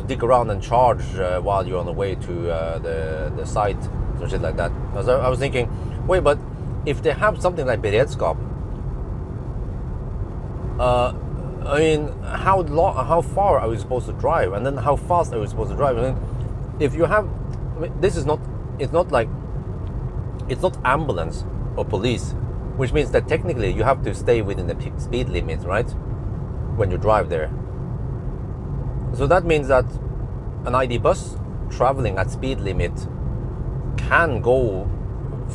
dig around and charge while you're on the way to the site or shit like that. I was thinking, wait, but if they have something like beredskap, I mean, how far are we supposed to drive, and then how fast are we supposed to drive? And then if you have, it's not ambulance or police, which means that technically you have to stay within the speed limit, right? When you drive there. So that means that an ID bus traveling at speed limit can go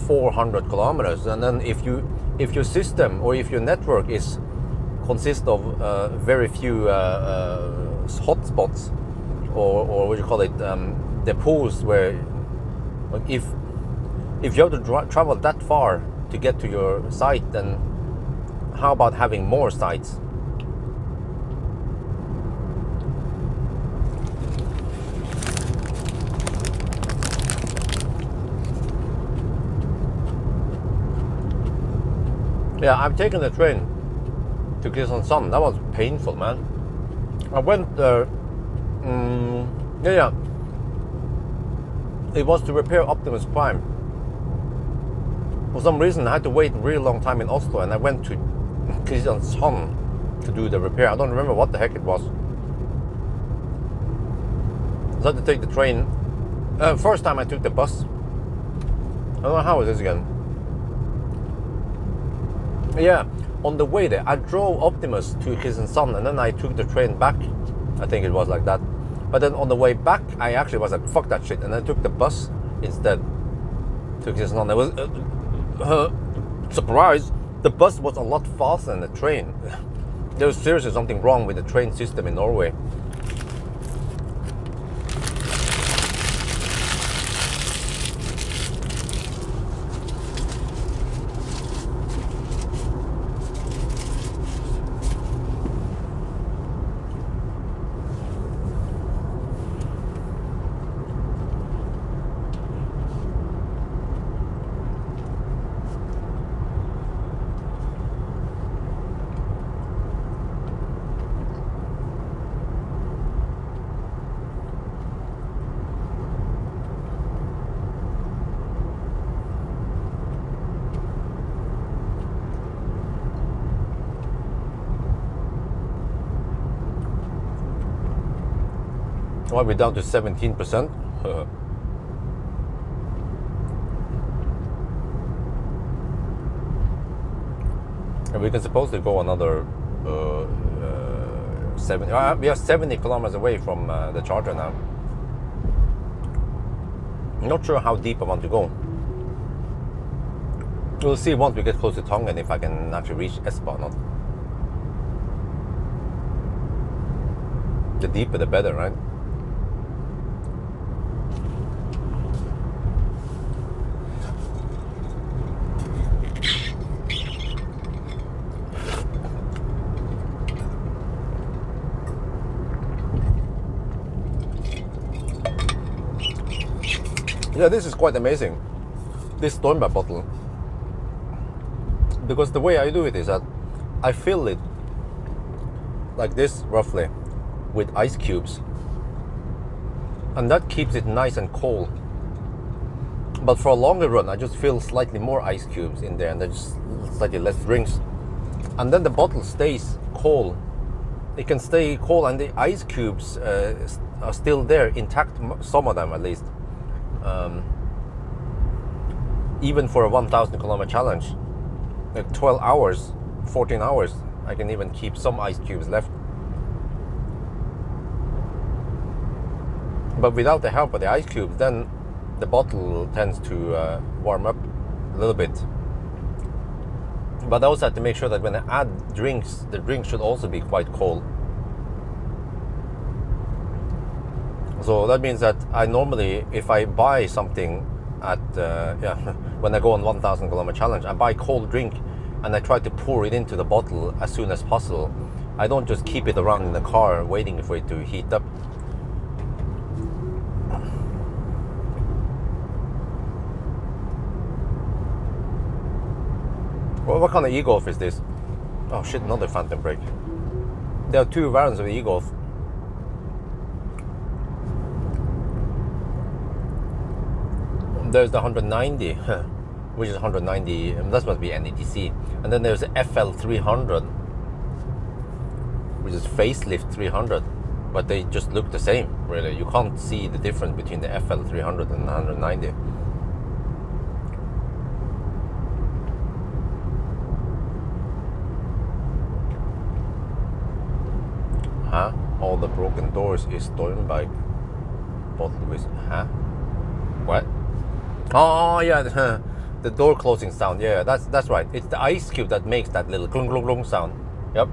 400 kilometers, and then if your system or if your network consists of very few hotspots, or what do you call it, depots, where if you have to travel that far to get to your site, then how about having more sites? Yeah, I've taken the train to Kristiansand. That was painful, man. I went there. It was to repair Optimus Prime. For some reason, I had to wait a really long time in Oslo, and I went to Kristiansand to do the repair. I don't remember what the heck it was. So I had to take the train. First time I took the bus. I don't know how it is again. Yeah, on the way there, I drove Optimus to Kristiansand, and then I took the train back. I think it was like that. But then on the way back, I actually was like, fuck that shit, and I took the bus instead to Kristiansand. It was surprise, the bus was a lot faster than the train. There was seriously something wrong with the train system in Norway. Well, we're down to 17%. And we can supposedly go another 70. We are 70 kilometers away from the charger now. I'm not sure how deep I want to go. We'll see once we get close to Tongan if I can actually reach Espa or not. The deeper the better, right? Yeah, this is quite amazing, this Stormberg bottle, because the way I do it is that I fill it like this roughly with ice cubes, and that keeps it nice and cold. But for a longer run, I just fill slightly more ice cubes in there, and then just slightly less drinks, and then the bottle stays cold. It can stay cold, and the ice cubes are still there, intact, some of them at least. Even for a 1,000 kilometer challenge, like 12 hours, 14 hours, I can even keep some ice cubes left. But without the help of the ice cubes, then the bottle tends to warm up a little bit. But I also have to make sure that when I add drinks, the drink should also be quite cold. So that means that I normally, if I buy something at when I go on 1,000 kilometer challenge, I buy cold drink and I try to pour it into the bottle as soon as possible. I don't just keep it around in the car waiting for it to heat up. Well, what kind of e-Golf is this? Oh shit, another phantom brake. There are two variants of the e-Golf. There's the 190, which is 190, that must be NEDC. And then there's the FL300, which is facelift 300, but they just look the same, really. You can't see the difference between the FL300 and the 190. Huh? All the broken doors is Stormbike bottled with, huh? What? Oh yeah, the door closing sound. Yeah, that's right. It's the ice cube that makes that little glung glung glung sound. Yep.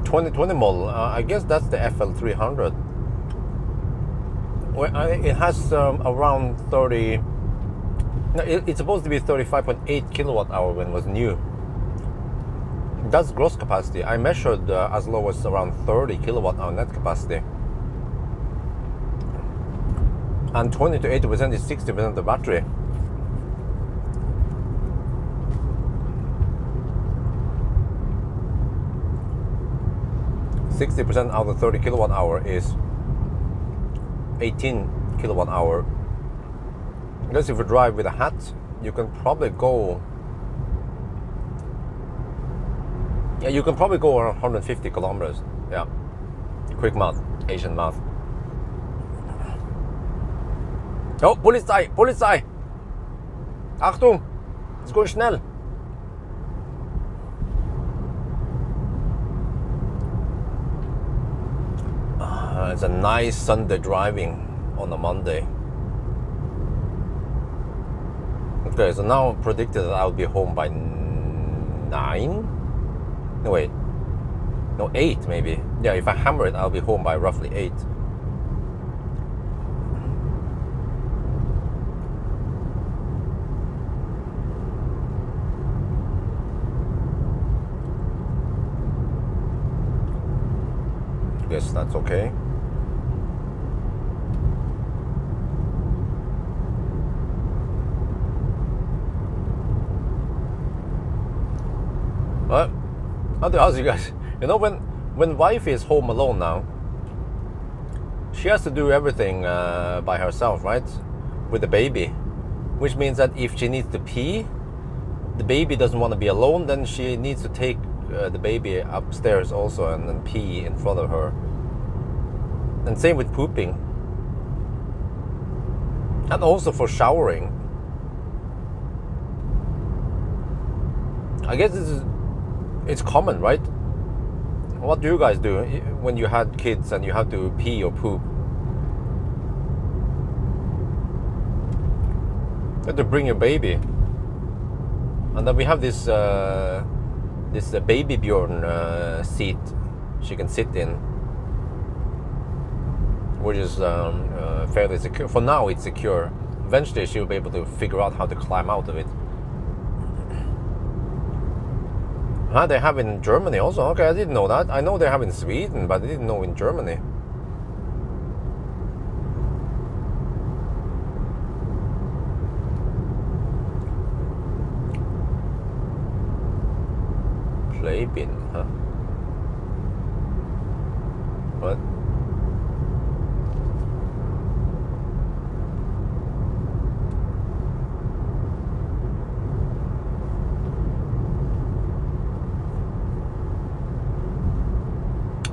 '20 model, I guess that's the FL300. Well, it has around 30. No, it's supposed to be 35.8 kilowatt hour when it was new. That's gross capacity. I measured as low as around 30 kilowatt hour net capacity. And 20 to 80% is 60% of the battery. %60 out of 30 kilowatt hour is 18 kilowatt hour. I guess if you drive with a hat, you can probably go. Yeah, you can probably go around 150 kilometers. Yeah, quick math, Asian math. Oh, Polizei, Polizei! Achtung, es geht schnell. It's a nice Sunday driving on a Monday. Okay, so now predicted that I'll be home by 9? No, wait. No, 8 maybe. Yeah, if I hammer it, I'll be home by roughly 8. Guess that's okay. Well, I have to ask you guys, you know, when wife is home alone now, she has to do everything by herself, right? With the baby. Which means that if she needs to pee, the baby doesn't want to be alone, then she needs to take the baby upstairs also and then pee in front of her. And same with pooping. And also for showering. I guess it's common, right? What do you guys do when you had kids and you have to pee or poop? You have to bring your baby. And then we have this baby Bjorn seat she can sit in, which is fairly secure. For now it's secure. Eventually she'll be able to figure out how to climb out of it. They have in Germany also. Okay, I didn't know that. I know they have in Sweden, but I didn't know in Germany. Play bin, huh? What?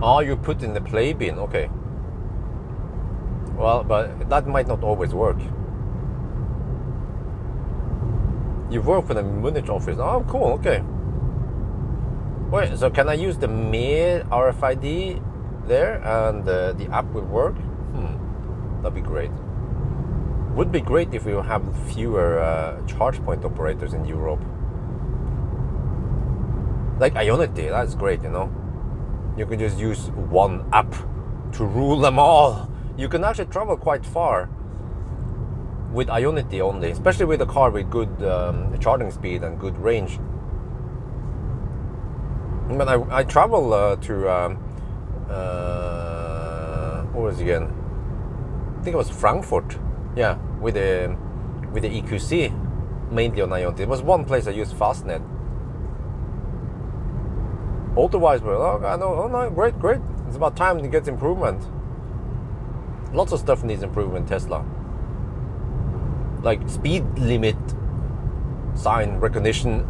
Oh, you put in the play bin, okay. Well, but that might not always work. You work for the Munich office. Oh, cool. Okay. Wait, so can I use the Mir RFID there and the app will work? That'd be great. Would be great if we have fewer charge point operators in Europe. Like Ionity, that's great, you know. You can just use one app to rule them all. You can actually travel quite far with Ionity only, especially with a car with good charging speed and good range. But I travel to what was it again? I think it was Frankfurt. Yeah, with the EQC, mainly on Ionity. It was one place I used Fastnet. Otherwise, no, great. It's about time to get improvement. Lots of stuff needs improvement in Tesla. Like speed limit sign recognition.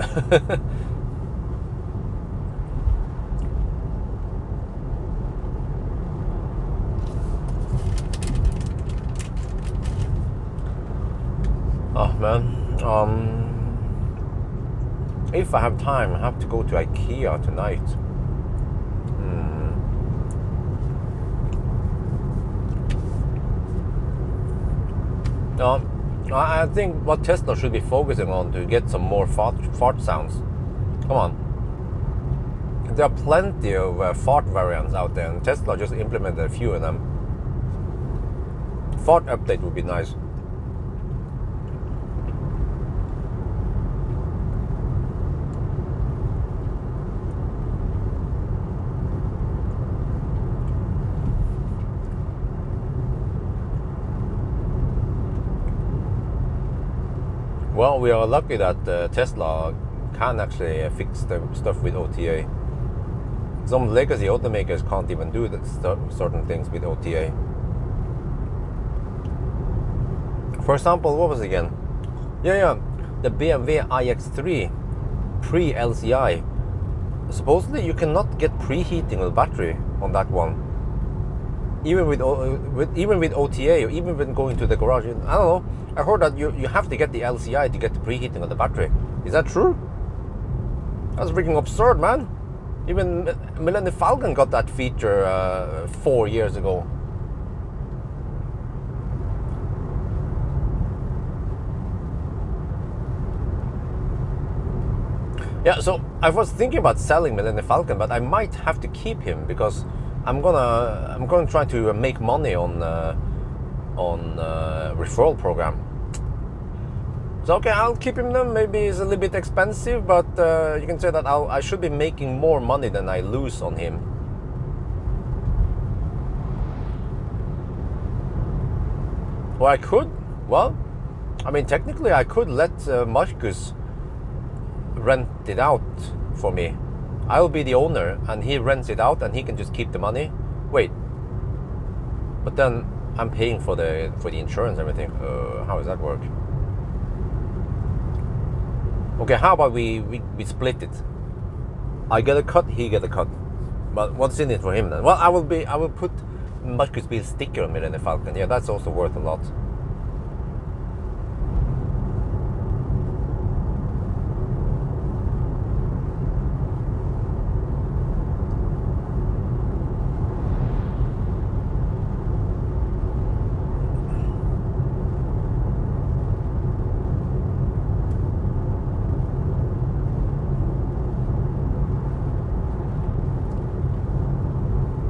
Oh man. If I have time, I have to go to IKEA tonight. I think what Tesla should be focusing on to get some more fart sounds. Come on. There are plenty of fart variants out there, and Tesla just implemented a few of them. Fart update would be nice. Well, we are lucky that Tesla can actually fix the stuff with OTA. Some legacy automakers can't even do certain things with OTA. For example, what was it again? Yeah, the BMW iX3 pre-LCI. Supposedly you cannot get preheating of the battery on that one. Even with OTA, or even when going to the garage. I don't know. I heard that you have to get the LCI to get the preheating of the battery. Is that true? That's freaking absurd, man. Even Millennium Falcon got that feature 4 years ago. Yeah, so I was thinking about selling Millennium Falcon, but I might have to keep him because I'm gonna try to make money on referral program. So okay, I'll keep him then. Maybe it's a little bit expensive, but you can say that I should be making more money than I lose on him. Or I could, well, I mean technically I could let Marcus rent it out for me. I'll be the owner and he rents it out and he can just keep the money. Wait, but then I'm paying for the insurance and everything. How does that work? Okay, how about we split it? I get a cut, he get a cut. But what's in it for him then? Well, I will put Marcus Bill's sticker on Millennium Falcon. Yeah, that's also worth a lot.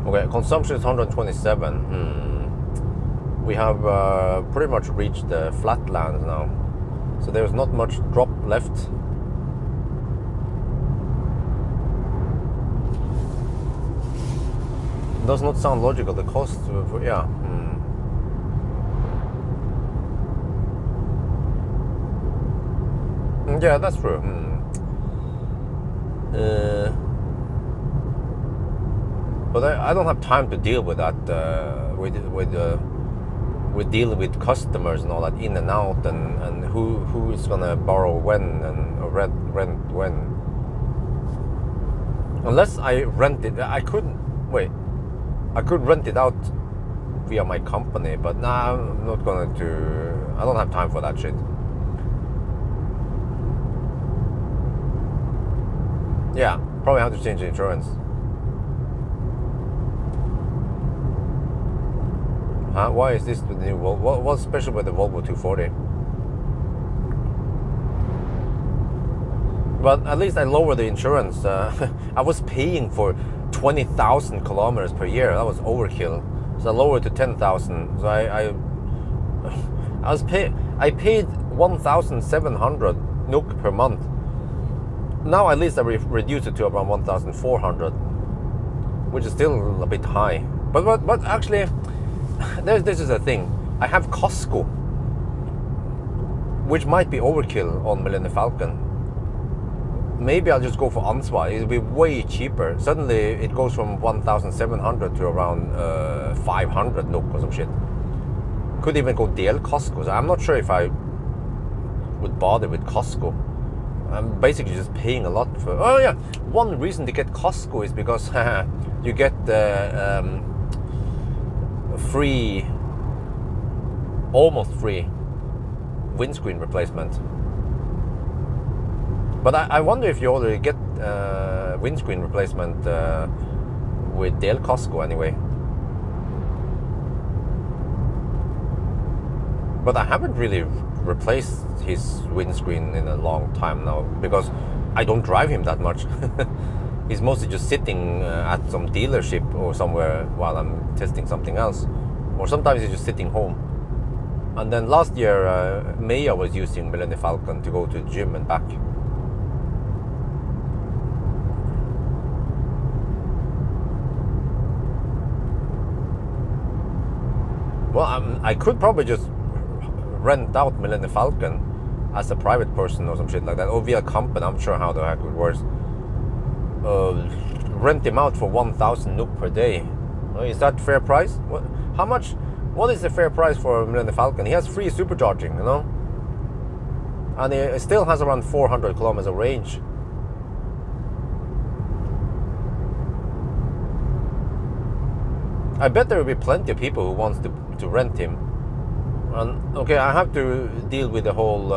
Okay, consumption is 127. We have pretty much reached the flatlands now, so there's not much drop left. It does not sound logical. The cost, yeah. Yeah, that's true. But I don't have time to deal with that. With dealing with customers and all that in and out, and who is gonna borrow when and rent when. Unless I rent it, I could rent it out via my company, but nah, I'm not gonna do. I don't have time for that shit. Yeah, probably have to change the insurance. Huh? Why is this the new Volvo? What's special with the Volvo 240? But at least I lowered the insurance. I was paying for 20,000 kilometers per year. That was overkill. So I lowered to 10,000. So I paid 1,700 NOK per month. Now at least I reduced it to around 1,400, which is still a bit high. But actually, this is the thing. I have Costco, which might be overkill on Millennium Falcon. Maybe I'll just go for Ansvar. It'll be way cheaper. Suddenly it goes from 1,700 to around 500 NOK or some shit. Could even go DL Costco. So I'm not sure if I would bother with Costco. I'm basically just paying a lot for. Oh yeah, one reason to get Costco is because you get the free, almost free windscreen replacement. But I wonder if you already get windscreen replacement with DL Costco anyway. But I haven't really replaced his windscreen in a long time now because I don't drive him that much. He's mostly just sitting at some dealership or somewhere while I'm testing something else. Or sometimes he's just sitting home. And then last year, Maya was using Millennium Falcon to go to the gym and back. Well, I could probably just rent out Millennium Falcon as a private person or some shit like that, or via a company. I'm sure how the heck it works. Rent him out for 1,000 NOK per day. Is that fair price? How much? What is the fair price for Millennium Falcon? He has free supercharging, you know, and he still has around 400 kilometers of range. I bet there will be plenty of people who wants to rent him. And okay, I have to deal with the whole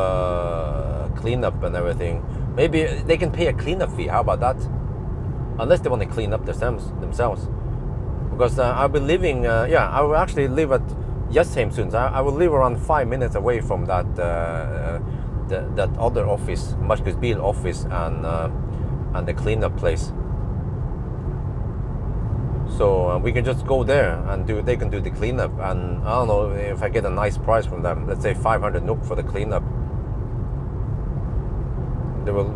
cleanup and everything. Maybe they can pay a cleanup fee. How about that? Unless they want to clean up themselves. Because I'll be living. I will actually live at Jessheim soon. So I will live around 5 minutes away from that that other office, Marcus Bil office, and the cleanup place. So we can just go there and they can do the cleanup, and I don't know if I get a nice price from them, let's say 500 NOK for the cleanup. They will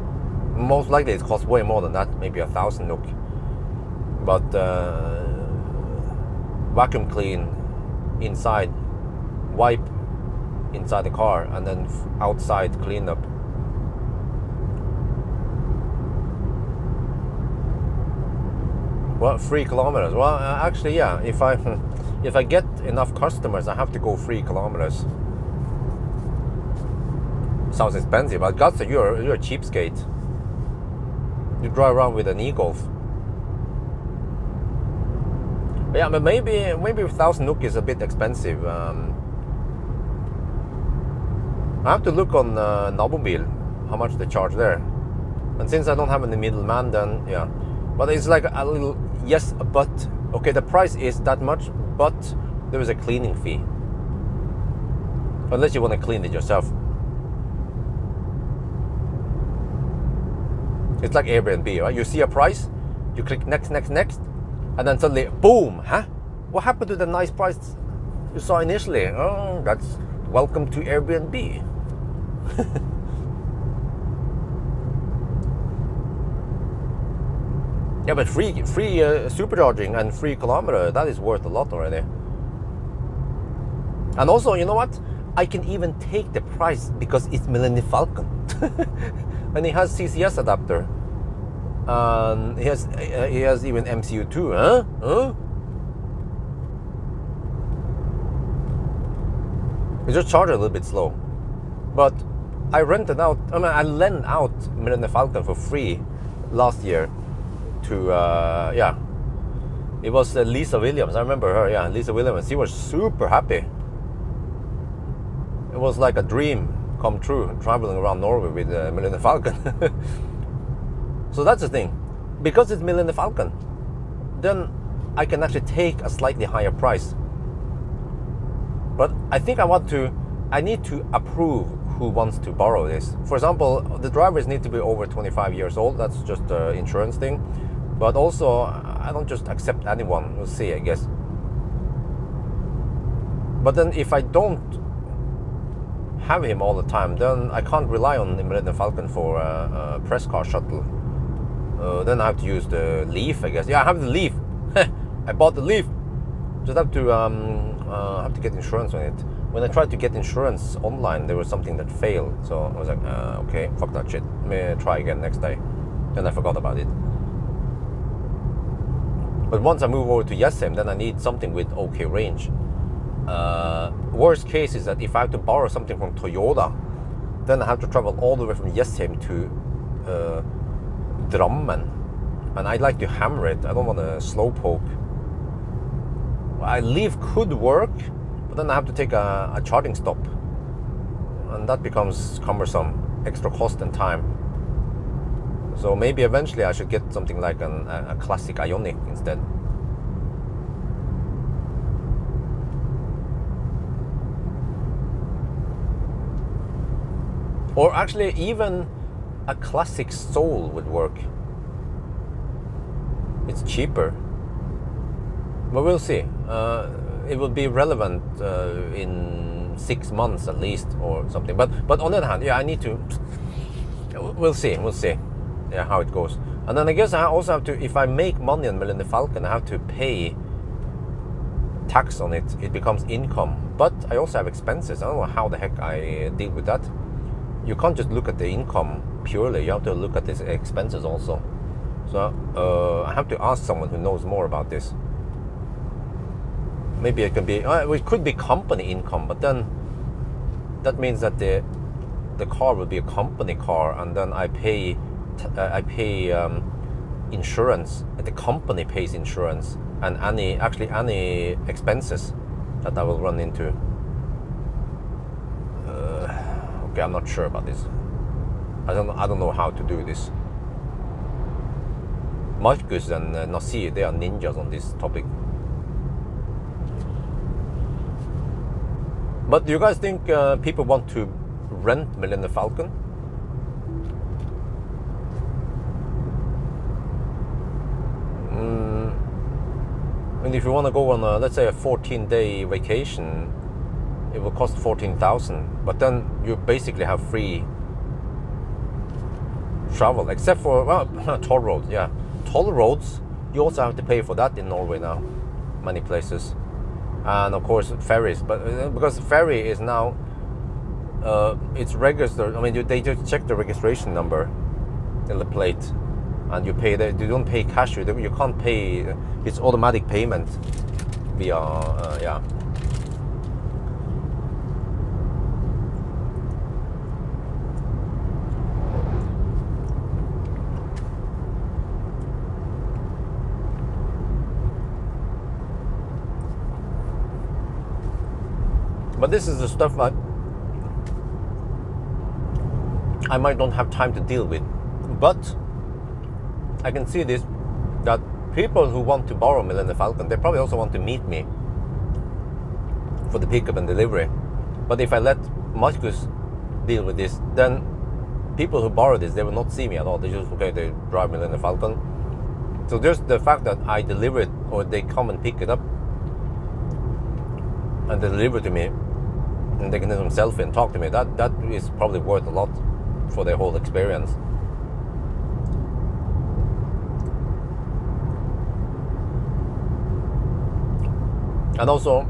most likely it costs way more than that, maybe 1,000 NOK. But vacuum clean inside, wipe inside the car, and then outside cleanup. Well, 3 kilometers. Well, actually, yeah. If I get enough customers, I have to go 3 kilometers. Sounds expensive, but God, so you're a cheapskate. You drive around with an e-Golf. But yeah, but maybe 1,000 NOK is a bit expensive. I have to look on Nabobil how much they charge there. And since I don't have any middleman, then yeah. But it's like a little yes, but okay, the price is that much, but there is a cleaning fee. Unless you want to clean it yourself. It's like Airbnb, right? You see a price, you click next, and then suddenly, boom, huh? What happened to the nice price you saw initially? Oh, that's welcome to Airbnb. Yeah, but free supercharging and 3 kilometer, that is worth a lot already. And also, you know what? I can even take the price because it's Millennium Falcon. And it has CCS adapter. He has even MCU too, huh? It just charged a little bit slow. But I lent out Millennium Falcon for free last year to It was Lisa Williams. I remember her. Yeah, Lisa Williams. She was super happy. It was like a dream come true, traveling around Norway with Millennium Falcon. So that's the thing. Because it's Millennium Falcon, then I can actually take a slightly higher price. But I think I need to approve who wants to borrow this. For example, the drivers need to be over 25 years old. That's just an insurance thing. But also, I don't just accept anyone. We'll see, I guess. But then if I don't have him all the time, then I can't rely on the Millennium Falcon for a press car shuttle. Then I have to use the Leaf, I guess. Yeah, I have the Leaf. I bought the Leaf. Just have to get insurance on it. When I tried to get insurance online, there was something that failed. So I was like, okay, fuck that shit. Let me try again next day. Then I forgot about it. But once I move over to Jessheim, then I need something with okay range. Worst case is that if I have to borrow something from Toyota, then I have to travel all the way from Jessheim to Drammen. And I'd like to hammer it. I don't want to slowpoke. I Leaf could work, but then I have to take a charging stop. And that becomes cumbersome, extra cost and time. So maybe eventually I should get something like a classic Ioniq instead. Or actually even a classic Soul would work. It's cheaper. But we'll see. It will be relevant in 6 months at least or something. But on the other hand, yeah, I need to... We'll see. Yeah, how it goes. And then I guess I also have to, if I make money on Millennium Falcon, I have to pay tax on it. It becomes income. But I also have expenses. I don't know how the heck I deal with that. You can't just look at the income purely. You have to look at the expenses also. So I have to ask someone who knows more about this. Maybe it can be, it could be company income, but then that means that the car will be a company car, and then I pay insurance. The company pays insurance and any expenses that I will run into. Okay, I'm not sure about this. I don't know how to do this. Marcus and Nasir, they are ninjas on this topic. But do you guys think people want to rent Millennium Falcon? And if you want to go on let's say a 14-day vacation, it will cost 14,000. But then you basically have free travel, except for toll roads. Yeah, toll roads. You also have to pay for that in Norway now, many places. And of course ferries, but because ferry is now it's registered. I mean, they just check the registration number in the plate, and you pay. You don't pay cash. You can't pay. It's automatic payment via yeah. But this is the stuff that I might not have time to deal with. But I can see this, that people who want to borrow Millennium Falcon, they probably also want to meet me for the pickup and delivery. But if I let Marcus deal with this, then people who borrow this, they will not see me at all. They just, okay, they drive Millennium Falcon. So just the fact that I deliver it, or they come and pick it up and they deliver it to me, and they can do some selfie and talk to me, that is probably worth a lot for their whole experience. And also,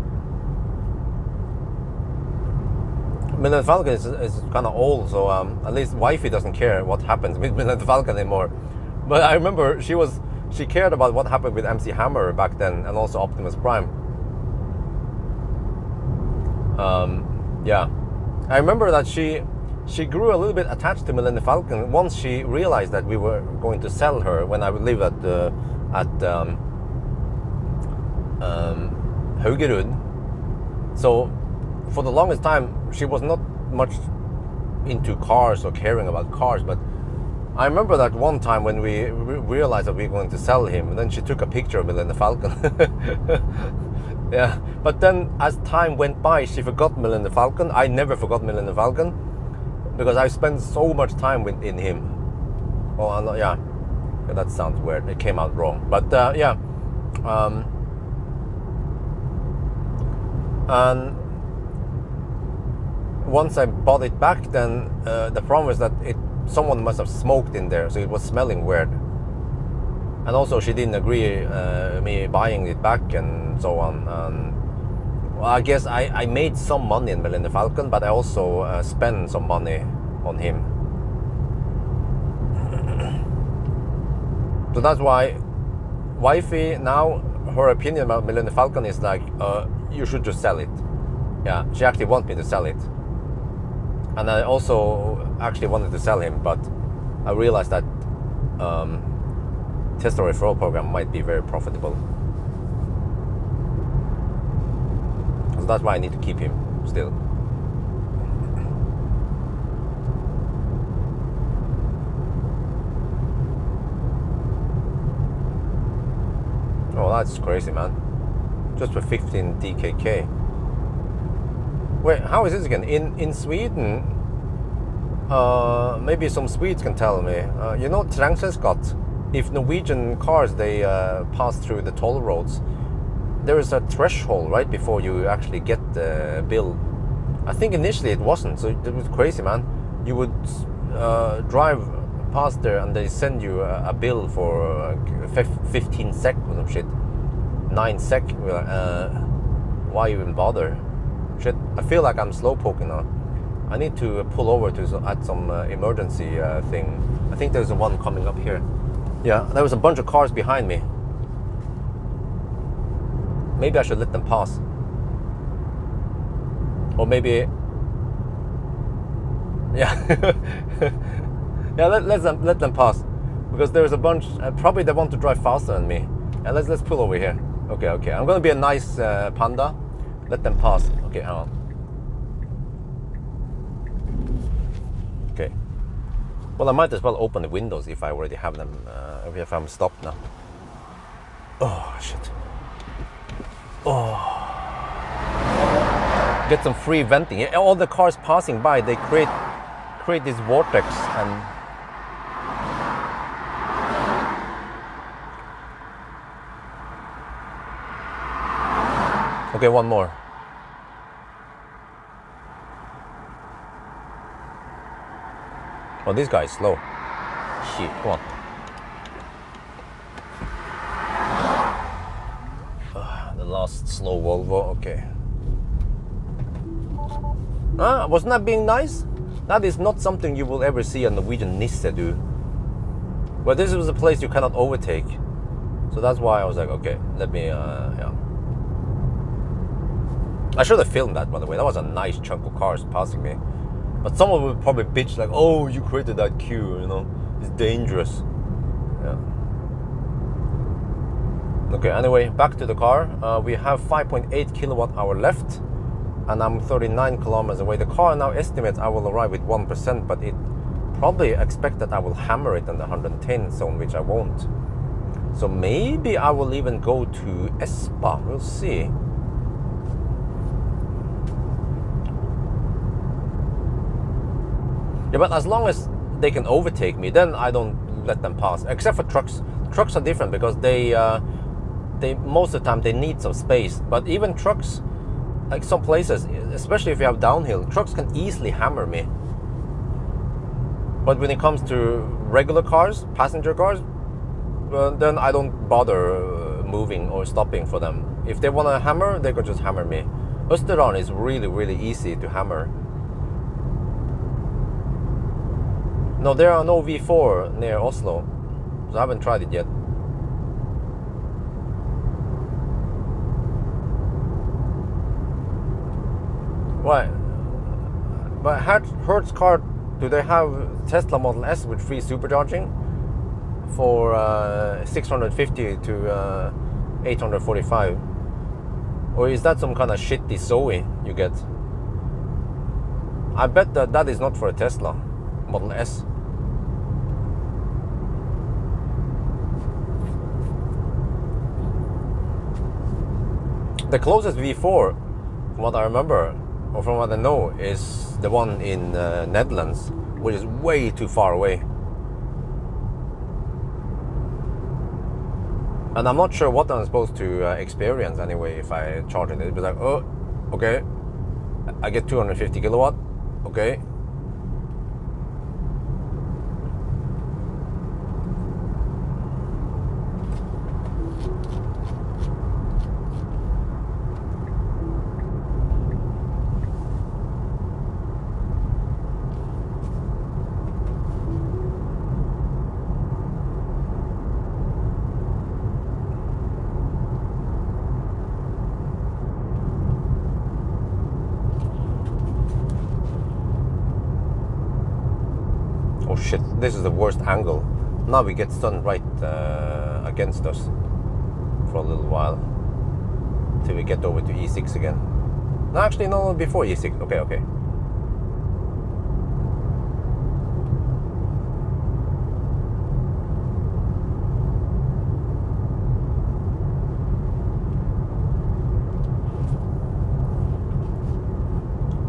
Millennium Falcon is kind of old, so at least wifey doesn't care what happens with Millennium Falcon anymore. But I remember she cared about what happened with MC Hammer back then, and also Optimus Prime. Yeah, I remember that she grew a little bit attached to Millennium Falcon once she realized that we were going to sell her when I would live at Haugerud. So for the longest time, she was not much into cars or caring about cars, but I remember that one time when we realized that we were going to sell him, and then she took a picture of Millennium Falcon. Yeah, but then as time went by, she forgot Millennium Falcon. I never forgot Millennium Falcon because I spent so much time in him. Oh, yeah, that sounds weird. It came out wrong, but yeah. And once I bought it back, then the problem was that someone must have smoked in there, so it was smelling weird. And also she didn't agree me buying it back and so on. Well, I guess I made some money in Millennium Falcon, but I also spent some money on him. So that's why wifey now, her opinion about Millennium Falcon is like, you should just sell it. Yeah, she actually wants me to sell it. And I also actually wanted to sell him, but I realized that Tesla referral program might be very profitable. So that's why I need to keep him still. Oh, that's crazy, man. Just for 15 DKK. Wait, how is this again? In Sweden, maybe some Swedes can tell me. You know, Trängselskatt. If Norwegian cars, they pass through the toll roads, there is a threshold right before you actually get the bill. I think initially it wasn't, so it was crazy, man. You would drive past there and they send you a bill for 15 sec or some shit. 9 sec. Why even bother? Shit, I feel like I'm slow poking now. I need to pull over at some emergency thing. I think there's one coming up here. Yeah, there was a bunch of cars behind me. Maybe I should let them pass. Or maybe... Yeah. Yeah, let them pass. Because there's a bunch... probably they want to drive faster than me. And let's pull over here. Okay. I'm gonna be a nice panda. Let them pass. Okay, hang on. Okay. Well, I might as well open the windows if I already have them, if I'm stopped now. Oh, shit. Oh. Get some free venting. All the cars passing by, they create this vortex and... Okay, one more. Oh, this guy is slow. Shit, come on. The last slow Volvo, okay. Wasn't that being nice? That is not something you will ever see a Norwegian Nisse do. But this was a place you cannot overtake. So that's why I was like, okay, let me, yeah. I should have filmed that, by the way. That was a nice chunk of cars passing me. But someone would probably bitch like, oh, you created that queue, you know, it's dangerous. Yeah. Okay, anyway, back to the car. We have 5.8 kilowatt hour left, and I'm 39 kilometers away. The car now estimates I will arrive with 1%, but it probably expects that I will hammer it in the 110 zone, which I won't. So maybe I will even go to Espa, we'll see. Yeah, but as long as they can overtake me, then I don't let them pass. Except for trucks. Trucks are different because they most of the time they need some space. But even trucks, like some places, especially if you have downhill, trucks can easily hammer me. But when it comes to regular cars, passenger cars, then I don't bother moving or stopping for them. If they want to hammer, they could just hammer me. Österån is really, really easy to hammer. No, there are no V4 near Oslo, so I haven't tried it yet. Why? But Hertz car, do they have Tesla Model S with free supercharging for 650 to 845? Or is that some kind of shitty Zoe you get? I bet that is not for a Tesla Model S. The closest V4, from what I remember, or from what I know, is the one in Netherlands, which is way too far away. And I'm not sure what I'm supposed to experience anyway if I charge it. It'd be like, oh, okay, I get 250 kilowatt, okay. Oh shit, this is the worst angle. Now we get sun right against us for a little while. Till we get over to E6 again. No, actually no, before E6. Okay.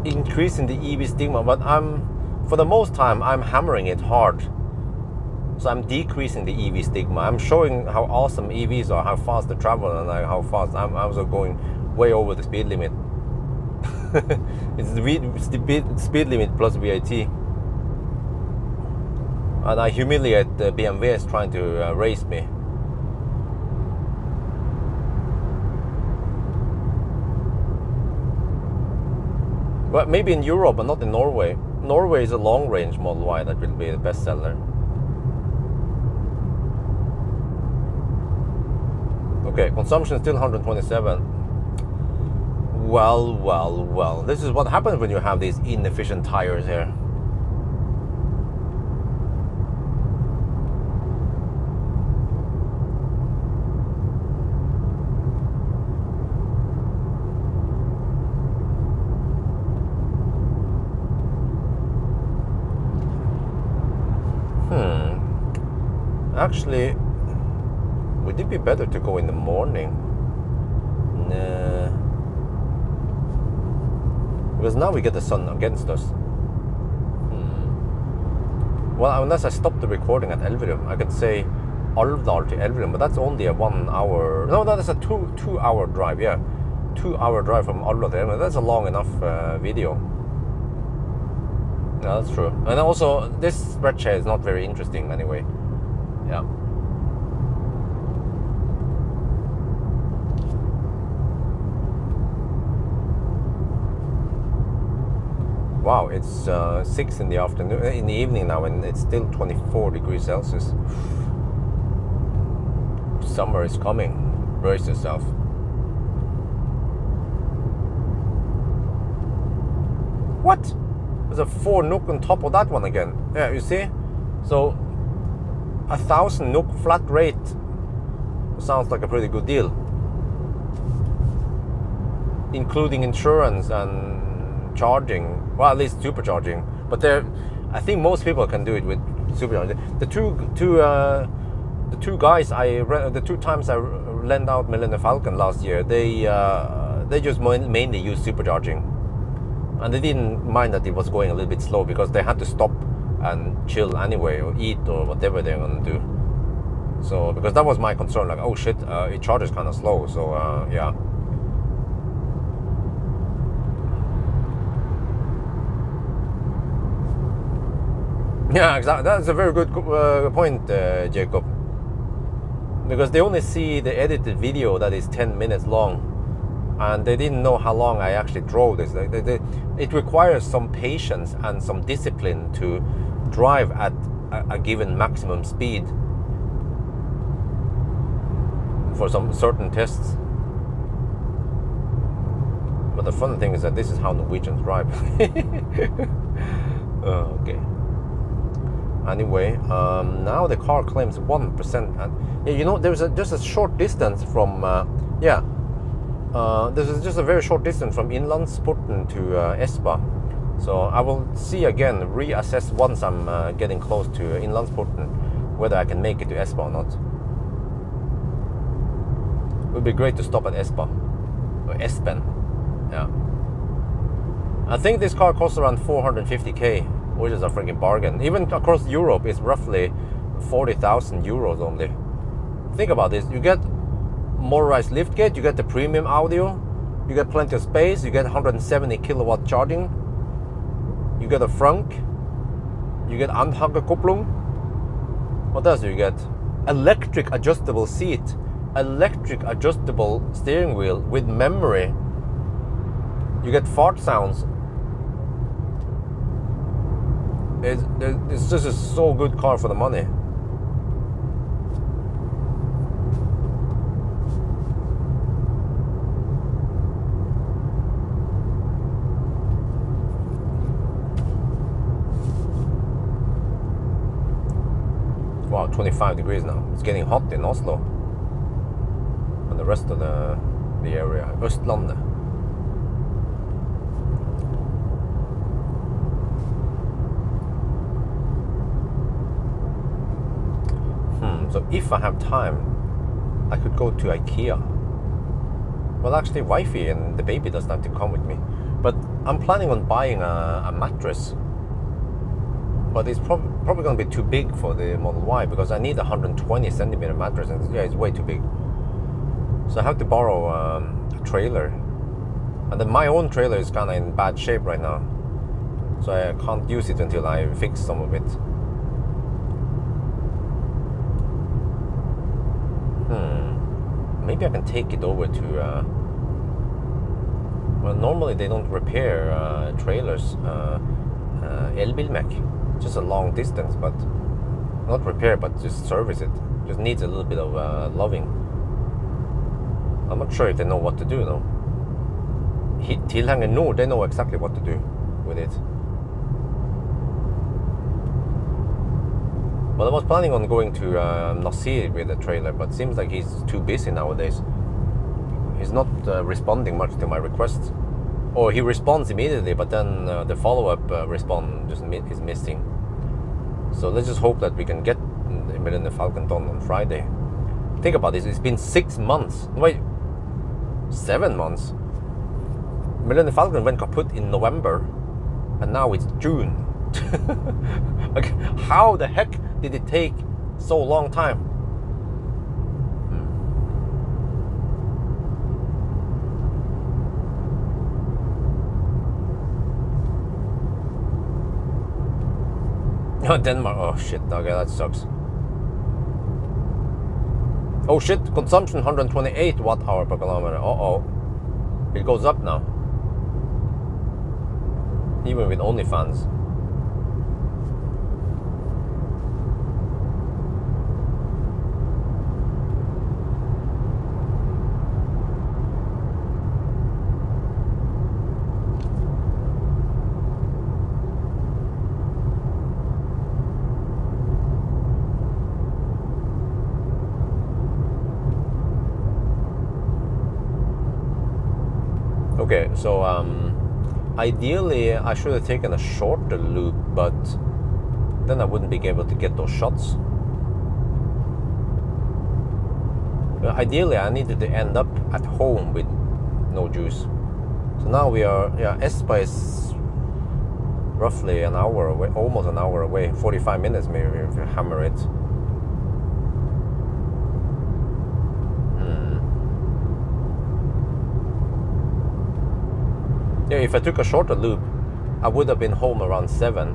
Increasing the EV stigma, but for the most time, I'm hammering it hard. So I'm decreasing the EV stigma. I'm showing how awesome EVs are, how fast they travel, and how fast I'm also going way over the speed limit. It's the speed limit plus VAT. And I humiliate the BMWs trying to race me. But maybe in Europe, but not in Norway. Norway is a long-range Model Y that will be the best seller. Okay, consumption is still 127. Well. This is what happens when you have these inefficient tires here. Actually, would it be better to go in the morning? Nah. Because now we get the sun against us. Well, unless I stop the recording at Elverum, I could say Alvdal to Elverum, but that's only a 1 hour. No, that is a two hour drive. Yeah, 2 hour drive from Alvdal to Elverum. That's a long enough video. Yeah, that's true. And also, this stretch here is not very interesting anyway. Yeah. Wow, it's 6 in the afternoon, in the evening now, and it's still 24 degrees Celsius. Summer is coming. Brace yourself. What? There's a 4 NOK on top of that one again. Yeah, you see? So 1,000 NOK flat rate sounds like a pretty good deal, including insurance and charging. Well, at least supercharging. But I think most people can do it with supercharging. The two guys the 2 times I lent out Millennium Falcon last year, they just mainly used supercharging, and they didn't mind that it was going a little bit slow because they had to stop and chill anyway, or eat, or whatever they're gonna do. So because that was my concern, like, oh shit, it charges kind of slow. So yeah. Yeah, exactly. That's a very good point, Jacob. Because they only see the edited video that is 10 minutes long, and they didn't know how long I actually drove this. It requires some patience and some discipline to drive at a given maximum speed for some certain tests. But the funny thing is that this is how Norwegians drive. Okay. Anyway, now the car claims 1%, and yeah, you know, there's just a short distance from yeah, this is just a very short distance from Innlandsporten to Espa. So I will see again, reassess once I'm getting close to Innlandsporten, whether I can make it to Espa or not. It would be great to stop at Espa, or Espen, yeah. I think this car costs around 450k, which is a freaking bargain. Even across Europe, it's roughly 40,000 euros only. Think about this, you get motorized liftgate, you get the premium audio, you get plenty of space, you get 170 kilowatt charging, you get a frunk, you get Anhängerkupplung. What else do you get? Electric adjustable seat, electric adjustable steering wheel with memory. You get fart sounds. It's just a so good car for the money. Wow, 25 degrees now. It's getting hot in Oslo and the rest of the area. Østlandet. So if I have time, I could go to IKEA. Well, actually, wifey and the baby doesn't have to come with me. But I'm planning on buying a mattress. But it's probably going to be too big for the Model Y because I need a 120 centimeter mattress, and yeah, it's way too big. So I have to borrow a trailer, and then my own trailer is kind of in bad shape right now, so I can't use it until I fix some of it. Maybe I can take it over to. Well, normally they don't repair trailers. Elbilmek. Just a long distance, but not repair, but just service it. Just needs a little bit of loving. I'm not sure if they know what to do though. Tilhanger Nord, they know exactly what to do with it. Well, I was planning on going to Nasir with the trailer, but it seems like he's too busy nowadays. He's not responding much to my requests. Or he responds immediately, but then the follow-up response just is missing. So let's just hope that we can get the Millennium Falcon done on Friday. Think about this, it's been 6 months. Wait, 7 months. Millennium Falcon went kaput in November, and now it's June. Like, how the heck did it take so long time? Oh, Denmark. Oh shit, okay, that sucks. Oh shit, consumption 128 watt-hour per kilometer. Uh-oh. It goes up now. Even with OnlyFans. Okay, so ideally I should have taken a shorter loop, but then I wouldn't be able to get those shots. Ideally I needed to end up at home with no juice. So now we are, yeah, Espa is roughly an hour away, almost an hour away, 45 minutes maybe if you hammer it. Yeah, if I took a shorter loop, I would have been home around 7,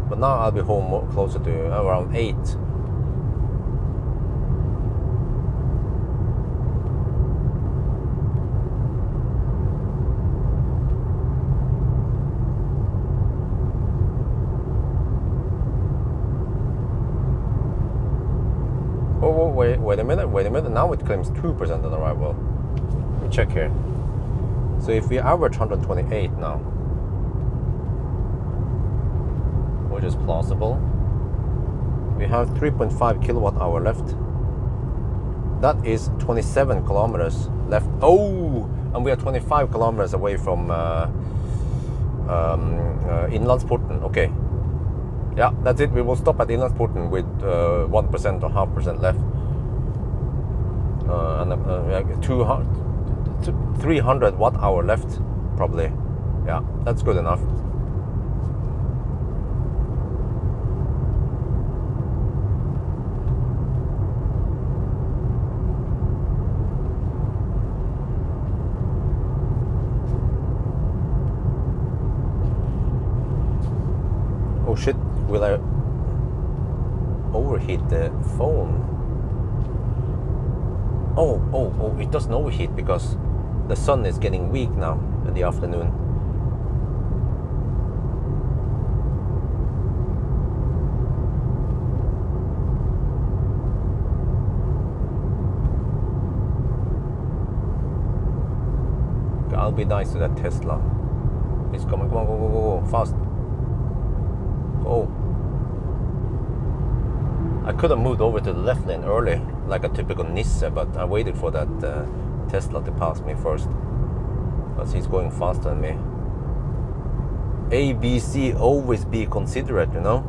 but now I'll be home closer to around 8. Oh, wait a minute, now it claims 2% on arrival. Let me check here. So if we average 128 now, which is plausible, we have 3.5 kilowatt hour left. That is 27 kilometers left. Oh, and we are 25 kilometers away from Innlandsporten. Okay. Yeah, that's it. We will stop at Innlandsporten with 1% or 0.5% left. And 300 watt-hour left, probably. Yeah, that's good enough. Oh shit, will I overheat the phone? Oh, it doesn't overheat because the sun is getting weak now in the afternoon. I'll be nice to that Tesla. It's coming, come on, go, fast. Go. I could have moved over to the left lane early, like a typical Nissan, but I waited for that Tesla to pass me first, because he's going faster than me. A, B, C, always be considerate, you know?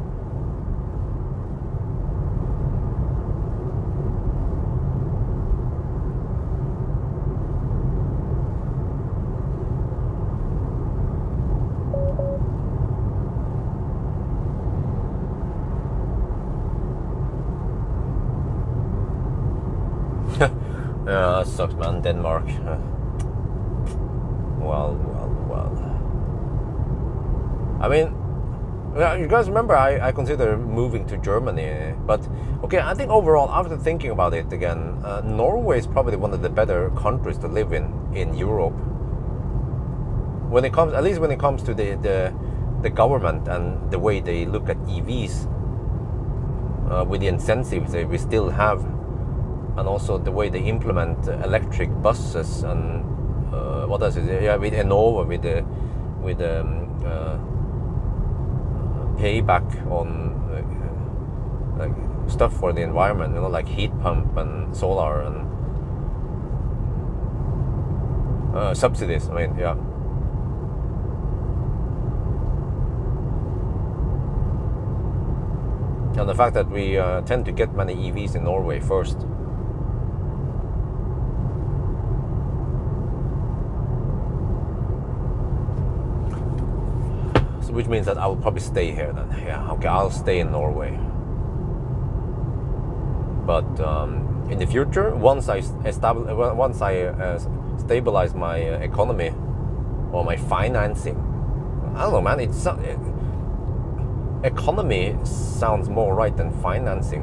Yeah, that sucks, man. Denmark. Well. I mean, you guys remember I consider moving to Germany, but okay, I think overall, after thinking about it again, Norway is probably one of the better countries to live in Europe. When it comes, at least when it comes to the government and the way they look at EVs, with the incentives that we still have. And also the way they implement electric buses and what else is it? Yeah, with Enova, with the payback on like stuff for the environment, you know, like heat pump and solar and subsidies. I mean, yeah. And the fact that we tend to get many EVs in Norway first. Which means that I will probably stay here then. Yeah, okay, I'll stay in Norway. But in the future, once I stabilize my economy or my financing, I don't know, man. Economy sounds more right than financing,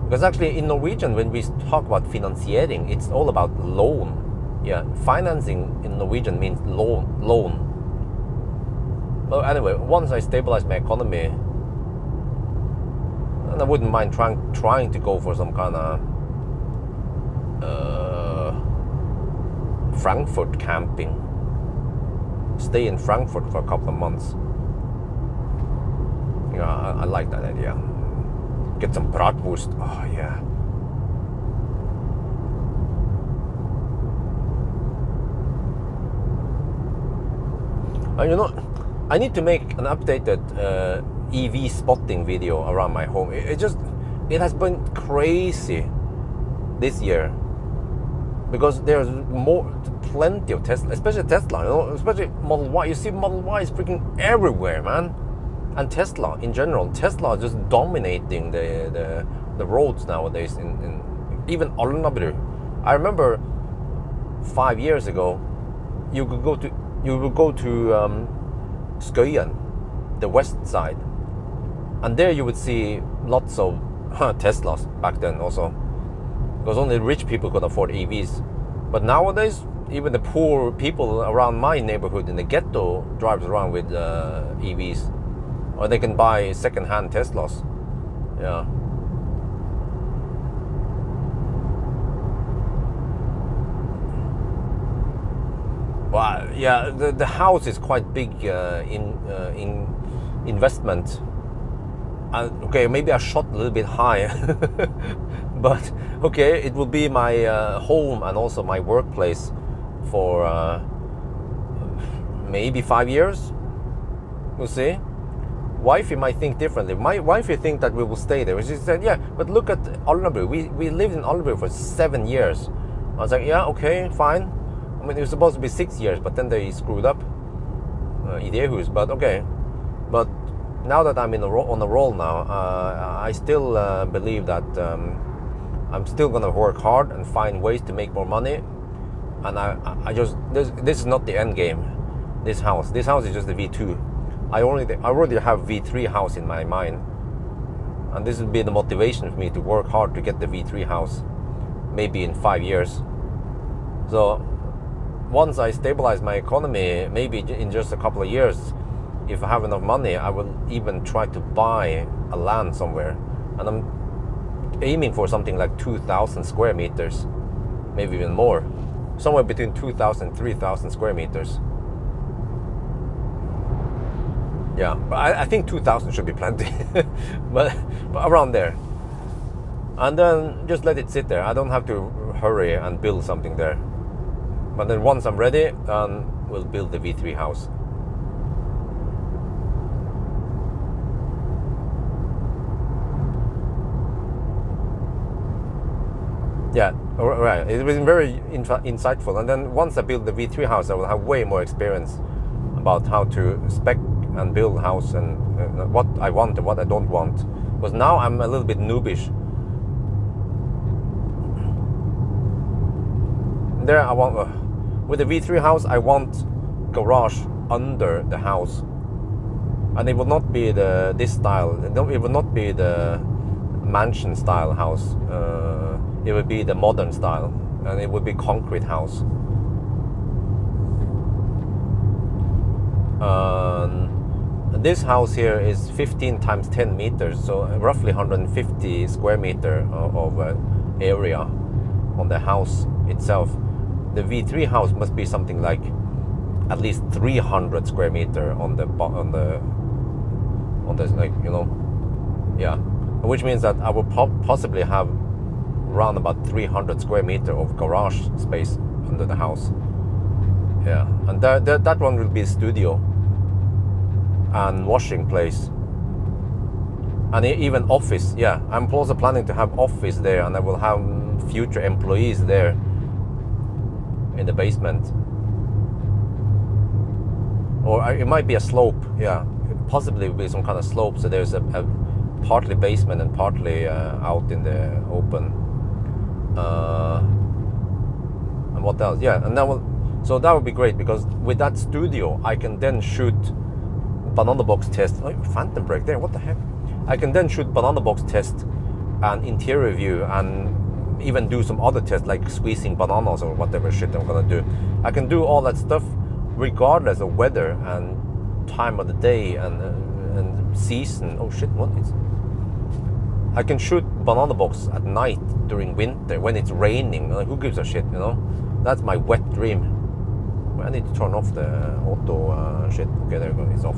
because actually in Norwegian, when we talk about finansiering, it's all about loan. Yeah, financing in Norwegian means loan. Well, anyway, once I stabilize my economy, and I wouldn't mind trying to go for some kind of Frankfurt camping. Stay in Frankfurt for a couple of months. Yeah, I like that idea. Get some bratwurst. Oh yeah. And you know, I need to make an updated EV spotting video around my home. It has been crazy this year, because there's plenty of Tesla, especially Tesla, you know, especially Model Y. You see Model Y is freaking everywhere, man. And Tesla in general, Tesla is just dominating the roads nowadays in even Alnabru. I remember 5 years ago, you would go to Skøyen, the west side, and there you would see lots of Teslas back then also, because only rich people could afford EVs. But nowadays, even the poor people around my neighborhood in the ghetto drives around with EVs, or they can buy second-hand Teslas. Yeah. Well, yeah, the house is quite big in investment. okay, maybe I shot a little bit high, but okay, it will be my home and also my workplace for maybe 5 years. We'll see. Wifey might think differently. My wifey think that we will stay there. She said, yeah, but look at Alnabru. We lived in Alnabru for 7 years. I was like, yeah, okay, fine. I mean, it was supposed to be 6 years, but then they screwed up. Idehus, but okay. But now that I'm on the roll now, I still believe that I'm still gonna work hard and find ways to make more money. And I just this is not the end game. This house is just the V2. I already have V3 house in my mind, and this will be the motivation for me to work hard to get the V3 house, maybe in 5 years. So once I stabilize my economy, maybe in just a couple of years, if I have enough money, I will even try to buy a land somewhere, and I'm aiming for something like 2,000 square meters, maybe even more, somewhere between 2,000 and 3,000 square meters. Yeah, but I think 2,000 should be plenty, but around there. And then just let it sit there. I don't have to hurry and build something there. But then once I'm ready, we'll build the V3 house. Yeah, right. It's been very insightful. And then once I build the V3 house, I will have way more experience about how to spec and build house and what I want and what I don't want. Because now I'm a little bit noobish. There I want, with the V3 house, I want garage under the house. And it will not be this style. It will not be the mansion style house. It will be the modern style, and it will be concrete house. This house here is 15 times 10 meters, so roughly 150 square meter of area on the house itself. The V3 house must be something like at least 300 square meter on the like, you know, yeah, which means that I will possibly have around about 300 square meter of garage space under the house. Yeah, and that one will be a studio and washing place, and even office. Yeah, I'm also planning to have office there, and I will have future employees there in the basement. Or it might be a slope. Yeah, possibly it will be some kind of slope, so there's a partly basement and partly out in the open. And what else? Yeah, and so that would be great, because with that studio I can then shoot banana box test. Oh, phantom brake there, what the heck? I can then shoot banana box test and interior view, and even do some other tests like squeezing bananas or whatever shit I'm gonna do. I can do all that stuff regardless of weather and time of the day and season. Oh shit, what is? I can shoot banana box at night during winter when it's raining. Who gives a shit, you know? That's my wet dream. I need to turn off the auto shit. Okay, there we go, it's off.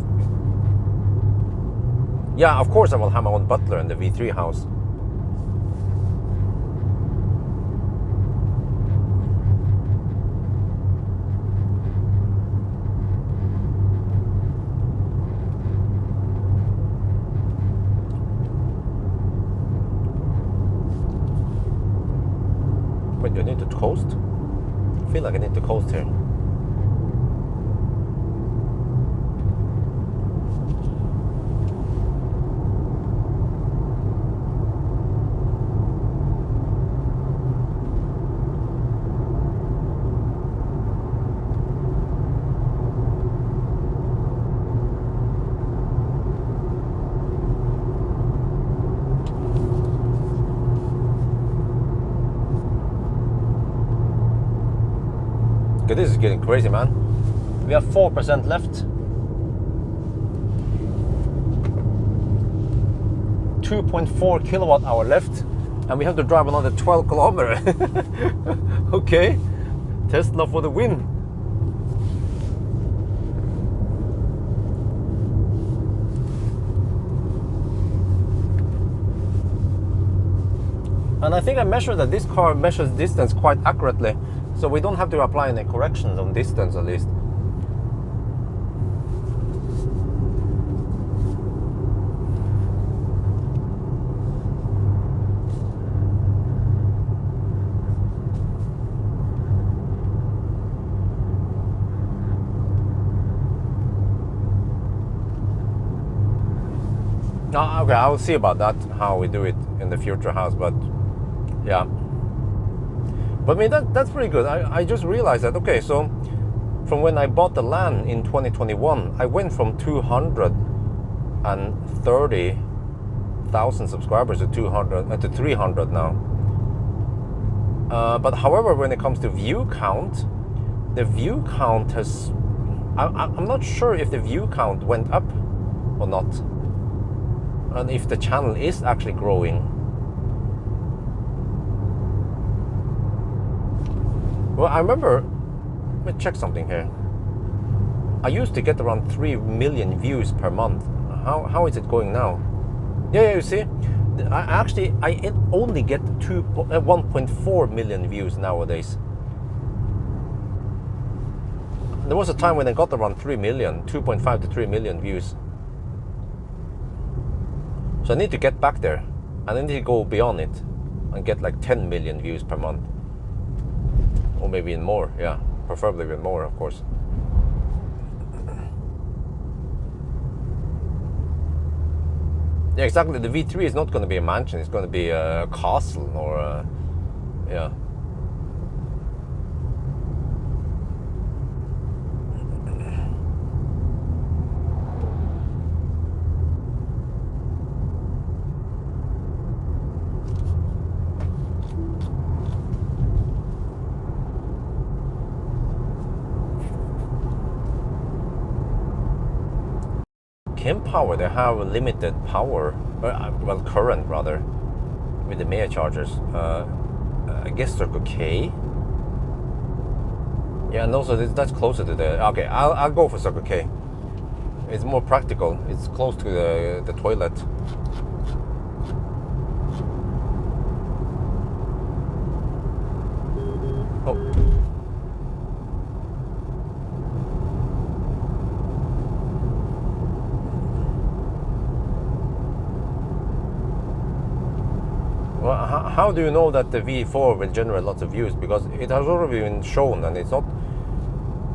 Yeah, of course I will have my own butler in the V3 house. Wait, do I need to coast? I feel like I need to coast here. Okay, this is getting crazy, man. We have 4% left. 2.4 kilowatt hour left, and we have to drive another 12 kilometers. Okay, Tesla for the win. I think I measured that this car measures distance quite accurately, so we don't have to apply any corrections on distance at least. Okay, I'll see about that, how we do it in the future house, but yeah. But I mean, that's pretty good. I just realized that, okay, so from when I bought the land in 2021, I went from 230,000 subscribers to 300 now. But however, when it comes to view count, the view count has, I'm not sure if the view count went up or not, and if the channel is actually growing. Well, I remember, let me check something here. I used to get around 3 million views per month. How is it going now? Yeah, you see, I only get 1.4 million views nowadays. There was a time when I got around 3 million, 2.5 to 3 million views. So I need to get back there, and I need to go beyond it and get like 10 million views per month. Or maybe even more, yeah. Preferably even more, of course. Yeah, exactly. The V3 is not going to be a mansion. It's going to be a castle or a, yeah. Pawel, they have limited power, well, current rather, with the Maya chargers. I guess Circle K. Yeah, and also that's closer to the. Okay, I'll go for Circle K. It's more practical. It's close to the toilet. Oh. How do you know that the V4 will generate lots of views? Because it has already been shown, and it's not,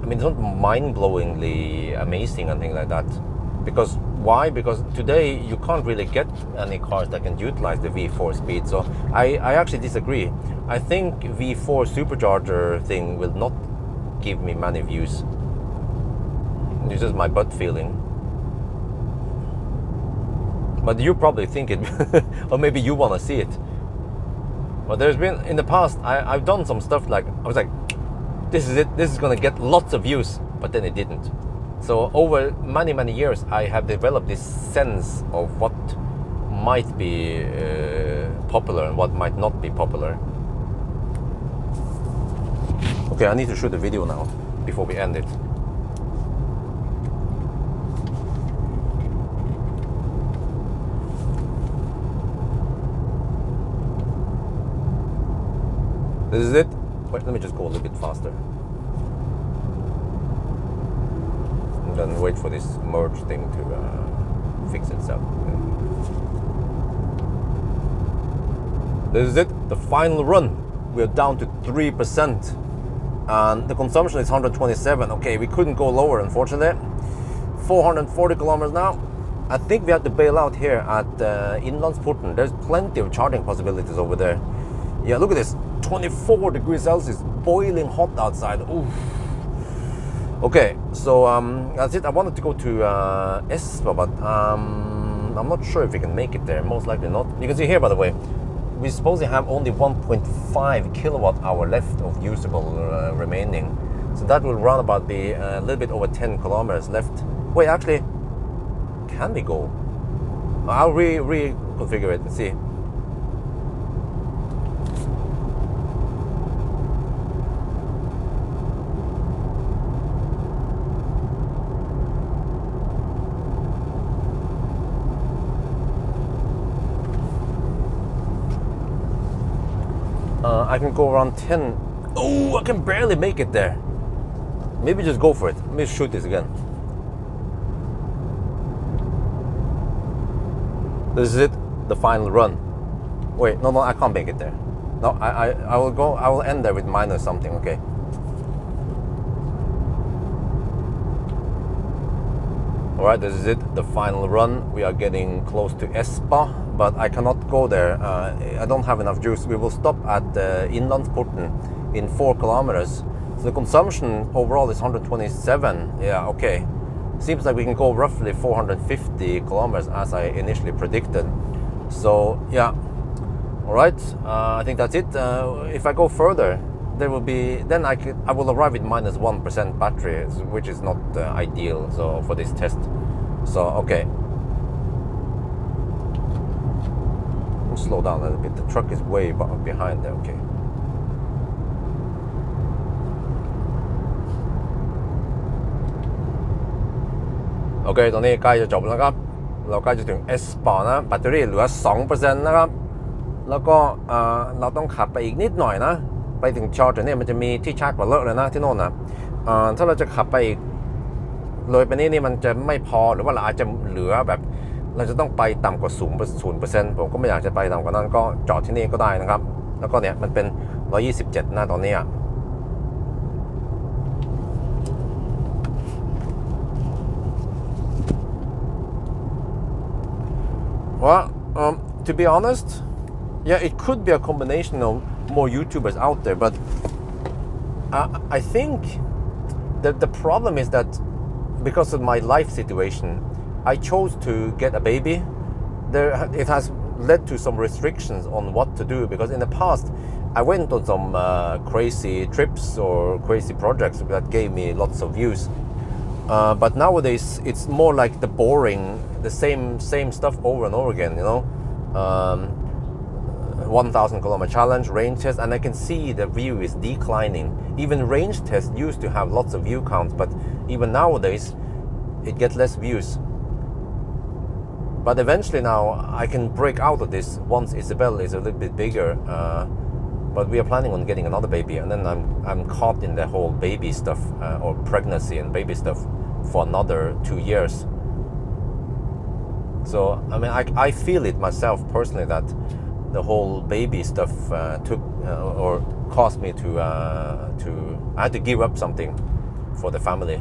I mean, it's not mind-blowingly amazing and things like that. Because why? Because today you can't really get any cars that can utilize the V4 speed. So I actually disagree. I think V4 supercharger thing will not give me many views. This is my gut feeling. But you probably think it, or maybe you want to see it. But there's been, in the past, I've done some stuff like, I was like, this is it, this is going to get lots of views, but then it didn't. So over many, many years, I have developed this sense of what might be popular and what might not be popular. Okay, I need to shoot a video now, before we end it. This is it. Wait, let me just go a little bit faster. And then wait for this merge thing to fix itself. This is it, the final run. We're down to 3%. And the consumption is 127. Okay, we couldn't go lower, unfortunately. 440 kilometers now. I think we have to bail out here at Inlandsporten. There's plenty of charging possibilities over there. Yeah, look at this. 24 degrees Celsius, boiling hot outside. Oof. Okay, so that's it. I wanted to go to Espa, but I'm not sure if we can make it there. Most likely not. You can see here, by the way, we supposedly have only 1.5 kilowatt hour left of usable remaining. So that will round about be a little bit over 10 kilometers left. Wait, actually, can we go? I'll reconfigure it and see. I can go around 10. Oh, I can barely make it there. Maybe just go for it. Let me shoot this again. This is it, the final run. Wait, no, I can't make it there. No, I will go. I will end there with minus something. Okay. All right, this is it, the final run. We are getting close to Espa, but I cannot go there. I don't have enough juice. We will stop at Innlandsporten in 4 kilometers. So the consumption overall is 127. Yeah, okay. Seems like we can go roughly 450 kilometers as I initially predicted. So yeah, all right. I think that's it. If I go further, there will be, then I will arrive with minus 1% battery, which is not ideal. So for this test, so okay. I'll slow down a little bit. The truck is way behind there. Okay. OK ตอนนี้ใกล้จะจบแล้วครับเราใกล้จะถึง S ปอนะแบตเตอรี่เหลือ 2% นะครับแล้วก็เราต้องขับไปอีกนิดหน่อยนะไปถึงชาร์จเนี่ยมันจะมีที่ชาร์จกว่าเลอะเลยนะที่โน่นนะถ้าเราจะขับไปอีกเลยไปนี้นี่มันจะไม่พอหรือว่าเราอาจจะเหลือแบบเราจะต้องไปต่ำกว่า 0% ผมก็ไม่อยากจะไปต่ำกว่านั้นก็จอดที่นี่ก็ได้นะครับแล้วก็เนี่ยมันเป็น127นะตอนนี้Well, to be honest, yeah, it could be a combination of more YouTubers out there, but I think that the problem is that because of my life situation, I chose to get a baby. It has led to some restrictions on what to do, because in the past I went on some crazy trips or crazy projects that gave me lots of views. But nowadays it's more like the boring, the same stuff over and over again, you know. 1,000 kilometer challenge, range test, and I can see the view is declining. Even range test used to have lots of view counts, but even nowadays it gets less views. But eventually now I can break out of this once Isabel is a little bit bigger. But we are planning on getting another baby, and then I'm caught in the whole baby stuff or pregnancy and baby stuff for another 2 years. So I mean, I feel it myself personally that the whole baby stuff took or caused me to I had to give up something for the family.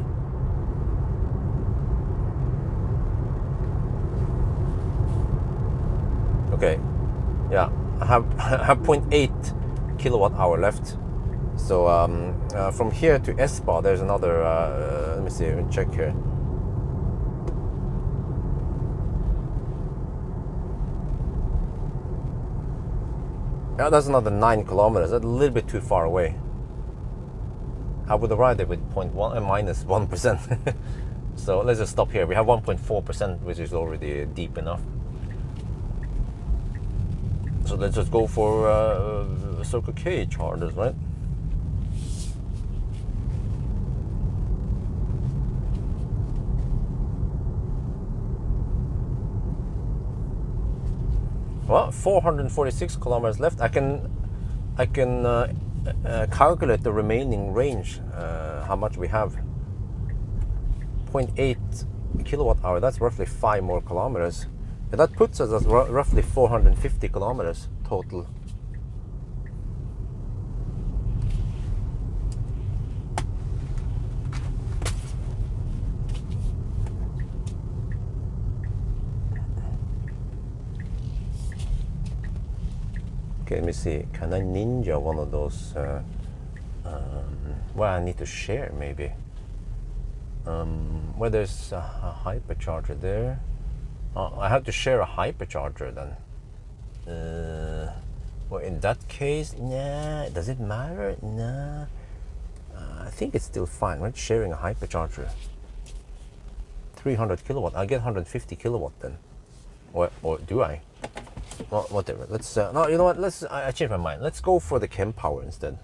Okay, yeah, I have 0.8 kilowatt hour left. So from here to Espa there's another let me see, let me check here. Yeah, that's another 9 kilometers. That's a little bit too far away. I would arrive there with 0.1 and minus 1%. So let's just stop here. We have 1.4%, which is already deep enough. So let's just go for Circle K chargers, right? Well, 446 kilometers left. I can calculate the remaining range, how much we have. 0.8 kilowatt hour. That's roughly 5 more kilometers. And that puts us at roughly 450 kilometers total. Okay, let me see. Can I ninja one of those? Well, I need to share maybe. Well, there's a hypercharger there. I have to share a hypercharger then. Well, in that case, nah. Does it matter? Nah. I think it's still fine. Right? Sharing a hypercharger. 300 kilowatt. I get 150 kilowatt then. Or do I? Well, whatever. Let's. No, you know what? Let's. I changed my mind. Let's go for the Chem Power instead.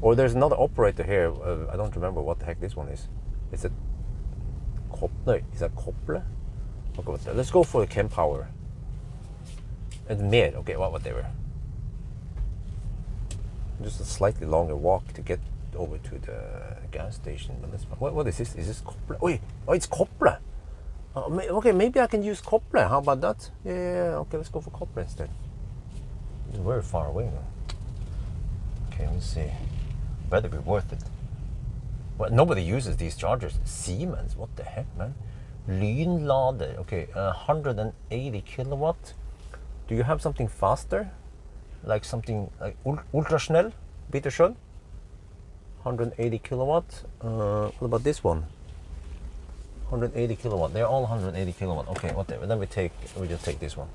Or there's another operator here. I don't remember what the heck this one is. Is it? No, is that Koppler? Okay, let's go for the Chem Power. And mer. Okay, whatever. just a slightly longer walk to get over to the gas station. What is this? Is this koppler? Oh, it's koppler. Okay, maybe I can use koppler. How about that? Yeah. Okay, let's go for koppler instead. It's very far away now. Okay, let's see. Better be worth it. Well, nobody uses these chargers. Siemens, what the heck, man? Lynlader. Okay, 180 kilowatt. Do you have something faster? Like something like ultrasnell? Bitte schön. 180 kilowatt. What about this one? 180 kilowatt. They're all 180 kilowatt. Okay, whatever. Then we just take this one.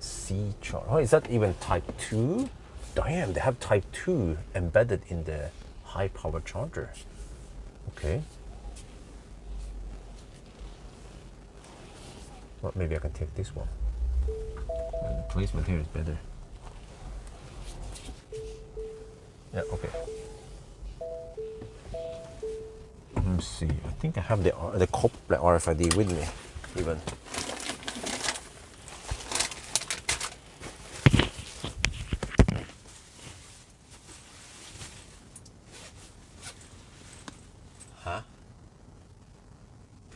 C charge. Oh, is that even type 2? Damn, they have type 2 embedded in the high power charger. Okay. Well, maybe I can take this one. The placement here is better. Yeah, okay. Let me see. I think I have the koppler RFID with me, even. Huh?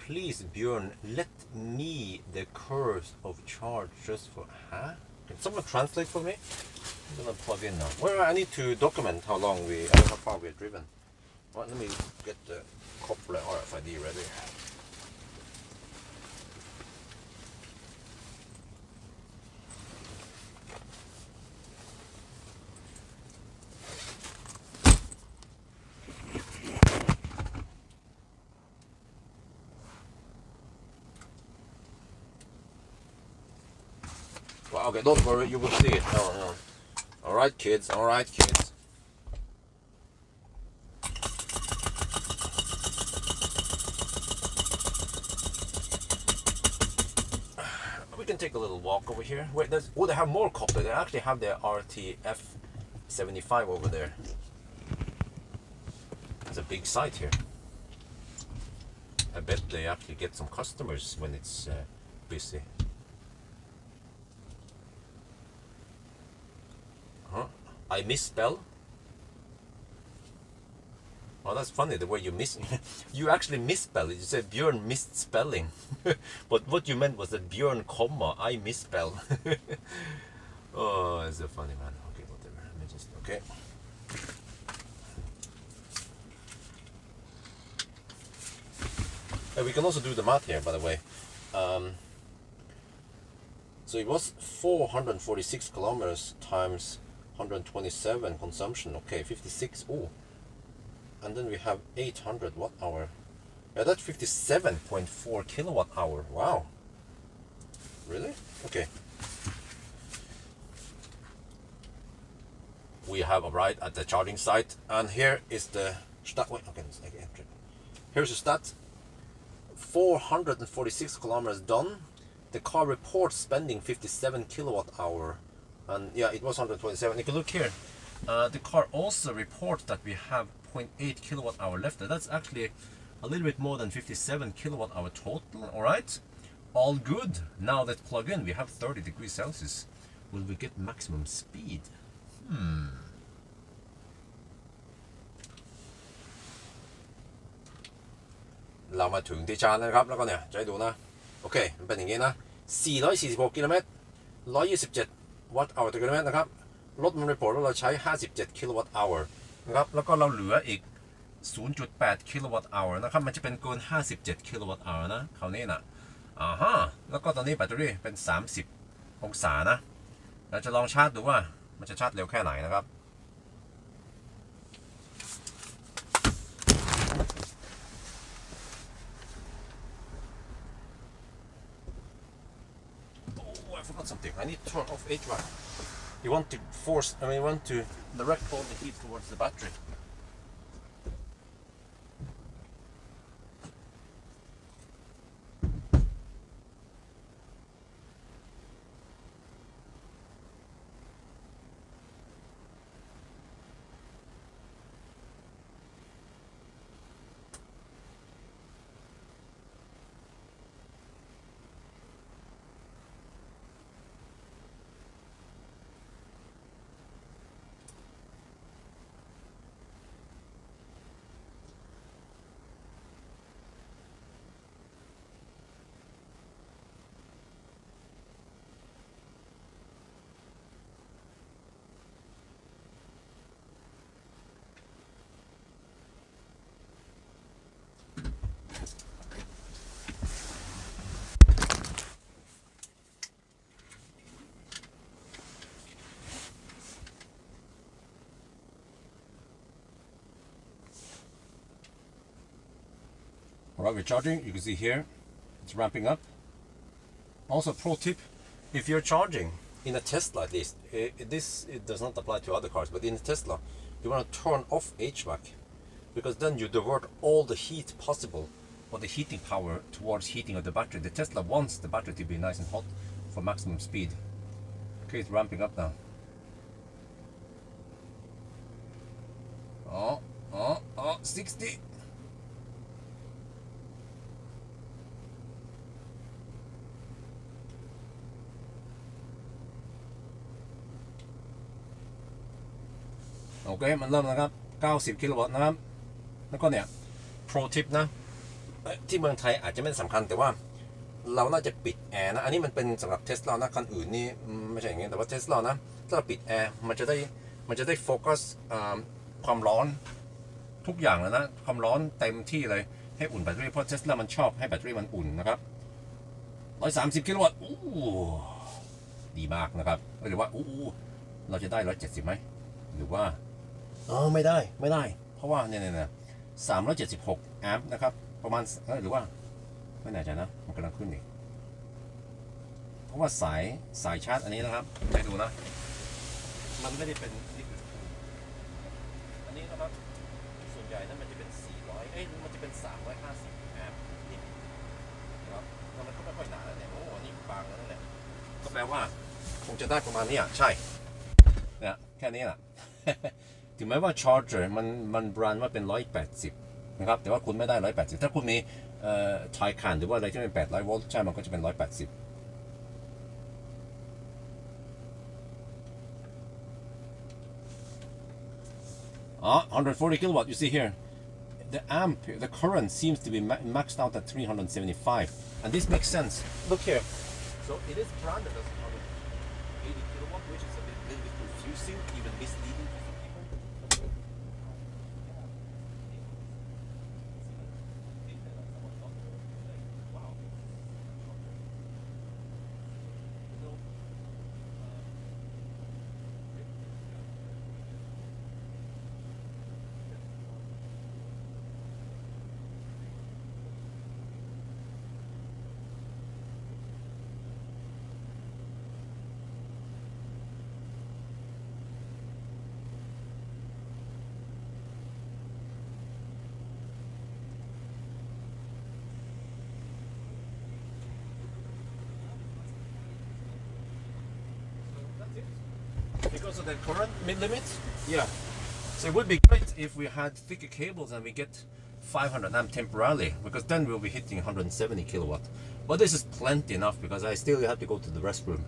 Please, Björn, let me the curves of charge just for. Huh? Can someone translate for me? I'm gonna plug in now. Well, I need to document how far we've driven. Well, let me get the koppler RFID ready. Well, okay, don't worry, you will see it. No. Alright, kids, alright, kids. We can take a little walk over here. Wait, they have more koppler. They actually have their RTF 75 over there. There's a big site here. I bet they actually get some customers when it's busy. Huh? I misspell? Oh, that's funny the way you actually misspell it. You said Björn missed spelling. But what you meant was that Björn, comma, I misspell. Oh, it's so funny, man. Okay, whatever. Let me just, okay. We can also do the math here, by the way. So it was 446 kilometers times 127 consumption. Okay, 56. Oh. And then we have 800 watt hour. Yeah, that's 57.4 kilowatt hour. Wow. Really? Okay. We have arrived at the charging site, and here is the stat. Wait, okay, here's the stat. 446 kilometers done. The car reports spending 57 kilowatt hour, and yeah, it was 127. You can look here. The car also reports that we have 0.8 kilowatt hour left. That's actually a little bit more than 57 kilowatt hour total. All right, all good. Now let's plug in. We have 30 degrees Celsius. Will we get maximum speed?เรามาถึงที่ชาร์จนะครับแล้วก็เนี่ยจะให้ดูนะโอเคมันเป็นอย่างนี้นะ446กิโลเมตร127วัตต์เอาต่อกิโลเมตรนะครับรถมันรีพอร์ตว่าเราใช้57กิโลวัตต์เอานะครับแล้วก็เราเหลืออีก 0.8 กิโลวัตต์เอานะครับมันจะเป็นเกิน57กิโลวัตต์เอานะคราวนี้นะฮะแล้วก็ตอนนี้แบตเตอรี่เป็น30องศานะเราจะลองชาร์จดูว่ามันจะชาร์จเร็วแค่ไหนนะครับI forgot something. I need to turn off HVAC. You want to direct all the heat towards the battery. Alright, we're charging. You can see here, it's ramping up. Also, pro tip, if you're charging, in a Tesla at least, it does not apply to other cars, but in a Tesla, you want to turn off HVAC, because then you divert all the heat possible, or the heating power, towards heating of the battery. The Tesla wants the battery to be nice and hot for maximum speed. Okay, it's ramping up now. 60.โอเคมันเริ่มแล้วครับ90 กิโลวัตต์นะครับแล้วก็เนี่ยโปรทิปนะที่เมืองไทยอาจจะไม่สำคัญแต่ว่าเราน่าจะปิดแอร์นะอันนี้มันเป็นสำหรับเทสลานะคันอื่นนี่ไม่ใช่อย่างงี้แต่ว่าเทสลานะถ้าเราปิดแอร์มันจะได้โฟกัสความร้อนทุกอย่างแล้วนะความร้อนเต็มที่เลยให้อุ่นแบตเตอรี่เพราะเทสลามันชอบให้แบตเตอรี่มันอุ่นนะครับ130 กิโลวัตต์ดีมากนะครับหรือว่าเราจะได้170ไหมหรือว่าไม่ได้เพราะว่าเนี่ย376 แอมป์นะครับประมาณหรือว่าไม่แน่ใจนะมันกำลังขึ้นอีกเพราะว่าสายชาร์จอันนี้นะครับให้ดูนะมันไม่ได้เป็นอันนี้นะครับส่วนใหญ่นั้นมันจะเป็น400มันจะเป็น350 แอมป์นี่นะครับแล้วมันก็ไม่ค่อยหนาแล้วเนี่ยโอ้อันนี้บางแล้วนั่นแหละก็แปลว่าคงจะได้ประมาณนี้ใช่เนี่ยแค่นี้แหละ ถึงแม้ว่า charger มันแบรนด์ว่าเป็น180นะครับแต่ว่าคุณไม่ได้180ถ้าคุณมีไทคันหรือว่าอะไรที่เป็น800 โวลต์ใช่มันก็จะเป็น180140 kilowatt you see here the current seems to be maxed out at 375 and this makes sense look here so it is branded as 180 kilowatt which is a little bit confusing even misleading for some people because of the current limit. Yeah, so it would be great if we had thicker cables and we get 500 amp temporarily, because then we'll be hitting 170 kilowatt. But this is plenty enough because I still have to go to the restroom.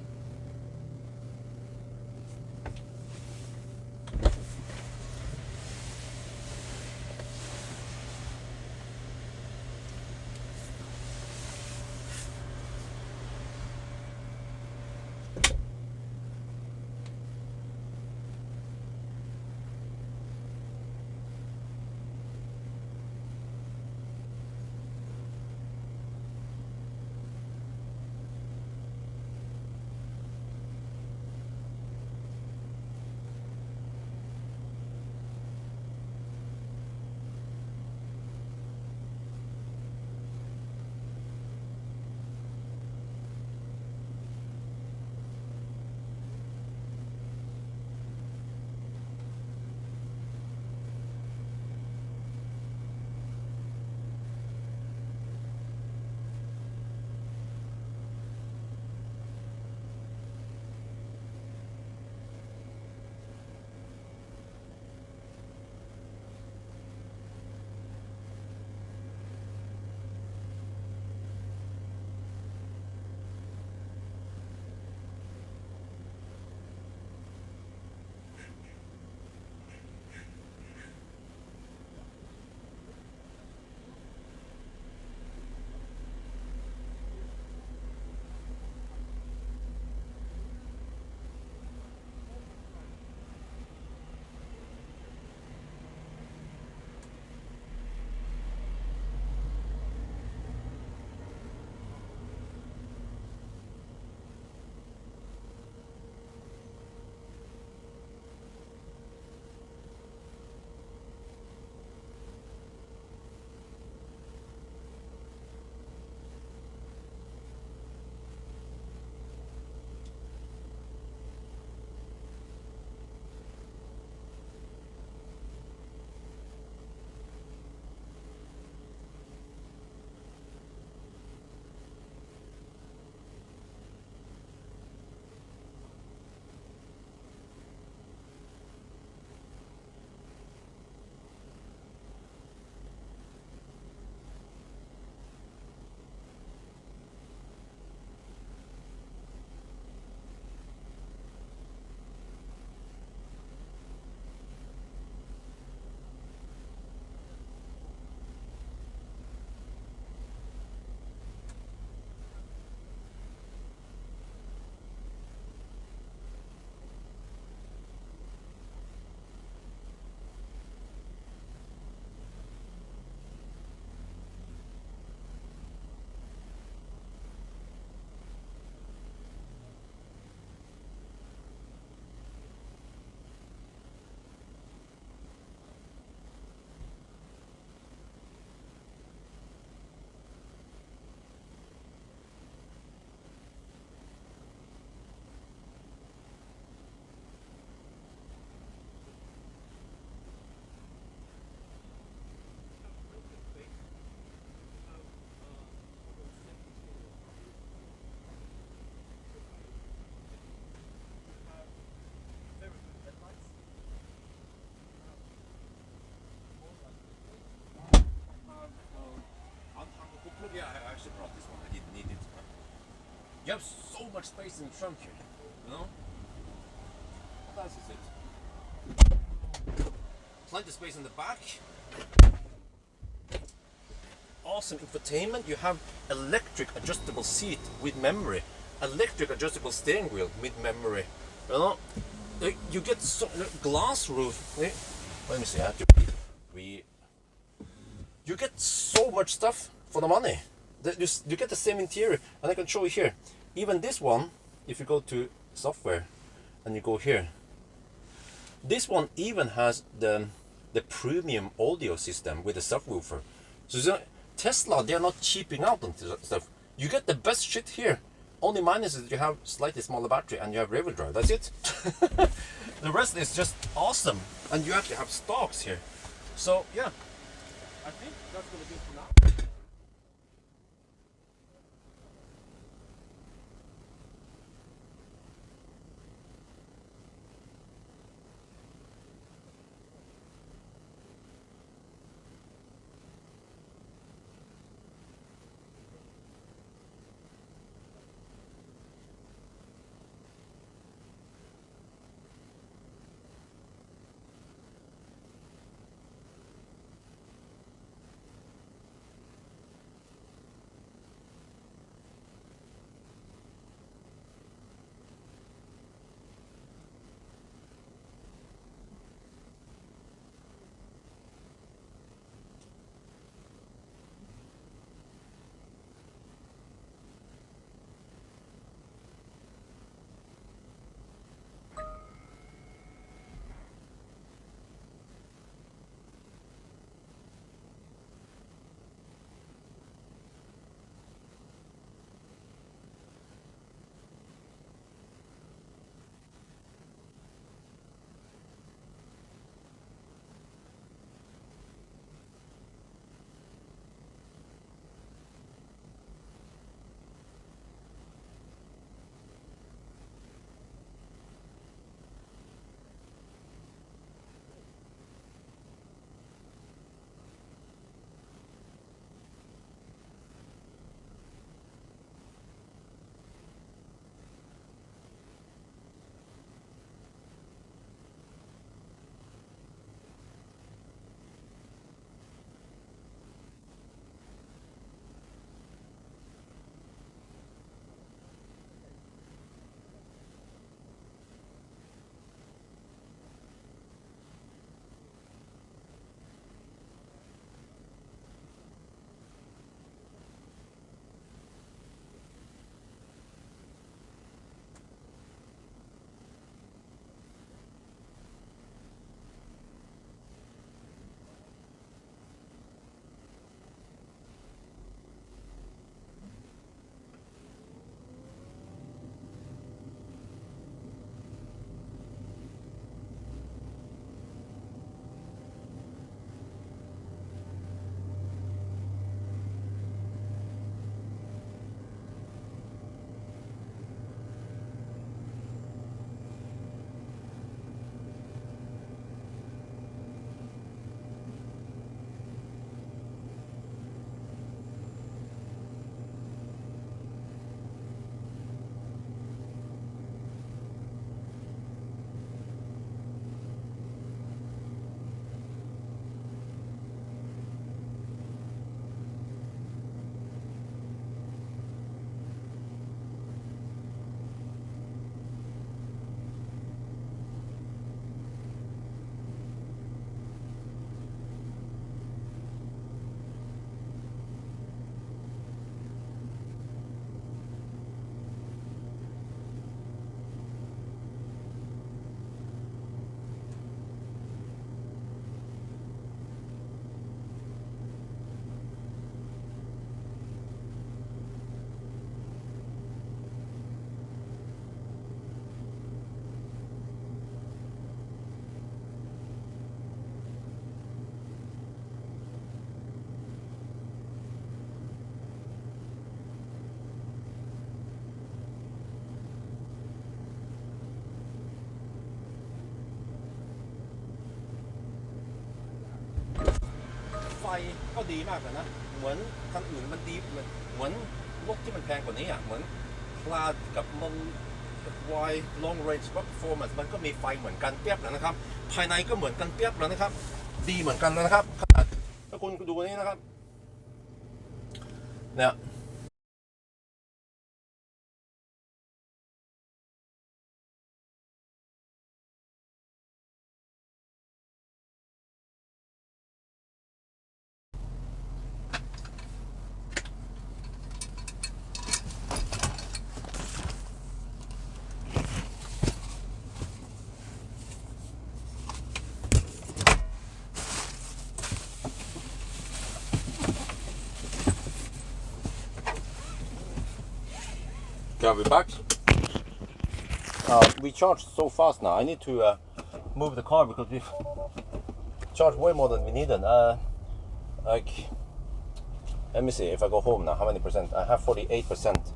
actually brought this one. I didn't need it. You have so much space in the trunk here, you know? What else is it? Plenty of space in the back. Awesome infotainment. You have electric adjustable seat with memory, electric adjustable steering wheel with memory. You know, you get glass roof. Let me see. I have to read. You get so much stuff for the money. You get the same interior, and I can show you here. Even this one, if you go to software and you go here, this one even has the premium audio system with the subwoofer. So Tesla, they are not cheaping out on stuff. You get the best shit here. Only minus is that you have slightly smaller battery and you have rear-wheel drive. That's it. The rest is just awesome, and you actually have stocks here. So yeah, I think that's gonna be it for now.ไฟก็ดีมากเลยนะ เหมือนคันอื่นมันดีเหมือนรถที่มันแพงกว่านี้อ่ะเหมือนพลาดกับModel Y long range performance มันก็มีไฟเหมือนกันเปียบแล้วนะครับภายในก็เหมือนกันเปียบแล้วนะครับดีเหมือนกันแล้วนะครับถ้าคุณดูนี้นะครับเนี่ย Okay, we're back. We charged so fast now. I need to move the car because we've charged way more than we needed. Like, let me see if I go home now. How many percent? I have 48%.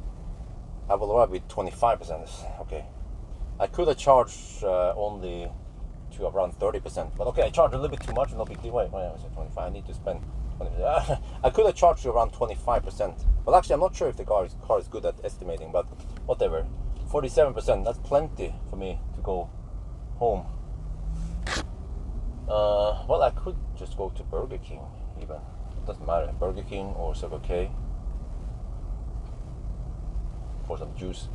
I will arrive with 25%. Okay. I could have charged only to around 30%, but okay, I charged a little bit too much. No big deal. Wait, I said 25. I need to spend 20%. I could have charged to around 25%. But actually, I'm not sure if the car is good at estimating. But whatever, 47%. That's plenty for me to go home. Well, I could just go to Burger King. Even it doesn't matter. Burger King or Circle K for some juice.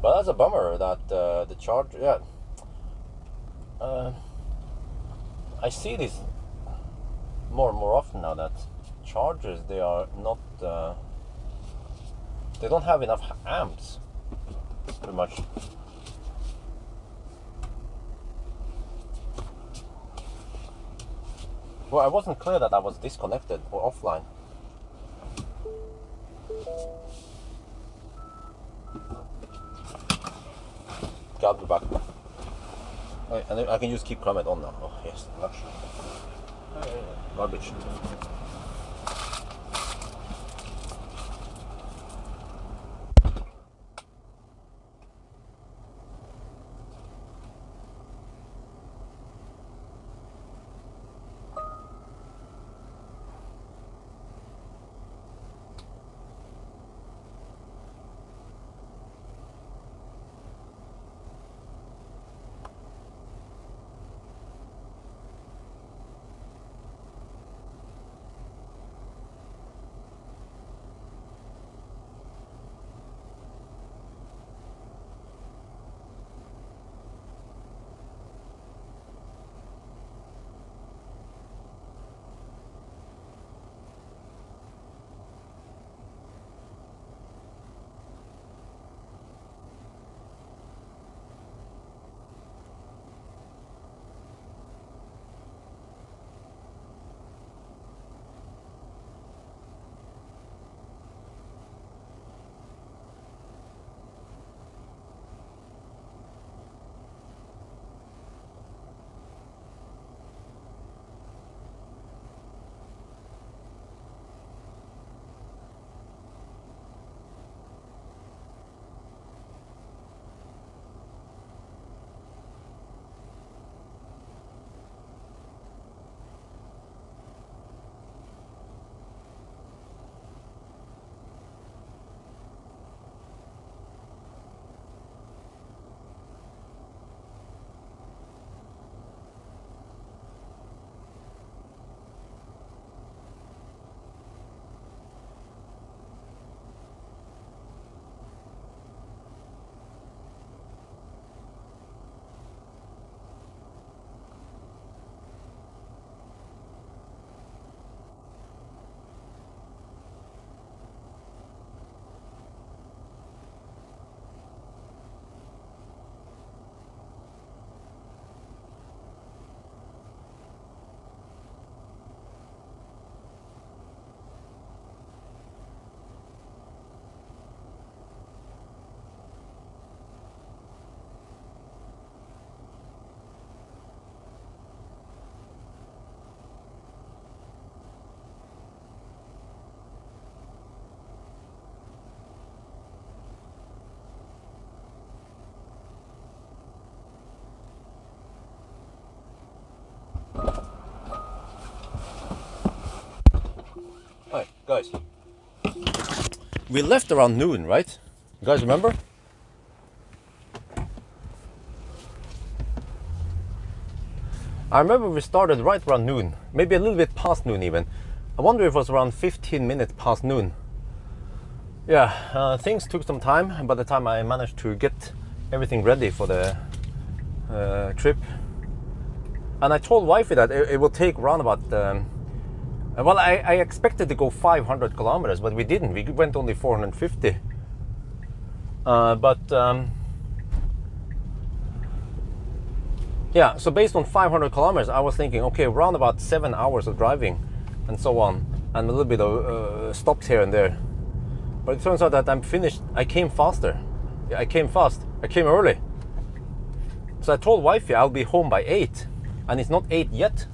But that's a bummer that the charge. Yeah. I see this more and more often now that chargers, they are not they don't have enough amps pretty much. Well, I wasn't clear that I was disconnected or offline. Okay, I'll be back. And I can just keep climate on now. Oh yes, luxury. Garbage. Hi, guys. We left around noon, right? You guys remember? I remember we started right around noon, maybe a little bit past noon even. I wonder if it was around 15 minutes past noon. Yeah, things took some time, and by the time I managed to get everything ready for the trip. And I told wifey that it will take around about, well, I expected to go 500 kilometers, but we didn't. We went only 450. Yeah, so based on 500 kilometers, I was thinking, okay, around about 7 hours of driving and so on, and a little bit of stops here and there. But it turns out that I'm finished. I came faster. Yeah, I came fast. I came early. So I told wifey I'll be home by 8, and it's not 8 yet.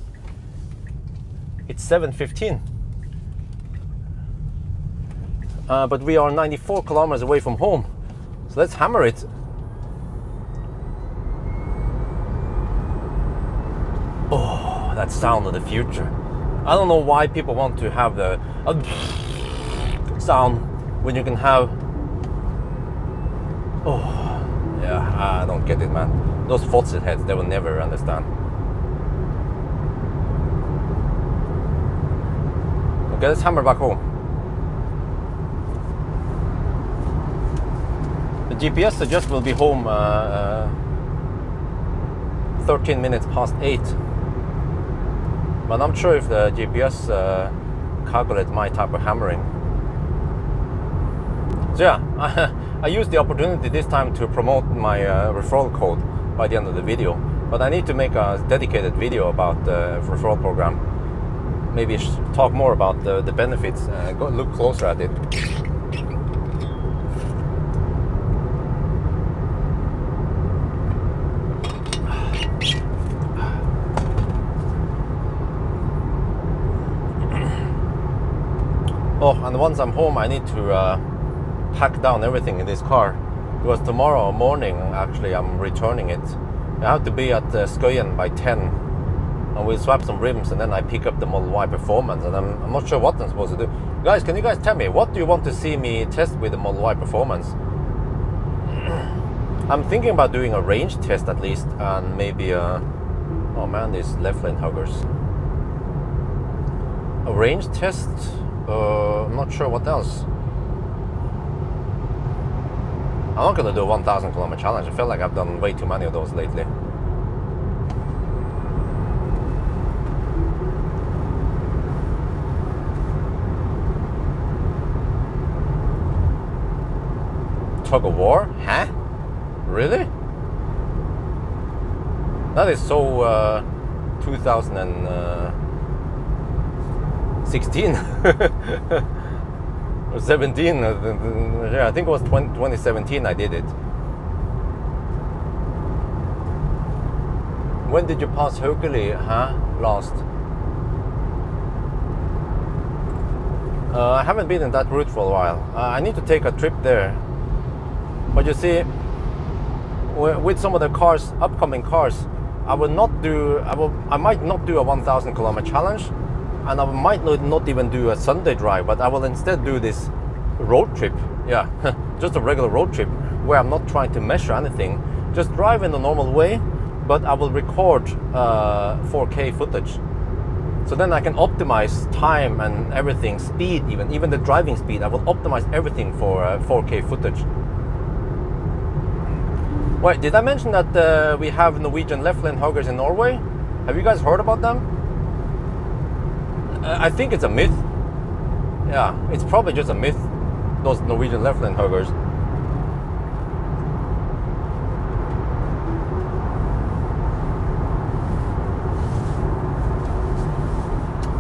It's 7:15. But we are 94 kilometers away from home. So let's hammer it. Oh, that sound of the future. I don't know why people want to have the sound when you can have... Oh, yeah, I don't get it, man. Those faucet heads, they will never understand. Okay, let's hammer back home. The GPS suggests we'll be home 13 minutes past 8. But I'm not sure if the GPS calculates my type of hammering. So yeah, I used the opportunity this time to promote my referral code by the end of the video. But I need to make a dedicated video about the referral program. Maybe talk more about the benefits. Go look closer at it. Oh, and once I'm home, I need to pack down everything in this car, because tomorrow morning, actually, I'm returning it. I have to be at Skøyen by 10, and we'll swap some rims, and then I pick up the Model Y Performance, and I'm not sure what I'm supposed to do. Guys, can you guys tell me, what do you want to see me test with the Model Y Performance? I'm thinking about doing a range test at least, and maybe oh man, these left lane huggers. A range test. I'm not sure what else. I'm not gonna do a 1,000 kilometer challenge. I feel like I've done way too many of those lately. Tug of war? Huh? Really? That is so 2016 or 17. Yeah, I think it was 2017 I did it. When did you pass Haukeli, huh? Last? I haven't been in that route for a while. I need to take a trip there. But you see, with some of the cars, upcoming cars, I might not do a 1,000 kilometer challenge, and I might not even do a Sunday drive, but I will instead do this road trip. Yeah, just a regular road trip where I'm not trying to measure anything, just drive in the normal way, but I will record 4K footage. So then I can optimize time and everything, speed, even the driving speed. I will optimize everything for 4K footage. Wait, did I mention that we have Norwegian left lane huggers in Norway? Have you guys heard about them? I think it's a myth. Yeah, it's probably just a myth, those Norwegian left lane huggers.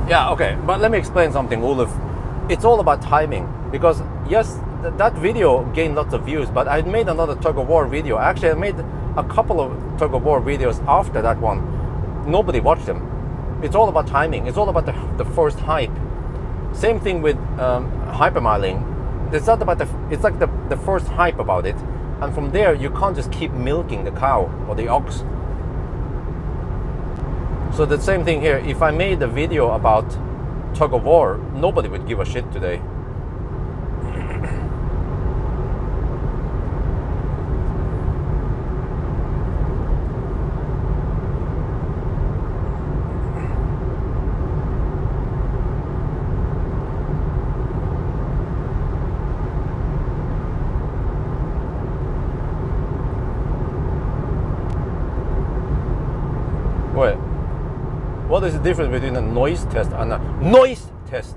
Yeah, okay, but let me explain something, Olaf. It's all about timing, because yes, that video gained lots of views, but I made another tug of war video. Actually, I made a couple of tug of war videos after that one. Nobody watched them. It's all about timing. It's all about the first hype. Same thing with hypermiling. It's not about it's like the first hype about it, and from there you can't just keep milking the cow or the ox. So the same thing here. If I made a video about tug of war, nobody would give a shit today. Wait, what is the difference between a noise test and a noise test?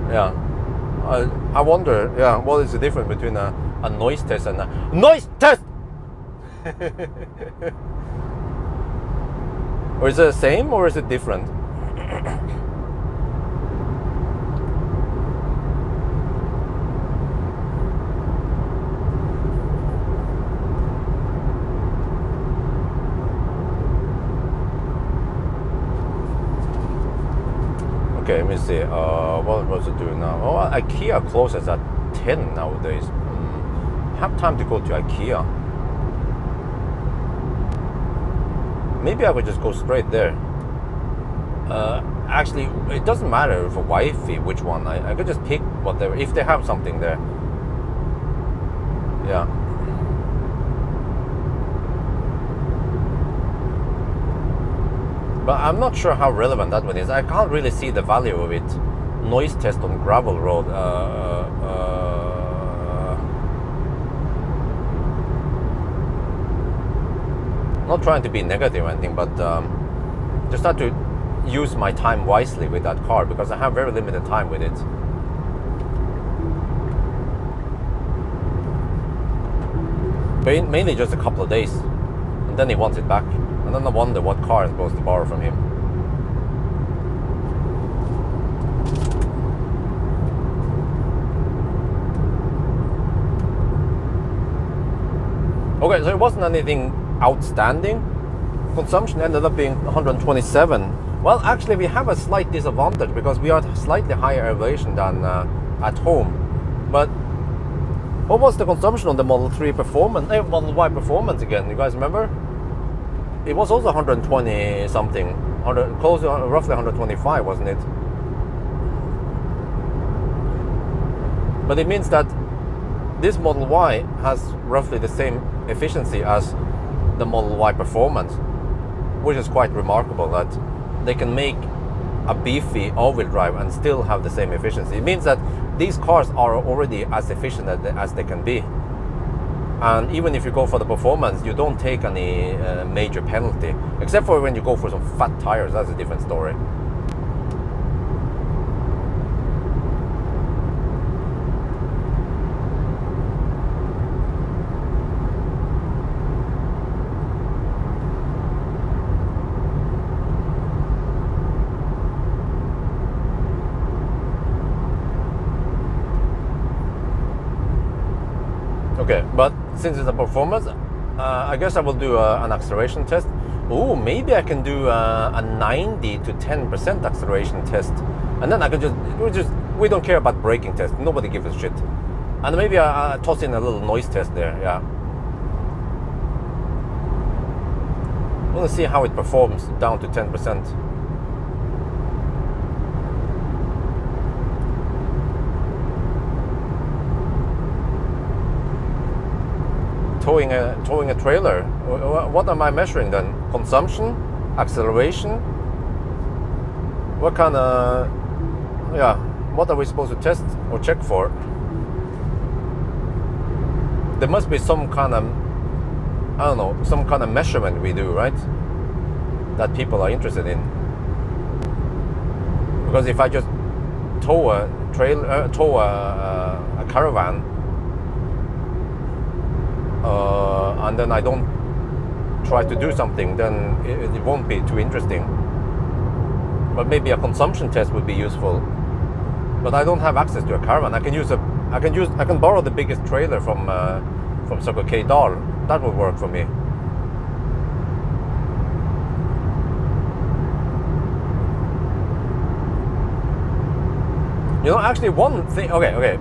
Yeah, I wonder, yeah, what is the difference between a noise test and a noise test? Or is it the same or is it different? Okay, let me see. What was it doing now? Oh, IKEA closes at 10 nowadays. Have time to go to IKEA. Maybe I would just go straight there. Actually, it doesn't matter for Wi-Fi which one. I could just pick whatever if they have something there. Yeah. But I'm not sure how relevant that one is. I can't really see the value of it. Noise test on gravel road. Not trying to be negative or anything, but just have to use my time wisely with that car because I have very limited time with it. But mainly just a couple of days, and then he wants it back. And then I wonder what car I'm supposed to borrow from him. Okay, so it wasn't anything outstanding. Consumption ended up being 127. Well, actually, we have a slight disadvantage because we are at slightly higher elevation than at home. But what was the consumption on the Model 3 Performance? Model Y Performance again? You guys remember? It was also 120 something, close to roughly 125, wasn't it? But it means that this Model Y has roughly the same efficiency as the Model Y Performance, which is quite remarkable that they can make a beefy all-wheel drive and still have the same efficiency. It means that these cars are already as efficient as they can be. And even if you go for the performance, you don't take any major penalty, except for when you go for some fat tires. That's a different story. Okay, but since it's a performance, I guess I will do an acceleration test. Oh, maybe I can do a 90 to 10% acceleration test, and then I can we don't care about braking test. Nobody gives a shit. And maybe I toss in a little noise test there. Yeah. We'll see how it performs down to 10%. Towing a trailer. What am I measuring then? Consumption, acceleration. What kind of, yeah, what are we supposed to test or check for? There must be some kind of, I don't know, some kind of measurement we do, right? That people are interested in. Because if I just tow a trailer, tow a caravan, and then I don't try to do something, then it won't be too interesting. But maybe a consumption test would be useful. But I don't have access to a caravan. I can borrow the biggest trailer from Circle K Dal. That would work for me. You know, actually one thing. Okay.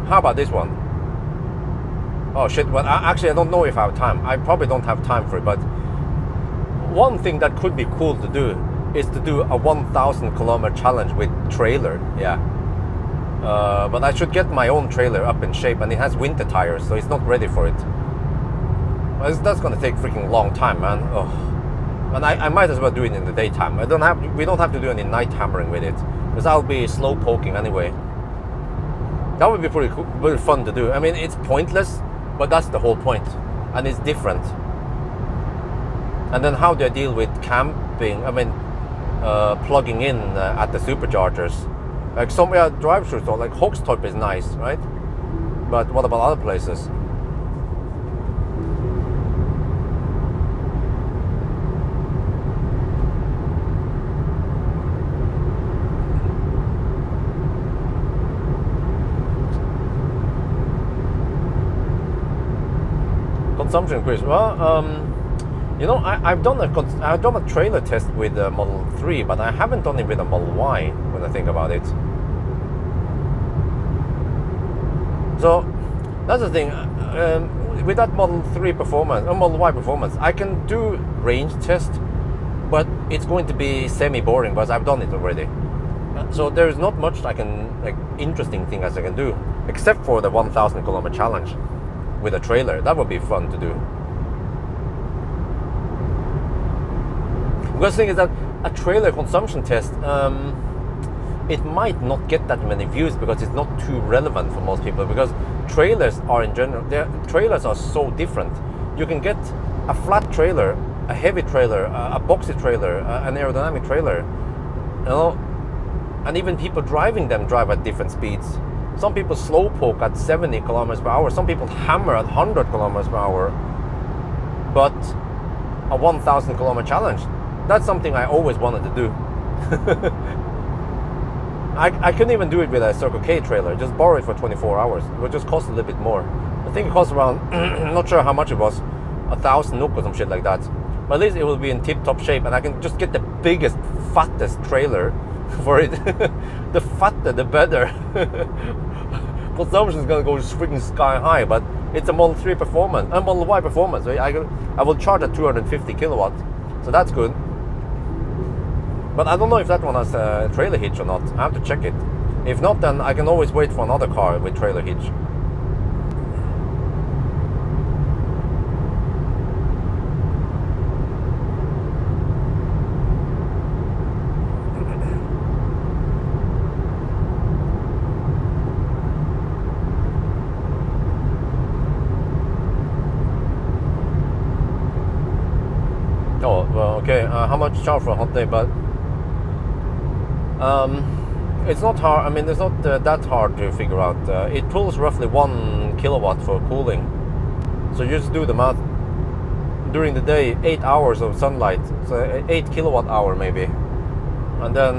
How about this one? Oh shit, well actually I don't know if I have time. I probably don't have time for it, but one thing that could be cool to do is to do a 1,000 kilometer challenge with trailer, yeah. But I should get my own trailer up in shape, and it has winter tires, so it's not ready for it. Well, that's gonna take freaking long time, man. Oh. And I might as well do it in the daytime. We don't have to do any night hammering with it, because I'll be slow poking anyway. That would be pretty cool, pretty fun to do. I mean, it's pointless, but that's the whole point, and it's different. And then how do I deal with camping? I mean, plugging in at the superchargers. Like some drive-throughs, or like Hogstorp is nice, right? But what about other places? Consumption increase. Well, you know, I've done a trailer test with the Model 3, but I haven't done it with a Model Y when I think about it. So that's the thing. With that Model 3 performance, or Model Y performance, I can do range test, but it's going to be semi-boring because I've done it already. So there is not much interesting thing as I can do, except for the 1,000 kilometer challenge with a trailer. That would be fun to do. Because the thing is that a trailer consumption test, it might not get that many views because it's not too relevant for most people. Because trailers are in general, trailers are so different. You can get a flat trailer, a heavy trailer, a boxy trailer, an aerodynamic trailer, you know, and even people driving them drive at different speeds. Some people slow poke at 70 kilometers per hour. Some people hammer at 100 kilometers per hour. But a 1,000 kilometer challenge, that's something I always wanted to do. I couldn't even do it with a Circle K trailer. Just borrow it for 24 hours. It would just cost a little bit more. I think it cost around, not sure how much it was, 1,000 NOK or some shit like that. But at least it will be in tip-top shape, and I can just get the biggest, fattest trailer for it. The fatter, the better. Consumption is gonna go freaking sky high, but it's a Model 3 performance, a Model Y performance. So I will charge at 250 kilowatt, so that's good. But I don't know if that one has a trailer hitch or not. I have to check it. If not, then I can always wait for another car with trailer hitch. Oh, well, okay. How much charge for a hot day? But it's not hard. I mean, it's not that hard to figure out. It pulls roughly 1 kilowatt for cooling. So you just do the math. During the day, 8 hours of sunlight, so 8 kilowatt hour maybe. And then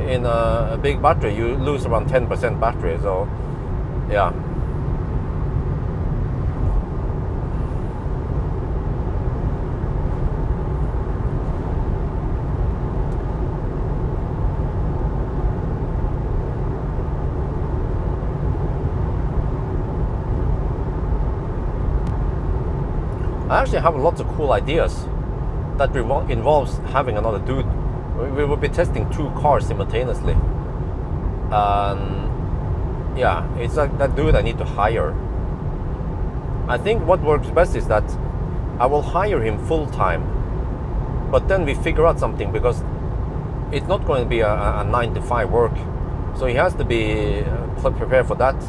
in a big battery, you lose around 10% battery. So, yeah. I actually have lots of cool ideas that involves having another dude. We will be testing 2 cars simultaneously. Yeah, it's like that dude I need to hire. I think what works best is that I will hire him full time, but then we figure out something, because it's not going to be a 9 to 5 work. So he has to be prepared for that.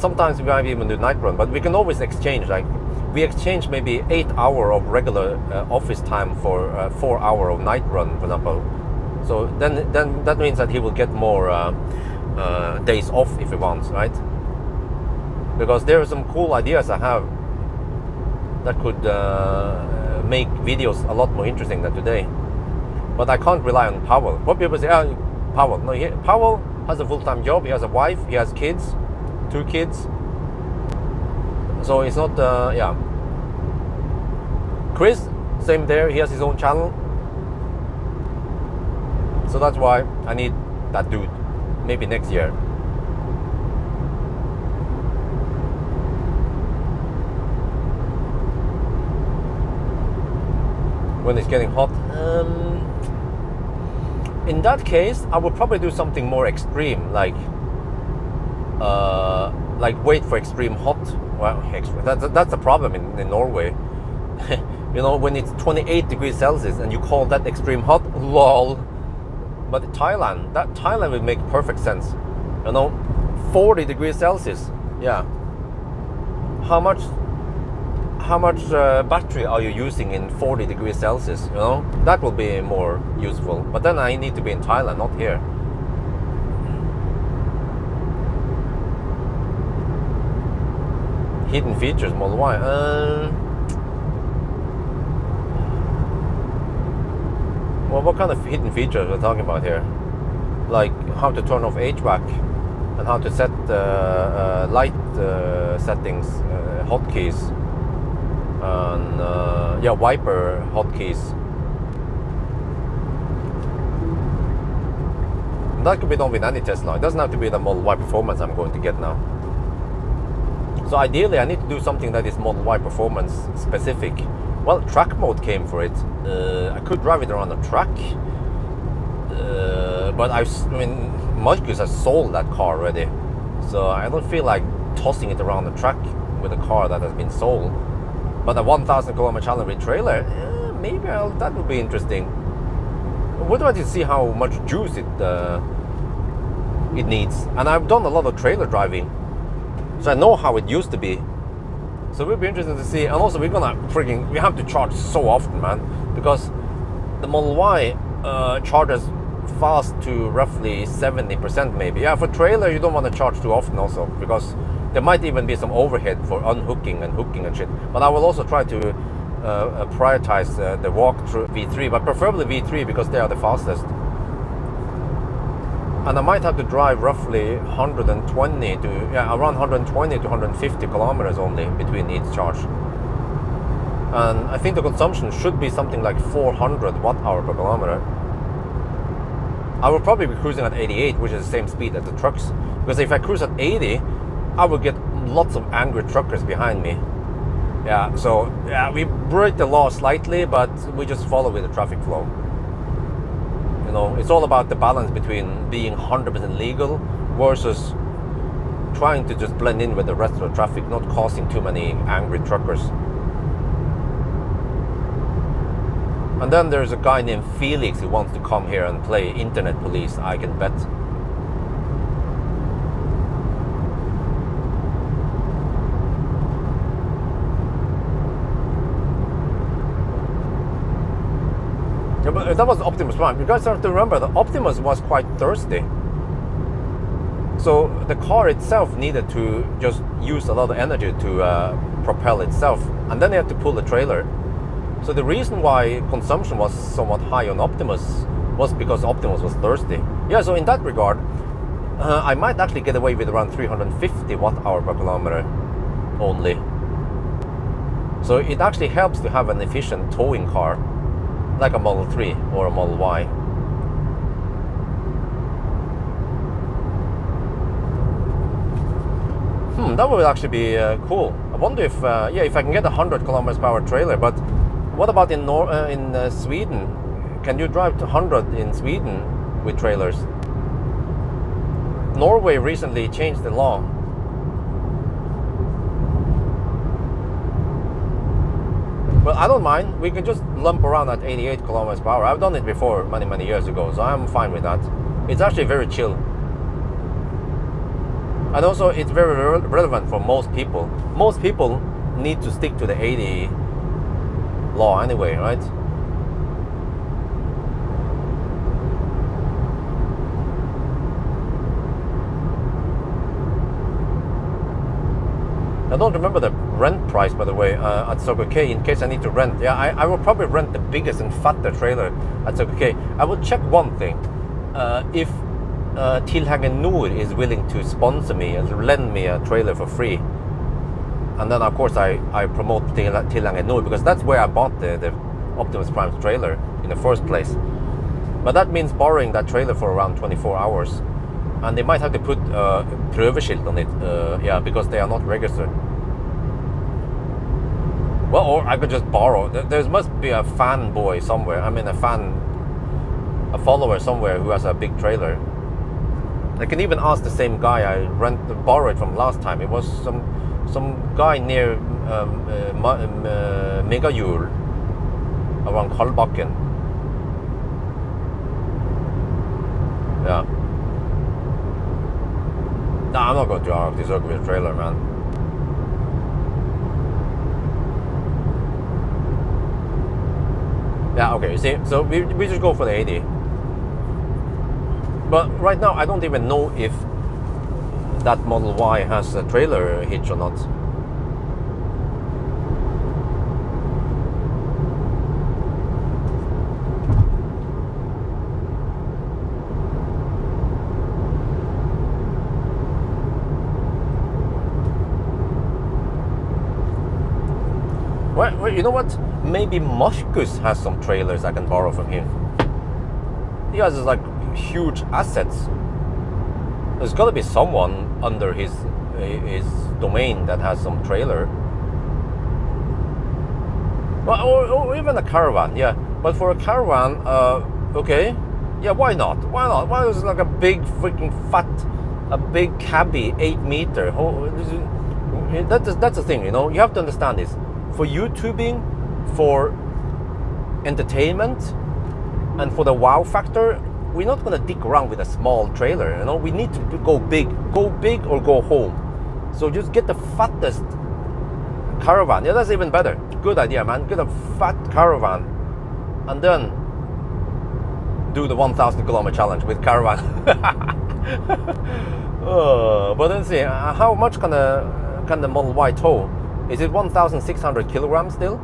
Sometimes we might even do night run, but we can always exchange. Like, we exchange maybe 8 hours of regular office time for 4 hours of night run, for example. So then that means that he will get more days off if he wants, right? Because there are some cool ideas I have that could make videos a lot more interesting than today. But I can't rely on Pawel. What people say, oh, Pawel. No, Pawel has a full-time job. He has a wife. He has kids, 2 kids. So it's not, yeah. Chris, same there. He has his own channel. So that's why I need that dude. Maybe next year. when it's getting hot. In that case, I would probably do something more extreme, like wait for extreme hot. Well, that's the problem in Norway. You know, when it's 28 degrees Celsius and you call that extreme hot, lol. But Thailand would make perfect sense. You know, 40 degrees Celsius. Yeah. How much battery are you using in 40 degrees Celsius? You know, that will be more useful. But then I need to be in Thailand, not here. Hidden features, Model Y. Well, what kind of hidden features are we talking about here? Like how to turn off HVAC and how to set light settings, hotkeys, and wiper hotkeys. That could be done with any Tesla. It doesn't have to be the Model Y Performance I'm going to get now. So ideally, I need to do something that is Model Y Performance specific. Well, track mode came for it. I could drive it around the track, but I mean, Marcus has sold that car already, so I don't feel like tossing it around the track with a car that has been sold. But a 1,000 kilometer challenge with trailer, maybe that would be interesting. Would like to see how much juice it needs, and I've done a lot of trailer driving, so I know how it used to be. So it would be interesting to see. And also we have to charge so often, man, because the Model Y charges fast to roughly 70% maybe. Yeah, for trailer you don't want to charge too often also, because there might even be some overhead for unhooking and hooking and shit. But I will also try to prioritize the walk through V3, but preferably V3 because they are the fastest. And I might have to drive roughly around 120 to 150 kilometers only between each charge. And I think the consumption should be something like 400 watt-hour per kilometer. I will probably be cruising at 88, which is the same speed as the trucks. Because if I cruise at 80, I will get lots of angry truckers behind me. Yeah, so yeah, we break the law slightly, but we just follow with the traffic flow. You know, it's all about the balance between being 100% legal versus trying to just blend in with the rest of the traffic, not causing too many angry truckers. And then there's a guy named Felix who wants to come here and play internet police, I can bet. Yeah, but that was Optimus Prime. You guys have to remember that Optimus was quite thirsty. So the car itself needed to just use a lot of energy to propel itself. And then they had to pull the trailer. So the reason why consumption was somewhat high on Optimus was because Optimus was thirsty. Yeah, so in that regard, I might actually get away with around 350 watt-hour per kilometer only. So it actually helps to have an efficient towing car, like a Model 3 or a Model Y. That would actually be cool. I wonder if if I can get a 100 kilometers per hour trailer. But what about in Sweden? Can you drive to 100 in Sweden with trailers? Norway recently changed the law. Well, I don't mind. We can just lump around at 88 kilometers per hour. I've done it before many years ago, so I'm fine with that. It's actually very chill. And also, it's very relevant for most people. Most people need to stick to the 80 law anyway, right? I don't remember the rent price, by the way, at Circle K, in case I need to rent. Yeah, I will probably rent the biggest and fatter trailer at Circle K. I will check one thing. If Tilhangen Nord is willing to sponsor me and lend me a trailer for free. And then, of course, I promote Tilhangen Nord, because that's where I bought the Optimus Prime trailer in the first place. But that means borrowing that trailer for around 24 hours. And they might have to put prøveskilt on it, because they are not registered. Well, or I could just borrow. There must be a fanboy somewhere. I mean, a follower somewhere who has a big trailer. I can even ask the same guy I borrowed from last time. It was some guy near Megajul around Kalbakken. Yeah. No, I'm not going to Arctic Circle with a trailer, man. Yeah, okay, you see, so we just go for the 80. But right now, I don't even know if that Model Y has a trailer hitch or not. Well, you know what? Maybe Marcus has some trailers I can borrow from him. He has like huge assets. There's got to be someone under his domain that has some trailer. Well, or even a caravan, yeah. But for a caravan, okay, yeah, why not? Why not? Why is it like a big freaking fat, a big cabby, 8 meter? That's the thing, you know. You have to understand this. For YouTubing, for entertainment, and for the wow factor, we're not gonna dick around with a small trailer. You know, we need to go big or go home. So just get the fattest caravan. Yeah, that's even better. Good idea, man. Get a fat caravan, and then do the 1,000 kilometer challenge with caravan. But let's see, how much can the Model Y tow? Is it 1,600 kilograms still?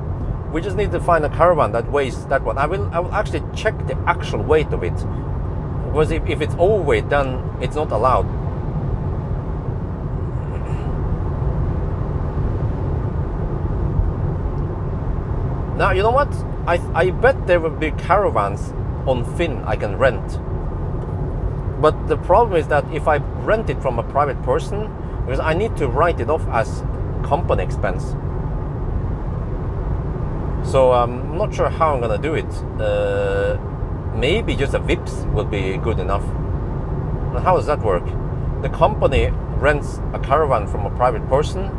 We just need to find a caravan that weighs that one. I will actually check the actual weight of it, because if it's overweight, then it's not allowed. Now, you know what? I bet there will be caravans on Finn I can rent. But the problem is that if I rent it from a private person, because I need to write it off as company expense. So I'm not sure how I'm gonna do it. Maybe just a VIPs would be good enough. And how does that work? The company rents a caravan from a private person.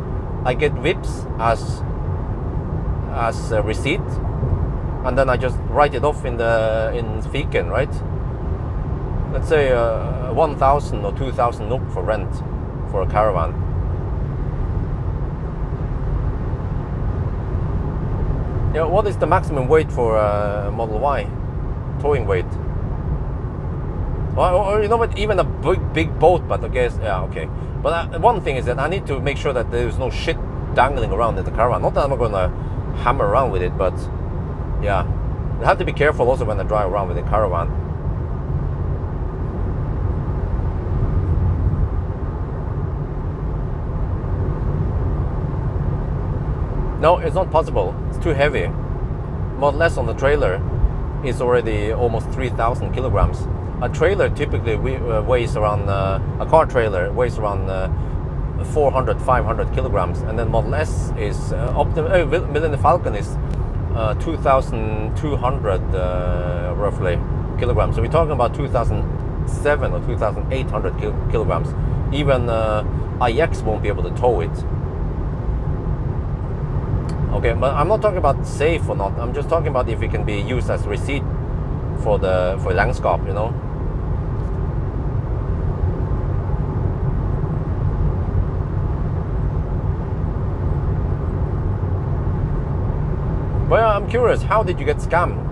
I get VIPs as a receipt, and then I just write it off in Fiken, right? Let's say 1,000 or 2,000 NOK for rent for a caravan. Yeah, what is the maximum weight for Model Y? Towing weight? Or you know what? Even a big boat, but I guess, yeah, okay. But one thing is that I need to make sure that there's no shit dangling around in the caravan. Not that I'm gonna hammer around with it, but yeah, I have to be careful also when I drive around with the caravan. No, it's not possible. It's too heavy. Model S on the trailer is already almost 3,000 kilograms. A trailer typically weighs around, a car trailer weighs around 400, 500 kilograms. And then Model S is Millennium Falcon is 2,200 roughly kilograms. So we're talking about 2,007 or 2,800 kilograms. Even IX won't be able to tow it. Okay, but I'm not talking about safe or not. I'm just talking about if it can be used as receipt for Langskap, you know. Well, I'm curious, how did you get scammed?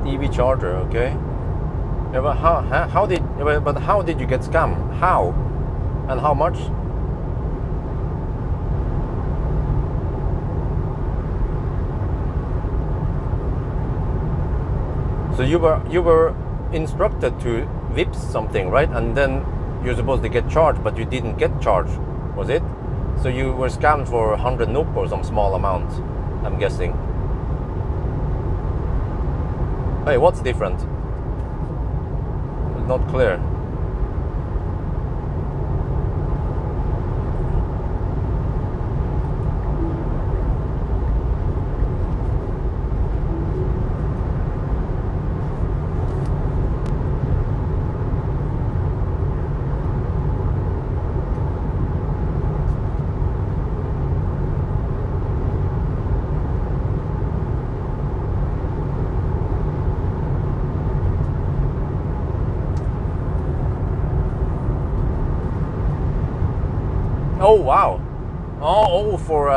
EV charger, okay. Yeah, but how did you get scammed? How? And how much? So you were instructed to Vips something, right? And then you're supposed to get charged, but you didn't get charged, was it? So you were scammed for 100 NOK or some small amount, I'm guessing. Hey, what's different? It's not clear. Oh wow! For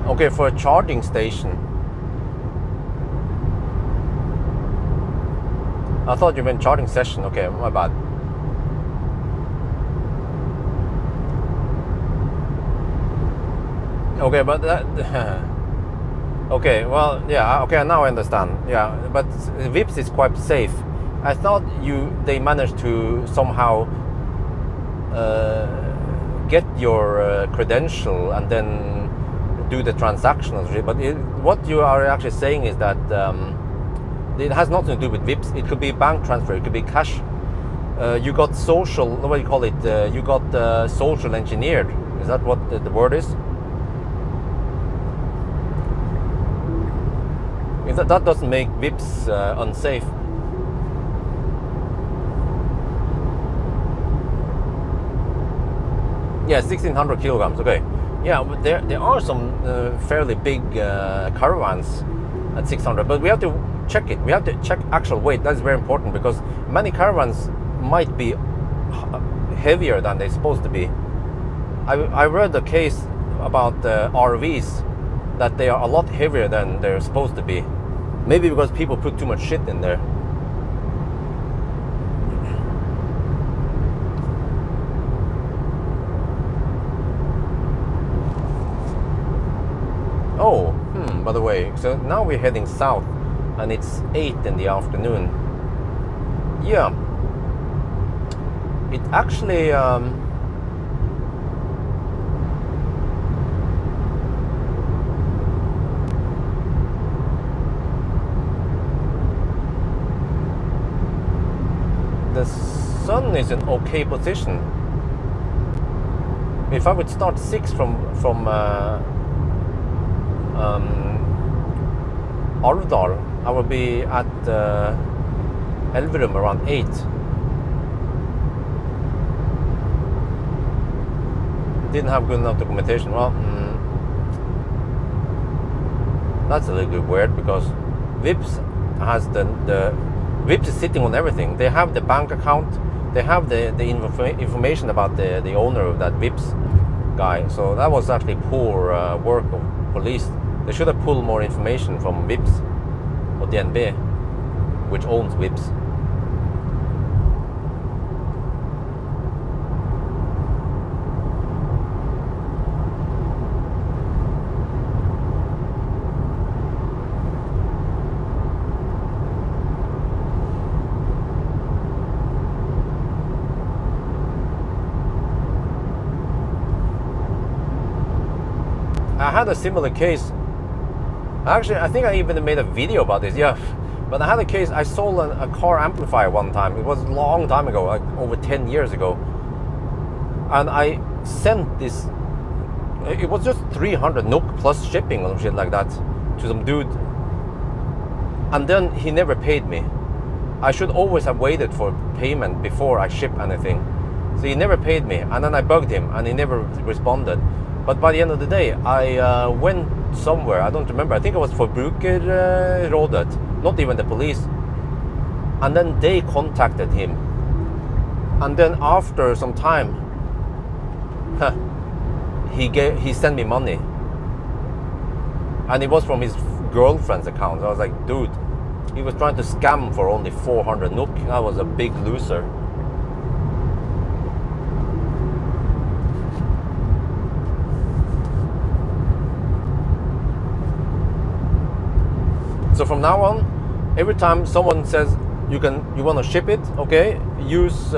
okay, for a charging station. I thought you meant charging session. Okay, my bad. Okay, but that. Okay, well, yeah. Okay, now I understand. Yeah, but Vips is quite safe. I thought they managed to somehow get your credential and then do the transactional. But what you are actually saying is that it has nothing to do with Vips. It could be bank transfer. It could be cash. You got social. What do you call it? You got social engineered. Is that what the word is? That doesn't make Vips unsafe. Yeah, 1600 kilograms. Okay. Yeah, but there are some fairly big caravans at 600, but we have to check it. We have to check actual weight. That's very important because many caravans might be heavier than they're supposed to be. I read a case about RVs that they are a lot heavier than they're supposed to be. Maybe because people put too much shit in there. Oh, by the way, so now we're heading south and it's 8 in the afternoon. Yeah. It actually the sun is in okay position. If I would start 6 from Alvdal, I will be at Elverum around 8. Didn't have good enough documentation. Well, that's a little bit weird because Vips has the Vips is sitting on everything. They have the bank account, they have the information about the owner of that Vips guy. So that was actually poor work of police. They should have pulled more information from Vips or DNB, which owns Vips. I had a similar case. Actually, I think I even made a video about this. Yeah, but I had a case. I sold a car amplifier one time. It was a long time ago, like over 10 years ago. And I sent this. It was just 300 NOK plus shipping or shit like that to some dude. And then he never paid me. I should always have waited for payment before I ship anything. So he never paid me, and then I bugged him, and he never responded. But by the end of the day, I went somewhere, I don't remember, I think it was for Forbrukerrådet, not even the police. And then they contacted him. And then after some time, he sent me money. And it was from his girlfriend's account. I was like, dude, He was trying to scam for only 400 NOK. That was a big loser. So from now on, every time someone says you want to ship it, okay, use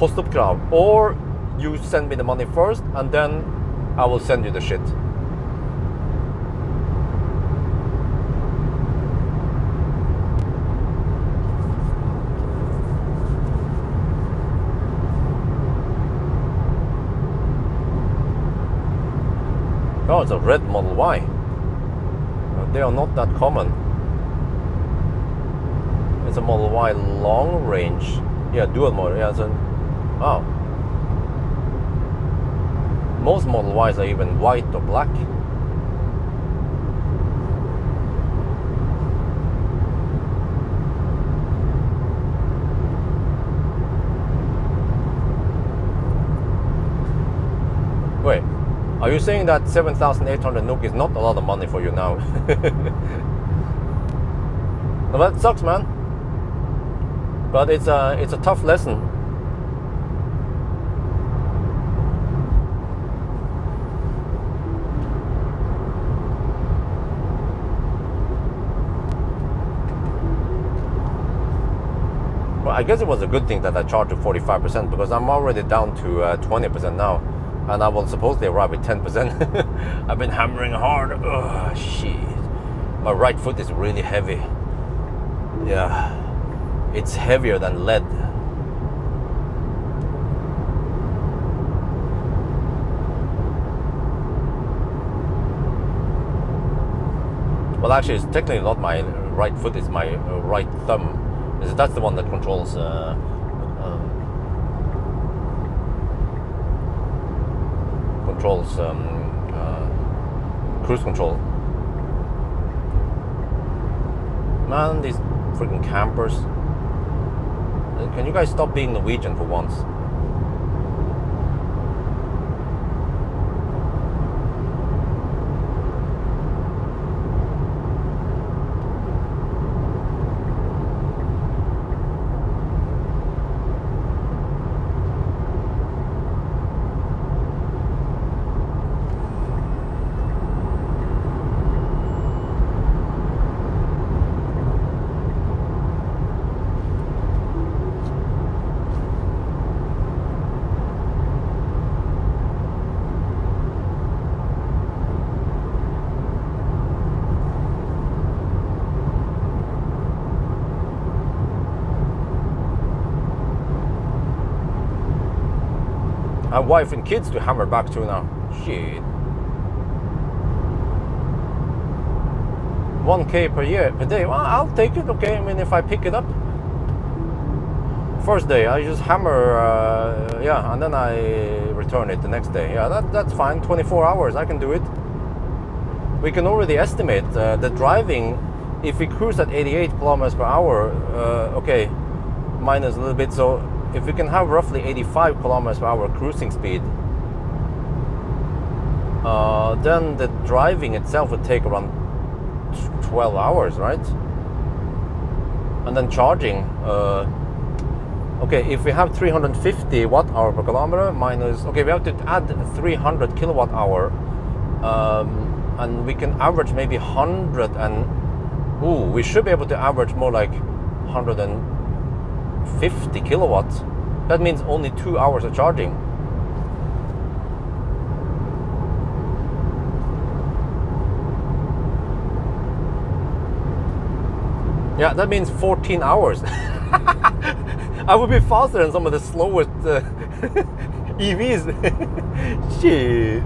postoppkrav, or you send me the money first and then I will send you the shit. Oh, it's a red Model Y. They are not that common. It's a Model Y long range. Yeah, dual motor. Yeah, so, oh. Most Model Ys are even white or black. Wait. Are you saying that 7,800 NOK is not a lot of money for you now? Well, that sucks, man. But it's a tough lesson. Well, I guess it was a good thing that I charged to 45% because I'm already down to 20% now. And I will supposedly arrive with 10%. I've been hammering hard. Oh, shit. My right foot is really heavy. Yeah. It's heavier than lead. Well, actually, it's technically not my right foot. It's my right thumb. That's the one that controls cruise control. Man, these freaking campers. Can you guys stop being Norwegian for once? I have wife and kids to hammer back to now. Shit. 1K per day. Well, I'll take it, okay? I mean, if I pick it up. First day, I just hammer, yeah, and then I return it the next day. Yeah, that's fine. 24 hours, I can do it. We can already estimate the driving. If we cruise at 88 kilometers per hour, okay, minus a little bit, so if we can have roughly 85 kilometers per hour cruising speed, then the driving itself would take around 12 hours, right? And then charging, okay, if we have 350 watt-hour per kilometer minus, okay, we have to add 300 kilowatt-hour, and we can average maybe 100 and, ooh, we should be able to average more like 150 kilowatts. That means only 2 hours of charging. Yeah, that means 14 hours. I would be faster than some of the slowest EVs. Shit.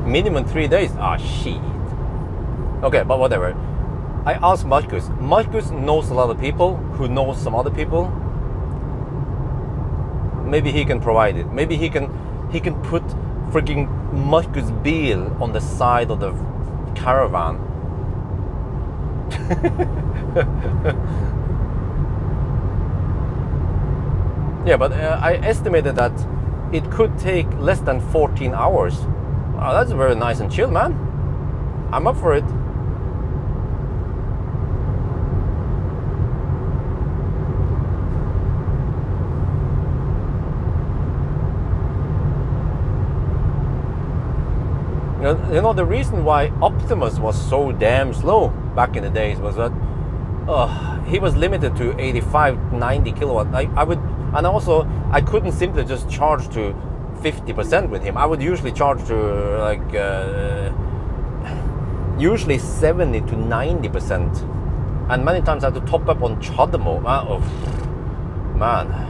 Minimum 3 days. Ah, shit. Okay, but whatever. I asked Marcus. Marcus knows a lot of people who knows some other people. Maybe he can provide it. Maybe he can put freaking Marcus Beal on the side of the caravan. Yeah, but I estimated that it could take less than 14 hours. Oh, that's very nice and chill, man. I'm up for it. You know, the reason why Optimus was so damn slow back in the days was that he was limited to 85, 90 kilowatt. I would, and also I couldn't simply just charge to 50% with him. I would usually charge to like usually 70 to 90%, and many times I had to top up on Chademo. Oh, man.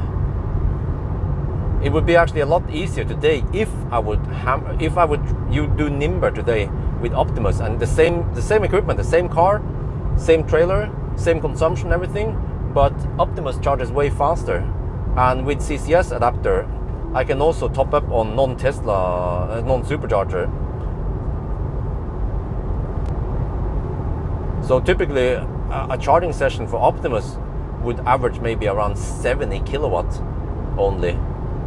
It would be actually a lot easier today if I would do Nimber today with Optimus and the same equipment, the same car, same trailer, same consumption, everything, but Optimus charges way faster, and with CCS adapter I can also top up on non-Tesla, non-supercharger. So typically a charging session for Optimus would average maybe around 70 kilowatt only,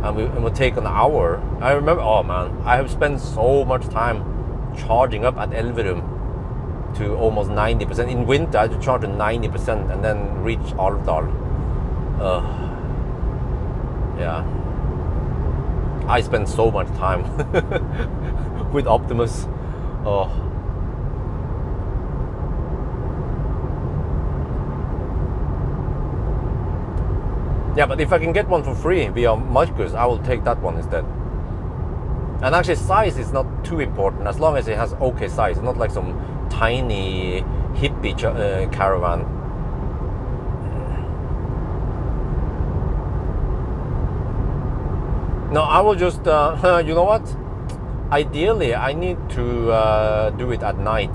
and it would take an hour. I remember, oh man, I have spent so much time charging up at Elverum to almost 90%. In winter I had to charge at 90% and then reach Alvdal. Yeah, I spent so much time with Optimus. Yeah, but if I can get one for free via Marcus, I will take that one instead. And actually size is not too important, as long as it has okay size, not like some tiny hippie caravan. No, I will just, you know what? Ideally, I need to do it at night,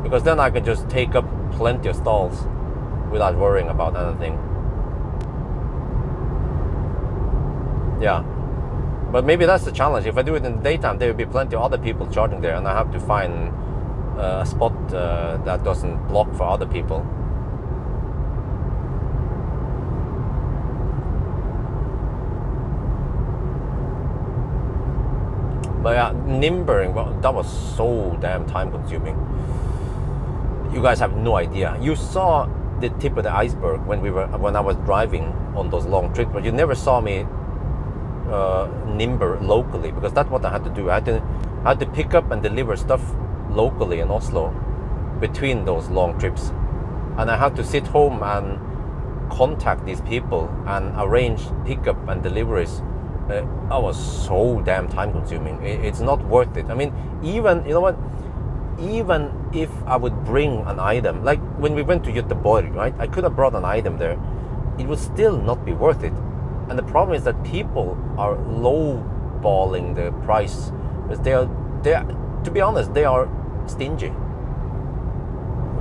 because then I can just take up plenty of stalls without worrying about anything. Yeah, but maybe that's the challenge. If I do it in the daytime, there will be plenty of other people charging there, and I have to find a spot that doesn't block for other people. But yeah, Nimbering, well, that was so damn time consuming. You guys have no idea. You saw the tip of the iceberg when I was driving on those long trips, but you never saw me Nimber locally, because that's what I had to do. I had to pick up and deliver stuff locally in Oslo between those long trips, and I had to sit home and contact these people and arrange pickup and deliveries. That was so damn time consuming. It's not worth it. I mean, even, you know what, even if I would bring an item, like when we went to Göteborg, right, I could have brought an item there, it would still not be worth it. And the problem is that people are low-balling the price, because they are, to be honest, they are stingy,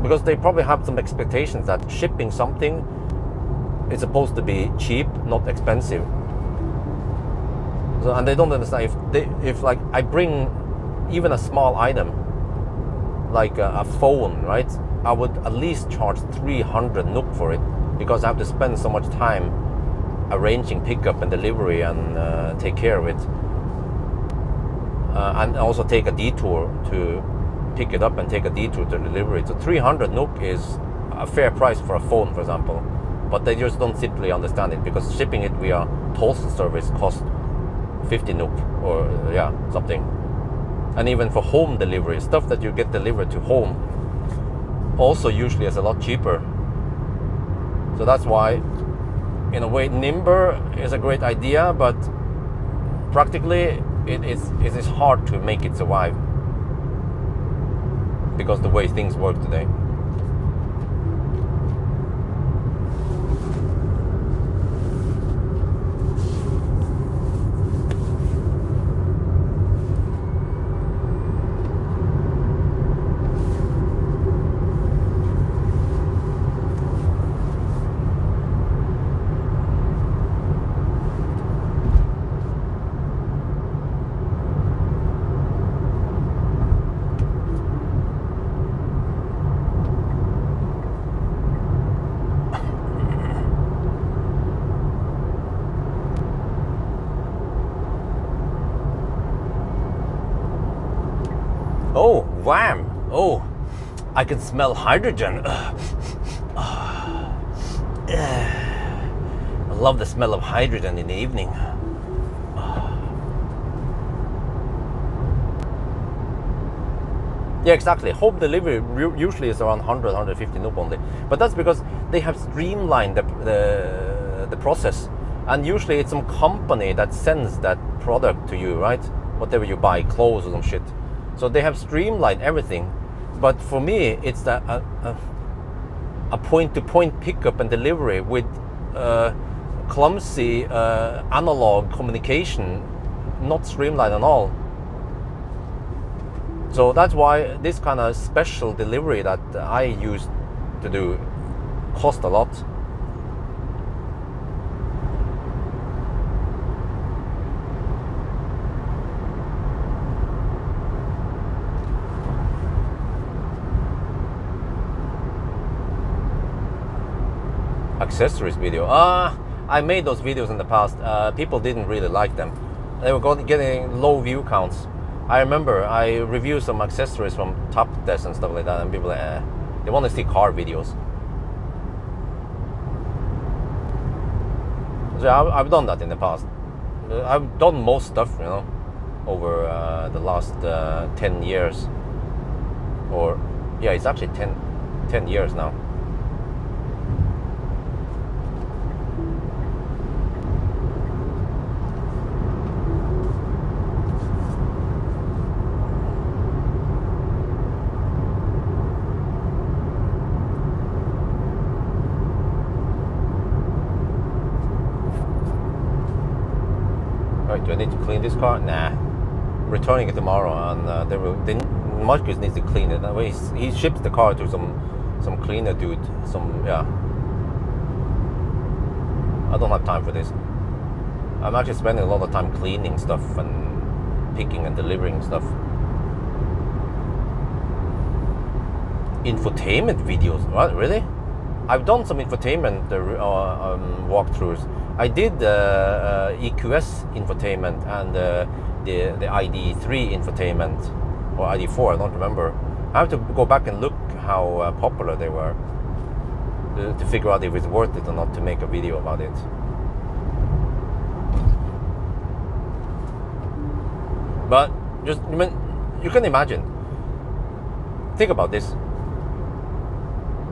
because they probably have some expectations that shipping something is supposed to be cheap, not expensive. So, and they don't understand if like I bring even a small item like a phone, right, I would at least charge 300 NOK for it, because I have to spend so much time arranging pickup and delivery and take care of it, and also take a detour to pick it up and take a detour to deliver it. So 300 NOK is a fair price for a phone, for example, but they just don't simply understand it, because shipping it via postal service costs 50 NOK or yeah, something. And even for home delivery, stuff that you get delivered to home also usually is a lot cheaper. So that's why, in a way, Nimber is a great idea, but practically it is hard to make it survive, because the way things work today. Oh, wham! Oh, I can smell hydrogen. I love the smell of hydrogen in the evening. Yeah, exactly. Home delivery usually is around 100, 150 NOK only. But that's because they have streamlined the process. And usually it's some company that sends that product to you, right? Whatever you buy, clothes or some shit. So they have streamlined everything. But for me, it's a point-to-point pickup and delivery with clumsy analog communication, not streamlined at all. So that's why this kind of special delivery that I used to do cost a lot. Accessories video. I made those videos in the past. People didn't really like them. They were getting low view counts. I remember I reviewed some accessories from Top Desk and stuff like that, and people they want to see car videos. So I've done that in the past. I've done most stuff, you know, over the last 10 years. Or yeah, it's actually 10 years now. Do I need to clean this car? Nah. I'm returning it tomorrow, and Marcus needs to clean it. That way he ships the car to some cleaner dude. Yeah. I don't have time for this. I'm actually spending a lot of time cleaning stuff and picking and delivering stuff. Infotainment videos? What? Really? I've done some infotainment walkthroughs. I did EQS infotainment and the ID3 infotainment, or ID4, I don't remember. I have to go back and look how popular they were to figure out if it's worth it or not to make a video about it. But just, I mean, you can imagine. Think about this.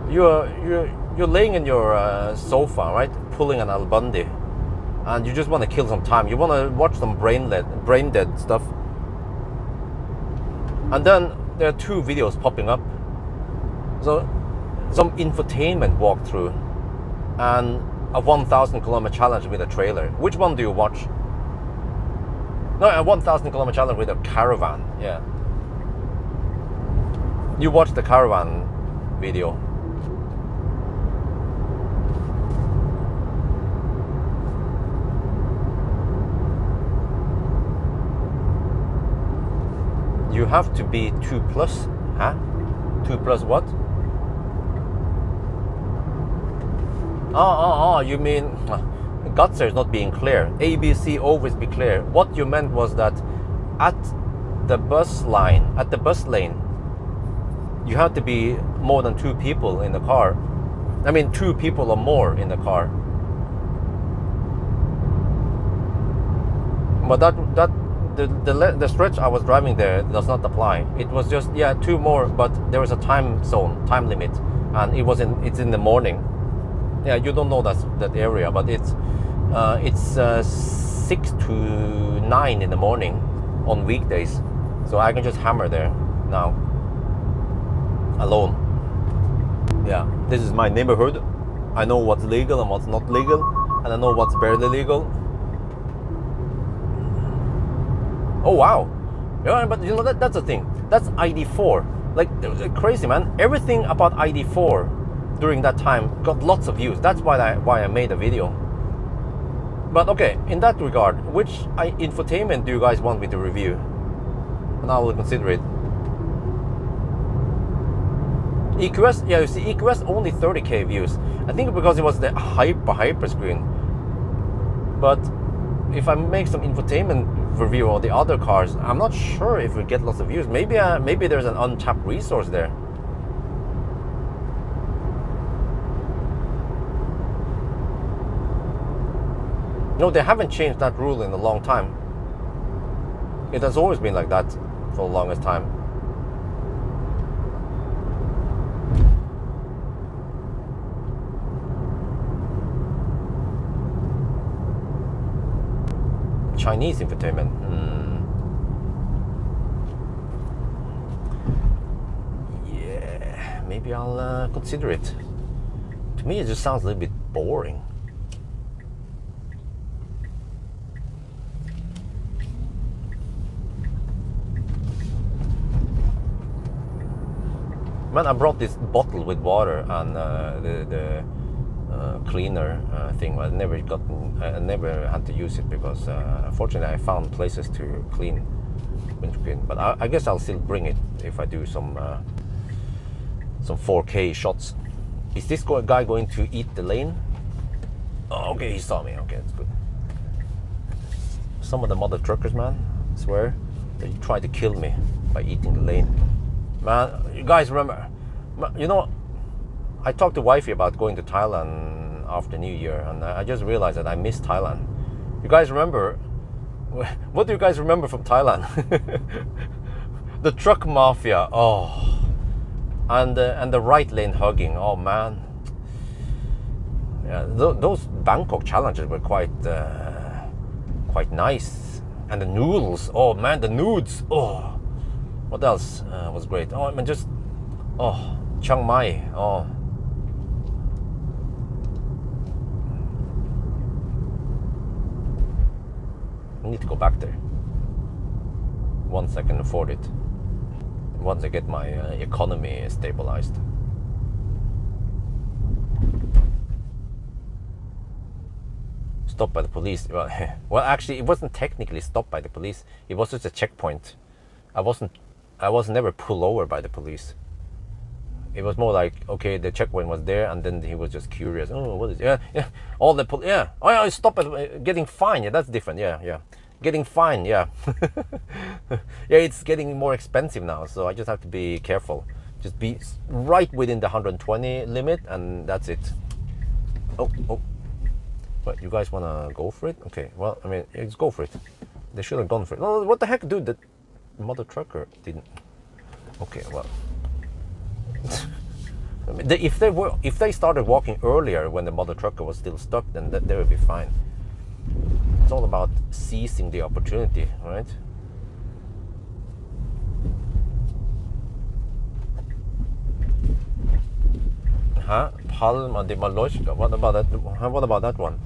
You're laying in your sofa, right, pulling an Al Bundy, and you just want to kill some time. You want to watch some brain dead stuff, and then there are two videos popping up. So some infotainment walkthrough and a 1,000 kilometer challenge with a trailer. Which one do you watch? No, a 1,000 kilometer challenge with a caravan. Yeah, you watch the caravan video. You have to be 2+, huh? 2+ what? You mean Gutser is not being clear. ABC always be clear. What you meant was that at the bus lane, you have to be more than 2 people in the car. I mean, 2 people or more in the car. But the stretch I was driving there does not apply. It was just 2 more, but there was a time limit, and it's in the morning. Yeah, you don't know that area, but it's 6 to 9 in the morning on weekdays, so I can just hammer there now alone. Yeah, this is my neighborhood. I know what's legal and what's not legal, and I know what's barely legal. Oh wow, yeah, but you know that's the thing. That's ID4. Like, crazy, man. Everything about ID4 during that time got lots of views. That's why I made a video. But okay, in that regard, which infotainment do you guys want me to review? And I will consider it. EQS, yeah, you see, EQS only 30k views. I think because it was the hyper screen. But if I make some infotainment review of the other cars. I'm not sure if we get lots of views. Maybe there's an untapped resource there. No, they haven't changed that rule in a long time. It has always been like that for the longest time. Chinese infotainment. Yeah, maybe I'll consider it. To me, it just sounds a little bit boring. Man, I brought this bottle with water and the cleaner thing. I never had to use it because unfortunately I found places to clean windscreen. But I guess I'll still bring it if I do some 4K shots. Is this guy going to eat the lane? Oh, okay, he saw me. Okay, that's good. Some of the mother truckers, man, I swear, they try to kill me by eating the lane. Man, you guys remember, you know, I talked to wifey about going to Thailand after New Year, and I just realized that I miss Thailand. You guys remember, what do you guys remember from Thailand? The truck mafia, oh, and the right lane hugging, oh man. Yeah, those Bangkok challenges were quite nice. And the noodles, oh man, the nudes, oh. What else was great? Oh, I mean, just, oh, Chiang Mai, oh. I need to go back there. Once I can afford it. Once I get my economy stabilized. Stopped by the police. Well, actually, it wasn't technically stopped by the police. It was just a checkpoint. I was never pulled over by the police. It was more like, okay, the checkpoint was there, and then he was just curious. Oh, what is it? Yeah. All the yeah. Oh, yeah, stop at getting fined. Yeah, that's different. Yeah. Getting fined. Yeah. Yeah, it's getting more expensive now, so I just have to be careful. Just be right within the 120 limit, and that's it. Oh. What, you guys wanna go for it? Okay. Well, I mean, let's go for it. They should have gone for it. No, what the heck, dude? The mother trucker didn't. Okay, well. I mean, if they started walking earlier when the mother trucker was still stuck, then they would be fine. It's all about seizing the opportunity, right? Palma de Mallorca. What about that? What about that one?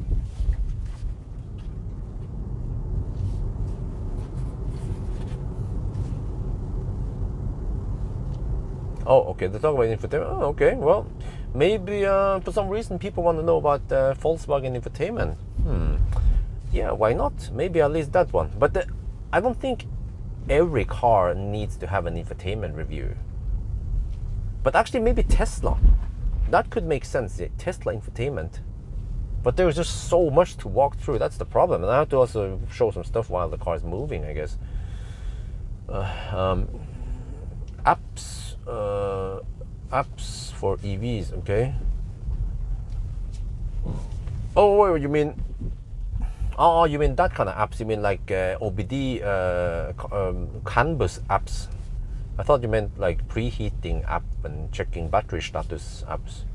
Oh, okay. They talk about infotainment. Oh, okay. Well, maybe for some reason people want to know about Volkswagen infotainment. Yeah, why not? Maybe at least that one. But I don't think every car needs to have an infotainment review. But actually, maybe Tesla. That could make sense. Tesla infotainment. But there's just so much to walk through. That's the problem. And I have to also show some stuff while the car is moving, I guess. Apps for EVs, okay. Oh, you mean? Oh, you mean that kind of apps? You mean like OBD Canvas apps? I thought you meant like preheating app and checking battery status apps.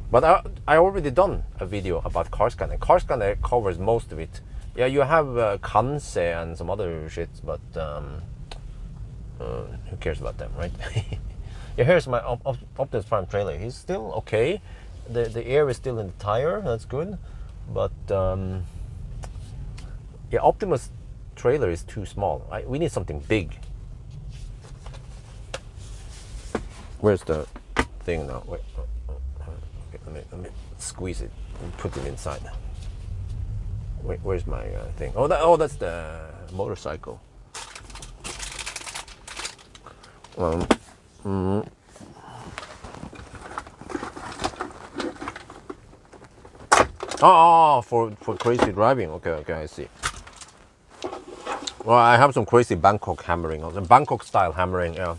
But I already done a video about car scanner. Car scanner covers most of it. Yeah, you have Kanse and some other shit, but who cares about them, right? Yeah, here's my Optimus Prime trailer. He's still okay. The air is still in the tire. That's good. But yeah, Optimus trailer is too small. We need something big. Where's the thing now? Wait. Okay, let me squeeze it and put it inside. Wait, where's my thing? Oh, that's the motorcycle. Oh, for crazy driving. Okay, I see. Well, I have some crazy Bangkok hammering, also Bangkok style hammering, yeah.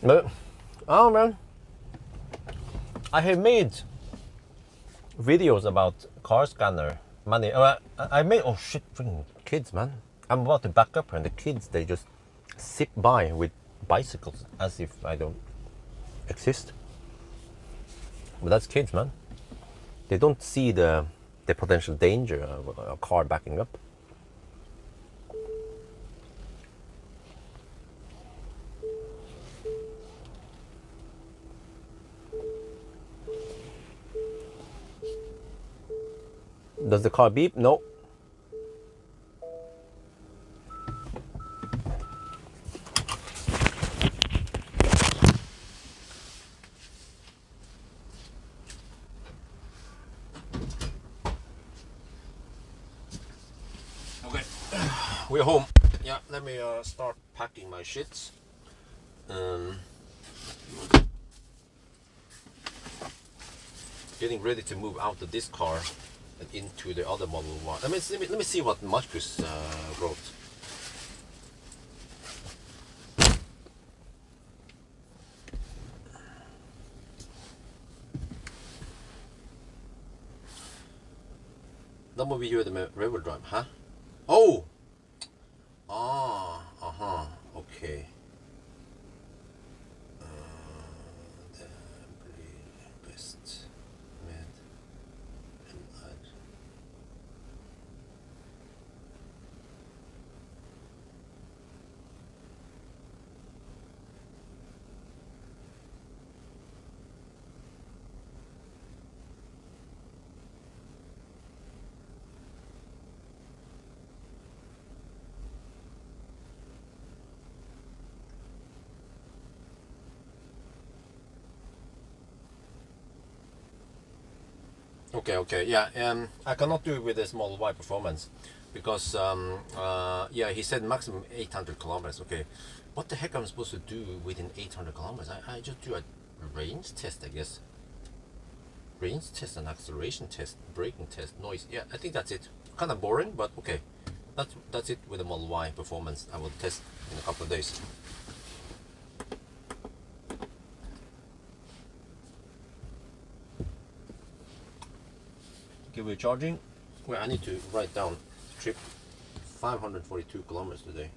But, oh man, I have made videos about car scanner money. I made, oh shit, freaking kids, man. I'm about to back up and the kids, they just zip by with bicycles as if I don't exist. But that's kids, man. They don't see the potential danger of a car backing up. Does the car beep? No. Okay, we're home. Yeah, let me start packing my shits. Getting ready to move out of this car and into the other Model Y. Let me see what Marcus wrote. Da må vi gjøre det med rear drive, hæ? Oh! Aha, okay. Det blir best med en R. Okay, yeah, I cannot do it with this Model Y Performance because, yeah, he said maximum 800 kilometers. Okay, what the heck am I supposed to do within 800 kilometers? I just do a range test, I guess. Range test and acceleration test, braking test, noise. Yeah, I think that's it. Kind of boring, but okay. That's it with the Model Y Performance. I will test in a couple of days. Okay, we're charging. Well, I need to write down trip 542 kilometers today.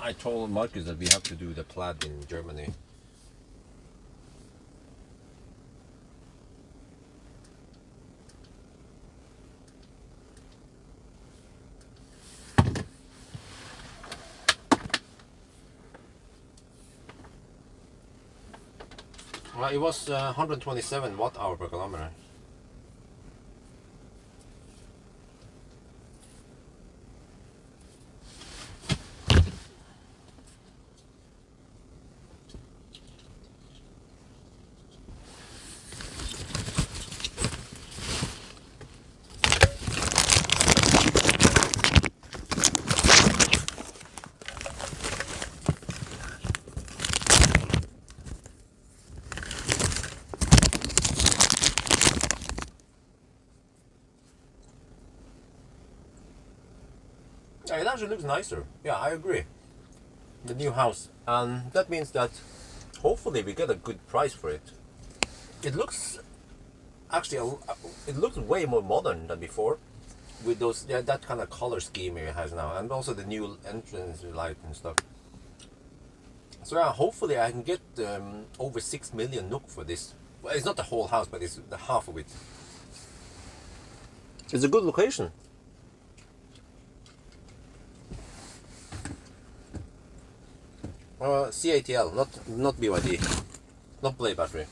I told Marcus that we have to do the plaid in Germany. Well, it was 127 watt-hour per kilometer. It actually looks nicer. Yeah, I agree. The new house, and that means that hopefully we get a good price for it. It looks actually it looks way more modern than before, with those that kind of color scheme it has now, and also the new entrance light and stuff. So yeah, hopefully I can get over 6 million NOK for this. Well, it's not the whole house, but it's the half of it. It's a good location. CATL, not BYD, not play battery.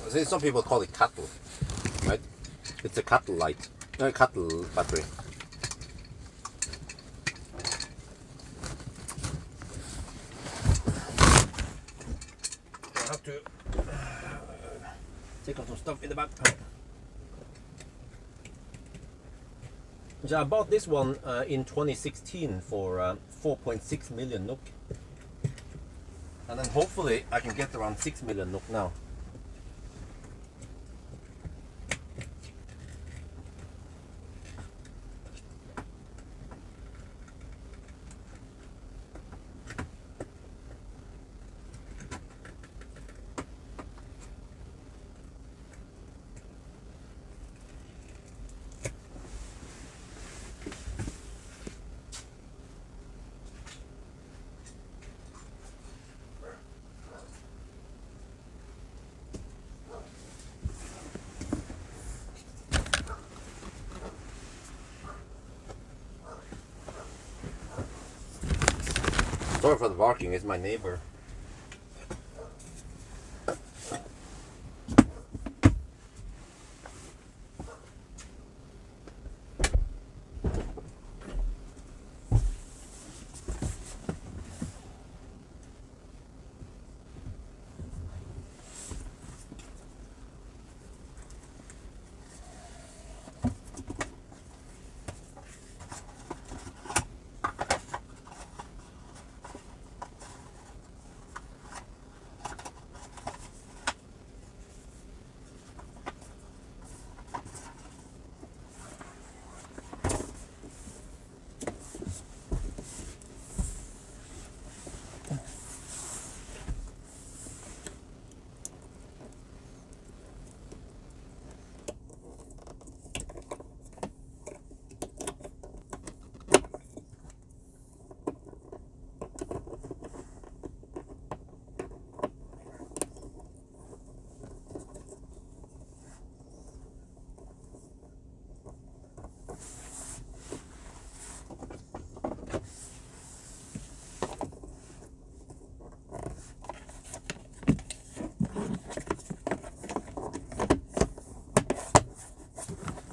See, some people call it cattle, right? It's a cattle light, cattle battery. I have to take out some stuff in the back. So I bought this one in 2016 for 4.6 million NOK. And then hopefully I can get around 6 million NOK now. Sorry for the barking, it's my neighbor.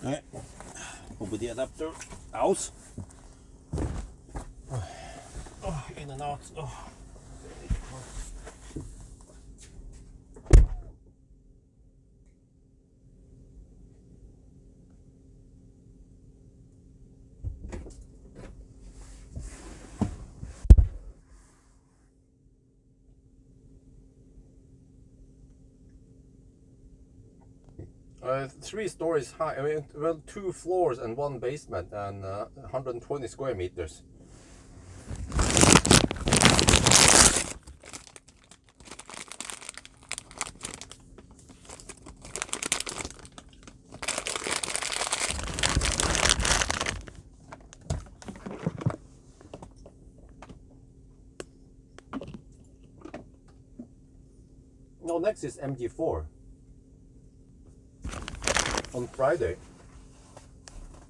Okay, open the adapter out. Oh, in and out. Oh. Three stories high. I mean, well, 2 floors and 1 basement, and 120 square meters. No, next is MG4. On Friday.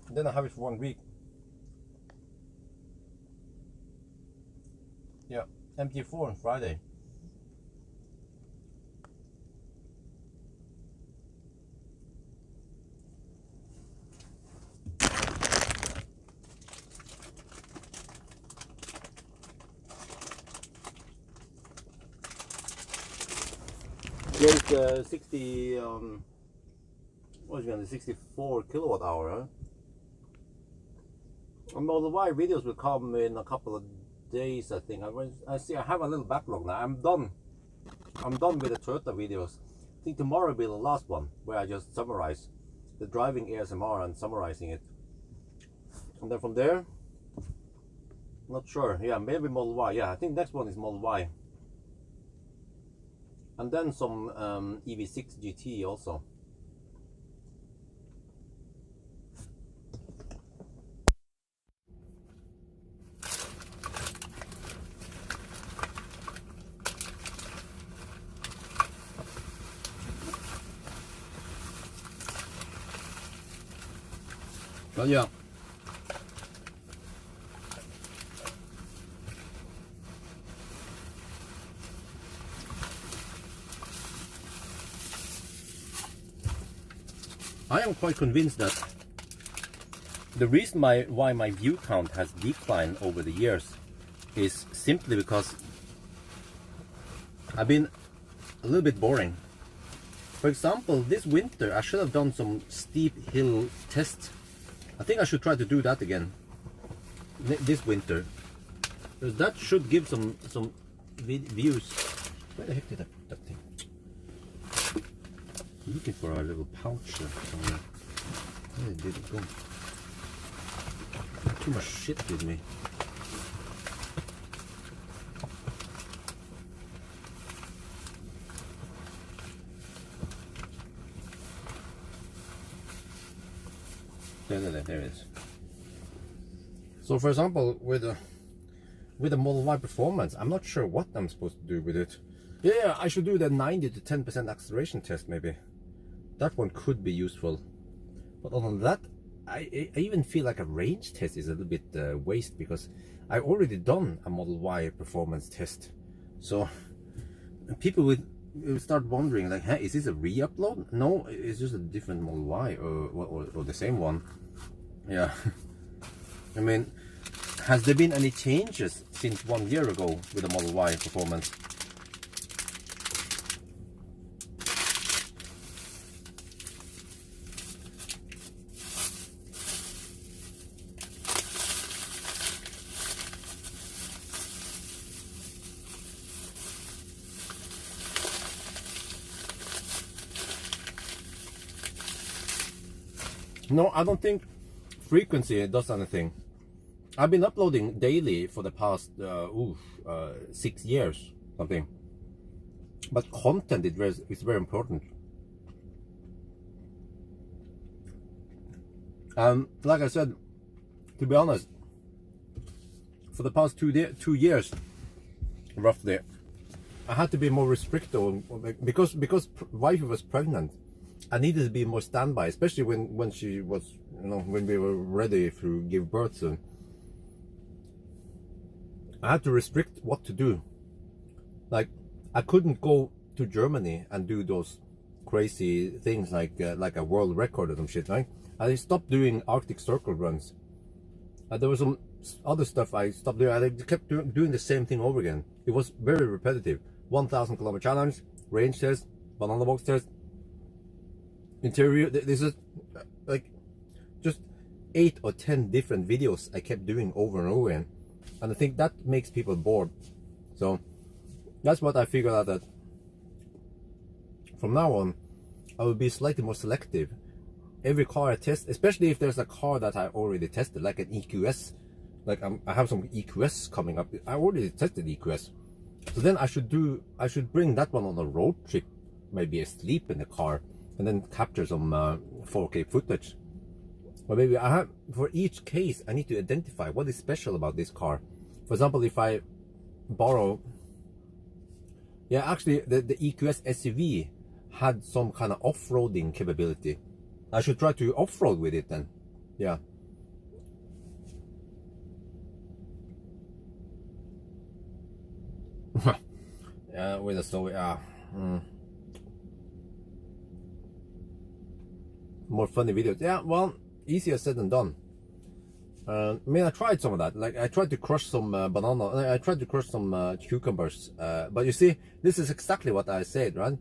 Then I have it for 1 week. Yeah, MG4 on Friday. There's 60 what's it gonna be, 64 kilowatt hour, huh? Model Y videos will come in a couple of days, I think. I see I have a little backlog now. I'm done with the Toyota videos. I think tomorrow will be the last one where I just summarize the driving ASMR and summarizing it. And then from there, not sure. Yeah, maybe Model Y. Yeah, I think next one is Model Y. And then some EV6 GT also. But yeah, I am quite convinced that the reason why my view count has declined over the years is simply because I've been a little bit boring. For example, this winter I should have done some steep hill tests. I think I should try to do that again this winter, because that should give some views. Where the heck did I put that thing? I'm looking for a little pouch somewhere. Where did it go? Too much shit with me. There it is. So for example, with the Model Y Performance, I'm not sure what I'm supposed to do with it. Yeah, I should do the 90 to 10% acceleration test maybe. That one could be useful. But other than that, I even feel like a range test is a little bit waste, because I already done a Model Y Performance test. So people will start wondering like, hey, is this a re-upload? No, it's just a different Model Y or the same one. Yeah. I mean, has there been any changes since 1 year ago with the Model Y Performance? No, I don't think frequency does anything. I've been uploading daily for the past 6 years, something. But content is very important. Like I said, to be honest, for the past 2 years, roughly, I had to be more restrictive because wife was pregnant. I needed to be more standby, especially when she was, when we were ready to give birth soon. I had to restrict what to do. Like, I couldn't go to Germany and do those crazy things like a world record or some shit, right? I stopped doing Arctic Circle runs. There was some other stuff I stopped doing. I kept doing the same thing over again. It was very repetitive. 1,000 kilometer challenge, range test, banana box test, interior. This is like just 8 or 10 different videos I kept doing over and over again, and I think that makes people bored. So that's what I figured out, that from now on I will be slightly more selective. Every car I test, especially if there's a car that I already tested, like an EQS, like I have some EQS coming up. I already tested EQS, so then I should bring that one on a road trip, maybe asleep in the car, and then capture some 4K footage. Or maybe for each case I need to identify what is special about this car. For example, if I borrow, actually the EQS SUV had some kind of off-roading capability. I should try to off-road with it then. Yeah. With a story. More funny videos. Yeah, well, easier said than done. I mean, I tried some of that. Like, I tried to crush some banana. I tried to crush some cucumbers. But you see, this is exactly what I said, right?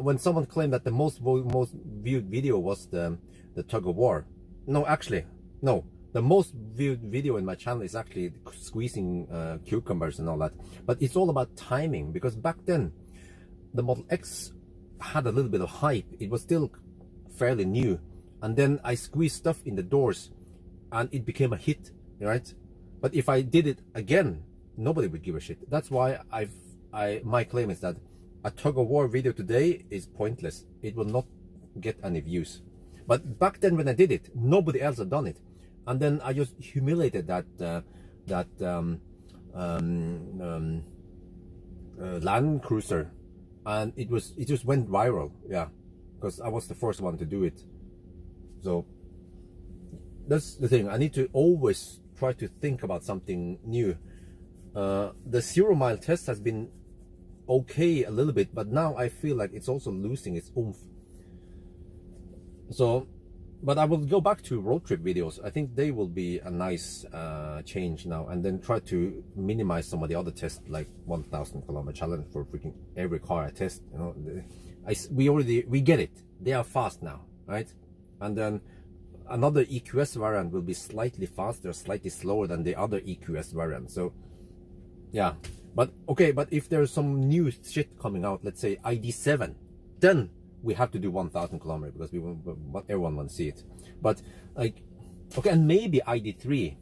When someone claimed that the most viewed video was the tug of war. No, actually, no. The most viewed video in my channel is actually squeezing cucumbers and all that. But it's all about timing, because back then the Model X had a little bit of hype. It was still fairly new, and then I squeezed stuff in the doors and it became a hit, right? But if I did it again, nobody would give a shit. That's why my claim is that a tug of war video today is pointless. It will not get any views. But back then when I did it, nobody else had done it, and then I just humiliated that Land Cruiser, and it just went viral. Yeah, because I was the first one to do it. So that's the thing. I need to always try to think about something new. The 0 mile test has been okay a little bit, but now I feel like it's also losing its oomph. So, but I will go back to road trip videos. I think they will be a nice change now, and then try to minimize some of the other tests, like 1,000 kilometer challenge for freaking every car I test. You know, we get it. They are fast now, right? And then another EQS variant will be slightly faster, slightly slower than the other EQS variant. So yeah, but okay, but if there's some new shit coming out, let's say ID7, then we have to do 1,000 kilometers because everyone wants to see it. But like, okay, and maybe ID3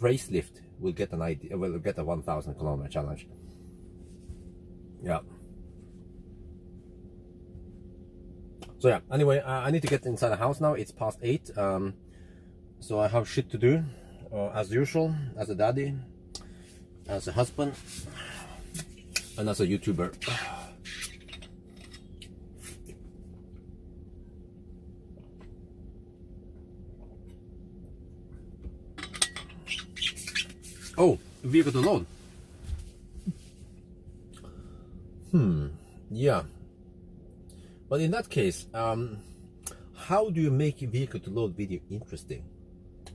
facelift will get a 1,000 kilometer challenge. Yeah. So yeah, anyway, I need to get inside the house now. It's past 8. So I have shit to do, as usual, as a daddy, as a husband, and as a YouTuber. Oh, vehicle to load. Yeah. But in that case, how do you make a vehicle to load video interesting?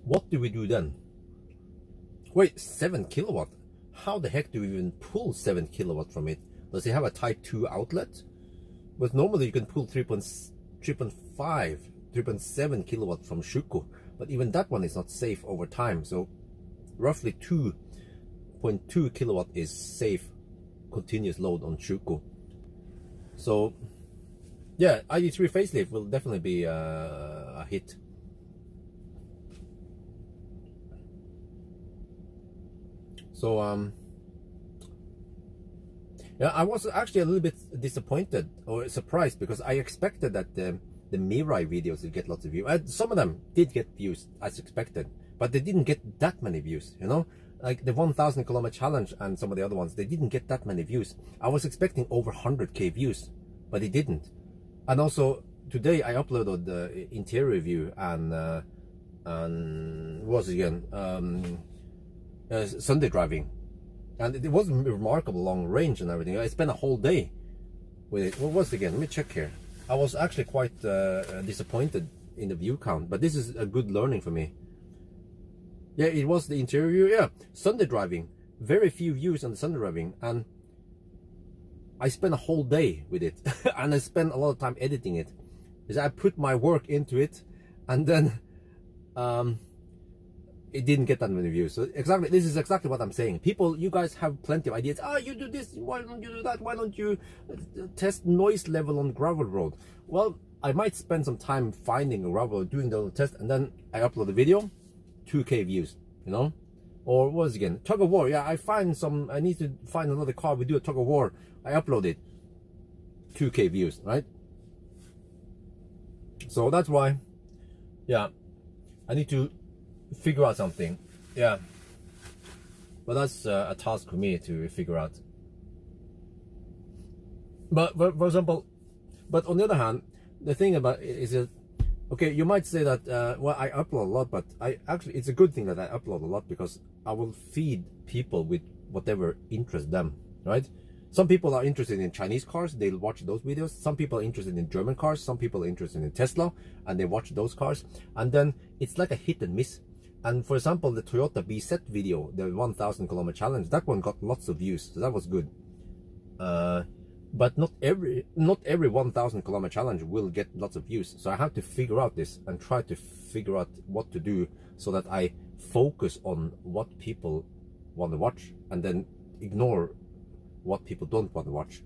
What do we do then? Wait, 7 kilowatt? How the heck do we even pull 7 kilowatt from it? Does it have a type 2 outlet? But normally you can pull 3.5, 3.7 kilowatt from Shuko. But even that one is not safe over time. So roughly 2.2 kilowatt is safe continuous load on Shuko. So yeah, ID3 facelift will definitely be a hit. So yeah, I was actually a little bit disappointed or surprised because I expected that the Mirai videos would get lots of views. Some of them did get views as expected, but they didn't get that many views, you know, like the 1,000 kilometer challenge and some of the other ones, they didn't get that many views. I was expecting over 100k views, but it didn't. And also today I uploaded the interior review and what was it again, Sunday driving, and it was a remarkable long range and everything. I spent a whole day with it. What was it again? Let me check here. I was actually quite disappointed in the view count, but this is a good learning for me. Yeah, it was the interior view. Yeah, Sunday driving, very few views on the Sunday driving, and I spent a whole day with it and I spent a lot of time editing it. Because I put my work into it, and then it didn't get that many views. So exactly, this is exactly what I'm saying. People, you guys have plenty of ideas. Oh, you do this, why don't you do that? Why don't you test noise level on gravel road? Well, I might spend some time finding a gravel road, doing the test, and then I upload the video, 2k views, you know? Or what was it again? Tug of war. Yeah, I need to find another car. We do a tug of war. I upload it, 2k views, right? So that's why, yeah, I need to figure out something. Yeah, but that's a task for me to figure out. But for example, but on the other hand, the thing about it is that, okay, you might say that well, I upload a lot, but it's a good thing that I upload a lot, because I will feed people with whatever interests them, right? Some people are interested in Chinese cars, they'll watch those videos. Some people are interested in German cars, some people are interested in Tesla, and they watch those cars. And then it's like a hit and miss. And for example, the Toyota BZ video, the 1,000 kilometer challenge, that one got lots of views, so that was good. But not every 1,000 kilometer challenge will get lots of views. So I have to figure out this and try to figure out what to do so that I focus on what people want to watch and then ignore what people don't want to watch.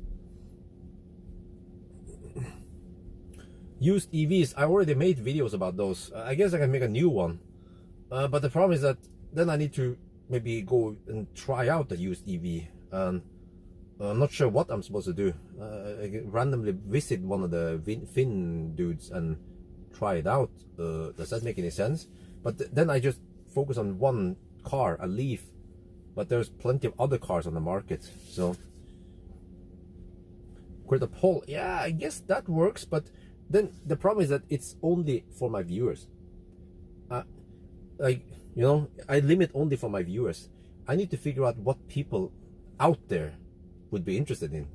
Used EVs, I already made videos about those. I guess I can make a new one. But the problem is that then I need to maybe go and try out the used EV. And I'm not sure what I'm supposed to do. I randomly visit one of the Finn dudes and try it out. Does that make any sense? But then I just focus on one car, a Leaf. But there's plenty of other cars on the market. So create a poll. Yeah, I guess that works. But then the problem is that it's only for my viewers. Like, you know, I limit only for my viewers. I need to figure out what people out there would be interested in,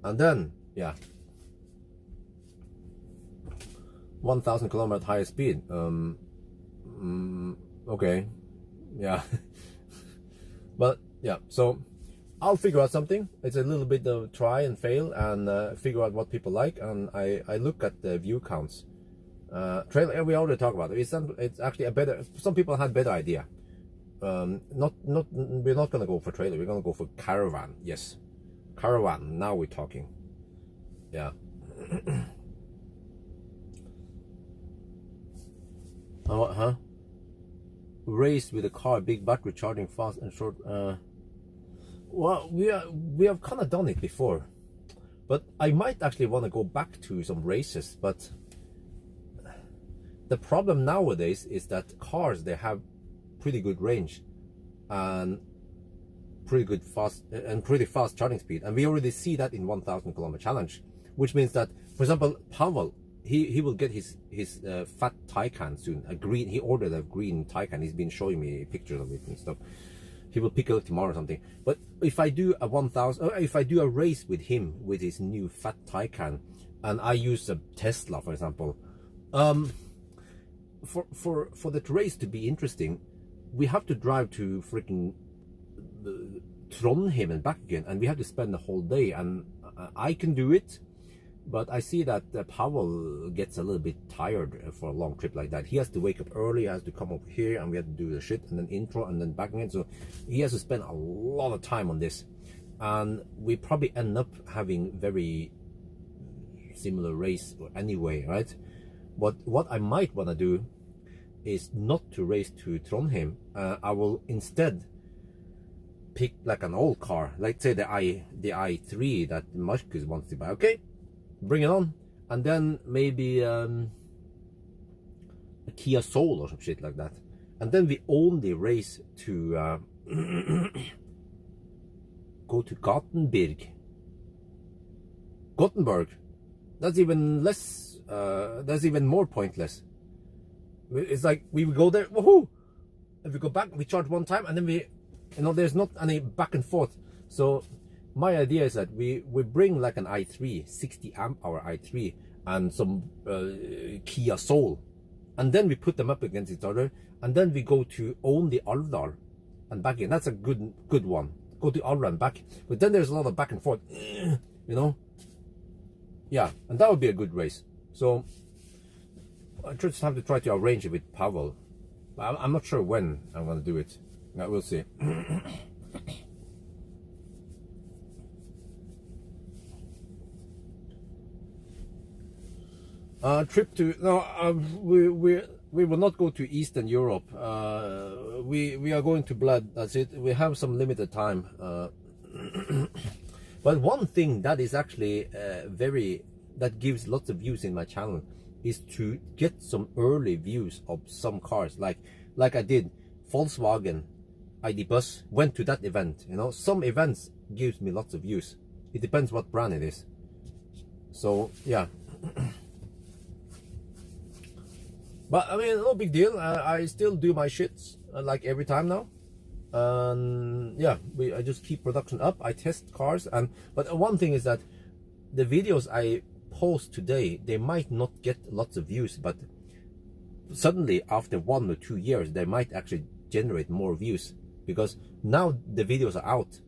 and then yeah, 1,000 kilometers at higher speed. Okay, yeah. But yeah, so I'll figure out something. It's a little bit of try and fail and figure out what people like, and I look at the view counts. Trailer, we already talked about it. It's actually a better, some people had better idea. We're not gonna go for trailer, we're gonna go for caravan. Yes, caravan, now we're talking. Yeah. Oh, race with a car, big battery, charging fast and short. Well, we have kind of done it before, but I might actually want to go back to some races. But the problem nowadays is that cars, they have pretty good range and pretty fast charging speed, and we already see that in 1,000 kilometer challenge, which means that, for example, Pawel, he will get his fat Taycan soon. A green, he ordered a green Taycan. He's been showing me pictures of it and stuff. He will pick it up tomorrow or something. But if I do a 1,000, if I do a race with him with his new fat Taycan, and I use a Tesla, for example, for the race to be interesting, we have to drive to freaking Trondheim and back again, and we have to spend the whole day. And I can do it, but I see that Pawel gets a little bit tired for a long trip like that. He has to wake up early, he has to come up here, and we have to do the shit, and then intro, and then back again. So he has to spend a lot of time on this, and we probably end up having very similar race anyway, right? But what I might want to do is not to race to Trondheim. I will instead pick like an old car, like say the i3 that Marcus wants to buy. Okay, bring it on. And then maybe a Kia Soul or some shit like that. And then we only race to go to Gothenburg. That's even less, that's even more pointless. It's like we would go there, woohoo! If we go back, we charge one time, and then we, there's not any back and forth. So my idea is that we bring like an i3, 60 amp hour i3, and some Kia Soul, and then we put them up against each other, and then we go to only Alvdal and back in. That's a good one. Go to Alvdal and back, but then there's a lot of back and forth, yeah, and that would be a good race. So I just have to try to arrange it with Pawel. I'm not sure when I'm going to do it. We'll see. Trip to we will not go to Eastern Europe. We are going to Blood. That's it. We have some limited time. But one thing that is actually that gives lots of views in my channel is to get some early views of some cars, like I did Volkswagen ID Bus. Went to that event. Some events gives me lots of views. It depends what brand it is. So yeah. But I mean, no big deal. I still do my shits like every time now. Yeah, I just keep production up. I test cars, but one thing is that the videos I post today, they might not get lots of views, but suddenly after 1 or 2 years, they might actually generate more views, because now the videos are out,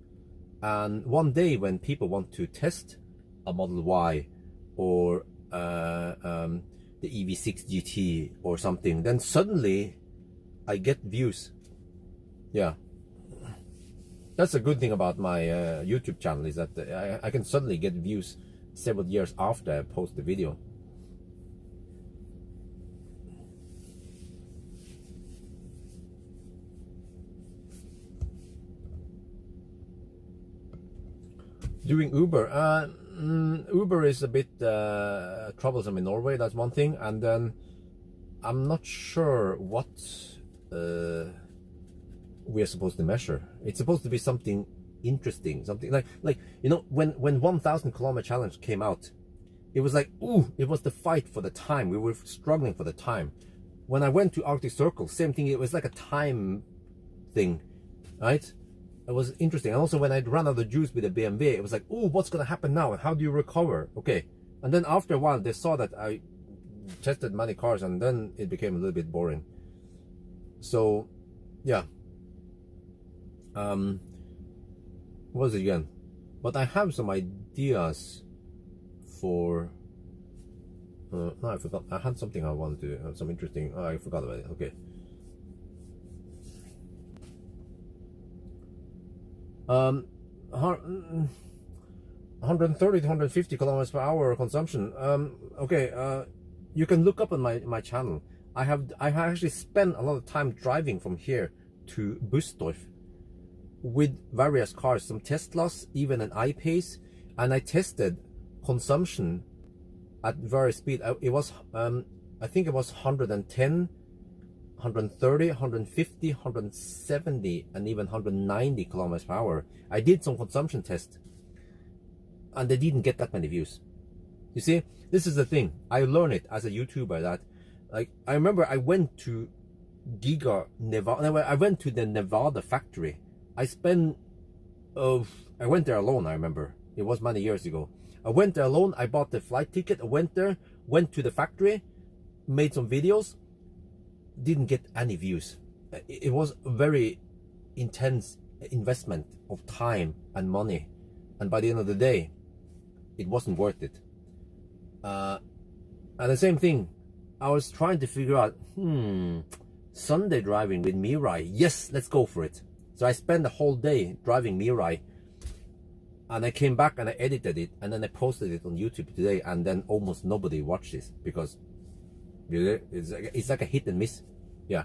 and one day when people want to test a Model Y or the EV6 GT or something, then suddenly I get views. Yeah, that's a good thing about my YouTube channel, is that I can suddenly get views several years after I post the video. Doing Uber, Uber is a bit troublesome in Norway. That's one thing, and then I'm not sure what we are supposed to measure. It's supposed to be something interesting, something like when 1,000 kilometer challenge came out, it was like, ooh, it was the fight for the time. We were struggling for the time. When I went to Arctic Circle, same thing. It was like a time thing, right? It was interesting. And also when I ran out of juice with a BMW, it was like, oh, what's gonna happen now and how do you recover? Okay. And then after a while they saw that tested many cars, and then it became a little bit boring. So yeah, what was it again? But I have some ideas for no, I forgot. I had something I wanted to do, some interesting. Oh, I forgot about it. Okay. 130 to 150 kilometers per hour consumption. Okay, you can look up on my channel. I have actually spent a lot of time driving from here to Bustorf with various cars, some Teslas, even an I-Pace, and I tested consumption at various speed. It was I think it was 110, 130, 150, 170, and even 190 kilometers per hour. I did some consumption tests, and they didn't get that many views. You see, this is the thing. I learned it as a YouTuber that, like, I remember I went to Nevada. I went to the Nevada factory. I went there alone. I remember it was many years ago. I went there alone. I bought the flight ticket. I went there, went to the factory, made some videos. Didn't get any views. It was a very intense investment of time and money, and by the end of the day, it wasn't worth it. And the same thing, I was trying to figure out, Sunday driving with Mirai. Yes, let's go for it. So I spent the whole day driving Mirai, and I came back and I edited it, and then I posted it on YouTube today, and then almost nobody watched this because it's like a hit and miss. Yeah.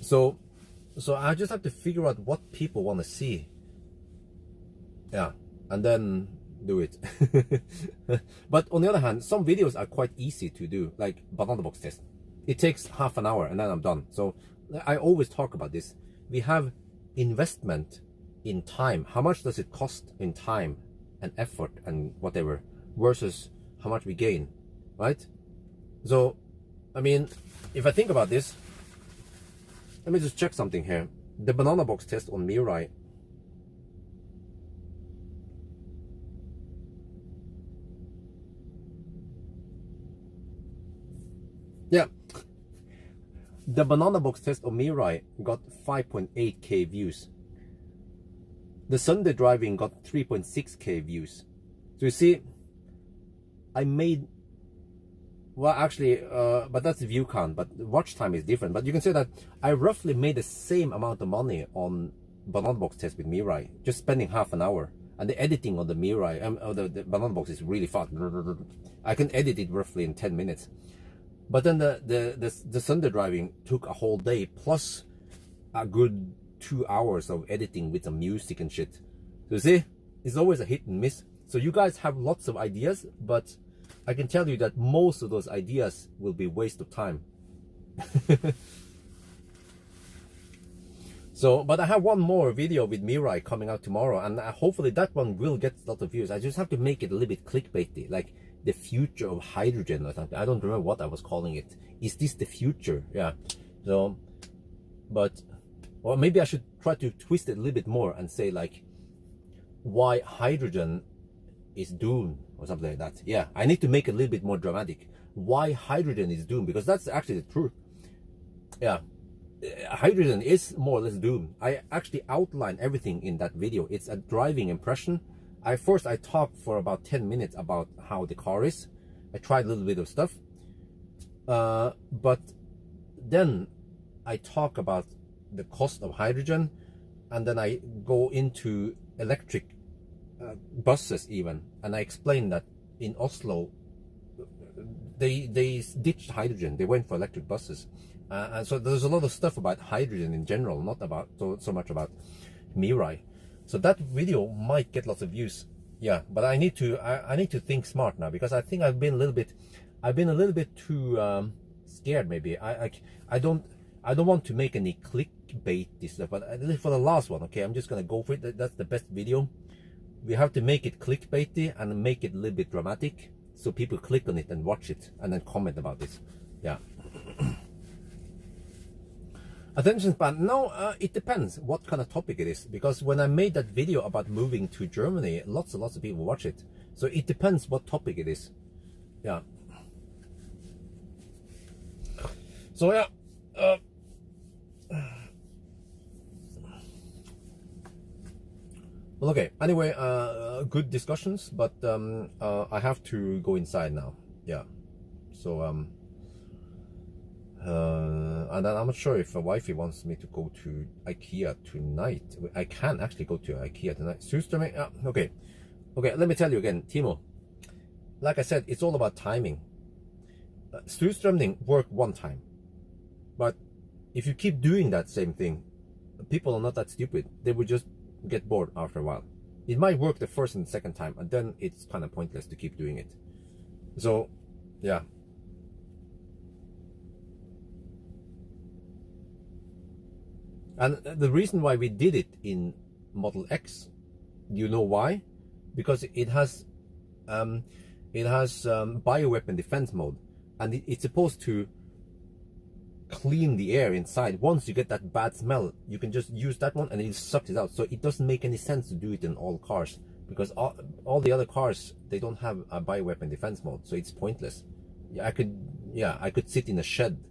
So I just have to figure out what people want to see. Yeah, and then do it. But on the other hand, some videos are quite easy to do, like banana box test. It takes half an hour and then I'm done. So I always talk about this. We have investment in time. How much does it cost in time and effort and whatever versus how much we gain, right? So, I mean, if I think about this, let me just check something here. The banana box test on Mirai. Yeah, the banana box test on Mirai got 5.8k views. The Sunday driving got 3.6k views. So you see, I made, well, actually, but that's the view count, but the watch time is different. But you can say that I roughly made the same amount of money on banana box test with Mirai, just spending half an hour. And the editing on the Mirai, the banana box is really fast. I can edit it roughly in 10 minutes. But then the Sunday driving took a whole day, plus a good 2 hours of editing with some music and shit. So you see, it's always a hit and miss. So you guys have lots of ideas, but I can tell you that most of those ideas will be waste of time. So, but I have one more video with Mirai coming out tomorrow, and hopefully that one will get a lot of views. I just have to make it a little bit clickbaity, like the future of hydrogen or something. I don't remember what I was calling it. Is this the future? Yeah. So, but, or maybe I should try to twist it a little bit more and say like, why hydrogen is doomed or something like that. Yeah, I need to make it a little bit more dramatic. Why hydrogen is doomed, because that's actually the truth. Yeah, hydrogen is more or less doomed. I actually outline everything in that video. It's a driving impression. First I talked for about 10 minutes about how the car is. I tried a little bit of stuff, but then I talk about the cost of hydrogen, and then I go into electric buses even, and I explain that in Oslo they ditched hydrogen, they went for electric buses, and so there's a lot of stuff about hydrogen in general, not about so much about Mirai. So that video might get lots of views. Yeah, but I need to think smart now, because I think I've been a little bit too scared. Maybe I don't want to make any clickbait stuff, but at least for the last one, okay, I'm just gonna go for it. That's the best video. We have to make it clickbaity and make it a little bit dramatic, so people click on it and watch it and then comment about this. Yeah. Attention span, no, it depends what kind of topic it is, because when I made that video about moving to Germany, lots and lots of people watch it. So it depends what topic it is. Yeah. So yeah, well, okay, anyway, good discussions, but I have to go inside now. Yeah. So and then I'm not sure if a wifey wants me to go to IKEA tonight. I can actually go to IKEA tonight. Surströmming, okay. Okay, let me tell you again, Timo. Like I said, it's all about timing. Surströmming work one time. But if you keep doing that same thing, people are not that stupid. They will just get bored after a while. It might work the first and second time, and then it's kind of pointless to keep doing it. So, yeah. And the reason why we did it in Model X, you know why? Because it has bioweapon defense mode, and it's supposed to clean the air inside. Once you get that bad smell, you can just use that one and it sucks it out. So it doesn't make any sense to do it in all cars, because all the other cars, they don't have a bioweapon defense mode, so it's pointless. I could sit in a shed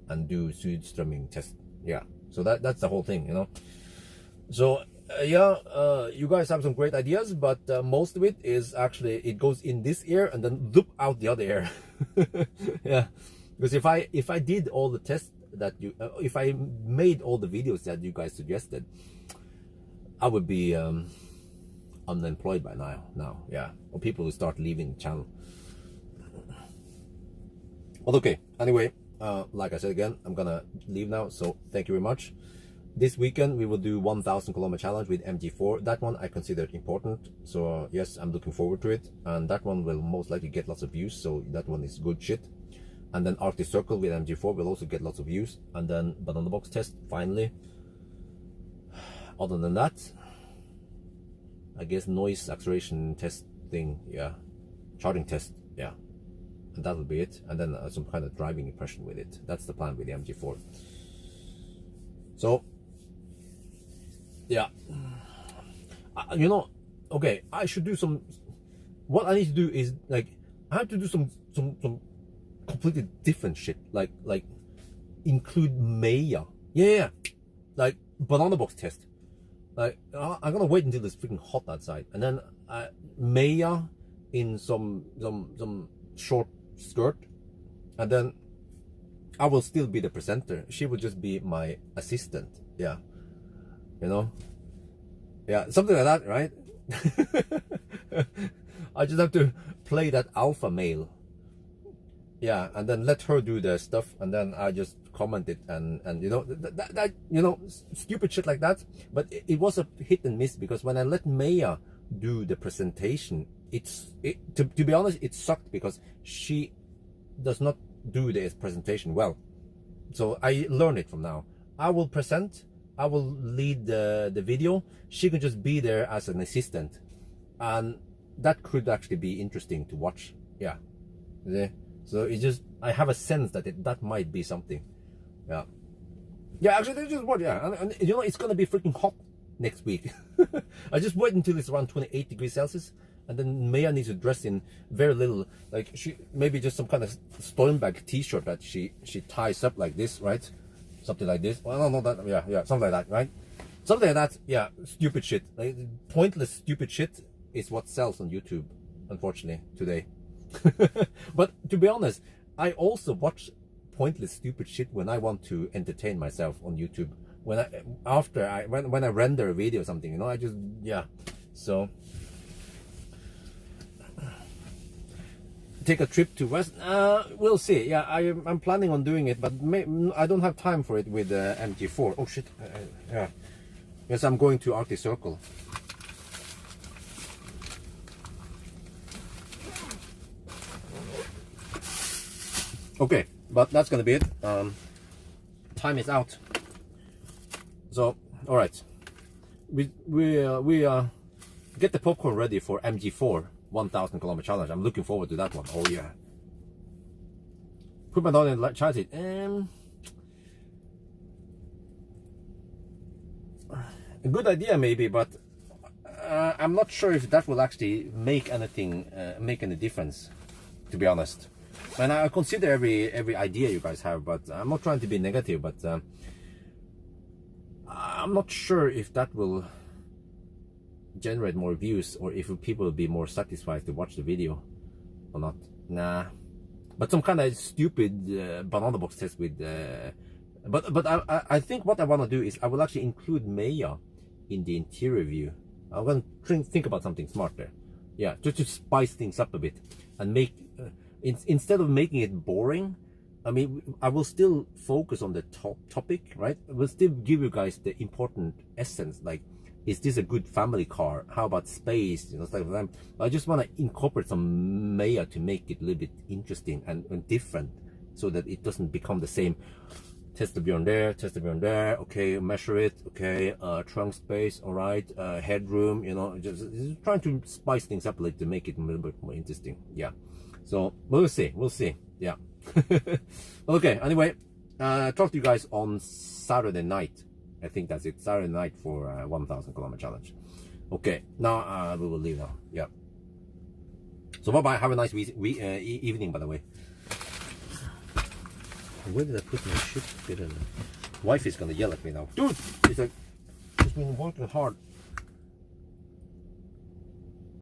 and do surströmming test. Yeah. So that's the whole thing, you know. So you guys have some great ideas, but most of it is actually, it goes in this ear and then loop out the other ear. Yeah, because if I did all the tests that you, if I made all the videos that you guys suggested, I would be unemployed by now. Yeah, or people will start leaving the channel. But okay, anyway. Like I said again, I'm gonna leave now, so thank you very much. This weekend we will do 1,000 kilometer challenge with MG4. That one I consider important, so yes, I'm looking forward to it, and that one will most likely get lots of views, so that one is good shit. And then Arctic Circle with MG4 will also get lots of views, and then banana box test finally. Other than that, I guess noise acceleration test thing, yeah, charging test, yeah. And that'll be it, and then some kind of driving impression with it. That's the plan with the MG4. So yeah, you know, okay, I should do some, what I need to do is, like, I have to do some completely different shit, like include Maya, yeah, like banana box test. Like, I'm gonna wait until it's freaking hot outside, and then Maya in some short skirt, and then I will still be the presenter. She will just be my assistant. Yeah, you know, yeah, something like that, right? I just have to play that alpha male. Yeah, and then let her do the stuff, and then I just comment it, and you know, that you know, stupid shit like that. But it was a hit and miss, because when I let Maya do the presentation, to be honest, it sucked, because she does not do the presentation well. So I learned it from now. I will present, I will lead the video. She can just be there as an assistant, and that could actually be interesting to watch. Yeah. So it's just, I have a sense that that might be something. Yeah. Yeah, actually, they just what? Yeah, and you know, it's gonna be freaking hot next week. I just wait until it's around 28 degrees Celsius, and then Maya needs to dress in very little, like she maybe just some kind of Stormbag t-shirt that she ties up like this, right? Something like this. Well, I don't know that. Yeah, something like that, right? Something like that. Yeah, stupid shit. Like, pointless stupid shit is what sells on YouTube, unfortunately, today. But to be honest, I also watch pointless stupid shit when I want to entertain myself on YouTube. When I render a video or something, you know, I just, yeah. So take a trip to West, we'll see. Yeah, I'm planning on doing it, but I don't have time for it with MG4. Oh shit. Yeah, yes, I'm going to Arctic Circle. Okay, but that's gonna be it. Time is out. So, all right, we get the popcorn ready for MG4 1,000 kilometer challenge. I'm looking forward to that one. Oh yeah. Put my down in child seat. A good idea maybe, but I'm not sure if that will actually make anything, make any difference, to be honest. And I consider every idea you guys have, but I'm not trying to be negative, but I'm not sure if that will generate more views or if people will be more satisfied to watch the video or not. Nah, but some kind of stupid banana box test with but I think what I want to do is I will actually include Maya in the interior view. I'm going to think about something smart there. Yeah, just to spice things up a bit and make instead of making it boring, I mean, I will still focus on the topic, right? I will still give you guys the important essence, like, is this a good family car? How about space? You know, stuff like that. I just want to incorporate some Maya to make it a little bit interesting and different, so that it doesn't become the same. Test the beyond there, test the beyond there. Okay, measure it. Okay, trunk space. All right, headroom. You know, just trying to spice things up a little to make it a little bit more interesting. Yeah. So we'll see. We'll see. Yeah. Okay. Anyway, talk to you guys on Saturday night. I think that's it. Saturday night for 1,000 kilometer challenge. Okay. Now we will leave now. Yeah. So bye bye. Have a nice evening. By the way. Where did I put my shit? Wife is gonna yell at me now. Dude, it's like, it's been working hard